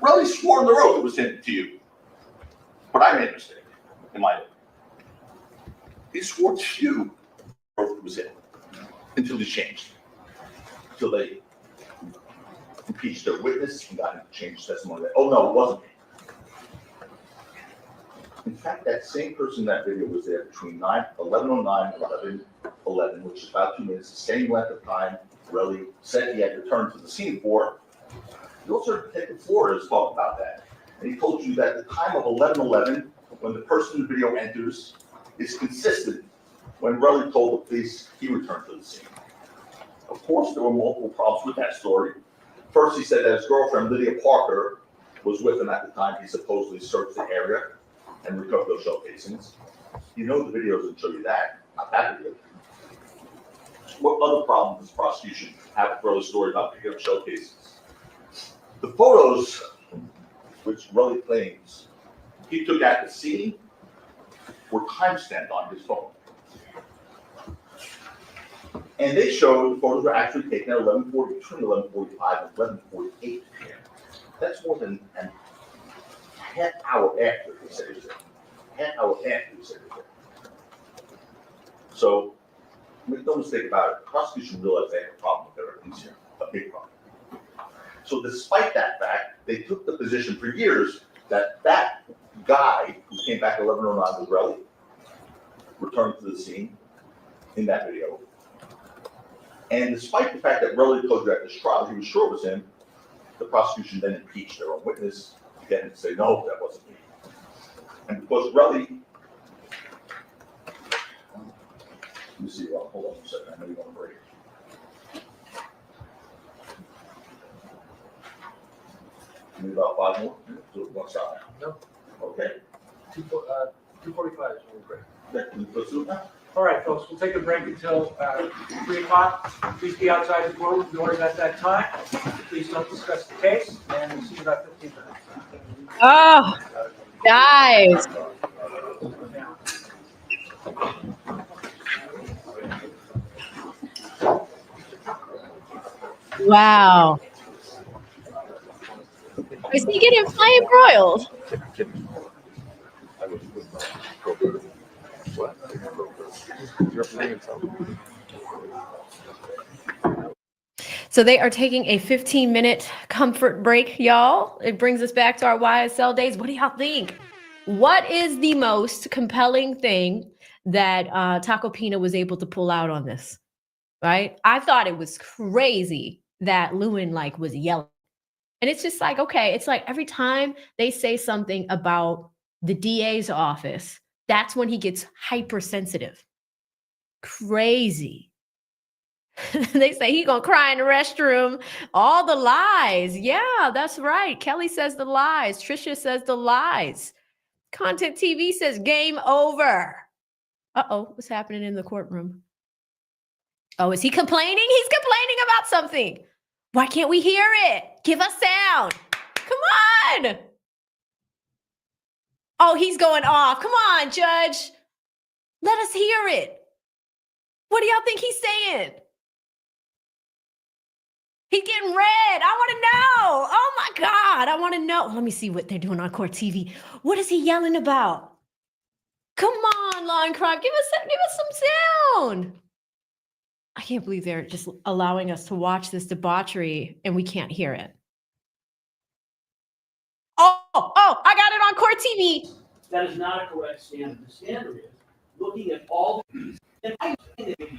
Relly swore on the road it was him to you. But I made a mistake in my opening. He swore to you it was him until he changed. Until they impeached their witness and got him to change testimony. Oh no, it wasn't me. In fact, that same person in that video was there between 11:09 and 11:11, which is about 2 minutes, the same length of time Relly said he had returned to the scene for. You also heard Detective Flores talk about that. And he told you that the time of 11:11, when the person in the video enters, is consistent when Relly told the police he returned to the scene. Of course, there were multiple problems with that story. First, he said that his girlfriend, Lydia Parker, was with him at the time he supposedly searched the area and recovered those shell casings. You know the video doesn't show you that, not that video. What other problem does prosecution have with Relly's story about picking up shell casings? The photos, which Relly claims he took at the scene, were timestamped on his phone. And they showed the photos were actually taken at 11:40, between 11:45 and 11:48 p.m. That's more than a half hour after they said it was there. Half hour after they said it was there. So, make no mistake about it, the prosecution realized they had a problem with their evidence here, a big problem. So despite that fact, they took the position for years that that guy who came back 11:09 with Relly returned to the scene in that video. And despite the fact that Relly told you at this trial he was sure it was him, the prosecution then impeached their own witness to get him to say, no, that wasn't me. And because Relly, let me see, hold on a second, I know you want to break. Maybe about 5 more minutes, so we want to stop now? No. Okay. 2:45 is when we break. Let's do it now. All right, folks, we'll take a break until 3 o'clock. Please be outside the courtroom doors at that time. Please don't discuss the case, and we'll see you in about 15 minutes. Oh, guys. Wow. Is he getting flame broiled? So they are taking a 15-minute comfort break, y'all. It brings us back to our YSL days. What do y'all think? What is the most compelling thing that Tacopina was able to pull out on this? Right? I thought it was crazy that LEWIN was yelling. And it's just like, okay, it's like every time they say something about the DA's office, that's when he gets hypersensitive. Crazy. They say he gonna cry in the restroom. All the lies. Yeah, that's right. Kelly says the lies. Trisha says the lies. Content TV says game over. Uh-oh, what's happening in the courtroom? Oh, is he complaining? He's complaining about something. Why can't we hear it? Give us sound. Come on. Oh, he's going off. Come on, Judge. Let us hear it. What do y'all think he's saying? He's getting red. I want to know. Oh my God. I want to know. Let me see what they're doing on court TV. What is he yelling about? Come on, Law and Crime. Give us some sound. I can't believe they're just allowing us to watch this debauchery and we can't hear it. Oh, I got it on court TV. That is not a correct standard. The standard is looking at all the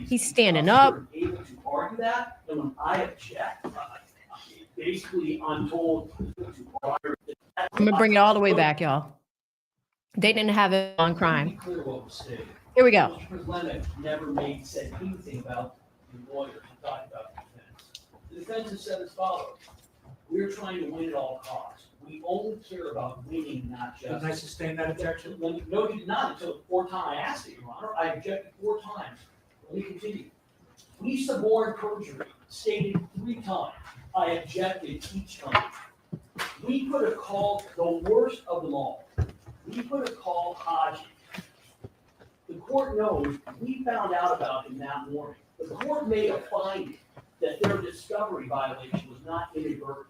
He's standing up. Able to argue that, and when I object, basically I'm told to argue. I'm gonna bring it all the way back, y'all. They didn't have it on crime. Clear what was stated. Here we go. Laynard never said anything about the lawyers who talked about the defense. The defense has said as follows: we're trying to win at all costs. We only care about winning, not just. Can I sustain that objection? No, you did not until 4 times. I asked it, Your Honor. I objected 4 times. Let me continue. We suborned perjury, stated 3 times. I objected each time. We could have called the worst of them all. We could have called Haji. The court knows we found out about him that morning. The court made a finding that their discovery violation was not inadvertent.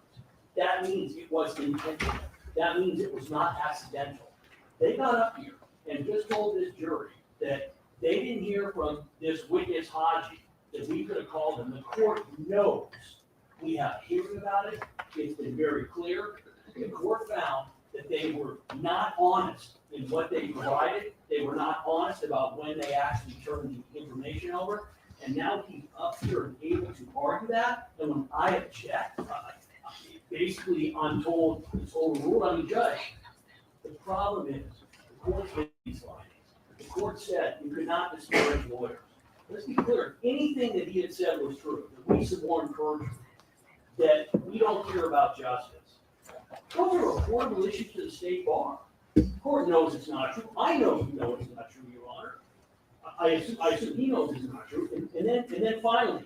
That means it was intentional. That means it was not accidental. They got up here and just told this jury that they didn't hear from this witness Haji, that we could have called him. The court knows we have a hearing about it. It's been very clear. The court found that they were not honest in what they provided. They were not honest about when they actually turned the information over. And now he's up here and able to argue that. And when I object, basically I'm told it's overruled. I'm a judge. The problem is the court made these findings. The court said you could not disparage lawyers. Let's be clear. Anything that he had said was true. That we suborn perjury. That we don't care about justice. Those are reportable issues to the state bar. The court knows it's not true. I know you know it's not true, Your Honor. I assume he knows it's not true. And then finally,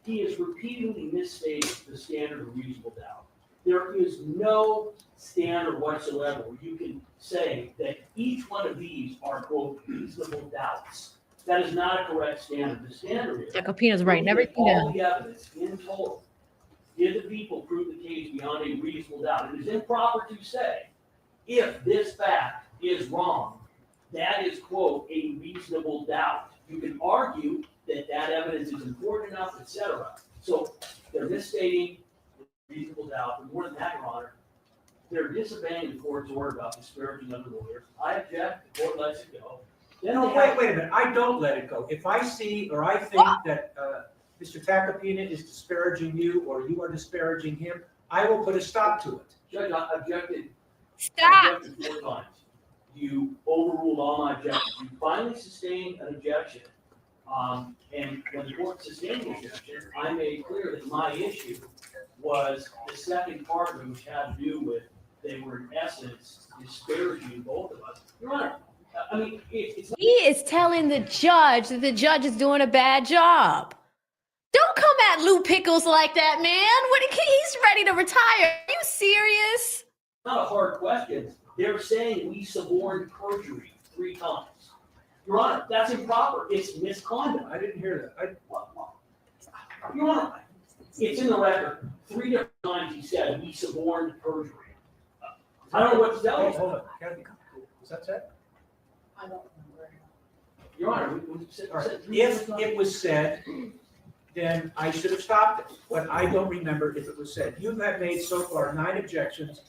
he has repeatedly misstated the standard of reasonable doubt. There is no standard whatsoever where you can say that each one of these are, quote, reasonable doubts. That is not a correct standard. The standard is. Tacopina's writing look at everything all down. the evidence in total. Did the people prove the case beyond a reasonable doubt? It is improper to say, if this fact is wrong, that is, quote, a reasonable doubt. You can argue that that evidence is important enough, etc. So they're misstating reasonable doubt, but more than that, Your Honor, they're disobeying the court's order about disparaging other lawyers. I object, the court lets it go. Then No, they wait have- a minute, I don't let it go. If I see or I think that Mr. Tacopina is disparaging you or you are disparaging him, I will put a stop to it. Judge, I objected. Stop. Objected 4 times. You overruled all my objections. You finally sustained an objection. And when the court sustained the objection, I made clear that my issue was the second part of it, which had to do with they were in essence disparaging both of us. Your Honor, I mean, it's He is telling the judge that the judge is doing a bad job. Don't come at Lou Pickles like that, man. He's ready to retire. Are you serious? not a hard question. They're saying we suborned perjury 3 times. Your Honor, that's improper. It's misconduct. I didn't hear that. Your Honor, it's in the record. 3 different times he said we suborned perjury. I don't know what to tell Wait, you. hold on. Kathy, was that said? Your Honor, we said, All right. said 3 If different it times. was said, then I should have stopped it, but I don't remember if it was said. You have made so far 9 objections,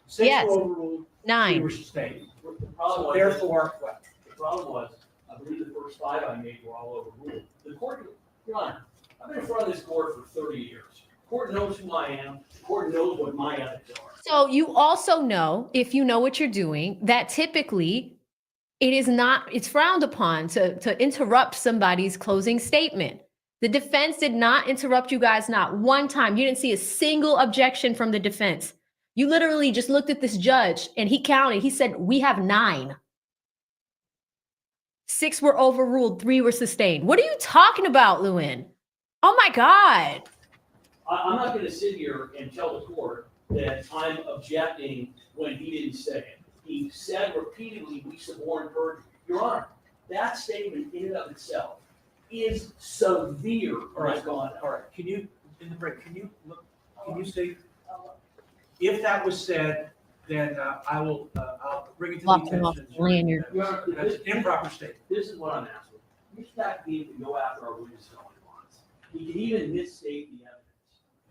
6 Yes. were overruled, 3 9. were sustained. The problem So was, therefore, what? the problem was, I believe the first 5 I made were all overruled. The court, Your Honor, I've been in front of this court for 30 years. The court knows who I am. The court knows what my ethics are. So you also know, if you know what you're doing, that typically it's frowned upon to interrupt somebody's closing statement. The defense did not interrupt you guys, not one time. You didn't see a single objection from the defense. You literally just looked at this judge and he counted. He said, we have 9. 6 were overruled, 3 were sustained. What are you talking about, LEWIN? Oh my God. I'm not gonna sit here and tell the court that I'm objecting when he didn't say it. He said repeatedly, we suborned perjury. Your Honor, that statement in and of itself is severe misconduct. All right, can you, in the break, can you say, if that was said, then I'll bring it to the Locking off attention. Laynard. Your Honor, That's an improper statement. this is what I'm asking. Mr. Tacopina can go after our witness all he wants. He can even misstate the evidence.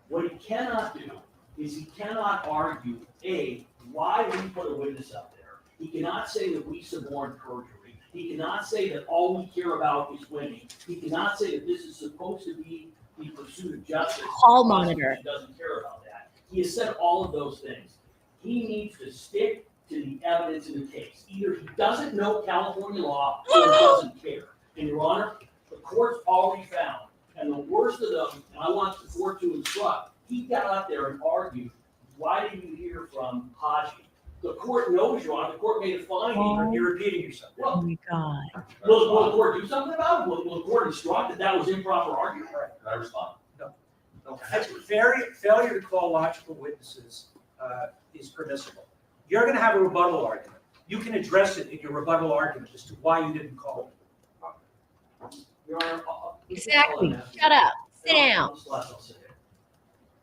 What he cannot do is he cannot argue, A, why we put a witness up there. He cannot say that we suborned perjury. He cannot say that all we care about is winning. He cannot say that this is supposed to be the pursuit of justice. Hall monitor. He doesn't care about that. He has said all of those things. He needs to stick to the evidence in the case. Either he doesn't know California law or he doesn't care. And Your Honor, the court's already found, and the worst of them, and I want the court to instruct, he got out there and argued, why did you hear from Haji? The court knows, Your Honor, the court made a finding. You're repeating yourself. Oh Well, my God. will the court do something about it? Will the court instruct that that was improper argument? Can I respond? That's failure to call logical witnesses is permissible. You're gonna have a rebuttal argument. You can address it in your rebuttal argument as to why you didn't call it. Your Honor, Exactly. Shut up. Sit down. I'll say it.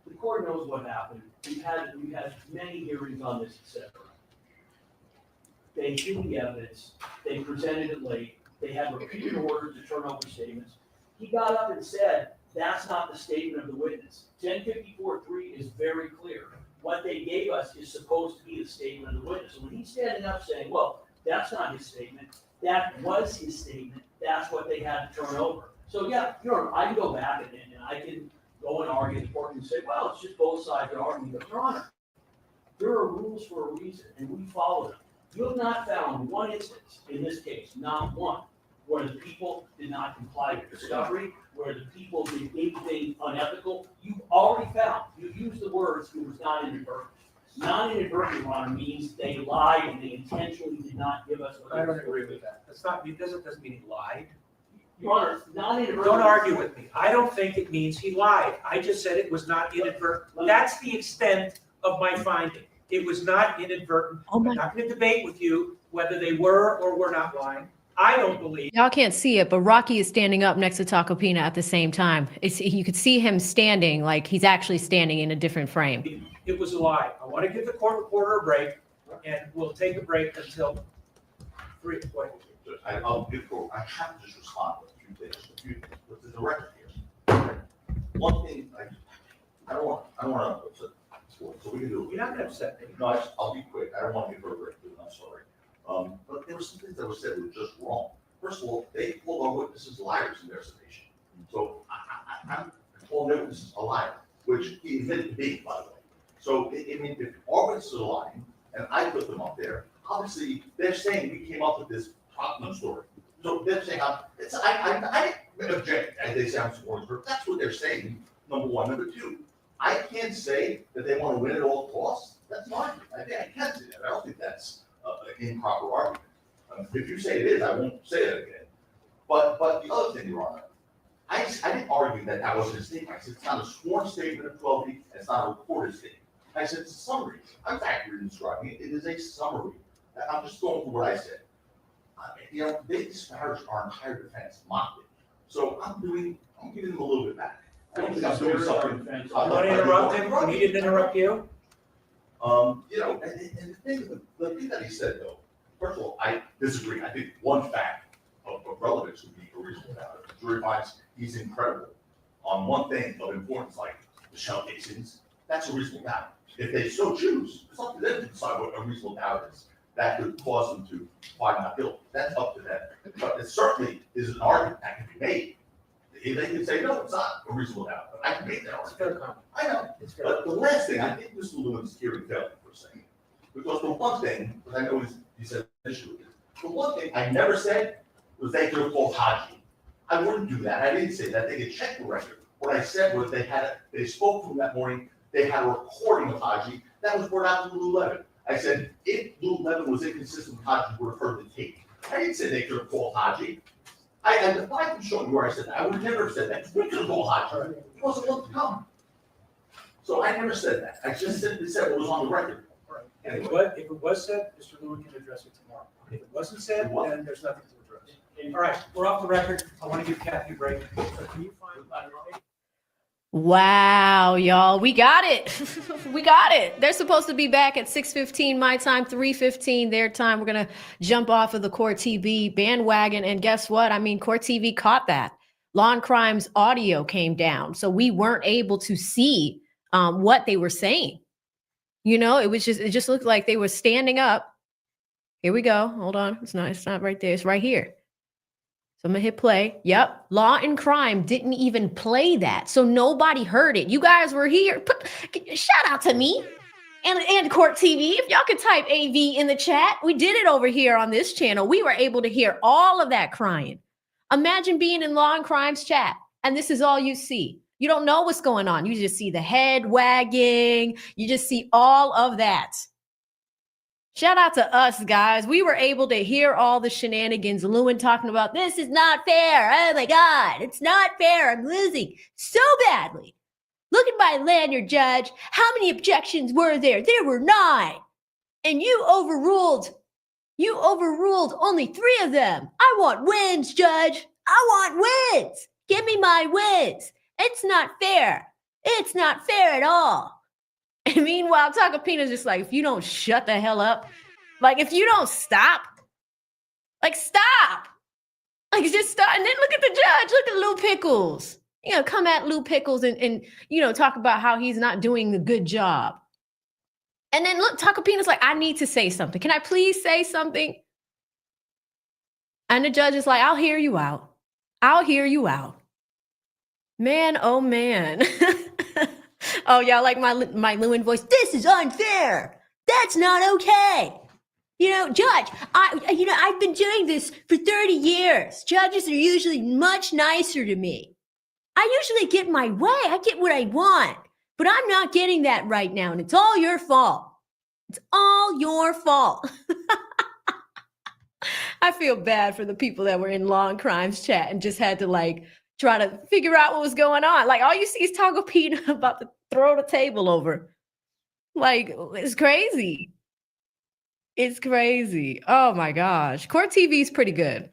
The court knows what happened. We've had many hearings on this, etc. They knew the evidence. They presented it late. They had repeated orders to turn over statements. He got up and said, that's not the statement of the witness. 1054-3 is very clear. What they gave us is supposed to be the statement of the witness. So when he's standing up saying, well, that's not his statement, that was his statement, that's what they had to turn over. So yeah, Your Honor, I can go back and I can go and argue in court and say, well, it's just both sides are arguing. But Your Honor, there are rules for a reason, and we follow them. You have not found one instance in this case, not one, where the people did not comply with discovery, where the people did anything unethical. You've already found, you used the words, it was not inadvertent. Non-inadvertent, Your Honor, means they lied and they intentionally did not give us what I they don't were agree with that. That's not, it doesn't mean he lied. Your Honor, non-inadvertent. Don't argue with me. I don't think it means he lied. I just said it was not inadvertent. That's the extent of my finding. It was not inadvertent. Oh my. I'm not gonna debate with you whether they were or were not lying. I don't believe. Y'all can't see it, but Rocky is standing up next to Tacopina at the same time. You could see him standing, like he's actually standing in a different frame. It was a lie. I want to give the court reporter a break, and we'll take a break until 3. What? I have to just respond to a few things, what's in the record here. One thing, I don't want to upset the school, so we can do it. You're not going to upset me. No, I'll be quick, I don't want to get further into it, I'm sorry. But there were some things that were said that were just wrong. First of all, they called our witnesses liars in their estimation. So I'm calling their witnesses a liar, which he admitted to be, by the way. So, I mean, if our witnesses are lying, and I put them up there, obviously, they're saying we came up with this Tottenham story. So they're saying, I object, as they sound sworn, but that's what they're saying, number one. Number two, I can't say that they want to win at all costs. That's my argument. I can't say that. I don't think that's an improper argument. If you say it is, I won't say it again. But the other thing, Your Honor, I didn't argue that that wasn't a statement. I said it's not a sworn statement of 12B, and it's not a recorded statement. I said it's a summary. I'm accurate in describing it. It is a summary. I'm just going through what I said. You know, they disparaged our entire defense, mocked it. So I'm giving them a little bit back. I don't think I'm doing something. You want to interrupt him when he didn't interrupt you? You know, and the thing that he said though, first of all, I disagree. I think one fact of relevance would be a reasonable doubt. The jury finds he's incredible on one thing of importance, like the shell casings. That's a reasonable doubt. If they so choose, it's up to them to decide what a reasonable doubt is. That could cause them to find not guilty. That's up to them. But it certainly is an argument that can be made. They can say, no, it's not a reasonable doubt, but I can make that argument. I know. But the last thing, I think Mr. Lewin's hearing failed for a second. Because the one thing, because I know he said an issue with it, the one thing I never said was they could have called Haji. I wouldn't do that. I didn't say that. They could check the record. What I said was they spoke to him that morning. They had a recording of Haji. That was brought out to LEWIN. I said, if LEWIN was inconsistent with Haji, would have heard the tape. I didn't say they could have called Haji. If I can show you where I said that, I would never have said that. We could have called Haji. He wasn't going to come. So I never said that. I just simply said what was on the record. Anyway. If it was said, Mr. Lewin can address it tomorrow. If it wasn't said, then there's nothing to address. All right, we're off the record. I want to give Kathy a break. So can you find Wow, y'all, we got it. We got it. They're supposed to be back at 6:15 my time, 3:15 their time. We're going to jump off of the Court TV bandwagon. And guess what? I mean, Court TV caught that. Law and Crime's audio came down. So we weren't able to see what they were saying. You know, it just looked like they were standing up. Here we go. Hold on. It's not right there. It's right here. So I'm gonna hit play. Yep. Law and Crime didn't even play that. So nobody heard it. You guys were here. Shout out to me and Court TV. If y'all could type AV in the chat. We did it over here on this channel. We were able to hear all of that crying. Imagine being in Law and Crime's chat and this is all you see. You don't know what's going on. You just see the head wagging. You just see all of that. Shout out to us, guys. We were able to hear all the shenanigans. Lewin talking about, this is not fair. Oh my God, it's not fair. I'm losing so badly. Look at my Laynard, Judge. How many objections were there? There were 9. And you overruled only 3 of them. I want wins, Judge. I want wins. Give me my wins. It's not fair. It's not fair at all. And meanwhile, Tacopina's just like, if you don't shut the hell up, like if you don't stop, like stop. Like just stop. And then look at the judge. Look at Lou Pickles. You know, come at Lou Pickles and you know, talk about how he's not doing a good job. And then look, Tacopina's like, I need to say something. Can I please say something? And the judge is like, I'll hear you out. I'll hear you out. Man, oh man. Oh, y'all like my Lewin voice? This is unfair. That's not okay. You know, Judge, I've been doing this for 30 years. Judges are usually much nicer to me. I usually get my way. I get what I want. But I'm not getting that right now, and it's all your fault. It's all your fault. I feel bad for the people that were in Law and Crime's chat and just had to like try to figure out what was going on. Like all you see is Tacopina about to throw the table over. Like it's crazy. It's crazy. Oh my gosh. Court TV is pretty good.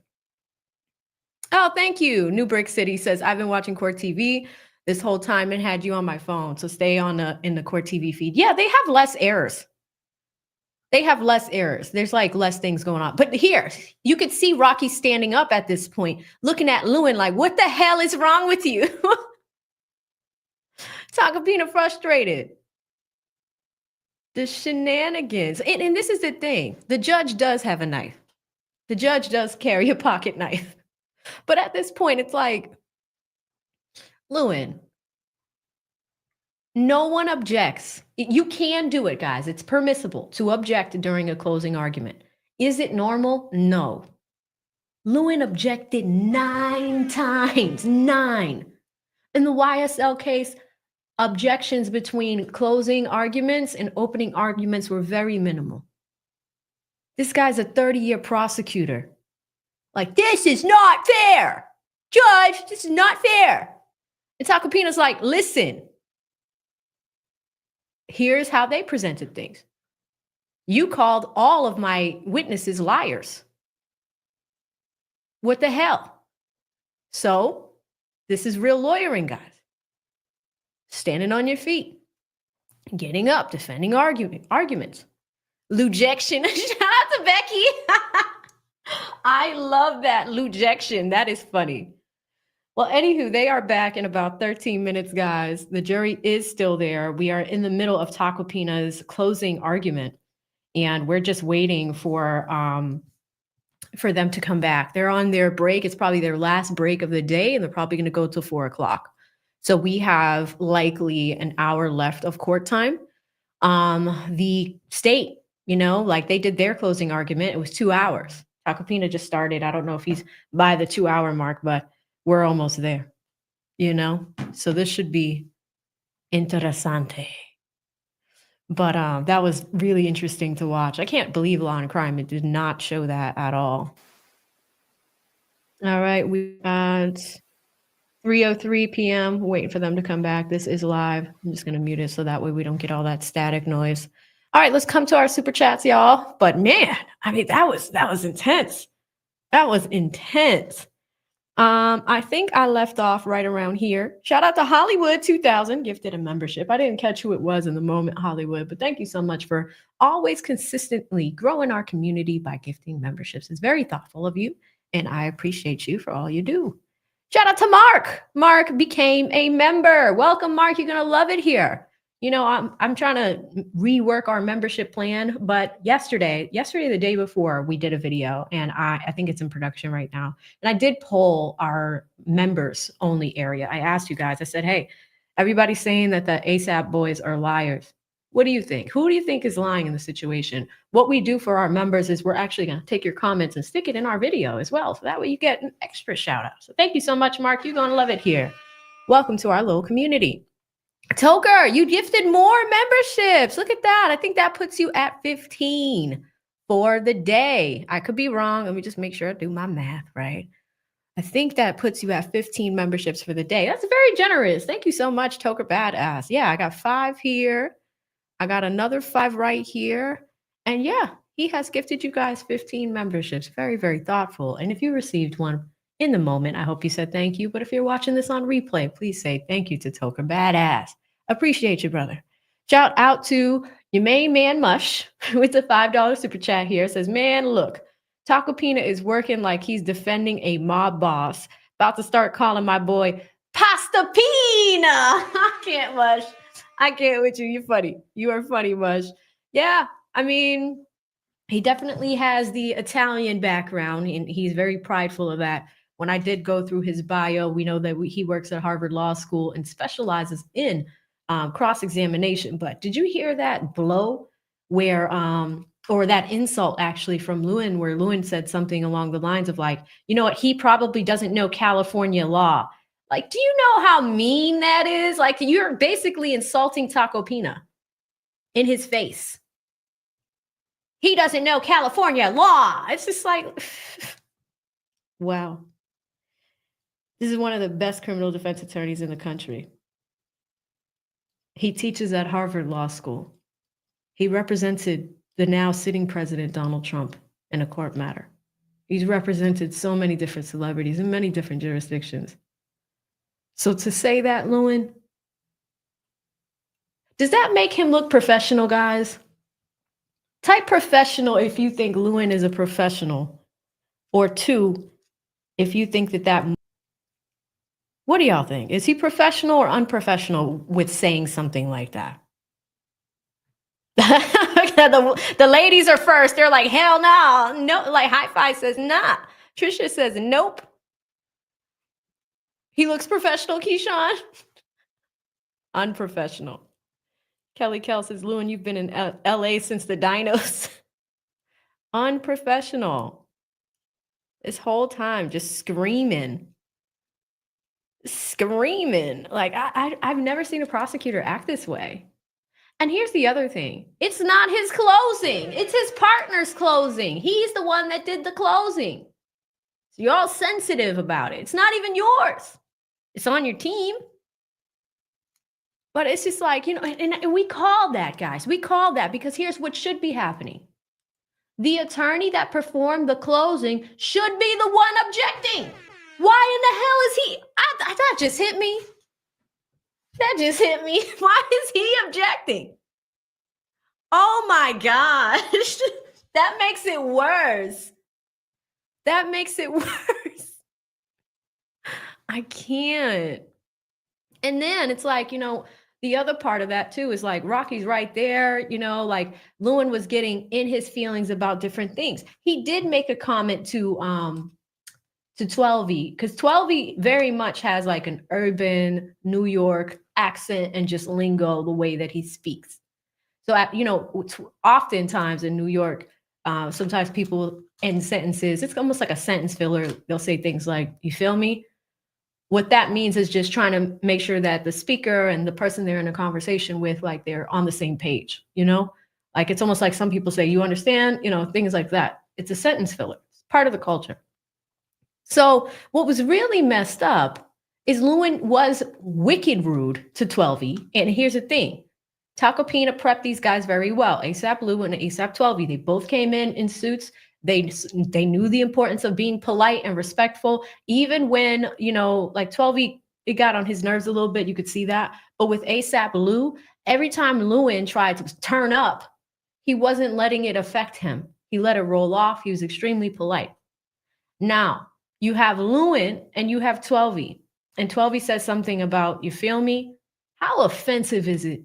Oh, thank you. New Brick City says, I've been watching Court TV this whole time and had you on my phone. So stay on in the Court TV feed. Yeah, they have less errors. They have less errors. There's like less things going on. But here, you could see Rocky standing up at this point, looking at LEWIN like, what the hell is wrong with you? Tacopina frustrated. The shenanigans. And this is the thing. The judge does have a knife. The judge does carry a pocket knife. But at this point, it's like, LEWIN, no one objects. You can do it, guys. It's permissible to object during a closing argument. Is it normal? No. LEWIN objected 9 times. 9. In the YSL case, objections between closing arguments and opening arguments were very minimal. This guy's a 30-year prosecutor. Like, this is not fair. Judge, this is not fair. And Tacopina's like, listen, here's how they presented things. You called all of my witnesses liars. What the hell? So this is real lawyering, guys. Standing on your feet, getting up, defending arguments. Lujection. Shout out to Becky. I love that. Lujection. That is funny. Well, anywho, they are back in about 13 minutes, guys. The jury is still there. We are in the middle of Tacopina's closing argument, and we're just waiting for them to come back. They're on their break. It's probably their last break of the day, and they're probably going to go till 4 o'clock. So we have likely an hour left of court time. The state, like they did their closing argument. It was 2 hours. Tacopina just started. I don't know if he's by the 2-hour mark, but we're almost there, So this should be interesante. But that was really interesting to watch. I can't believe Law and Crime. It did not show that at all. All right, we got 3:03 p.m. Waiting for them to come back. This is live. I'm just going to mute it so that way we don't get all that static noise. All right, let's come to our super chats, y'all. But man, I mean, that was intense. That was intense. I think I left off right around here. Shout out to Hollywood 2000, gifted a membership. I didn't catch who it was in the moment, Hollywood, but thank you so much for always consistently growing our community by gifting memberships. It's very thoughtful of you, and I appreciate you for all you do. Shout out to Mark. Mark became a member. Welcome, Mark. You're going to love it here. I'm trying to rework our membership plan, but yesterday, the day before, we did a video, and I think it's in production right now. And I did poll our members only area. I asked you guys, I said, hey, everybody's saying that the ASAP boys are liars. What do you think? Who do you think is lying in the situation? What we do for our members is we're actually going to take your comments and stick it in our video as well. So that way you get an extra shout out. So thank you so much, Mark. You're going to love it here. Welcome to our little community. Toker, you gifted more memberships. Look at that. I think that puts you at 15 for the day. I could be wrong. Let me just make sure I do my math right. I think that puts you at 15 memberships for the day. That's very generous. Thank you so much, Toker Badass. Yeah, I got 5 here. I got another 5 right here. And yeah, he has gifted you guys 15 memberships. Very, very thoughtful. And if you received one in the moment, I hope you said thank you. But if you're watching this on replay, please say thank you to Toker Badass. Appreciate you, brother. Shout out to your main man Mush with the $5 super chat here. Says, man, look, Tacopina is working like he's defending a mob boss. About to start calling my boy Pastapina. I can't, Mush. I can't with you. You're funny. You are funny, Mush. Yeah, I mean, he definitely has the Italian background, and he's very prideful of that. When I did go through his bio, we know that he works at Harvard Law School and specializes in cross-examination. But did you hear that blow where, or that insult actually from LEWIN, where LEWIN said something along the lines of like, you know what, he probably doesn't know California law. Like, do you know how mean that is? Like, you're basically insulting Tacopina in his face. He doesn't know California law. It's just like, wow. This is one of the best criminal defense attorneys in the country. He teaches at Harvard Law School. He represented the now sitting president, Donald Trump, in a court matter. He's represented so many different celebrities in many different jurisdictions. So to say that, LEWIN, does that make him look professional, guys? Type professional if you think LEWIN is a professional, or 2, if you think that. What do y'all think? Is he professional or unprofessional with saying something like that? the ladies are first. They're like, hell no. No, like High Five says, nah. Trisha says, nope. He looks professional, Keyshawn. Unprofessional. Kelly Kell says, LEWIN, you've been in LA since the dinos. Unprofessional. This whole time, just screaming. Like, I've never seen a prosecutor act this way. And here's the other thing. It's not his closing. It's his partner's closing. He's the one that did the closing. So you're all sensitive about it. It's not even yours. It's on your team. But it's just like, and we call that, guys. We call that because here's what should be happening. The attorney that performed the closing should be the one objecting. Why in the hell is he? That just hit me. That just hit me. Why is he objecting? Oh my gosh. That makes it worse. That makes it worse. I can't. And then it's like, the other part of that too is like Rocky's right there, like LEWIN was getting in his feelings about different things. He did make a comment to 12E, because 12E very much has like an urban New York accent and just lingo the way that he speaks. So, oftentimes in New York, sometimes people end sentences, it's almost like a sentence filler. They'll say things like, you feel me? What that means is just trying to make sure that the speaker and the person they're in a conversation with, like they're on the same page, Like it's almost like some people say, you understand, things like that. It's a sentence filler. It's part of the culture. So what was really messed up is LEWIN was wicked rude to 12E. And here's the thing. Tacopina prepped these guys very well. ASAP LEWIN and ASAP 12E, they both came in suits. They knew the importance of being polite and respectful, even when, like 12E, it got on his nerves a little bit. You could see that. But with ASAP Lou, every time LEWIN tried to turn up, he wasn't letting it affect him. He let it roll off. He was extremely polite. Now, you have LEWIN and you have 12E. And 12E says something about, you feel me? How offensive is it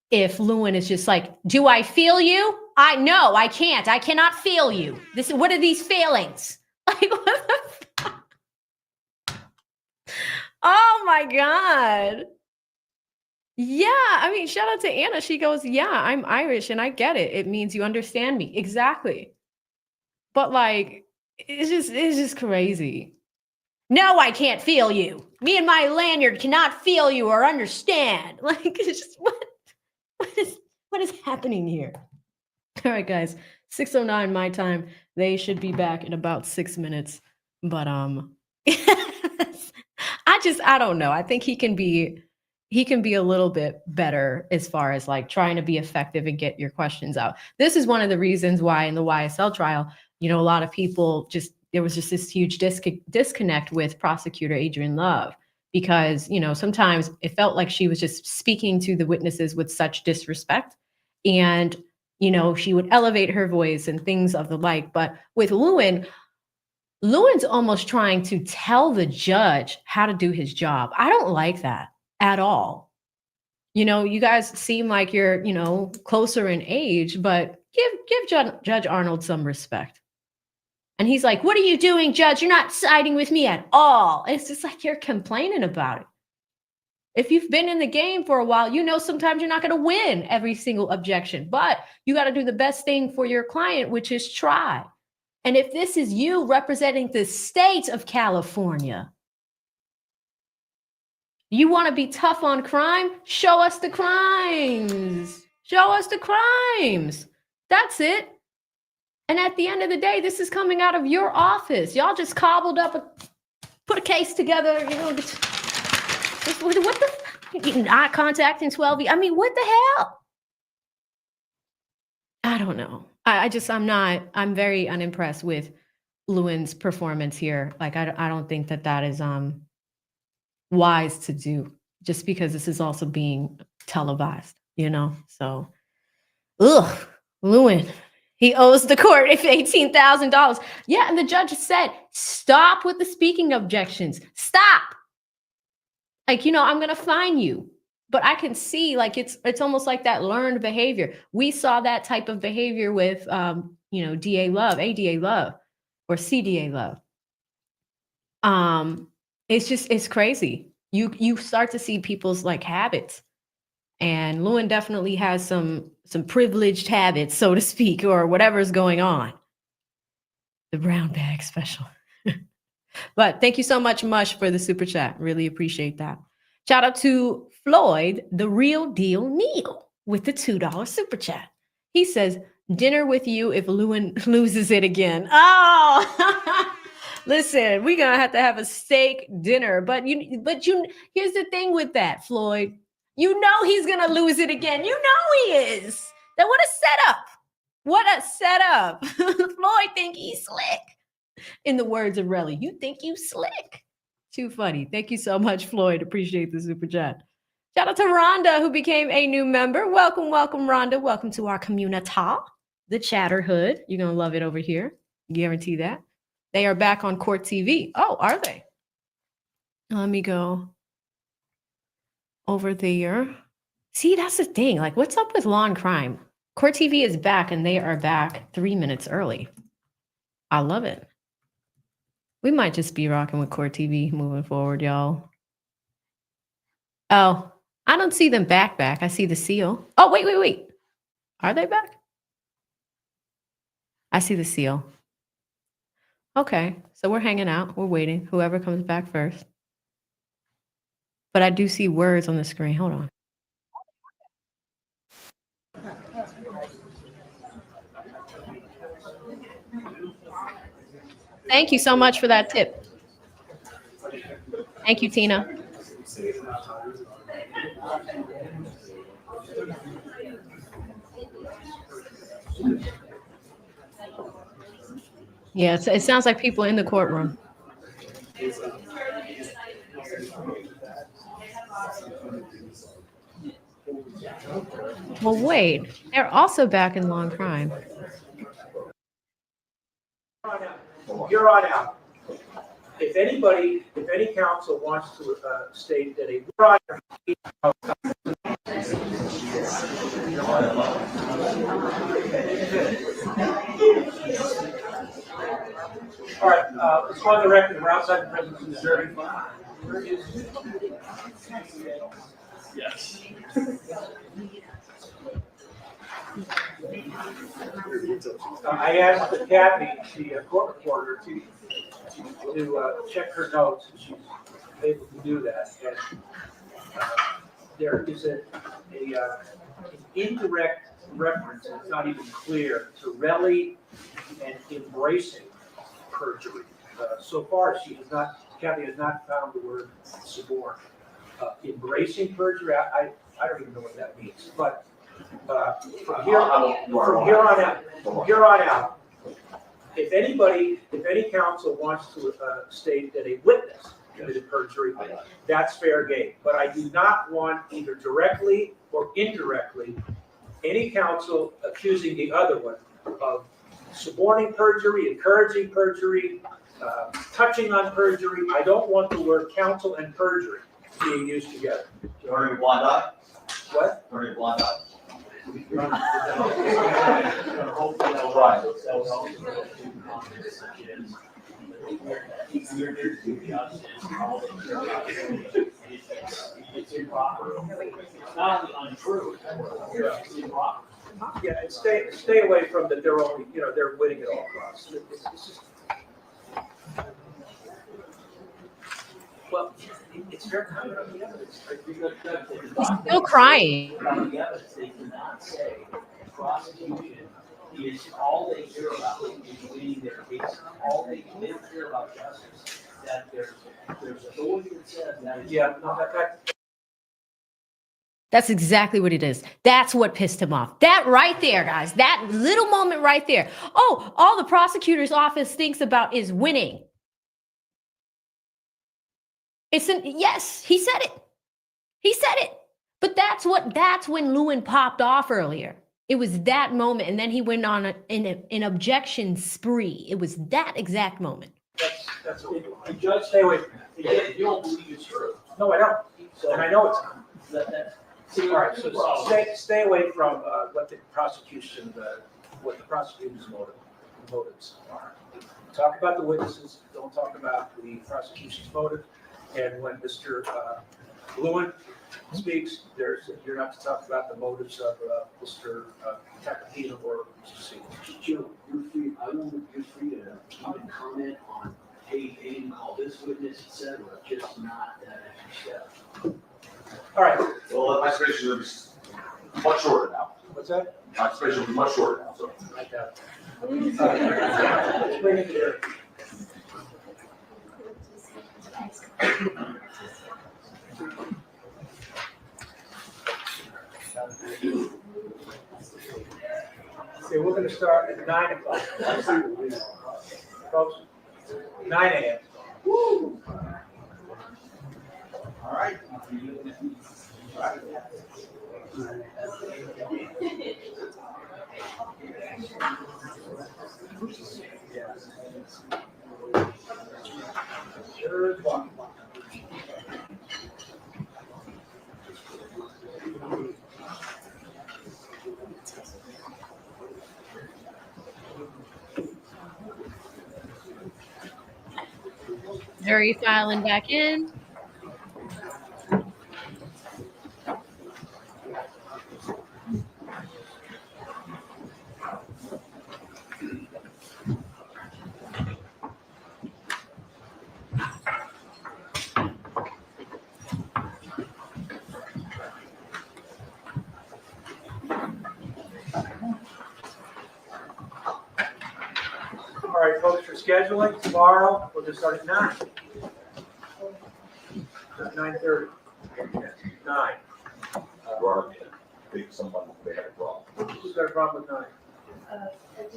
if LEWIN is just like, do I feel you? No, I can't. I cannot feel you. What are these feelings? Like, what the fuck? Oh my God. Yeah, I mean, shout out to Anna. She goes, yeah, I'm Irish and I get it. It means you understand me. Exactly. But like, it's just crazy. No, I can't feel you. Me and my Laynard cannot feel you or understand. Like, it's just, what is happening here? All right, guys, 6:09 my time. They should be back in about 6 minutes. But I don't know. I think he can be a little bit better as far as like trying to be effective and get your questions out. This is one of the reasons why in the YSL trial, a lot of people there was just this huge disconnect with prosecutor Adrienne Love, because, sometimes it felt like she was just speaking to the witnesses with such disrespect, and, she would elevate her voice and things of the like. But with LEWIN's almost trying to tell the judge how to do his job. I don't like that at all. You guys seem like you're, closer in age, but give Judge Arnold some respect. And he's like, what are you doing, Judge? You're not siding with me at all. And it's just like you're complaining about it. If you've been in the game for a while, sometimes you're not going to win every single objection, but you got to do the best thing for your client, which is try. And if this is you representing the state of California, you want to be tough on crime? Show us the crimes. Show us the crimes. That's it. And at the end of the day, this is coming out of your office. Y'all just cobbled up, put a case together, what the, not contacting 12E. I mean, what the hell? I don't know. I'm very unimpressed with LEWIN's performance here. Like, I don't think that is wise to do, just because this is also being televised, you know? So, ugh, LEWIN, he owes the court $18,000. Yeah, and the judge said, stop with the speaking objections. Stop. Like, you know, I'm going to fine you. But I can see, like, it's almost like that learned behavior. We saw that type of behavior with, you know, DA Love, ADA Love, or CDA Love. It's crazy. You start to see people's like habits, and LEWIN definitely has some privileged habits, so to speak, or whatever's going on. The brown bag special. But thank you so much, Mush, for the super chat. Really appreciate that. Shout out to Floyd, the real deal Neil, with the $2 super chat. He says, dinner with you if LEWIN loses it again. Oh, listen, we're gonna have to have a steak dinner. But you here's the thing with that, Floyd. You know he's gonna lose it again. You know he is. Then what a setup. What a setup. Floyd think he's slick. In the words of Relly, you think you slick. Too funny. Thank you so much, Floyd. Appreciate the super chat. Shout out to Rhonda, who became a new member. Welcome, welcome, Rhonda. Welcome to our community, the Chatterhood. You're going to love it over here. Guarantee that. They are back on Court TV. Oh, are they? Let me go over there. See, that's the thing. Like, what's up with Law and Crime? Court TV is back, and they are back 3 minutes early. I love it. We might just be rocking with Court TV moving forward, y'all. Oh, I don't see them back. I see the seal. Oh, wait. Are they back? I see the seal. Okay, so we're hanging out. We're waiting. Whoever comes back first. But I do see words on the screen. Hold on. Thank you so much for that tip. Thank you, Tina. Yeah, it sounds like people in the courtroom. Well, wait, they're also back in Law and Crime. You're on out. If any counsel wants to state that all right, let's go on the record. We're outside the presence of the jury. Yes. I asked Kathy, the court reporter, to check her notes, and she's able to do that. And there is an indirect reference, and it's not even clear, to Relly and embracing perjury. So far, Kathy has not found the word suborn. Embracing perjury, I don't even know what that means, but from here on out, if any counsel wants to state that a witness committed perjury, that's fair game. But I do not want, either directly or indirectly, any counsel accusing the other one of suborning perjury, encouraging perjury, touching on perjury. I don't want the word counsel and perjury being used together. Turning a blind eye? What? Turning a blind eye? It's improper. It's not untrue. It's improper. Yeah, and stay away from that. They're only, they're winning at all costs. It's just, well, it's very common on the evidence. He's still crying. On the evidence, they cannot say prosecution is all they hear about is winning their case. All they hear about justice. That there's authority that says that. Yeah, no, that That's exactly what it is. That's what pissed him off. That right there, guys. That little moment right there. Oh, all the prosecutor's office thinks about is winning. Yes, he said it. He said it. But that's when LEWIN popped off earlier. It was that moment, and then he went on an objection spree. It was that exact moment. That's what The judge, stay away from that. you don't believe it's true. No, I don't. So And I know it's not. See, All right, so stay away from what the prosecution's motives are. Talk about the witnesses, don't talk about the prosecution's motive. And when Mr. LEWIN speaks, you're not to talk about the motives of Mr. Tacopina or Mr. C. Joe, you're free, you're free to even comment on, hey, they didn't call this witness, et cetera, just not that extra step. All right, Well, my explanation will be much shorter now. what's that? My explanation will be much shorter now, so. Like that. Let's bring it to Okay, we're gonna start at 9 o'clock. Folks, 9 a.m. All right. Sure is one. Jury filing back in. All right, folks, for scheduling, tomorrow, we'll just start at 9. 9:30. 9. Robert, I think someone may have a problem. Who's got a problem with 9?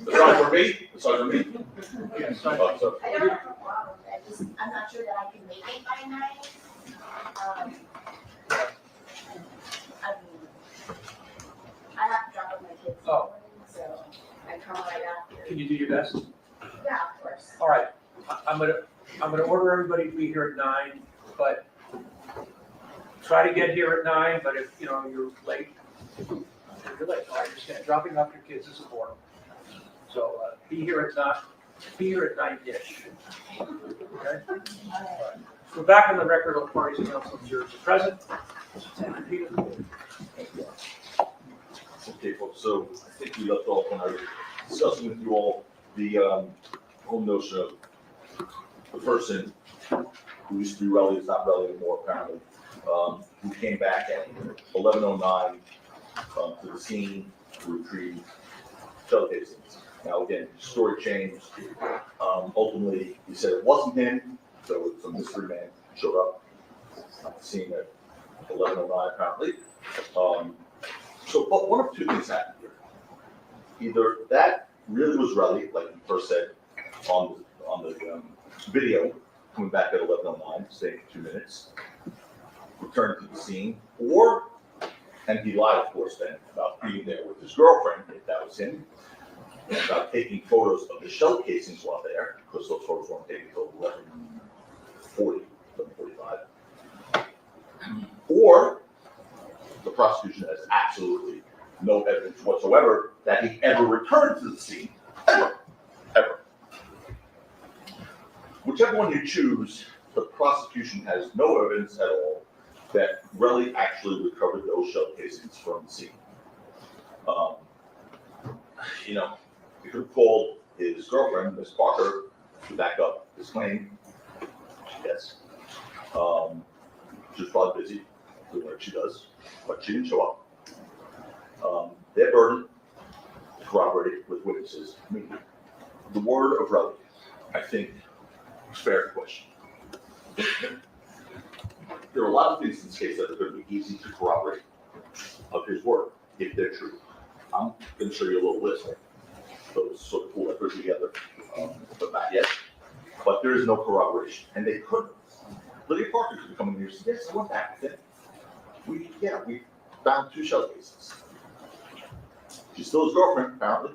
Aside from me? Aside from me? Yes, So, I don't have a problem, I'm not sure that I can make it by 9. I mean, I have to drop off my kids, Oh. so I come right after. Can you do your best? Yeah, of course. All right, I'm gonna order everybody to be here at 9, but try to get here at 9, but if, you're late, you're late, I understand, dropping off your kids is important. So, be here at 9-ish. Okay? All right. We're back on the record of parties and council and jurors are present. Okay, folks, so I think we left off when I was discussing with you all the whole notion of the person who used to be Relly is not Relly anymore, apparently, who came back at 11:09 to the scene to retrieve shell casings. Now, again, story changed. Ultimately, he said it wasn't him, so some mystery man showed up at the scene at 11:09, apparently. But one of two things happened here. Either that really was Relly, like you first said on the video, coming back at 11:09, staying for 2 minutes, returned to the scene, and he lied, of course, then about being there with his girlfriend, if that was him, and about taking photos of the shell casings while there, because those photos weren't taken until 11:45. Or the prosecution has absolutely no evidence whatsoever that he ever returned to the scene, ever. Whichever one you choose, the prosecution has no evidence at all that Relly actually recovered those shell casings from the scene. He could have called his girlfriend, Miss Parker, to back up his claim. Yes. She was probably busy doing what she does, but she didn't show up. Their burden to corroborate it with witnesses. I mean, the word of Relly, I think, is fair to question. There are a lot of things in this case that are going to be easy to corroborate. of his work, if they're true. I'm gonna show you a little list. Those sort of pull effort together, but not yet. But there is no corroboration, and they couldn't. Lydia Parker could come in here and say, yes, I went back with it. We found 2 shell cases. She's still his girlfriend, apparently.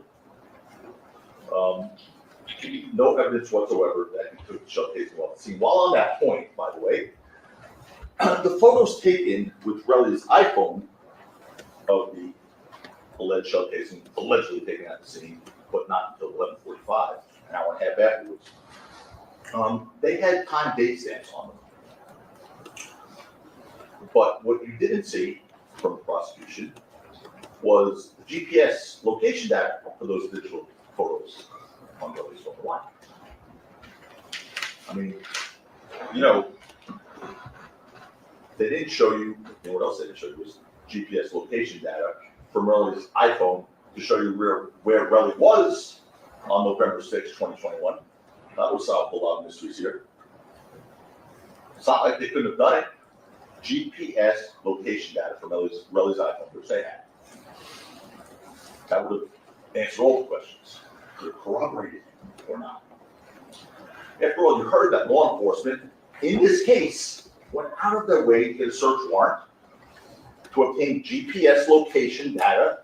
No evidence whatsoever that he took the shell casing off the scene. While on that point, by the way, the photos taken with Relly's iPhone of the alleged shell casing, allegedly taken at the scene, but not until 11:45, an hour and a half afterwards. They had time date stamps on them. But what you didn't see from the prosecution was the GPS location data for those digital photos on Relly's phone. Why? I mean, you know, they didn't show you, and what else they didn't show you was GPS location data from Relly's iPhone to show you where Relly was on November 6, 2021. That would solve a lot of mysteries here. It's not like they couldn't have done it. GPS location data from Relly's iPhone, which they had. That would have answered all the questions. Could have corroborated or not. After all, you heard that law enforcement, in this case, went out of their way to get a search warrant to obtain GPS location data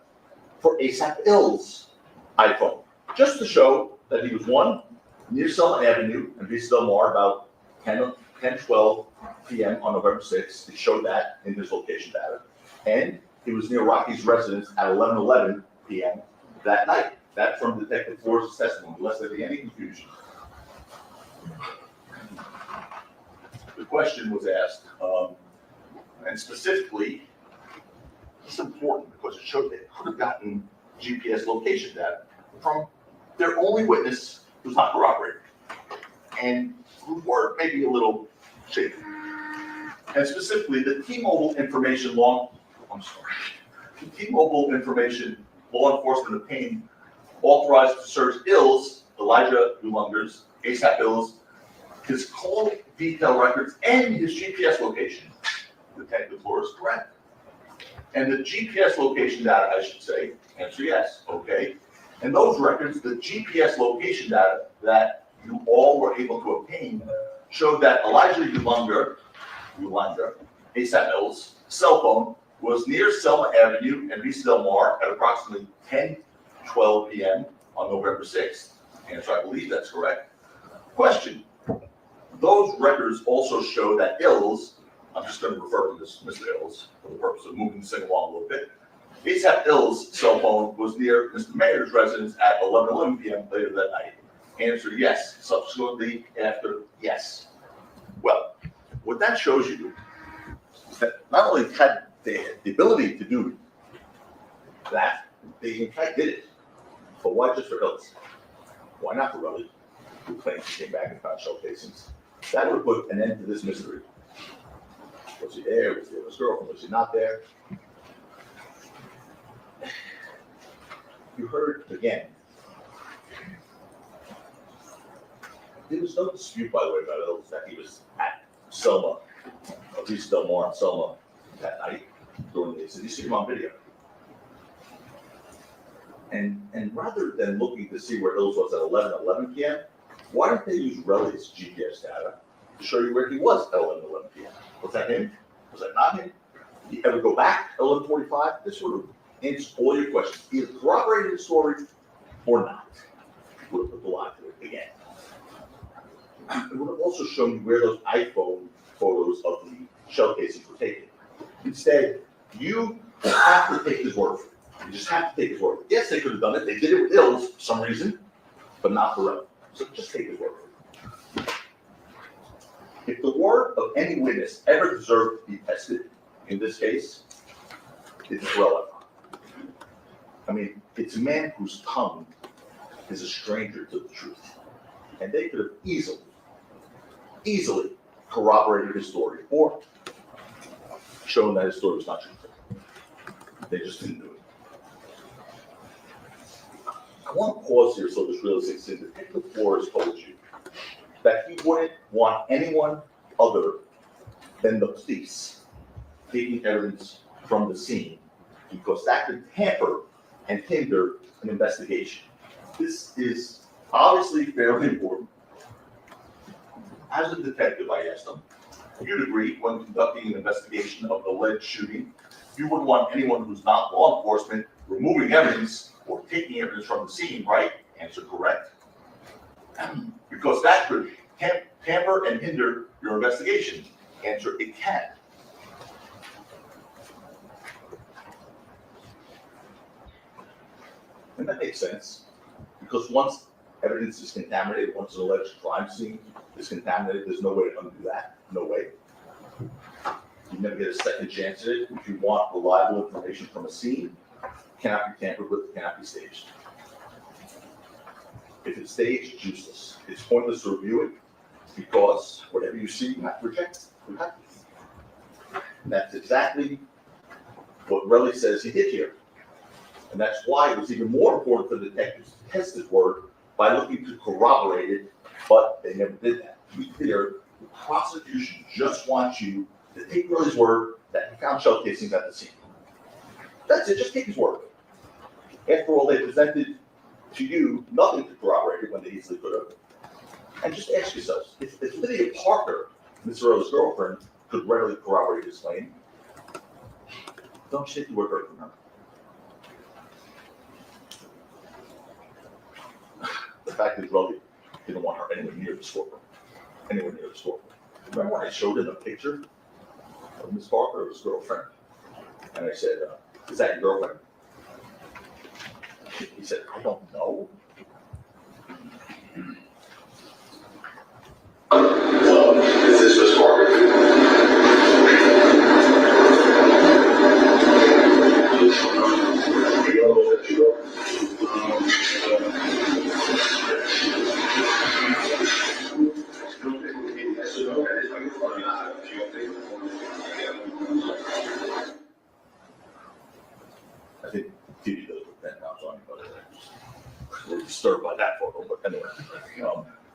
for ASAP Ill's iPhone, just to show that he was, one, near Selma Avenue and Vista Del Mar about 10:12 p.m. on November 6th. It showed that in his location data. And he was near Rocky's residence at 11:11 p.m. that night. That from Detective Flores' testimony, lest there be any confusion. The question was asked, and specifically, it's important because it showed they could have gotten GPS location data from their only witness who's not corroborated, and whose word may be a little shaky. And specifically, the T-Mobile information law enforcement obtained authorized to search Elijah Ulunger's, ASAP Ill's, his call detail records and his GPS location. Detective Flores is correct. And the GPS location data, I should say, answer yes, okay. And those records, the GPS location data that you all were able to obtain, showed that Elijah Ulanger, ASAP Ill's cell phone was near Selma Avenue and Vista Del Mar at approximately 10:12 p.m. on November 6th. Answer, I believe that's correct. Question, those records also show that Ills, I'm just going to refer to this Mr. Ills for the purpose of moving this thing along a little bit. ASAP Ill's cell phone was near Mr. Mayor's residence at 11:11 p.m. later that night. Answer, yes. Subsequently after, yes. Well, what that shows you is that not only had they had the ability to do that, they in fact did it. But why just for Ills? Why not for Relly, who claims he came back and found shell casings? That would have put an end to this mystery. Was he there? Was he with his girlfriend? Was he not there? You heard again. There was no dispute, by the way, about Ills that he was at Selma, at least Del Mar and Selma that night during the incident. You see him on video. And rather than looking to see where Ills was at 11:11 p.m., why didn't they use Relly's GPS data to show you where he was at 11:11 p.m.? Was that him? Was that not him? Did he ever go back at 11:45? This would have answered all your questions, either corroborated the story or not. Would have put the lie to it again. It would have also shown you where those iPhone photos of the shell casings were taken. Instead, you have to take his word for it. You just have to take his word. Yes, they could have done it. They did it with Ills for some reason, but not for Relly. So just take his word for it. If the word of any witness ever deserved to be tested in this case, it's Relly. I mean, it's a man whose tongue is a stranger to the truth. And they could have easily corroborated his story or shown that his story was not truthful. They just didn't do it. I want to pause here so this really sinks in. Detective Flores told you that he wouldn't want anyone other than the police taking evidence from the scene because that could hamper and hinder an investigation. This is obviously fairly important. As a detective, I asked him, you'd agree when conducting an investigation of an alleged shooting, you wouldn't want anyone who's not law enforcement removing evidence or taking evidence from the scene, right? Answer correct. Because that could hamper and hinder your investigation. Answer, it can. And that makes sense, because once evidence is contaminated, once an alleged crime scene is contaminated, there's no way to undo that, no way. You never get a second chance at it. If you want reliable information from a scene, it cannot be tampered with, it cannot be staged. If it's staged, it's useless. It's pointless to review it, because whatever you see, you have to reject. You have to. And that's exactly what Relly says he did here. And that's why it was even more important for the detectives to test his word by looking to corroborate it, but they never did that. To be clear, the prosecution just wants you to take Relly's word that he found shell casings at the scene. That's it, just take his word. After all, they presented to you nothing to corroborate it when they easily could have. And just ask yourselves, if Lydia Parker, Mr. Relly's girlfriend, could readily corroborate his claim, don't you think you would have heard from her? The fact is, Relly didn't want her anywhere near the courtroom. Anywhere near the courtroom. Remember when I showed him a picture of Miss Parker, his girlfriend? And I said, is that your girlfriend? He said, I don't know. Is this Miss Parker? I think TV does put pen down on me, but a little disturbed by that photo. But anyway,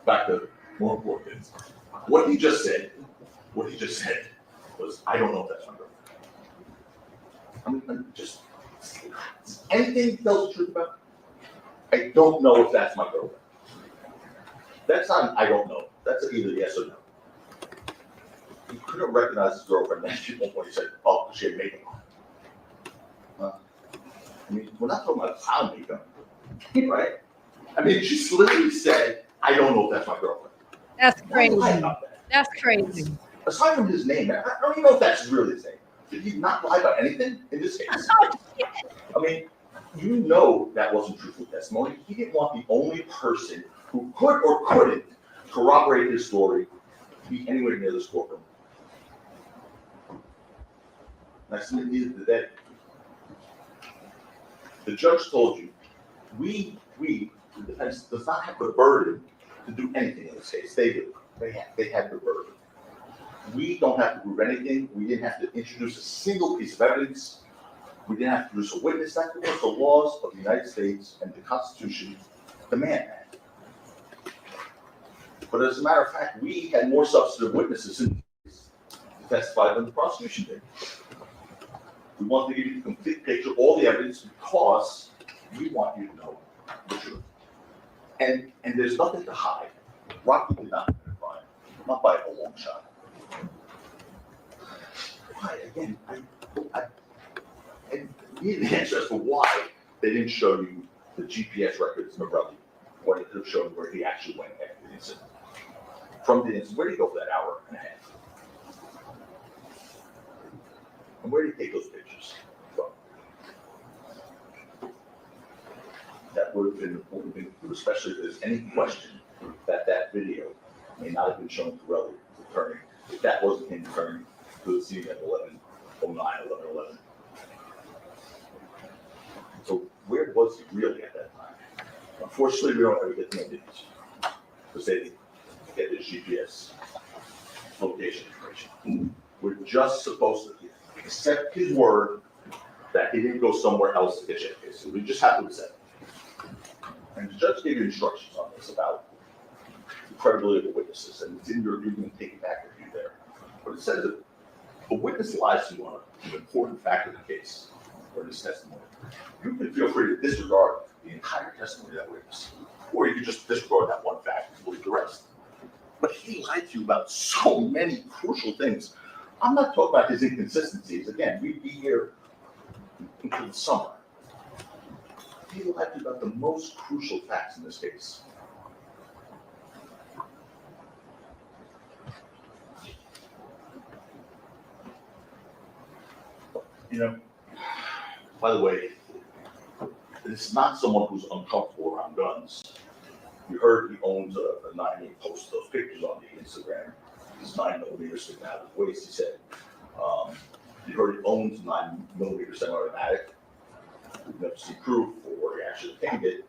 back to more important things. What he just said was, I don't know if that's my girlfriend. I'm just, anything he tells the truth about? I don't know if that's my girlfriend. That's not, I don't know. That's either yes or no. He couldn't recognize his girlfriend. At one point he said, oh, she had makeup on. I mean, we're not talking about clown makeup, right? I mean, she literally said, I don't know if that's my girlfriend. That's Why crazy. lie about that? That's crazy. Aside from his name, I don't even know if that's really his name. Did he not lie about anything in this case? I mean, you know that wasn't truthful testimony. He didn't want the only person who could or couldn't corroborate his story to be anywhere near this courtroom. That's needed the day. The judge told you, we, the defense does not have the burden to do anything in this case. They do. They have the burden. We don't have to prove anything. We didn't have to introduce a single piece of evidence. We didn't have to produce a witness. That's because the laws of the United States and the Constitution demand that. But as a matter of fact, we had more substantive witnesses in the case to testify than the prosecution did. We want to give you the complete picture, all the evidence, because we want you to know the truth. And there's nothing to hide. Rocky did not commit a crime, not by a long shot. Why? Again, I need the answer as to why they didn't show you the GPS records of Relly, what it could have shown where he actually went after the incident. From the incident, where did he go for that hour and a half? And where did he take those pictures from? That would have been an important thing to do, especially if there's any question that that video may not have been shown to Relly returning, if that wasn't him returning to the scene at 11:09, 11:11. So where was he really at that time? Unfortunately, we don't ever get to know these, because they didn't get his GPS location information. We're just supposed to accept his word that he didn't go somewhere else to get checked. So we just have to accept it. And the judge gave you instructions on this about the credibility of the witnesses, and it's in your, you can take it back with you there. But it says that a witness lies to you on an important fact of the case. for this testimony. You can feel free to disregard the entire testimony of that witness, or you can just disregard that one fact and believe the rest. But he lied to you about so many crucial things. I'm not talking about his inconsistencies. Again, we'd be here until the summer. He lied to you about the most crucial facts in this case. You know, by the way, it's not someone who's uncomfortable around guns. You heard he owns a 9mm post those pictures on the Instagram. His 9mm sticking out of his waist, he said. You heard he owns 9mm semi-automatic. We've never seen proof or he actually obtained it.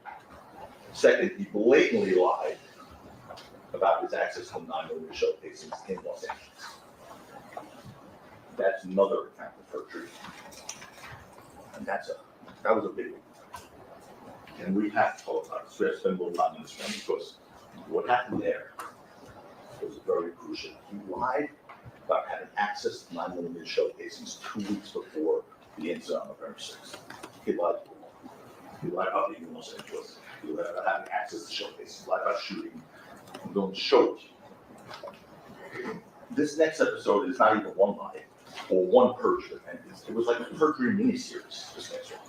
Second, he blatantly lied about his access to 9mm shell casings in Los Angeles. That's another account of perjury. And that was a big one. And we have to talk about this. We have to spend a little time on this one because what happened there was very crucial. He lied about having access to 9mm shell casings 2 weeks before the incident on November 6th. He lied. He lied about being in Los Angeles. He lied about having access to shell casings. He lied about shooting. I'm going to show it to you. This next episode is not even one lie or one perjury. It was like a perjury miniseries. This next one.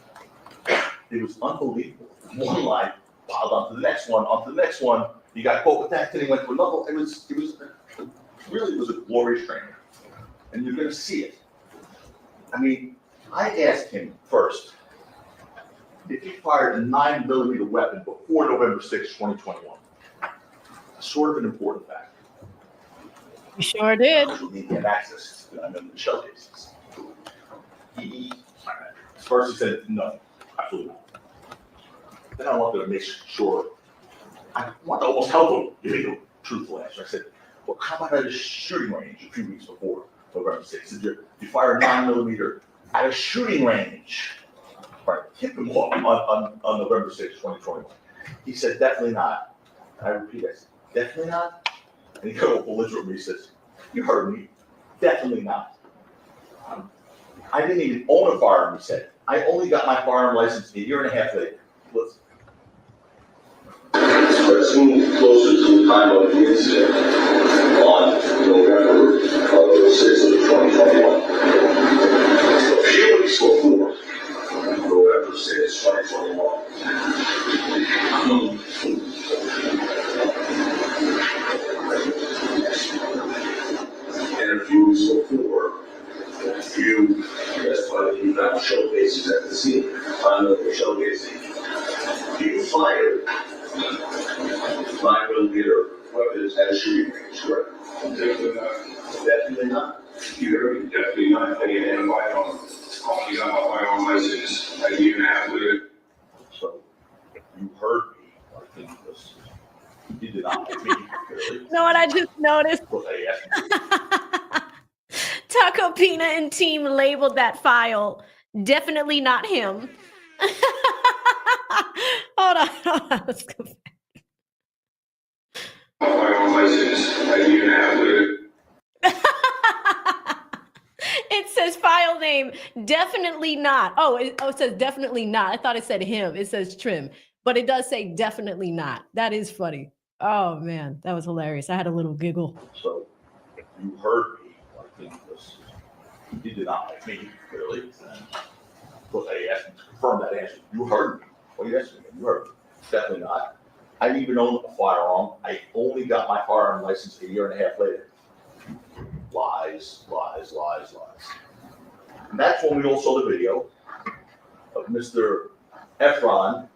It was unbelievable. One lie piled onto the next one, onto the next one. He got caught with that, then he went to another. It was a glorious training. And you're going to see it. I mean, I asked him first if he fired a 9mm weapon before November 6, 2021. Sort of an important fact. You sure did. He had access to 9mm shell casings. First he said, no, absolutely not. Then I wanted to make sure, I wanted to almost help him give me a truthful answer. I said, well, how about at a shooting range a few weeks before November 6th? Did you fire a 9mm at a shooting range? Right, hit him off on November 6th, 2021. He said, definitely not. And I repeat, I said, definitely not? And he got all belligerent with me. He says, you heard me, definitely not. I didn't even own a firearm, he said. I only got my firearm license a year and a half later. Listen. Let's move closer to the time of the incident on November 6th, 2021. A few weeks before November 6th, 2021. And a few weeks before, you testified you found shell casings at the scene. Found the shell casing. You fired 9mm weapons at a shooting range, correct? Definitely not. Definitely not. You heard me? Definitely not. I didn't have a firearm. You got my firearm license a year and a half later. So, you heard me. I think this. You did not hear me clearly. You know what I just noticed? What I asked you. Tacopina and team labeled that file. Definitely not him. Hold on. Let's go back. My firearm license a year and a half later. It says file name, definitely not. It says definitely not. I thought it said him. It says Trim, but it does say definitely not. That is funny. Oh man, that was hilarious. I had a little giggle. So, you heard me. I think this. You did not like me clearly. And what I asked you to confirm that answer. You heard me. Well, you asked me. You heard me. Definitely not. I didn't even own a firearm. I only got my firearm license a year and a half later. Lies, lies, lies, lies. And that's when we all saw the video of Mr. Efron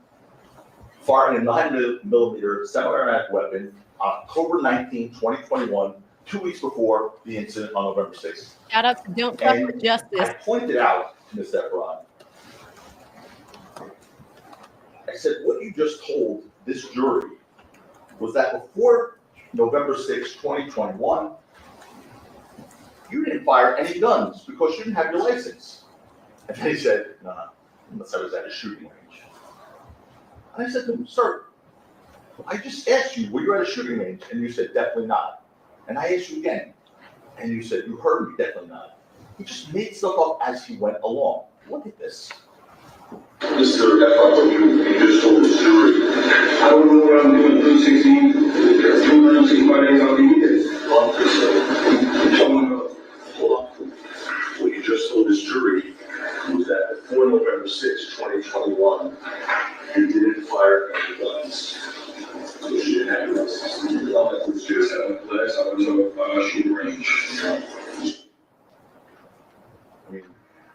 firing a 9mm semi-automatic weapon on October 19, 2021, 2 weeks before the incident on November 6th. Shout out to Don't Fuck with Justice. I pointed out to Mr. Efron, I said, what you just told this jury was that before November 6, 2021, you didn't fire any guns because you didn't have your license. And then he said, no, unless I was at a shooting range. And I said to him, sir, I just asked you, were you at a shooting range? And you said, definitely not. And I asked you again, and you said, you heard me, definitely not. He just made stuff up as he went along. Look at this. Mr. F, you just told the jury. I don't know what I'm doing 316, 265 days out of the year. Hold on. What you just told this jury was that before November 6, 2021, you didn't fire any guns. So she didn't have guns. She just had a class out of shooting range. I mean,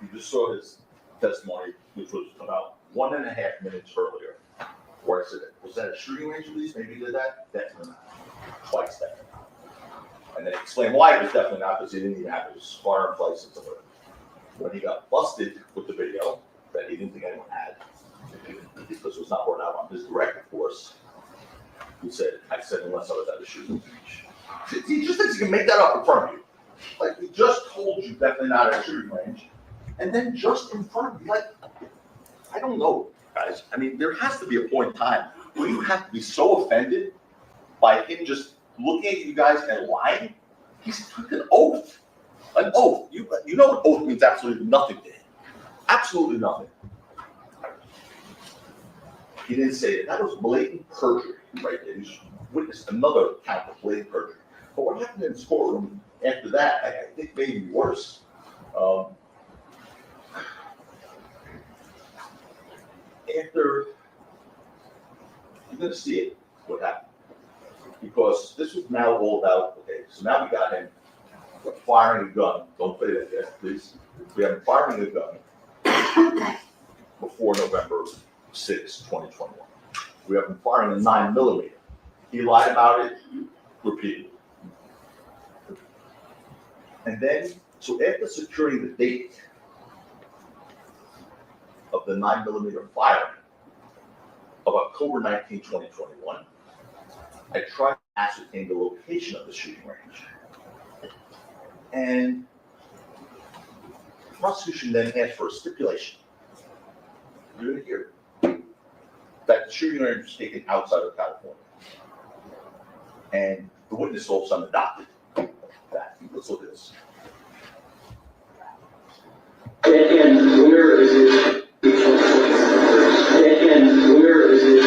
you just saw his testimony, which was about 1.5 minutes earlier, where I said, was that a shooting range release? Maybe he did that? Definitely not. Twice that. And then explain why it was definitely not, because he didn't even have his firearms license. When he got busted with the video that he didn't think anyone had, because it was not brought out on his direct, of course, he said, I said, unless I was at a shooting range. He just thinks he can make that up in front of you. Like, we just told you definitely not at a shooting range, and then just in front of you, like, I don't know, guys. I mean, there has to be a point in time where you have to be so offended by him just looking at you guys and lying. He's took an oath. An oath. You know an oath means absolutely nothing to him. Absolutely nothing. He didn't say it. That was blatant perjury right there. He witnessed another count of blatant perjury. But what happened in his courtroom after that, I think made it worse. After, you're going to see it, what happened. Because this was now all about, okay, so now we got him firing a gun. Don't play that yet, please. We have him firing a gun before November 6, 2021. We have him firing a 9mm. He lied about it repeatedly. And then, so after securing the date of the 9mm firing of October 19, 2021, I tried to ascertain the location of the shooting range. And the prosecution then asked for a stipulation. You're going to hear it. That the shooting range was taken outside of California. And the witness all of a sudden adopted that. Let's look at this. And where is it? And where is it?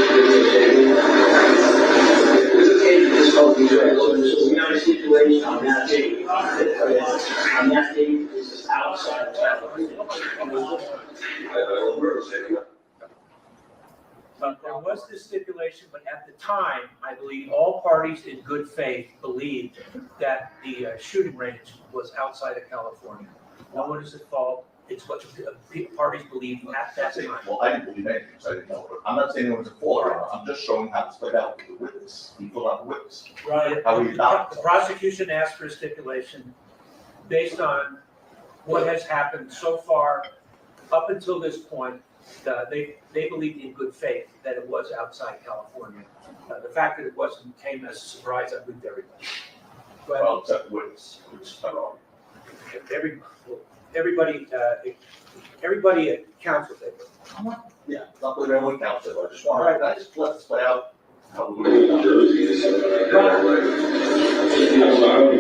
So we have a situation on that date. On that date, this is outside of California. There was this stipulation, but at the time, I believe all parties in good faith believed that the shooting range was outside of California. No one is at fault. It's what the parties believed at that time. Well, I didn't believe anything, so I didn't know. I'm not saying anyone's at fault. I'm just showing how it's played out with the witness. He put out the witness. Right. How we adopt. The prosecution asked for a stipulation based on what has happened so far up until this point. They believed in good faith that it was outside California. The fact that it wasn't came as a surprise, I believe everybody. But Well, except the witness, which is not wrong. everybody at counsel table. Yeah, not believing everyone counts it. I just want to just let this play out. How we New Jersey is something like that, right?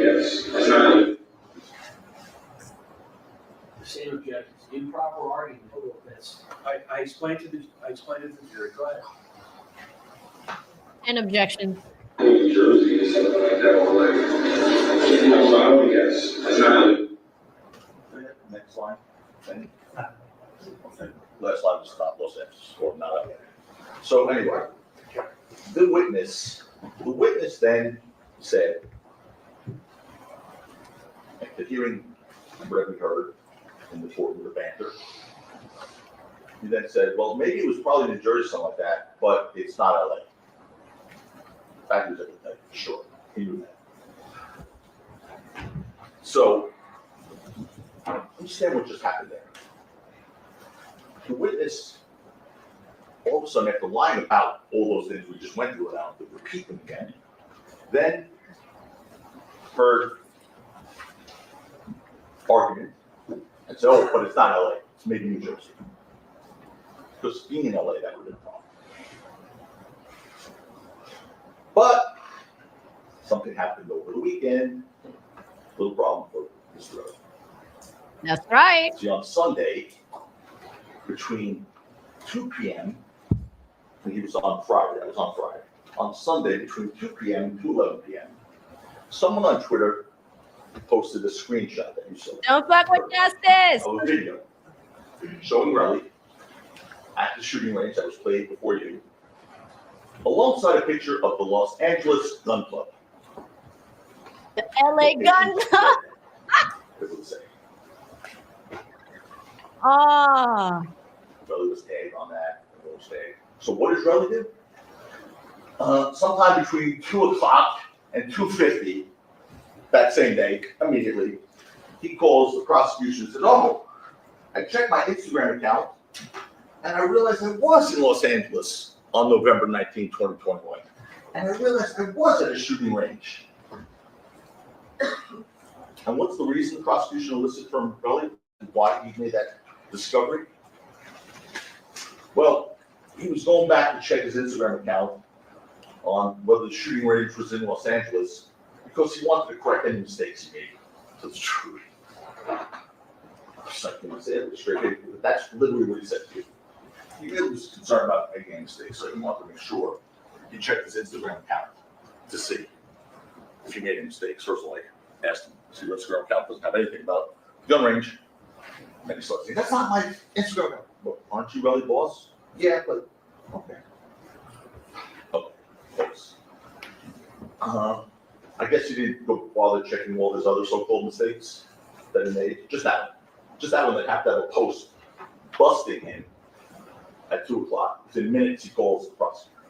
Yes, it's not. Same objections, improper argument, that's. I explained to the jury. Go ahead. An objection. New Jersey is something like that, right? Yes, it's not. Next line. Okay. Last line was not Los Angeles, or not. So anyway, the witness then said, at the hearing, remember we heard in the court with the banter, he then said, well, maybe it was probably New Jersey, something like that, but it's not LA. That was everything, sure, he knew that. So, understand what just happened there. The witness, all of a sudden, after lying about all those things we just went through, now to repeat them again, then heard argument and said, oh, but it's not LA, it's maybe New Jersey. Because being in LA, that would have been a problem. But something happened over the weekend, little problem for Mr. Rose. That's right. See, on Sunday, between 2 p.m., and he was on Friday, that was on Friday. On Sunday, between 2 p.m. to 11 p.m., someone on Twitter posted a screenshot that you saw. Don't fuck with justice. Of a video showing Relly at the shooting range that was played before you, alongside a picture of the Los Angeles Gun Club. The LA Gun Club. It would say. Ah. Relly was tagged on that. Was tagged. So what does Relly do? Sometime between 2 o'clock and 2:50 that same day, immediately, he calls the prosecution and says, "Oh, I checked my Instagram account and I realized I was in Los Angeles on November 19, 2021. And I realized I was at a shooting range." And what's the reason the prosecution elicited from Relly why he made that discovery? Well, he was going back to check his Instagram account on whether the shooting range was in Los Angeles because he wanted to correct any mistakes he made to the truth. But that's literally what he said to you. He really was concerned about making any mistakes, so he wanted to make sure he checked his Instagram account to see if he made any mistakes. First of all, I asked him, see, your Instagram account doesn't have anything about gun range. And then he started saying, "That's not my Instagram account." "Well, aren't you Relly boss?" "Yeah, but okay." Okay, close. I guess you didn't go bother checking all his other so-called mistakes that he made. Just that one that have to have a post busting him at 2 o'clock. Within minutes, he calls the prosecutor.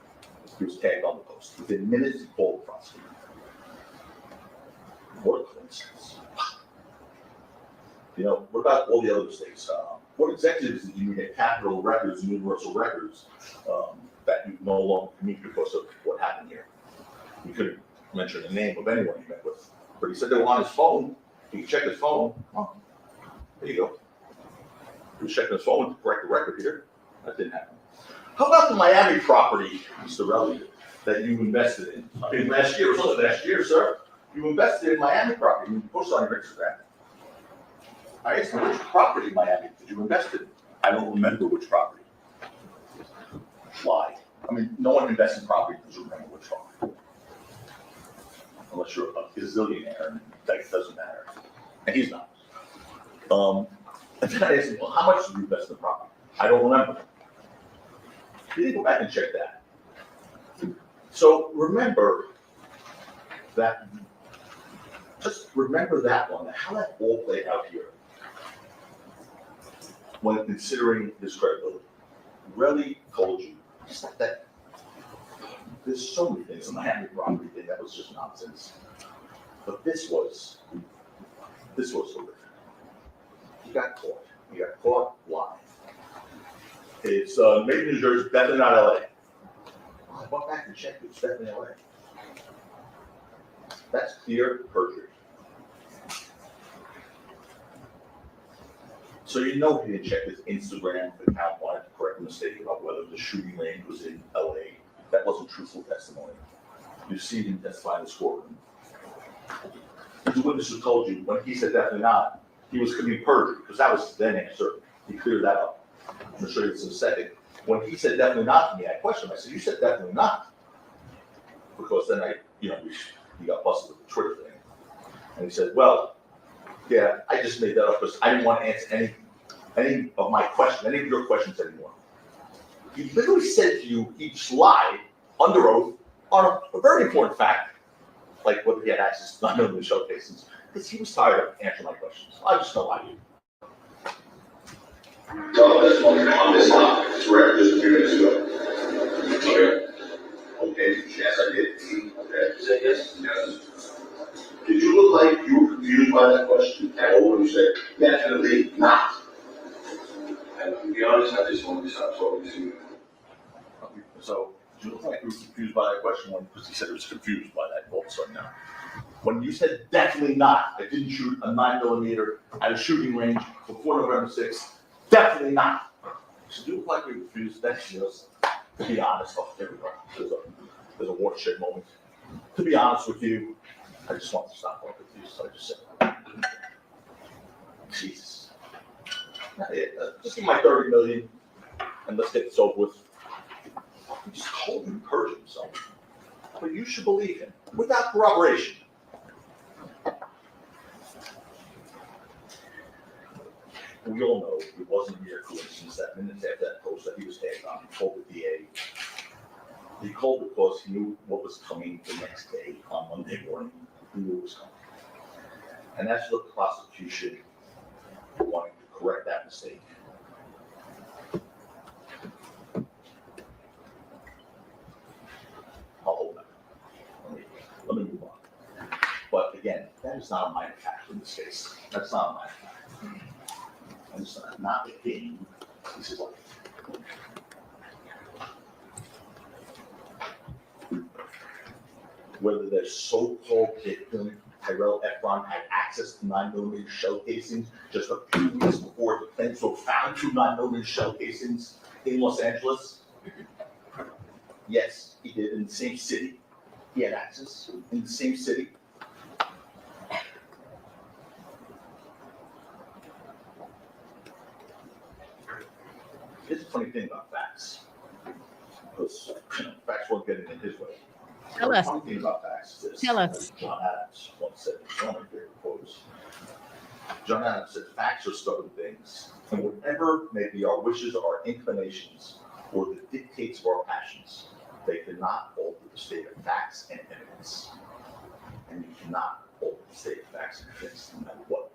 He was tagged on the post. Within minutes, he called the prosecutor. What a coincidence. You know, what about all the other mistakes? What executives did you meet at Capitol Records and Universal Records that you no longer meet because of what happened here? You couldn't mention the name of anyone you met with, but he said they were on his phone. He could check his phone. Oh, there you go. He was checking his phone to correct the record here. That didn't happen. How about the Miami property, Mr. Relly, that you invested in? I mean, last year, it was only last year, sir. You invested in Miami property. You posted on your Instagram. I asked him, which property in Miami did you invest in? I don't remember which property. Why? I mean, no one invests in property doesn't remember which property. Unless you're a gazillionaire, and that doesn't matter. And he's not. And then I asked him, well, how much did you invest in the property? I don't remember. He didn't go back and check that. So remember that, just remember that one, how that all played out here when considering his credibility. Really told you, just like that. There's so many things in the Miami property thing that was just nonsense. But this was horrific. He got caught. He got caught live. It's made in New Jersey, definitely not LA. I went back and checked, it's definitely LA. That's clear perjury. So you know he didn't check his Instagram account, wanted to correct a mistake about whether the shooting range was in LA. That wasn't truthful testimony. You see him testify in the courtroom. The witness who told you when he said definitely not, he was committing perjury, because that was his then answer. He cleared that up. I'm going to show you this in a second. When he said definitely not to me, I questioned him. I said, you said definitely not. Because then he got busted with the Twitter thing. And he said, well, yeah, I just made that up because I didn't want to answer any of my questions, any of your questions anymore. He literally said to you each lie under oath on a very important fact, like whether he had access to 9 million showcases, because he was tired of answering my questions. I just don't like you. No, this one, on this line, it's right, just a few minutes ago. Okay, yes, I did. Okay, you said yes? Yes. Did you look like you were confused by that question at all when you said, definitely not? And to be honest, I just wanted to stop talking to you. Okay, so, did you look like you were confused by that question because he said he was confused by that all of a sudden now? When you said definitely not, I didn't shoot a 9 millimeter at a shooting range before November 6th, definitely not. So you look like you're confused, that's just, to be honest, oh, there we go. There's a watershed moment. To be honest with you, I just want to stop talking with you, so I just said, Jesus. Just give my 30 million, and let's get this over with. He just told him to perjure himself. But you should believe him without corroboration. We all know it wasn't mere coincidence that minutes after that post that he was tagged on, he called the DA. He called because he knew what was coming the next day on Monday morning. He knew it was coming. And that's what the prosecution wanted to correct that mistake. I'll hold that. Let me move on. But again, that is not a minor factor in this case. That's not a minor factor. And it's not the thing. This is like, whether their so-called victim, Tyrell Efron, had access to 9mm shell casings just a few weeks before the planes were found 2 9mm shell casings in Los Angeles. Yes, he did, in the same city. He had access in the same city. Here's the funny thing about facts, because facts weren't getting in his way. Tell us. The funny thing about facts is this. Tell us. John Adams once said, one of my favorite quotes. John Adams said, facts are stubborn things, and whatever may be our wishes or our inclinations or the dictates of our passions, they cannot alter the state of facts and evidence. And you cannot alter the state of facts and evidence, no matter what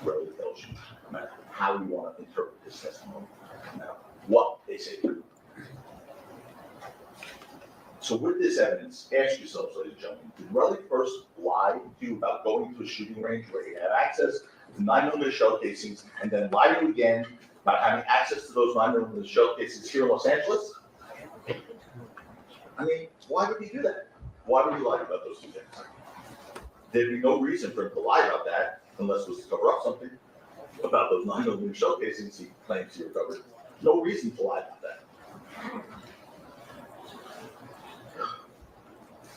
Relly tells you, no matter how you want to interpret his testimony, no matter what they say. So with this evidence, ask yourselves, ladies and gentlemen, did Relly first lie to you about going to a shooting range where he had access to 9mm shell casings, and then lie to you again about having access to those 9mm shell casings here in Los Angeles? I mean, why would he do that? Why would he lie about those two things? There'd be no reason for him to lie about that unless it was to cover up something about those 9mm shell casings he claims he recovered. No reason to lie about that.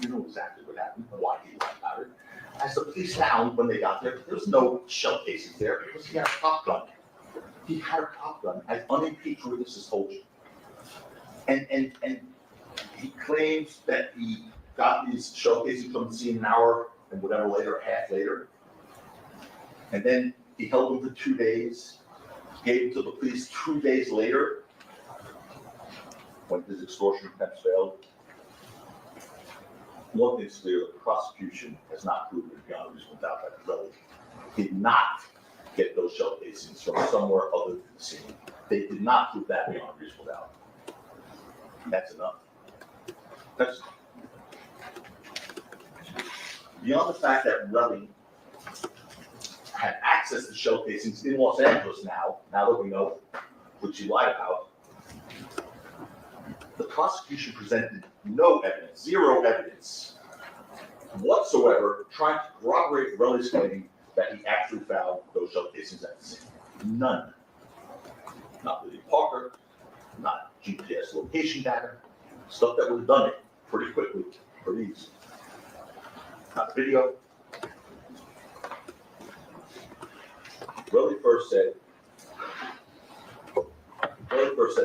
You know exactly what happened, why he lied about it. As the police found when they got there, there was no shell casings there because he had a pop gun. He had a pop gun, as unimpeached witnesses told you. And he claims that he got these shell casings from the scene an hour and whatever later, a half later. And then he held them for 2 days, gave them to the police 2 days later when his extortion attempts failed. One thing's clear, the prosecution has not proven beyond a reasonable doubt that Relly did not get those shell casings from somewhere other than the scene. They did not prove that beyond a reasonable doubt. That's enough. That's enough. Beyond the fact that Relly had access to shell casings in Los Angeles now that we know, which he lied about, the prosecution presented no evidence, zero evidence whatsoever trying to corroborate Relly's claim that he actually found those shell casings at the scene. None. Not Lydia Parker, not GPS location data, stuff that would have done it pretty quickly, pretty easy. Not video. Relly first said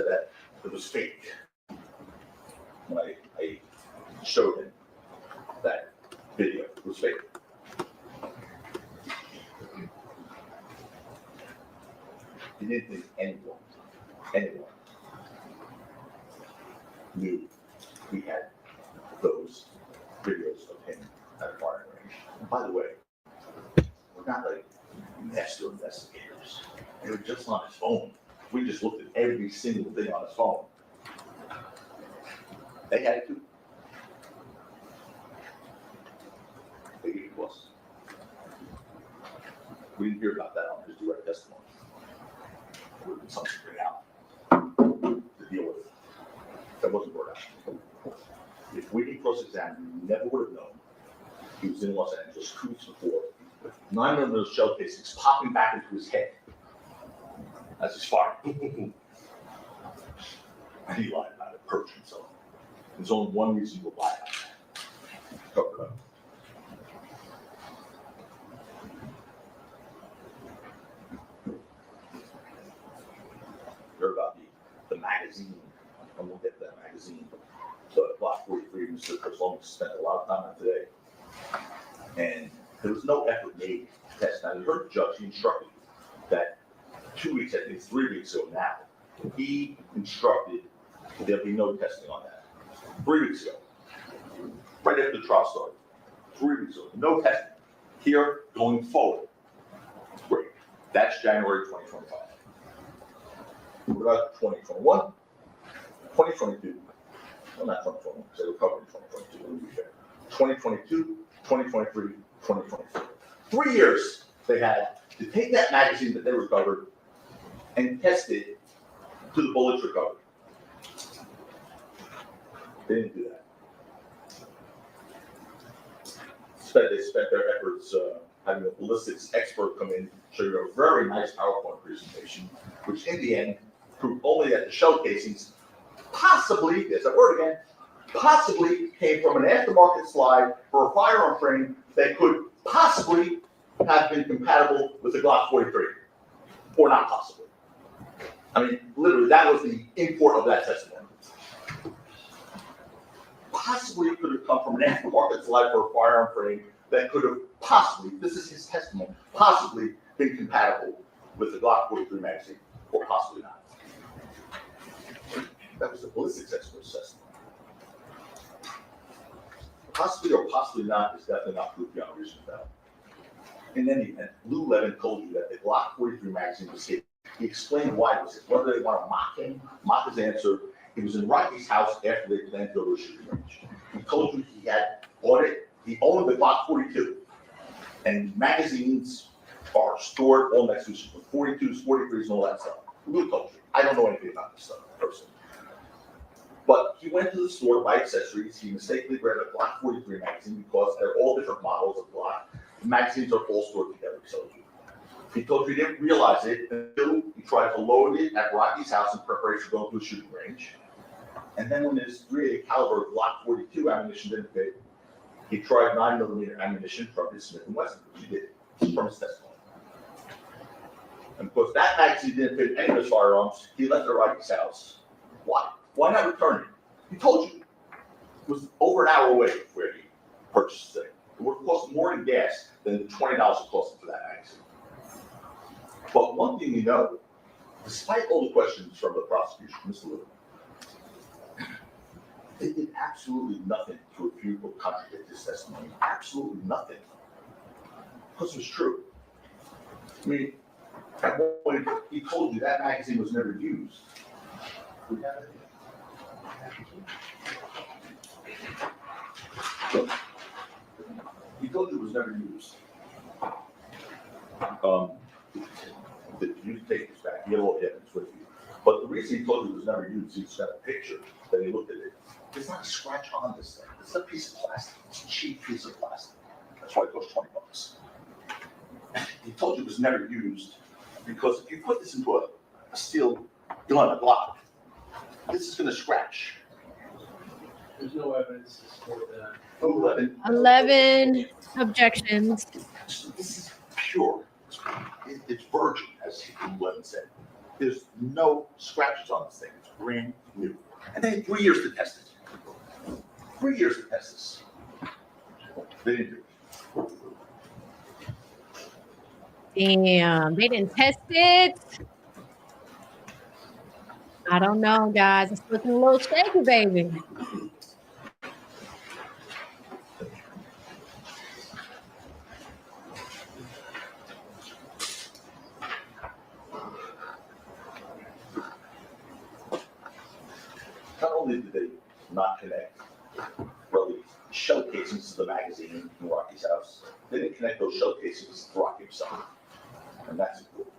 that it was fake. When I showed him that video, it was fake. He didn't think anyone knew he had those videos of him at a firing range. And by the way, we're not like master investigators. They were just on his phone. We just looked at every single thing on his phone. They had to. They gave it to us. We didn't hear about that on his direct testimony. It would have been something to bring out to deal with it. That wasn't brought out. If we didn't cross-examine him, we never would have known he was in Los Angeles 2 weeks before with 9mm shell casings popping back into his head as he's firing. And he lied about it, perjured himself. There's only one reason to lie about that. Cover it up. Heard about the magazine and we'll get that magazine. So at Block 43, Mr. Kerslom spent a lot of time on today. And there was no effort made to test. Now, you heard the judge, he instructed that 2 weeks, I think 3 weeks ago now, he instructed there'll be no testing on that. 3 weeks ago, right after the trial started, 3 weeks ago, no testing. Here, going forward, great. That's January 2025. What about 2021, 2022? Well, not 2021, because they recovered in 2022, to be fair. 2022, 2023, 2024. 3 years they had to take that magazine that they recovered and test it to the bullets recovered. They didn't do that. They spent their efforts having a ballistics expert come in, show you a very nice PowerPoint presentation, which in the end proved only that the shell casings possibly, there's that word again, possibly came from an aftermarket slide for a firearm frame that could possibly have been compatible with the Glock 43, or not possibly. I mean, literally, that was the import of that testimony. Possibly could have come from an aftermarket slide for a firearm frame that could have possibly, this is his testimony, possibly been compatible with the Glock 43 magazine, or possibly not. That was the ballistics expert's testimony. Possibly or possibly not is definitely not proof beyond reasonable doubt. In any event, LEWIN told you that the Glock 43 magazine was hit. He explained why it was hit. Whether they want to mock him, mock his answer, he was in Rocky's house after they planned to go to a shooting range. He told you he had bought it, he owned the Glock 42. And magazines are stored all next to each other, 42s, 43s, and all that stuff. Lou told you. I don't know anything about this stuff personally. But he went to the store to buy accessories. He mistakenly grabbed a Glock 43 magazine because they're all different models of Glock. The magazines are all stored together, he told you. He told you he didn't realize it until he tried to load it at Rocky's house in preparation for going to a shooting range. And then when his .380 caliber Glock 42 ammunition didn't fit, he tried 9mm ammunition from his Smith & Wesson, which he did from his testimony. And because that magazine didn't fit any of his firearms, he left it at Rocky's house. Why? Why not return it? He told you. It was over an hour away from where he purchased it. It would have cost more in gas than the $20 it cost him for that magazine. But one thing you know, despite all the questions from the prosecution, Mr. LEWIN, they did absolutely nothing to refute or contradict his testimony. Absolutely nothing. Because it was true. I mean, at one point, he told you that magazine was never used. We have it. He told you it was never used. You take this back, you get all the evidence with you. But the reason he told you it was never used, he's got a picture that he looked at it. There's not a scratch on this thing. It's a piece of plastic. It's a cheap piece of plastic. That's why it costs $20. He told you it was never used because if you put this into a steel gun, a Glock, this is going to scratch. There's no evidence to support that. 11 objections. This is pure. It's virgin, as LEWIN said. There's no scratches on this thing. It's brand new. And they had 3 years to test it. 3 years to test this. They didn't do it. Damn, they didn't test it. I don't know, guys. It's looking a little shaky, baby. Not only did they not connect really shell casings to the magazine in Rocky's house, they didn't connect those shell casings to Rocky himself. And that's important.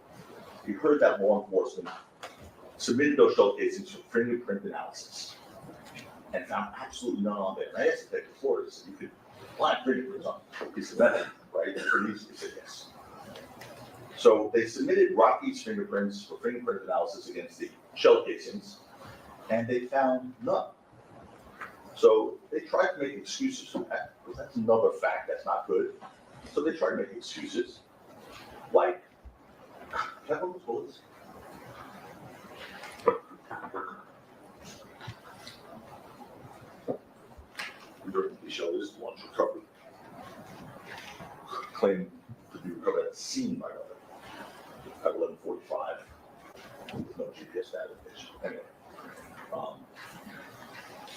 You heard that law enforcement submitted those shell casings for fingerprint analysis and found absolutely none on there. And I asked the detective before, he said, you could line fingerprints on a piece of metal, right? And pretty easily he said yes. So they submitted Rocky's fingerprints for fingerprint analysis against the shell casings, and they found none. So they tried to make excuses for that, because that's another fact that's not good. So they tried to make excuses, like, can I have those bullets? during the show is lunch recovery. Claimed to be recovered at the scene by at 11:45. No GPS navigation. Anyway,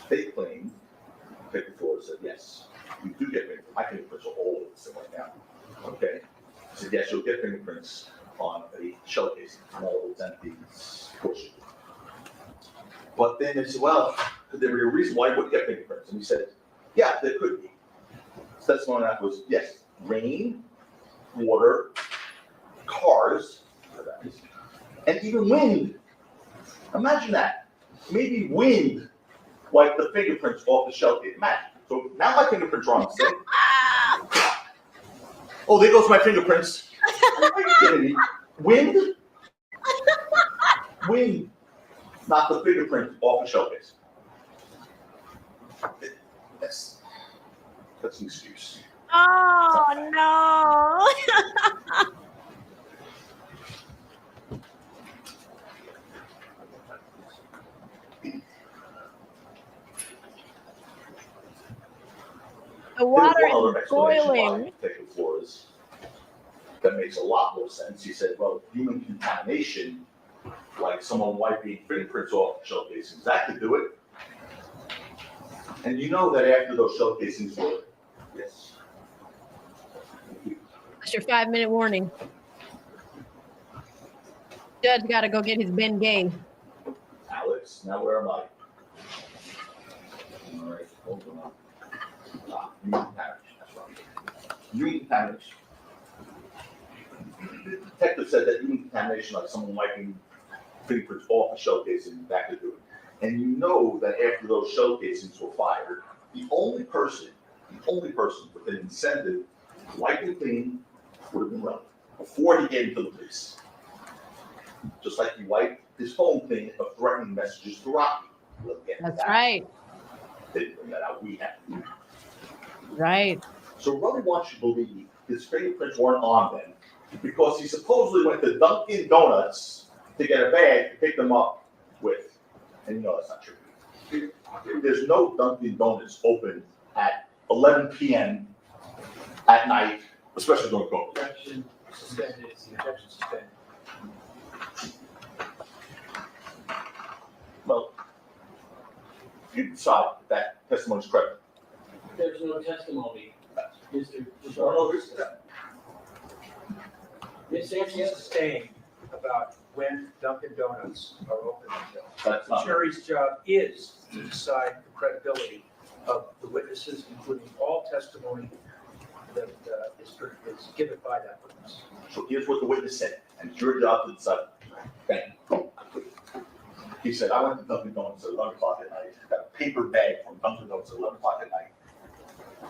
they claim, Paper Florida said, yes, you do get fingerprints. My fingerprints are all over the thing right now. Okay? I said, yes, you'll get fingerprints on a shell casing, small, empty portion. But then they said, well, could there be a reason why you wouldn't get fingerprints? And he said, yeah, there could be. So that's one that was, yes, rain, water, cars, and even wind. Imagine that. Maybe wind wiped the fingerprints off the shell case. Imagine. So now my fingerprints are on the thing. Oh, there goes my fingerprints. Are you kidding me? Wind? Wind. Not the fingerprint off the shell case. That's an excuse. Oh, no. The water is boiling. Floors that makes a lot more sense. He said, well, human contamination, like someone wiping fingerprints off the shell casings, that could do it. And you know that after those shell casings were, yes. That's your 5-minute warning. Judge got to go get his Ben Gay. Alex, now where am I? All right, hold on. Human contamination, that's right. Human contamination. The detective said that human contamination, like someone wiping fingerprints off the shell casing, that could do it. And you know that after those shell casings were fired, the only person with an incentive to wipe it clean would have been Relly before he gave it to the police. Just like he wiped his phone clean of threatening messages to Rocky. That's right. They didn't bring that out. We have. Right. So Relly wants you to believe his fingerprints weren't on them because he supposedly went to Dunkin' Donuts to get a bag to pick them up with. And you know that's not true. There's no Dunkin' Donuts open at 11 p.m. at night, especially during COVID. Objection suspended, objection suspended. Well, you decide that testimony is correct. There's no testimony, Mr. Objection sustained about when Dunkin' Donuts are open until. That's The not. jury's job is to decide the credibility of the witnesses, including all testimony that is given by that witness. So here's what the witness said, and it's your job to decide. Thank you. He said, I went to Dunkin' Donuts at 11 o'clock at night, got a paper bag from Dunkin' Donuts at 11 o'clock at night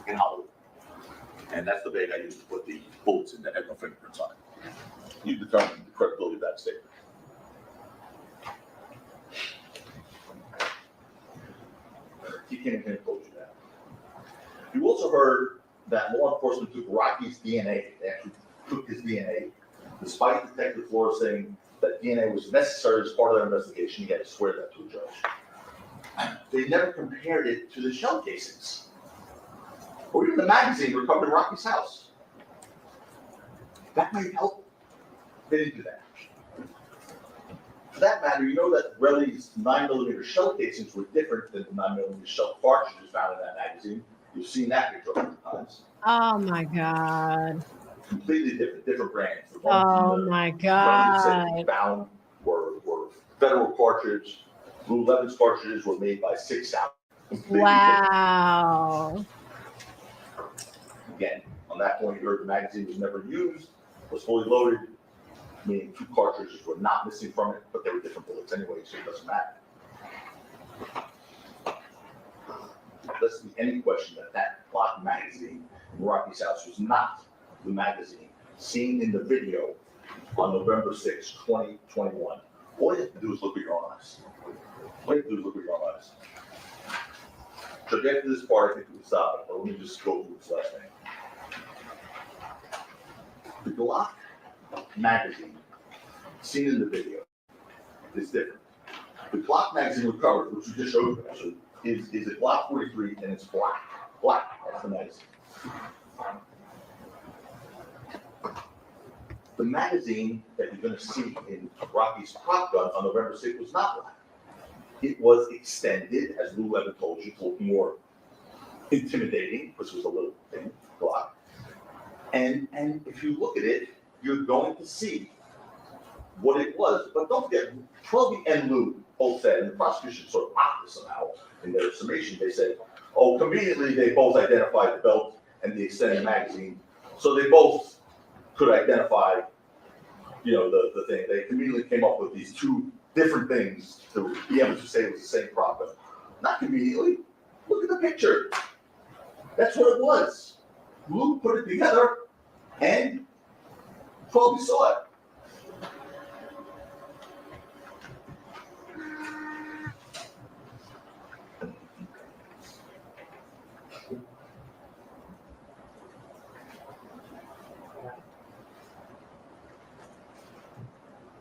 in Hollywood. And that's the bag I used to put the bullets in that had no fingerprints on it. You determine the credibility of that statement. He came in and told you that. You also heard that law enforcement took Rocky's DNA. They actually took his DNA, despite Detective Flores saying that DNA was necessary as part of their investigation. He had to swear that to a judge. They never compared it to the shell casings, or even the magazine recovered in Rocky's house. That might help. They didn't do that. For that matter, you know that Relly's 9mm shell casings were different than the 9mm shell cartridges found in that magazine. You've seen that picture 100 times. Oh my God. Completely different brands. The Oh ones my Relly God. said found were Federal cartridge. Blue Levin's cartridges were made by 6 South. Wow. Again, on that point, you heard the magazine was never used, was fully loaded, meaning 2 cartridges were not missing from it, but they were different bullets anyway, so it doesn't matter. Less than any question that Glock magazine in Rocky's house was not the magazine seen in the video on November 6, 2021. All you have to do is look with your own eyes. All you have to do is look with your own eyes. So after this part, I think we can stop it, but let me just go through this last thing. The Glock magazine seen in the video is different. The Glock magazine recovered, which we just showed you, is a Glock 43 and it's black. Black. That's the magazine. The magazine that you're gonna see in Rocky's prop gun on November 6th was not black. It was extended, as Lou Levin told you, to look more intimidating, which was a little thing, black. And if you look at it, you're going to see what it was. But don't forget, Trubby and Lou both said, and the prosecution sort of mocked this somehow in their summation, they said, oh, conveniently, they both identified the belt and the extended magazine. So they both could identify, you know, the thing. They conveniently came up with these two different things to be able to say it was the same prop gun. Not conveniently. Look at the picture. That's what it was. Lou put it together and Trubby saw it.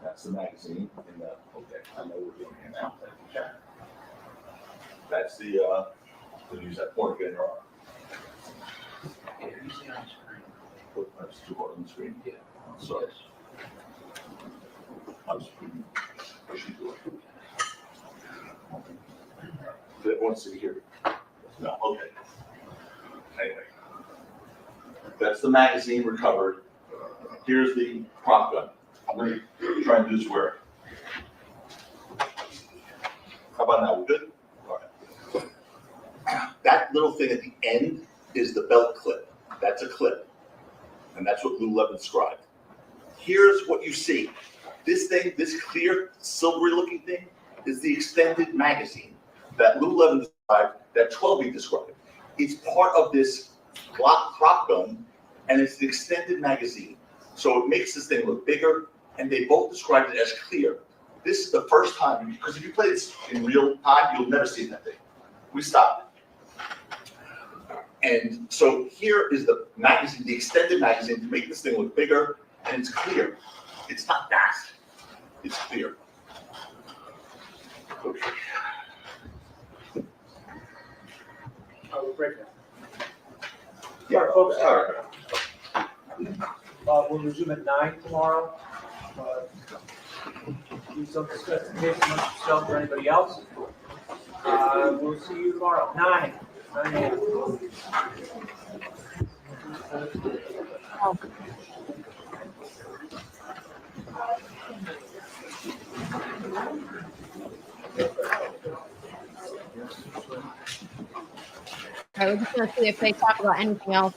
That's the magazine in the, okay, I know we're doing it now. That's the use that point again, your arm. Yeah, you see on the screen. Put that's two on the screen. Yeah. So, on the screen. What should do it? Did everyone see here? No, okay. Anyway. That's the magazine recovered. Here's the prop gun. I'm going to try and do this where. How about now? We're good? All right. That little thing at the end is the belt clip. That's a clip. And that's what Lou Levin described. Here's what you see. This thing, this clear, silvery looking thing, is the extended magazine that Lou Levin described, that Trubby described. It's part of this prop gun, and it's the extended magazine. So it makes this thing look bigger, and they both described it as clear. This is the first time, because if you play this in real time, you'll never see that thing. We stopped it. And so here is the magazine, the extended magazine, to make this thing look bigger, and it's clear. It's not that. It's clear. Okay. We'll break it. Yeah, folks. all right. We'll resume at 9 tomorrow. Please don't discuss the case amongst yourself or anybody else. We'll see you tomorrow, 9 a.m. All right, we're just gonna see if they talk about anything else.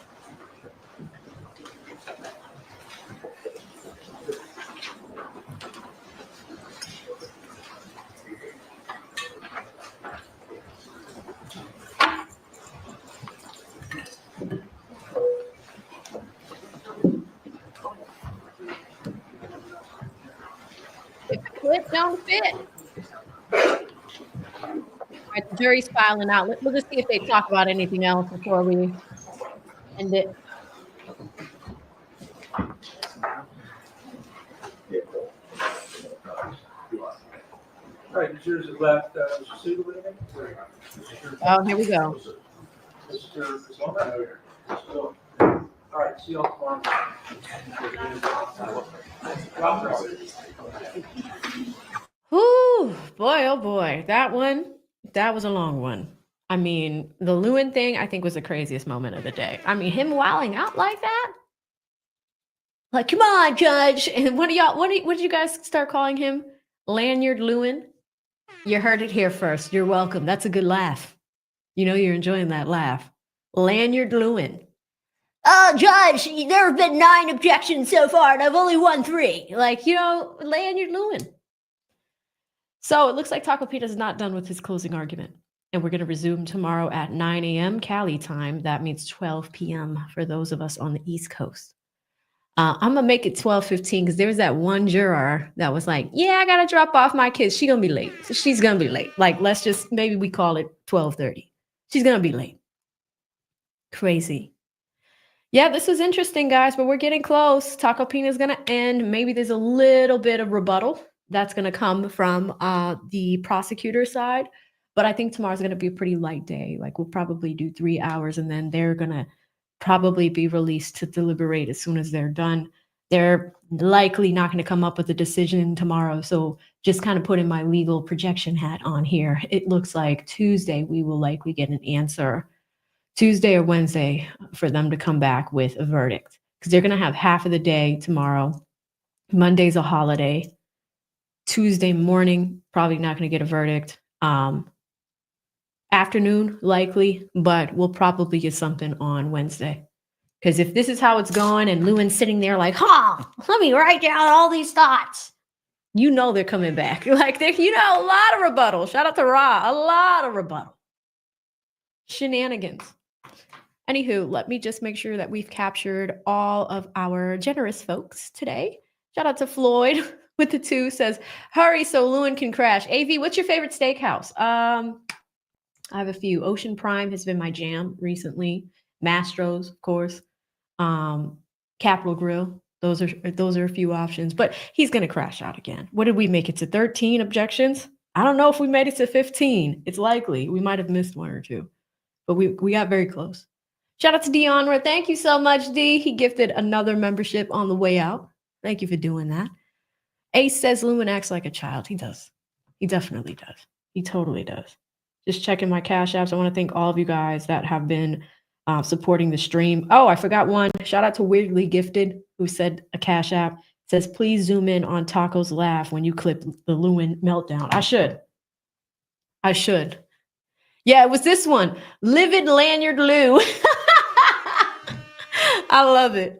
If the clip don't fit. All right, the jury's filing out. We'll just see if they talk about anything else before we end it. All right, the jurors have left. Mr. Siegel, anything? Oh, here we go. Mr. Pisona? All right, see you all tomorrow. Whew, boy, oh boy, that was a long one. I mean, the LEWIN thing, I think, was the craziest moment of the day. I mean, him wilding out like that? Like, come on, Judge. And what did you guys start calling him? Laynard LEWIN? You heard it here first. You're welcome. That's a good laugh. You know you're enjoying that laugh. Laynard LEWIN. Judge, there have been 9 objections so far, and I've only won 3. Like, you know, Laynard LEWIN. So it looks like Tacopina is not done with his closing argument. And we're going to resume tomorrow at 9 a.m. Cali time. That means 12 p.m. for those of us on the East Coast. I'm going to make it 12:15 because there's that one juror that was like, yeah, I got to drop off my kids. She's going to be late. So she's going to be late. Like, let's just, maybe we call it 12:30. She's going to be late. Crazy. Yeah, this is interesting, guys, but we're getting close. Tacopina is going to end. Maybe there's a little bit of rebuttal that's going to come from the prosecutor side. But I think tomorrow's going to be a pretty light day. Like we'll probably do 3 hours and then they're going to probably be released to deliberate as soon as they're done. They're likely not going to come up with a decision tomorrow. So just kind of putting my legal projection hat on here. It looks like Tuesday we will likely get an answer. Tuesday or Wednesday for them to come back with a verdict. Because they're going to have half of the day tomorrow. Monday's a holiday. Tuesday morning, probably not going to get a verdict. Afternoon, likely, but we'll probably get something on Wednesday. Because if this is how it's going and LEWIN's sitting there like, let me write down all these thoughts. You know they're coming back. Like, a lot of rebuttal. Shout out to Ra. A lot of rebuttal. Shenanigans. Anywho, let me just make sure that we've captured all of our generous folks today. Shout out to Floyd with the 2 says, hurry so LEWIN can crash. AV, what's your favorite steakhouse? I have a few. Ocean Prime has been my jam recently. Mastro's, of course. Capitol Grill. Those are a few options, but he's going to crash out again. What did we make it to 13 objections? I don't know if we made it to 15. It's likely. We might have missed 1 or 2, but we got very close. Shout out to Deonra. Thank you so much, D. He gifted another membership on the way out. Thank you for doing that. Ace says LEWIN acts like a child. He does. He definitely does. He totally does. Just checking my cash apps. I want to thank all of you guys that have been supporting the stream. Oh, I forgot one. Shout out to Weirdly Gifted, who said a cash app. Says, please zoom in on Taco's laugh when you clip the LEWIN meltdown. I should. Yeah, it was this one. Livid Lanyard Lou. I love it.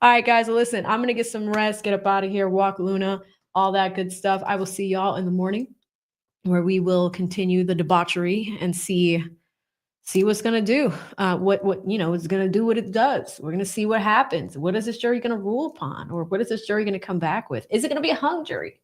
All right, guys, listen, I'm going to get some rest, get up out of here, walk Luna, all that good stuff. I will see y'all in the morning where we will continue the debauchery and see what's going to do. It's going to do what it does. We're going to see what happens. What is this jury going to rule upon? Or what is this jury going to come back with? Is it going to be a hung jury?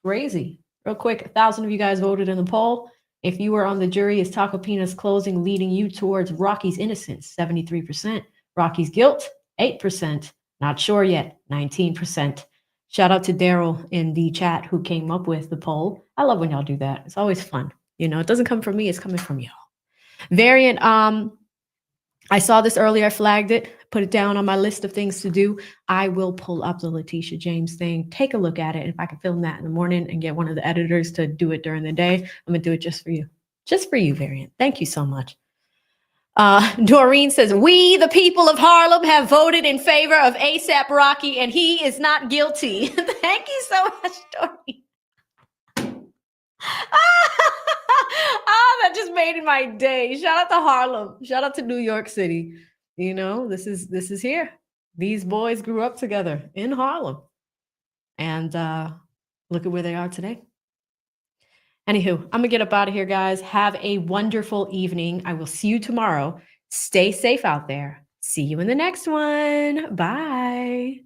Crazy. Real quick, 1,000 of you guys voted in the poll. If you were on the jury, is Tacopina's closing leading you towards Rocky's innocence? 73%. Rocky's guilt? 8%. Not sure yet. 19%. Shout out to Daryl in the chat who came up with the poll. I love when y'all do that. It's always fun. It doesn't come from me. It's coming from y'all. Variant. I saw this earlier. I flagged it. Put it down on my list of things to do. I will pull up the Letitia James thing. Take a look at it. If I can film that in the morning and get one of the editors to do it during the day, I'm going to do it just for you. Just for you, Variant. Thank you so much. Doreen says, we, the people of Harlem, have voted in favor of ASAP Rocky, and he is not guilty. Thank you so much, Doreen. That just made my day. Shout out to Harlem. Shout out to New York City. This is here. These boys grew up together in Harlem. And look at where they are today. Anywho, I'm going to get up out of here, guys. Have a wonderful evening. I will see you tomorrow. Stay safe out there. See you in the next one. Bye.